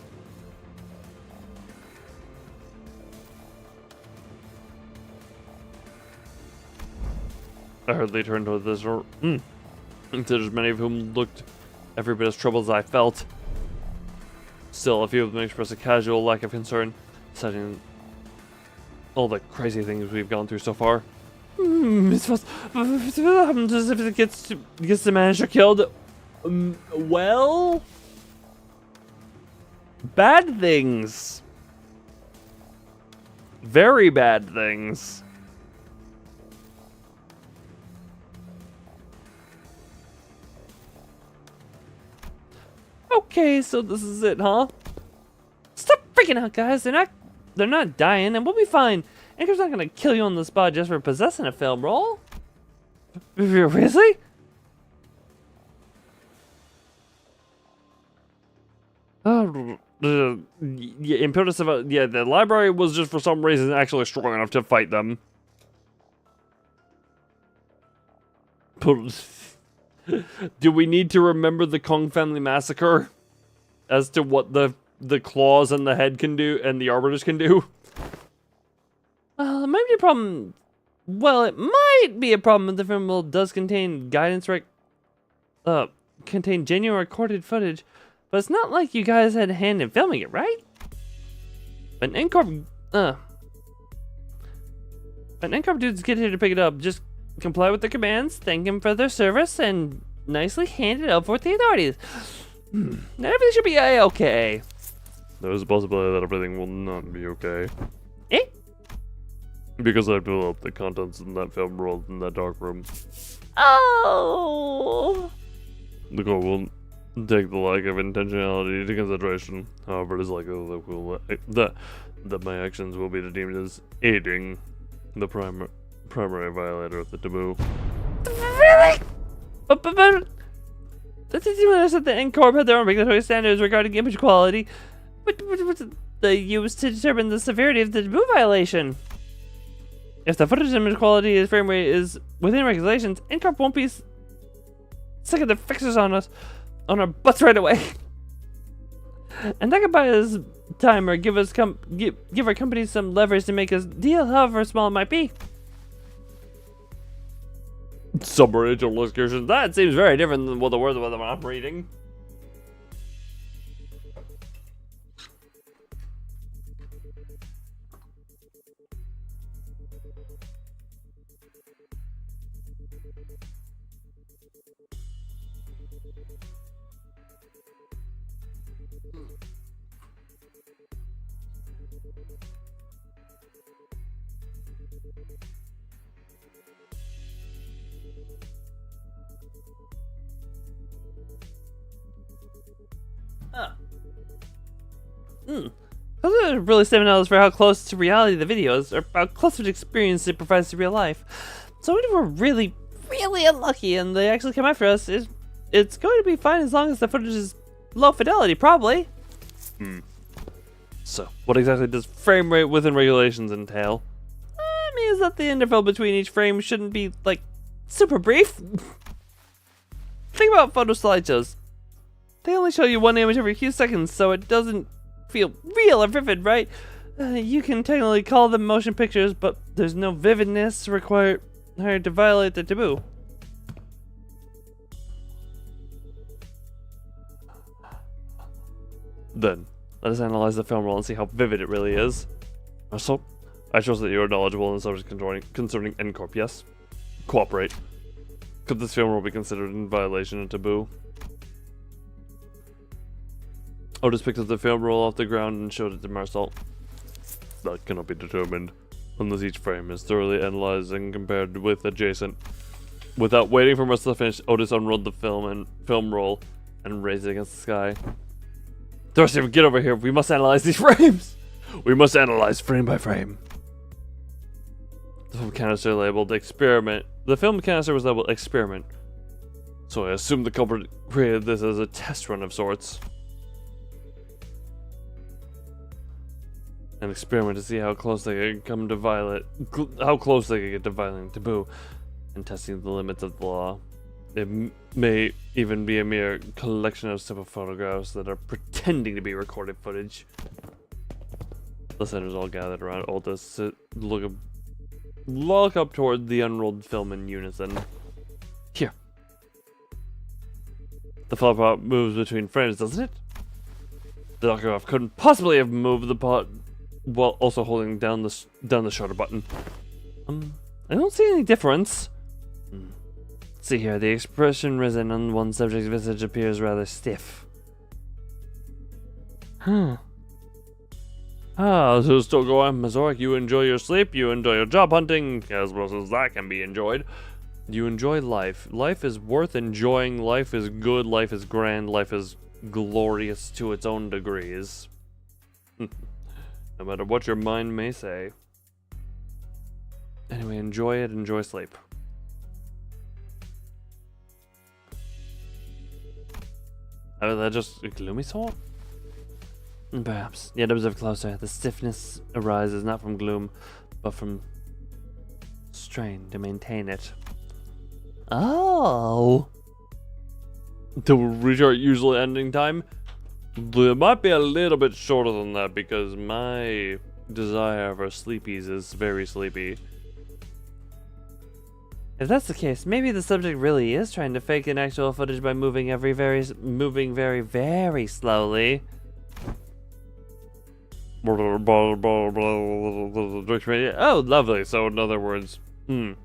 I hurriedly turned toward this door. Considers many of whom looked every bit as troubled as I felt. Still, a few of them expressed a casual lack of concern, citing all the crazy things we've gone through so far. It's what happens if it gets the manager killed. Well, bad things. Very bad things. Okay, so this is it, huh? Stop freaking out, guys. They're not dying, and we'll be fine. Anchor's not gonna kill you on the spot just for possessing a film roll. Really? Oh, yeah, impetus of yeah, the library was just for some reason actually strong enough to fight them. Do we need to remember the Kong family massacre as to what the claws and the head can do and the arbiters can do? It might be a problem. Well, it might be a problem if the film does contain contain genuine recorded footage, but it's not like you guys had a hand in filming it, right? An N Corp dudes get here to pick it up. Just comply with the commands, thank them for their service, and nicely hand it up with the authorities. Everything should be okay. There's a possibility that everything will not be okay. Eh? Because I have developed the contents in that film roll in that dark room. Oh! The court will take the lack of intentionality into consideration. However, it is likely that my actions will be deemed as aiding the primary violator of the taboo. Really? But the TTS at the N Corp had their own regulatory standards regarding image quality. What they used to determine the severity of the taboo violation? If the footage image quality frame rate is within regulations, N Corp won't be sticking the fixers on us, on our butts right away. And that could buy us time or give our company some leverage to make us deal, however small it might be. Suboriginal excursions. That seems very different than what the words that I'm reading. Those are really $7 for how close to reality the videos, or how close of an experience it provides to real life. So if we're really, really unlucky and they actually come after us, it's going to be fine as long as the footage is low fidelity, probably. So, what exactly does frame rate within regulations entail? I mean, is that the interval between each frame shouldn't be, like, super brief? Think about photo slideshows. They only show you one image every few seconds, so it doesn't feel real or vivid, right? You can technically call them motion pictures, but there's no vividness required to violate the taboo. Then, let us analyze the film roll and see how vivid it really is. Also, I trust that you are knowledgeable in the subject concerning N Corp, yes? Cooperate. Could this film roll be considered in violation of taboo? Otis picked up the film roll off the ground and showed it to Marcel. That cannot be determined unless each frame is thoroughly analyzed and compared with adjacent. Without waiting for Marcel to finish, Otis unrolled the film roll and raised it against the sky. Darcy, get over here. We must analyze these frames. We must analyze frame by frame. The film canister labeled experiment. The film canister was labeled experiment. So I assume the culprit created this as a test run of sorts. An experiment to see how close they could come to get to violating taboo and testing the limits of the law. It may even be a mere collection of simple photographs that are pretending to be recorded footage. The senators all gathered around Otis to look up toward the unrolled film in unison. Here. The flip-flop moves between frames, doesn't it? The doctor couldn't possibly have moved the pot while also holding down the shutter button. I don't see any difference. See here, the expression risen on one subject's visage appears rather stiff. So still go on, Mazoric. You enjoy your sleep, you enjoy your job hunting, as well as that can be enjoyed. You enjoy life. Life is worth enjoying, life is good, life is grand, life is glorious to its own degrees. No matter what your mind may say. Anyway, enjoy it, enjoy sleep. Oh, that just a gloomy thought? Perhaps. Yet observe closer. The stiffness arises not from gloom, but from strain to maintain it. Oh! To reach our usual ending time? It might be a little bit shorter than that because my desire for sleepies is very sleepy. If that's the case, maybe the subject really is trying to fake an actual footage by moving very, very slowly. Oh, lovely. So in other words, more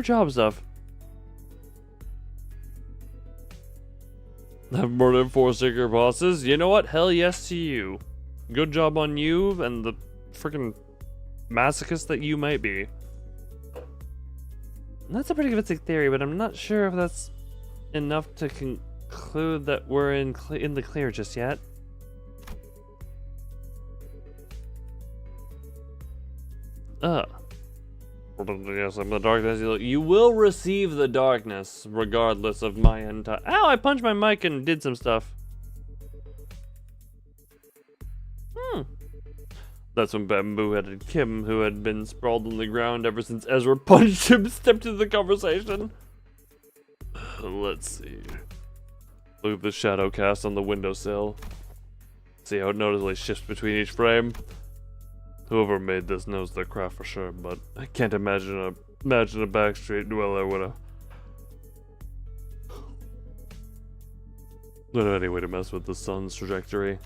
job stuff. Have more than 4 secret bosses? You know what? Hell yes to you. Good job on you and the freaking masochist that you might be. That's a pretty convincing theory, but I'm not sure if that's enough to conclude that we're in the clear just yet. Yes, I'm the darkness. You will receive the darkness, regardless of my entire. Ow! I punched my mic and did some stuff. That's when bamboo-headed Kim, who had been sprawled on the ground ever since Ezra punched him, stepped into the conversation. Let's see. Look at the shadow cast on the windowsill. See how it noticeably shifts between each frame. Whoever made this knows their craft for sure, but I can't imagine a Backstreet dweller would have any way to mess with the sun's trajectory.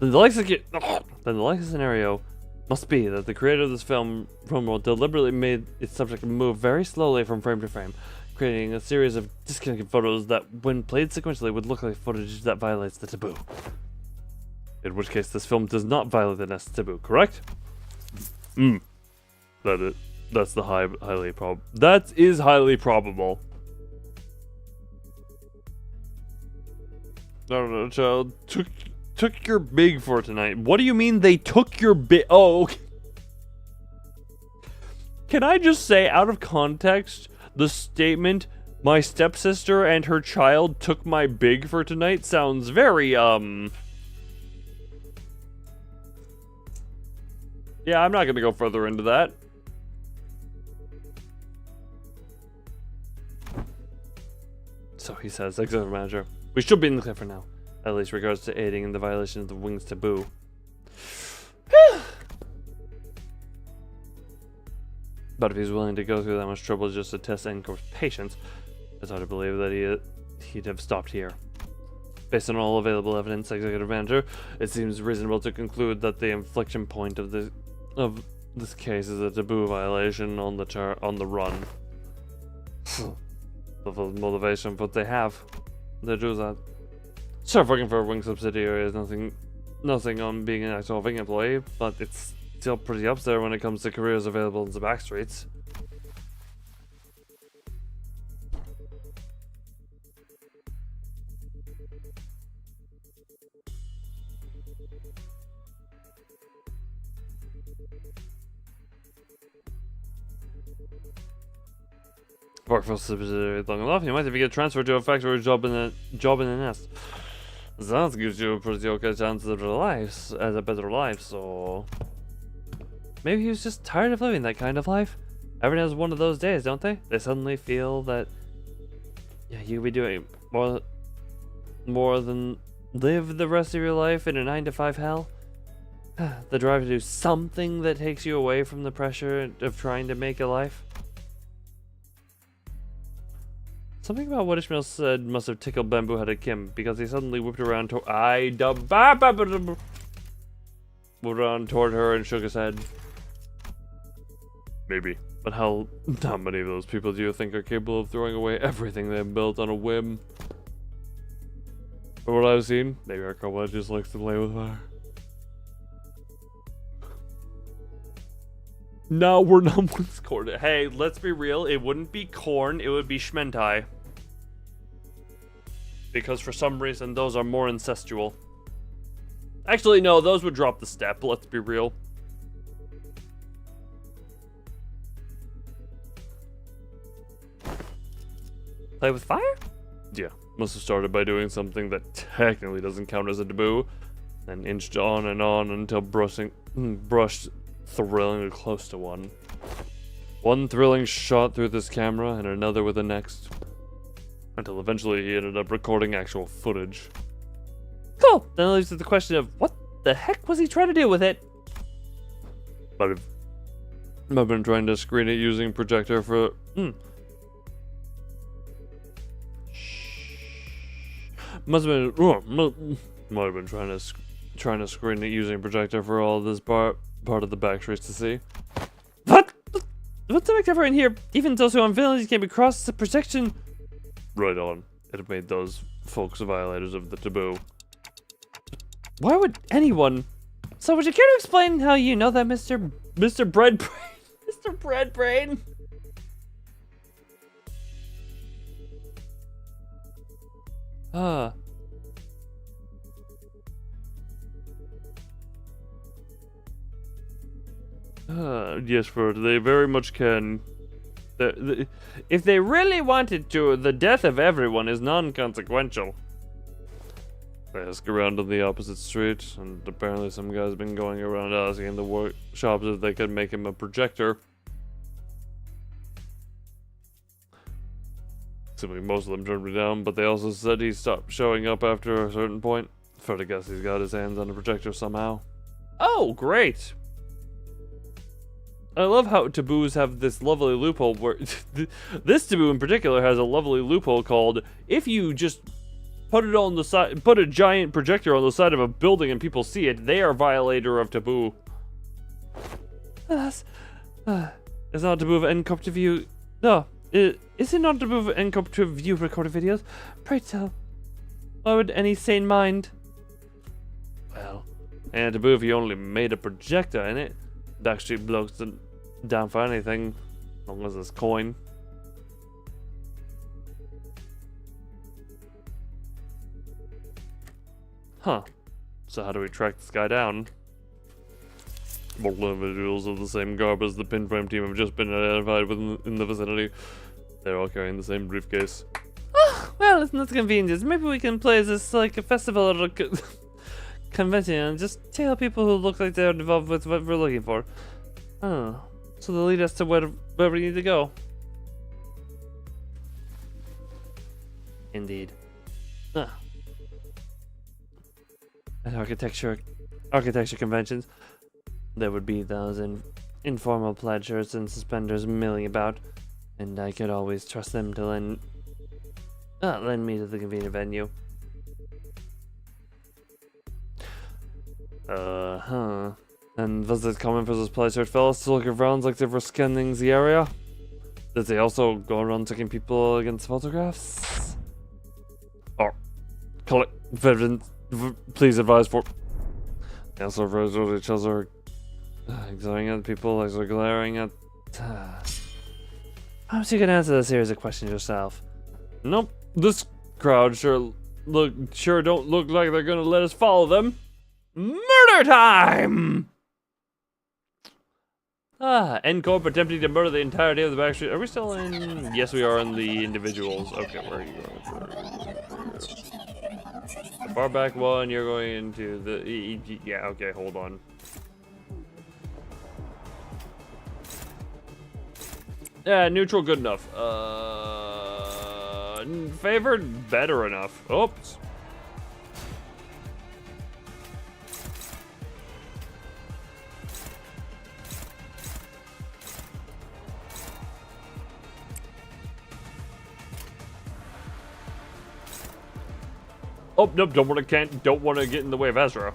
Then the likely scenario must be that the creator of this film deliberately made its subject move very slowly from frame to frame, creating a series of disconnected photos that, when played sequentially, would look like footage that violates the taboo. In which case, this film does not violate the Nest taboo, correct? That's the highly probable. That is highly probable. No, child. Took your big for tonight. What do you mean they took your big? Oh, okay. Can I just say, out of context, the statement, my stepsister and her child took my big for tonight sounds very, Yeah, I'm not gonna go further into that. So he says, executive manager, we should be in the clear for now. At least regards to aiding in the violation of the Wings taboo. But if he's willing to go through that much trouble just to test N Corp's patience, it's hard to believe that he'd have stopped here. Based on all available evidence, Executive Manager, it seems reasonable to conclude that the inflection point of this case is a taboo violation on the run. The motivation what they have to do that. Sure, working for a Wing subsidiary is nothing on being an actual Wing employee, but it's still pretty up there when it comes to careers available in the backstreets. Work for a subsidiary long enough, you might even get transferred to a factory job in a nest. That gives you a pretty okay chance at a better life, so maybe he was just tired of living that kind of life. Everyone has one of those days, don't they? They suddenly feel that you could be doing more than live the rest of your life in a 9-to-5 hell. The drive to do something that takes you away from the pressure of trying to make a life. Something about what Ishmael said must have tickled bamboo-headed Kim, because he suddenly whipped around toward her and shook his head. Maybe. But how many of those people do you think are capable of throwing away everything they've built on a whim? From what I've seen, maybe our couple just likes to play with fire. No, we're not one's corn. Hey, let's be real. It wouldn't be corn. It would be schmentai. Because for some reason, those are more incestual. Actually, no. Those would drop the step. Let's be real. Play with fire? Yeah. Must have started by doing something that technically doesn't count as a taboo. Then inched on and on until brushed thrillingly close to one. One thrilling shot through this camera and another with the next. Until eventually he ended up recording actual footage. Cool! Then it leads to the question of what the heck was he trying to do with it? I've been trying to screen it using projector for... Might have been trying to screen it using projector for all this part of the backstreets to see. What? What's the cover in here? Even those who are villains can be crossed the protection. Right on. It made those folks violators of the taboo. Why would anyone? So would you care to explain how you know that, Mr. Bread Brain? Mr. Bread Brain? Yes, Bert, they very much can. If they really wanted to, the death of everyone is non-consequential. They ask around on the opposite street, and apparently some guy's been going around asking the workshops if they could make him a projector. Simply most of them turned me down, but they also said he stopped showing up after a certain point. Fair to guess he's got his hands on a projector somehow. Oh, great! I love how taboos have this lovely loophole where this taboo in particular has a lovely loophole called if you just put it on the side, put a giant projector on the side of a building and people see it, they are violator of taboo. It's not a taboo of N Corp to view. No, is it not a taboo of N Corp to view recorded videos? Pray tell, why would any sane mind? Well, and a taboo if you only made a projector in it. Backstreet blokes down for anything, as long as it's coin. Huh. So how do we track this guy down? Multiple individuals of the same garb as the pinframe team have just been identified in the vicinity. They're all carrying the same briefcase. Oh, well, it's not convenient. Maybe we can play this like a festival or a convention and just tell people who look like they're involved with what we're looking for. Oh, so they'll lead us to where we need to go. Indeed. At architecture conventions, there would be those informal plaid shirts and suspenders milling about, and I could always trust them to lend me to the convenient venue. Huh. And was it common for those placer fellas to look around like they were scanning the area? Did they also go around checking people against photographs? Or collect evidence? Please advise for. They also rose with each other, glaring at people as they're glaring at. Perhaps you can answer the series of questions yourself. Nope. This crowd sure don't look like they're gonna let us follow them. Murder time! N Corp attempting to murder the entirety of the Backstreet. Are we still in? Yes, we are in the individuals. Okay, where are you going? Far back one, you're going into the. Yeah, okay, hold on. Yeah, neutral, good enough. Favored, better enough. Oops. Oh nope! Don't want to get in the way of Ezra.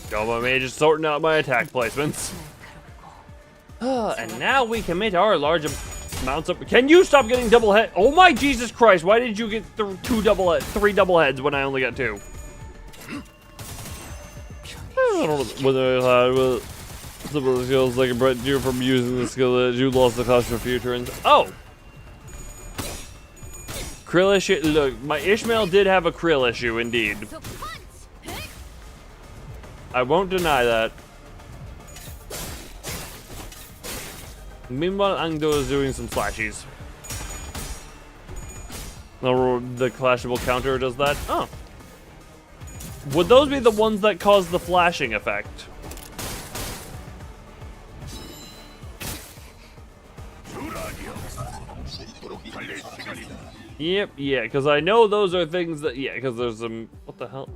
Got my mage just sorting out my attack placements. And now we commit our large amounts of. Can you stop getting double head? Oh my Jesus Christ! Why did you get three double heads when I only got two? I don't know whether I had some of the skills that can prevent you from using the skill that you lost the class for future. And oh, krill issue. Look, my Ishmael did have a krill issue, indeed. I won't deny that. Meanwhile, Angdo is doing some flashies. The clashable counter does that. Oh. Would those be the ones that cause the flashing effect? Yep, yeah, because I know those are things that, yeah, because there's some, what the hell?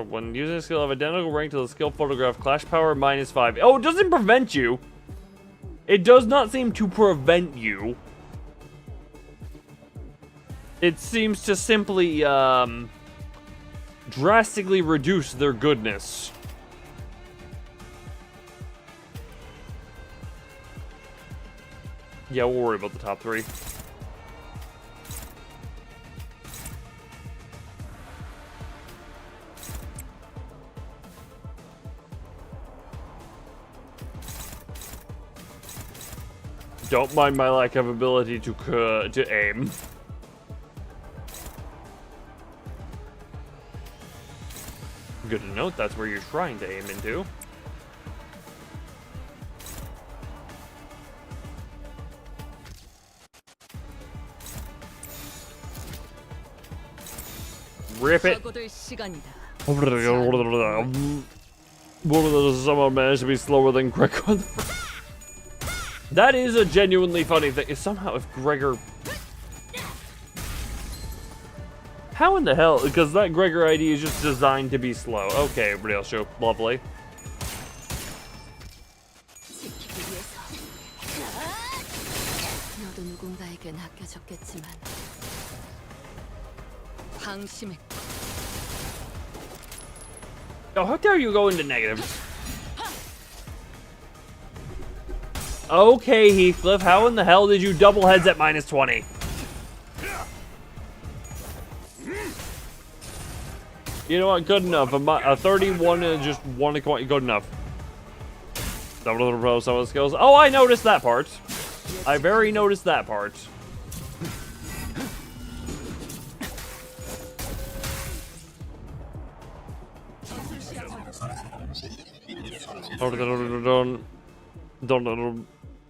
When using a skill of identical rank to the skill photograph, clash power -5. Oh, it doesn't prevent you. It does not seem to prevent you. It seems to simply, drastically reduce their goodness. Yeah, we'll worry about the top three. Don't mind my lack of ability to aim. Good to note, that's where you're trying to aim into. Rip it. Someone managed to be slower than Gregor. That is a genuinely funny thing. Somehow, if Gregor... How in the hell? Because that Gregor ID is just designed to be slow. Okay, real show. Lovely. Oh, how dare you go into negatives? Okay, Heathcliff, how in the hell did you double heads at -20? You know what? Good enough. A 31 and just 1 good enough. Some of the skills. Oh, I noticed that part. I very noticed that part.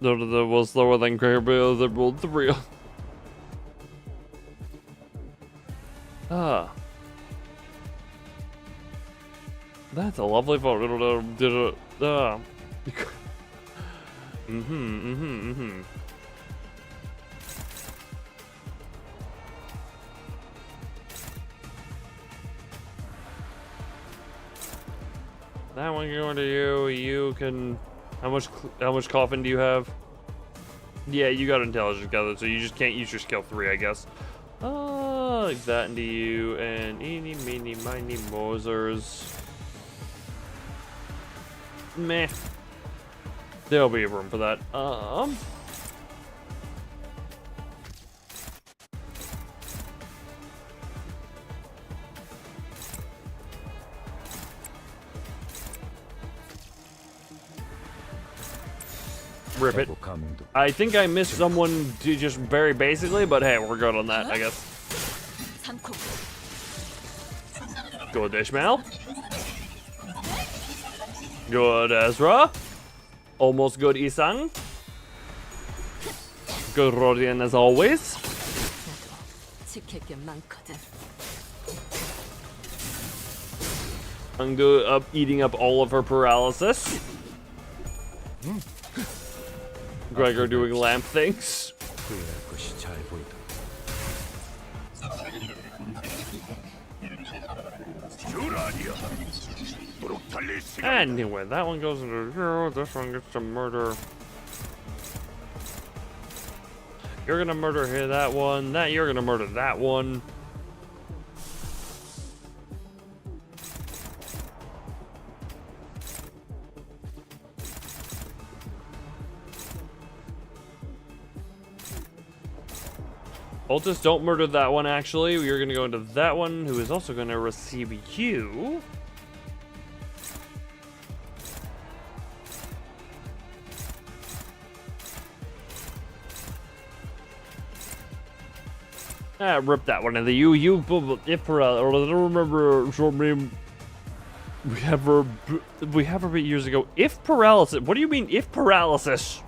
Don't was slower than Gregor, the ruled the real. That's a lovely photo. That one going to you. You can. How much coffin do you have? Yeah, you got intelligence gathered, so you just can't use your skill 3, I guess. Like that into you, and eeny, meeny, miny, Mosers. Meh. There'll be room for that. Rip it. I think I missed someone just very basically, but hey, we're good on that, I guess. Good, Ishmael. Good, Ezra. Almost good, Isang. Good, Rodian, as always. I'm good eating up all of her paralysis. Gregor doing lamp things. Anyway, that one goes into zero. This one gets to murder. You're gonna murder here that one. That you're gonna murder that one. Altus, don't murder that one, actually. You're going to go into that one, who is also going to receive you. Rip that one into you. If I don't remember short name. We have her bit years ago. If paralysis. What do you mean, if paralysis?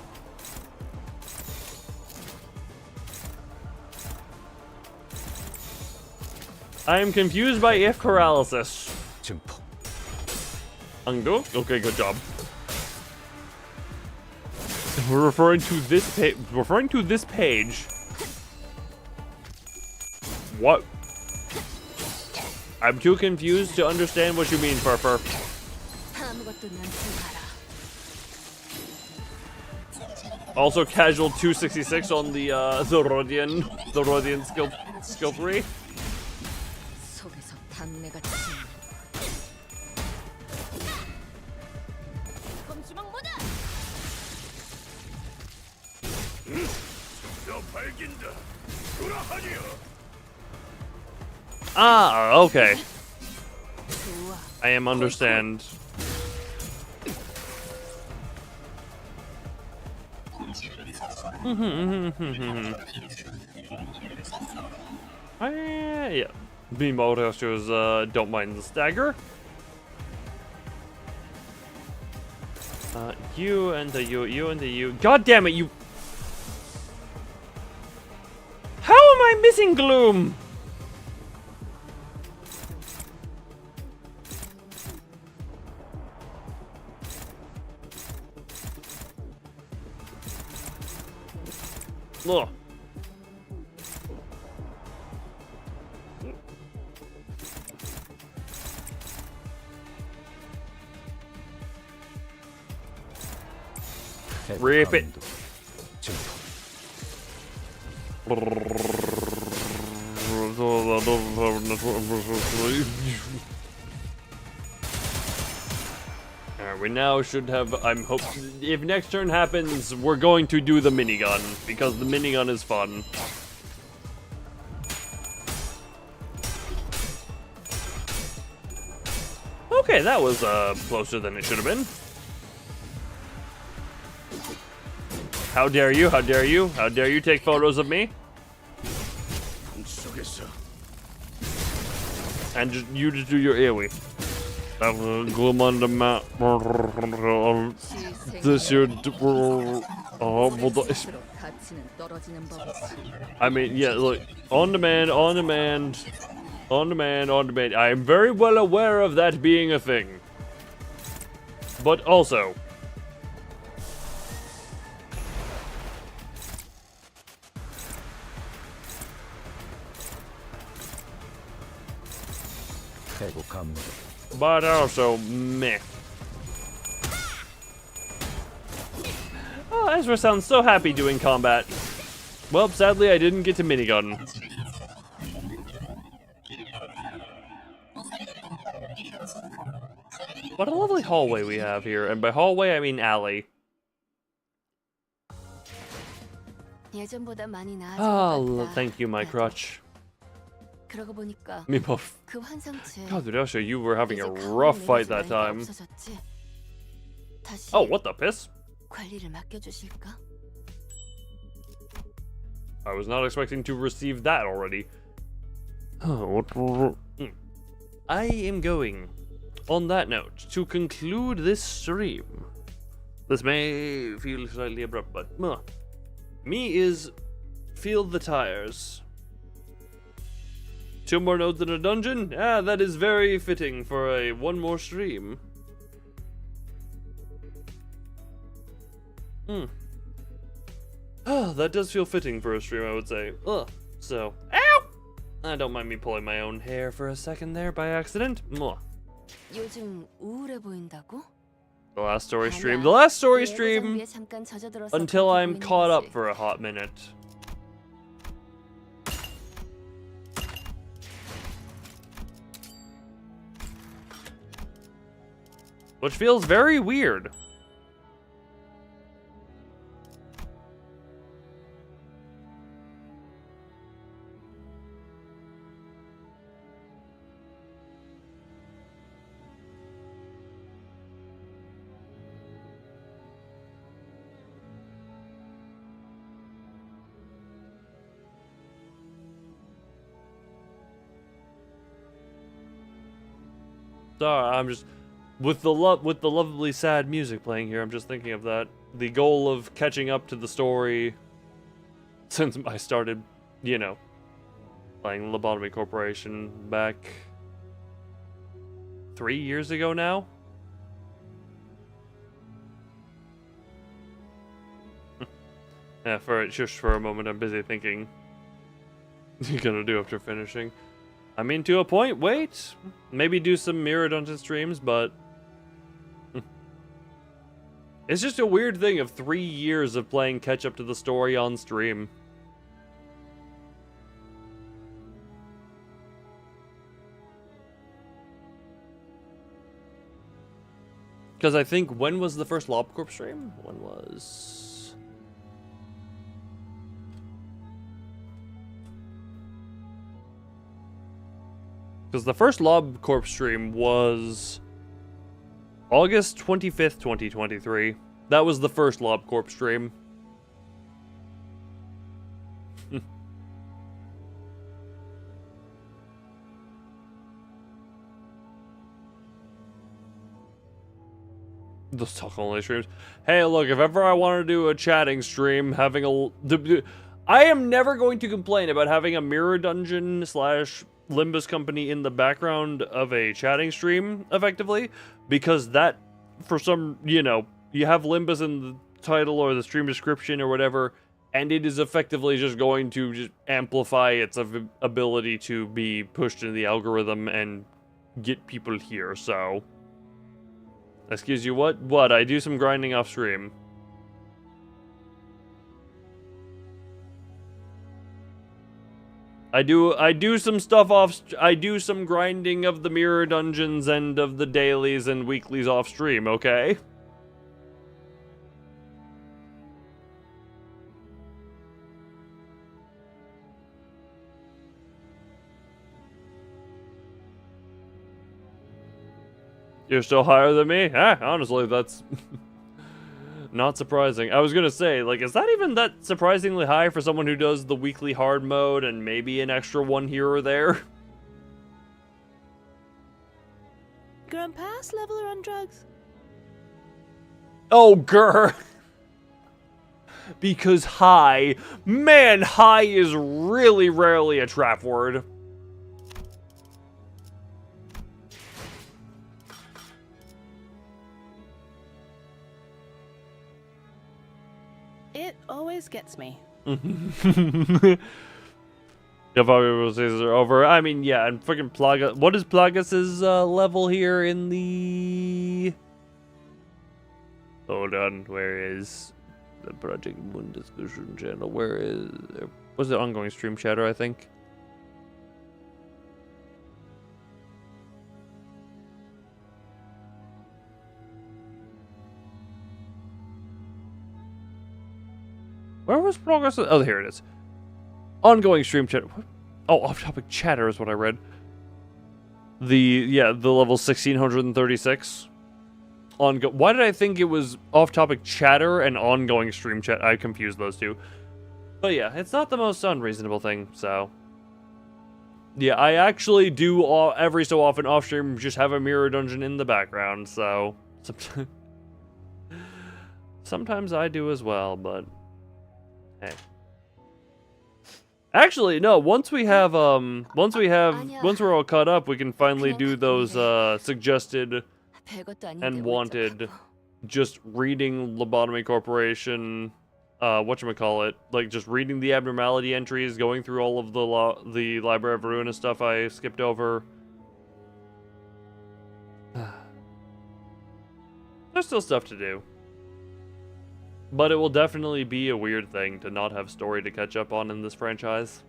I am confused by if paralysis. Undo? Okay, good job. We're referring to this page. What? I'm too confused to understand what you mean, Furfur. Also, casual 266 on the Rodian skill 3. Ah, okay. I am understand. Yeah. Beam Autosters don't mind the stagger. You and the you. God damn it, you. How am I missing Gloom? Ugh. Rip it. We now should have, I'm hoping, if next turn happens, we're going to do the minigun, because the minigun is fun. Okay, that was closer than it should have been. How dare you, how dare you, how dare you take photos of me? And you just do your AoE. Gloom on the map. This year. I mean, yeah, look. On demand, on demand. On demand, on demand. I am very well aware of that being a thing. But also... They will come. But also, meh. Oh, Ezra sounds so happy doing combat. Well, sadly, I didn't get to minigun. What a lovely hallway we have here, and by hallway I mean alley. 예전보다 많이 나아진 Oh, 것 같다. thank you, my crutch. 그러고 보니까 Me both. 그 환상체 God, Rudasha, you were having a 이제 rough 가운데 fight that 내려줄 time. 나이가 없어졌지? 다시 Oh, what the piss? 관리를 맡겨주실까? I was not expecting to receive that already. I am going, on that note, to conclude this stream. This may feel slightly abrupt, but me is feel the tires. 2 more nodes in a dungeon? Ah, that is very fitting for a 1 more stream. Oh, that does feel fitting for a stream, I would say. So, ow! Don't mind me pulling my own hair for a second there by accident. 요즘 우울해 보인다고? The last story stream. 아니야. The last story 내 stream 장비에 잠깐 젖어들어서 until 그렇게 I'm 보이는 caught up 거지. for a hot minute. Which feels very weird. Sorry, I'm just with the lovely sad music playing here. I'm just thinking of that. The goal of catching up to the story since I started, you know, playing Lobotomy Corporation back 3 years ago now. Yeah, just for a moment, I'm busy thinking. You're gonna do after finishing. I mean, to a point, wait. Maybe do some Mirror Dungeon streams, but... It's just a weird thing of 3 years of playing catch-up to the story on stream. Because I think, when was the first LobCorp stream? When was... Because the first LobCorp stream was August 25th, 2023. That was the first LobCorp stream. Those talk-only streams. Hey, look, if ever I want to do a chatting stream, having a... I am never going to complain about having a Mirror Dungeon / Limbus company in the background of a chatting stream, effectively, because that, for some, you know, you have Limbus in the title or the stream description or whatever, and it is effectively just going to just amplify its ability to be pushed in the algorithm and get people here, so... Excuse you, what? What? I do some grinding off stream. I do some stuff off. I do some grinding of the mirror dungeons and of the dailies and weeklies off stream. Okay. You're still higher than me? Honestly, that's not surprising. I was gonna say, like, is that even that surprisingly high for someone who does the weekly hard mode and maybe an extra one here or there? You're on pass, level, or on drugs? Oh, grr. Because high. Man, high is really rarely a trap word. It always gets me. If our seasons are over, I mean, yeah, and freaking Plaga. What is Plagas's level here in the? Hold on, where is the Project Moon discussion channel? Where is? Was it ongoing stream chatter? I think. Where was progress? Oh, here it is. Ongoing stream chat. Oh, off-topic chatter is what I read. The level 1636. Why did I think it was off-topic chatter and ongoing stream chat? I confused those two. But yeah, it's not the most unreasonable thing, so. Yeah, I actually do every so often off-stream just have a mirror dungeon in the background, so. Sometimes I do as well, but. Hey. Actually, no, once we're all caught up, we can finally do those suggested and wanted just reading Lobotomy Corporation, whatchamacallit, like just reading the abnormality entries, going through all of the Library of Ruin and stuff I skipped over. There's still stuff to do. But it will definitely be a weird thing to not have story to catch up on in this franchise.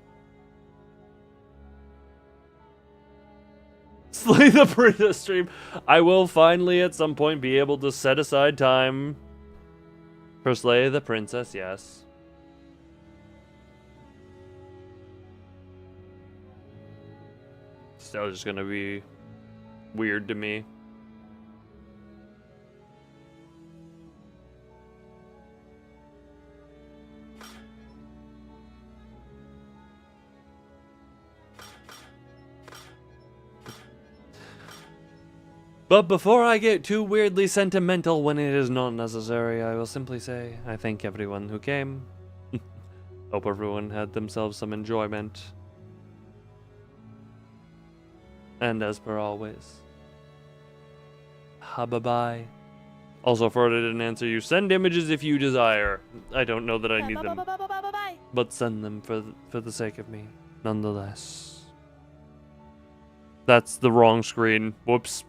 Slay the Princess stream. I will finally at some point be able to set aside time for Slay the Princess, yes. Still just gonna be weird to me. But before I get too weirdly sentimental when it is not necessary, I will simply say I thank everyone who came. Hope everyone had themselves some enjoyment. And as per always, bye-bye. Also, for I didn't answer you, send images if you desire. I don't know that I need them, but send them for the sake of me, nonetheless. That's the wrong screen. Whoops.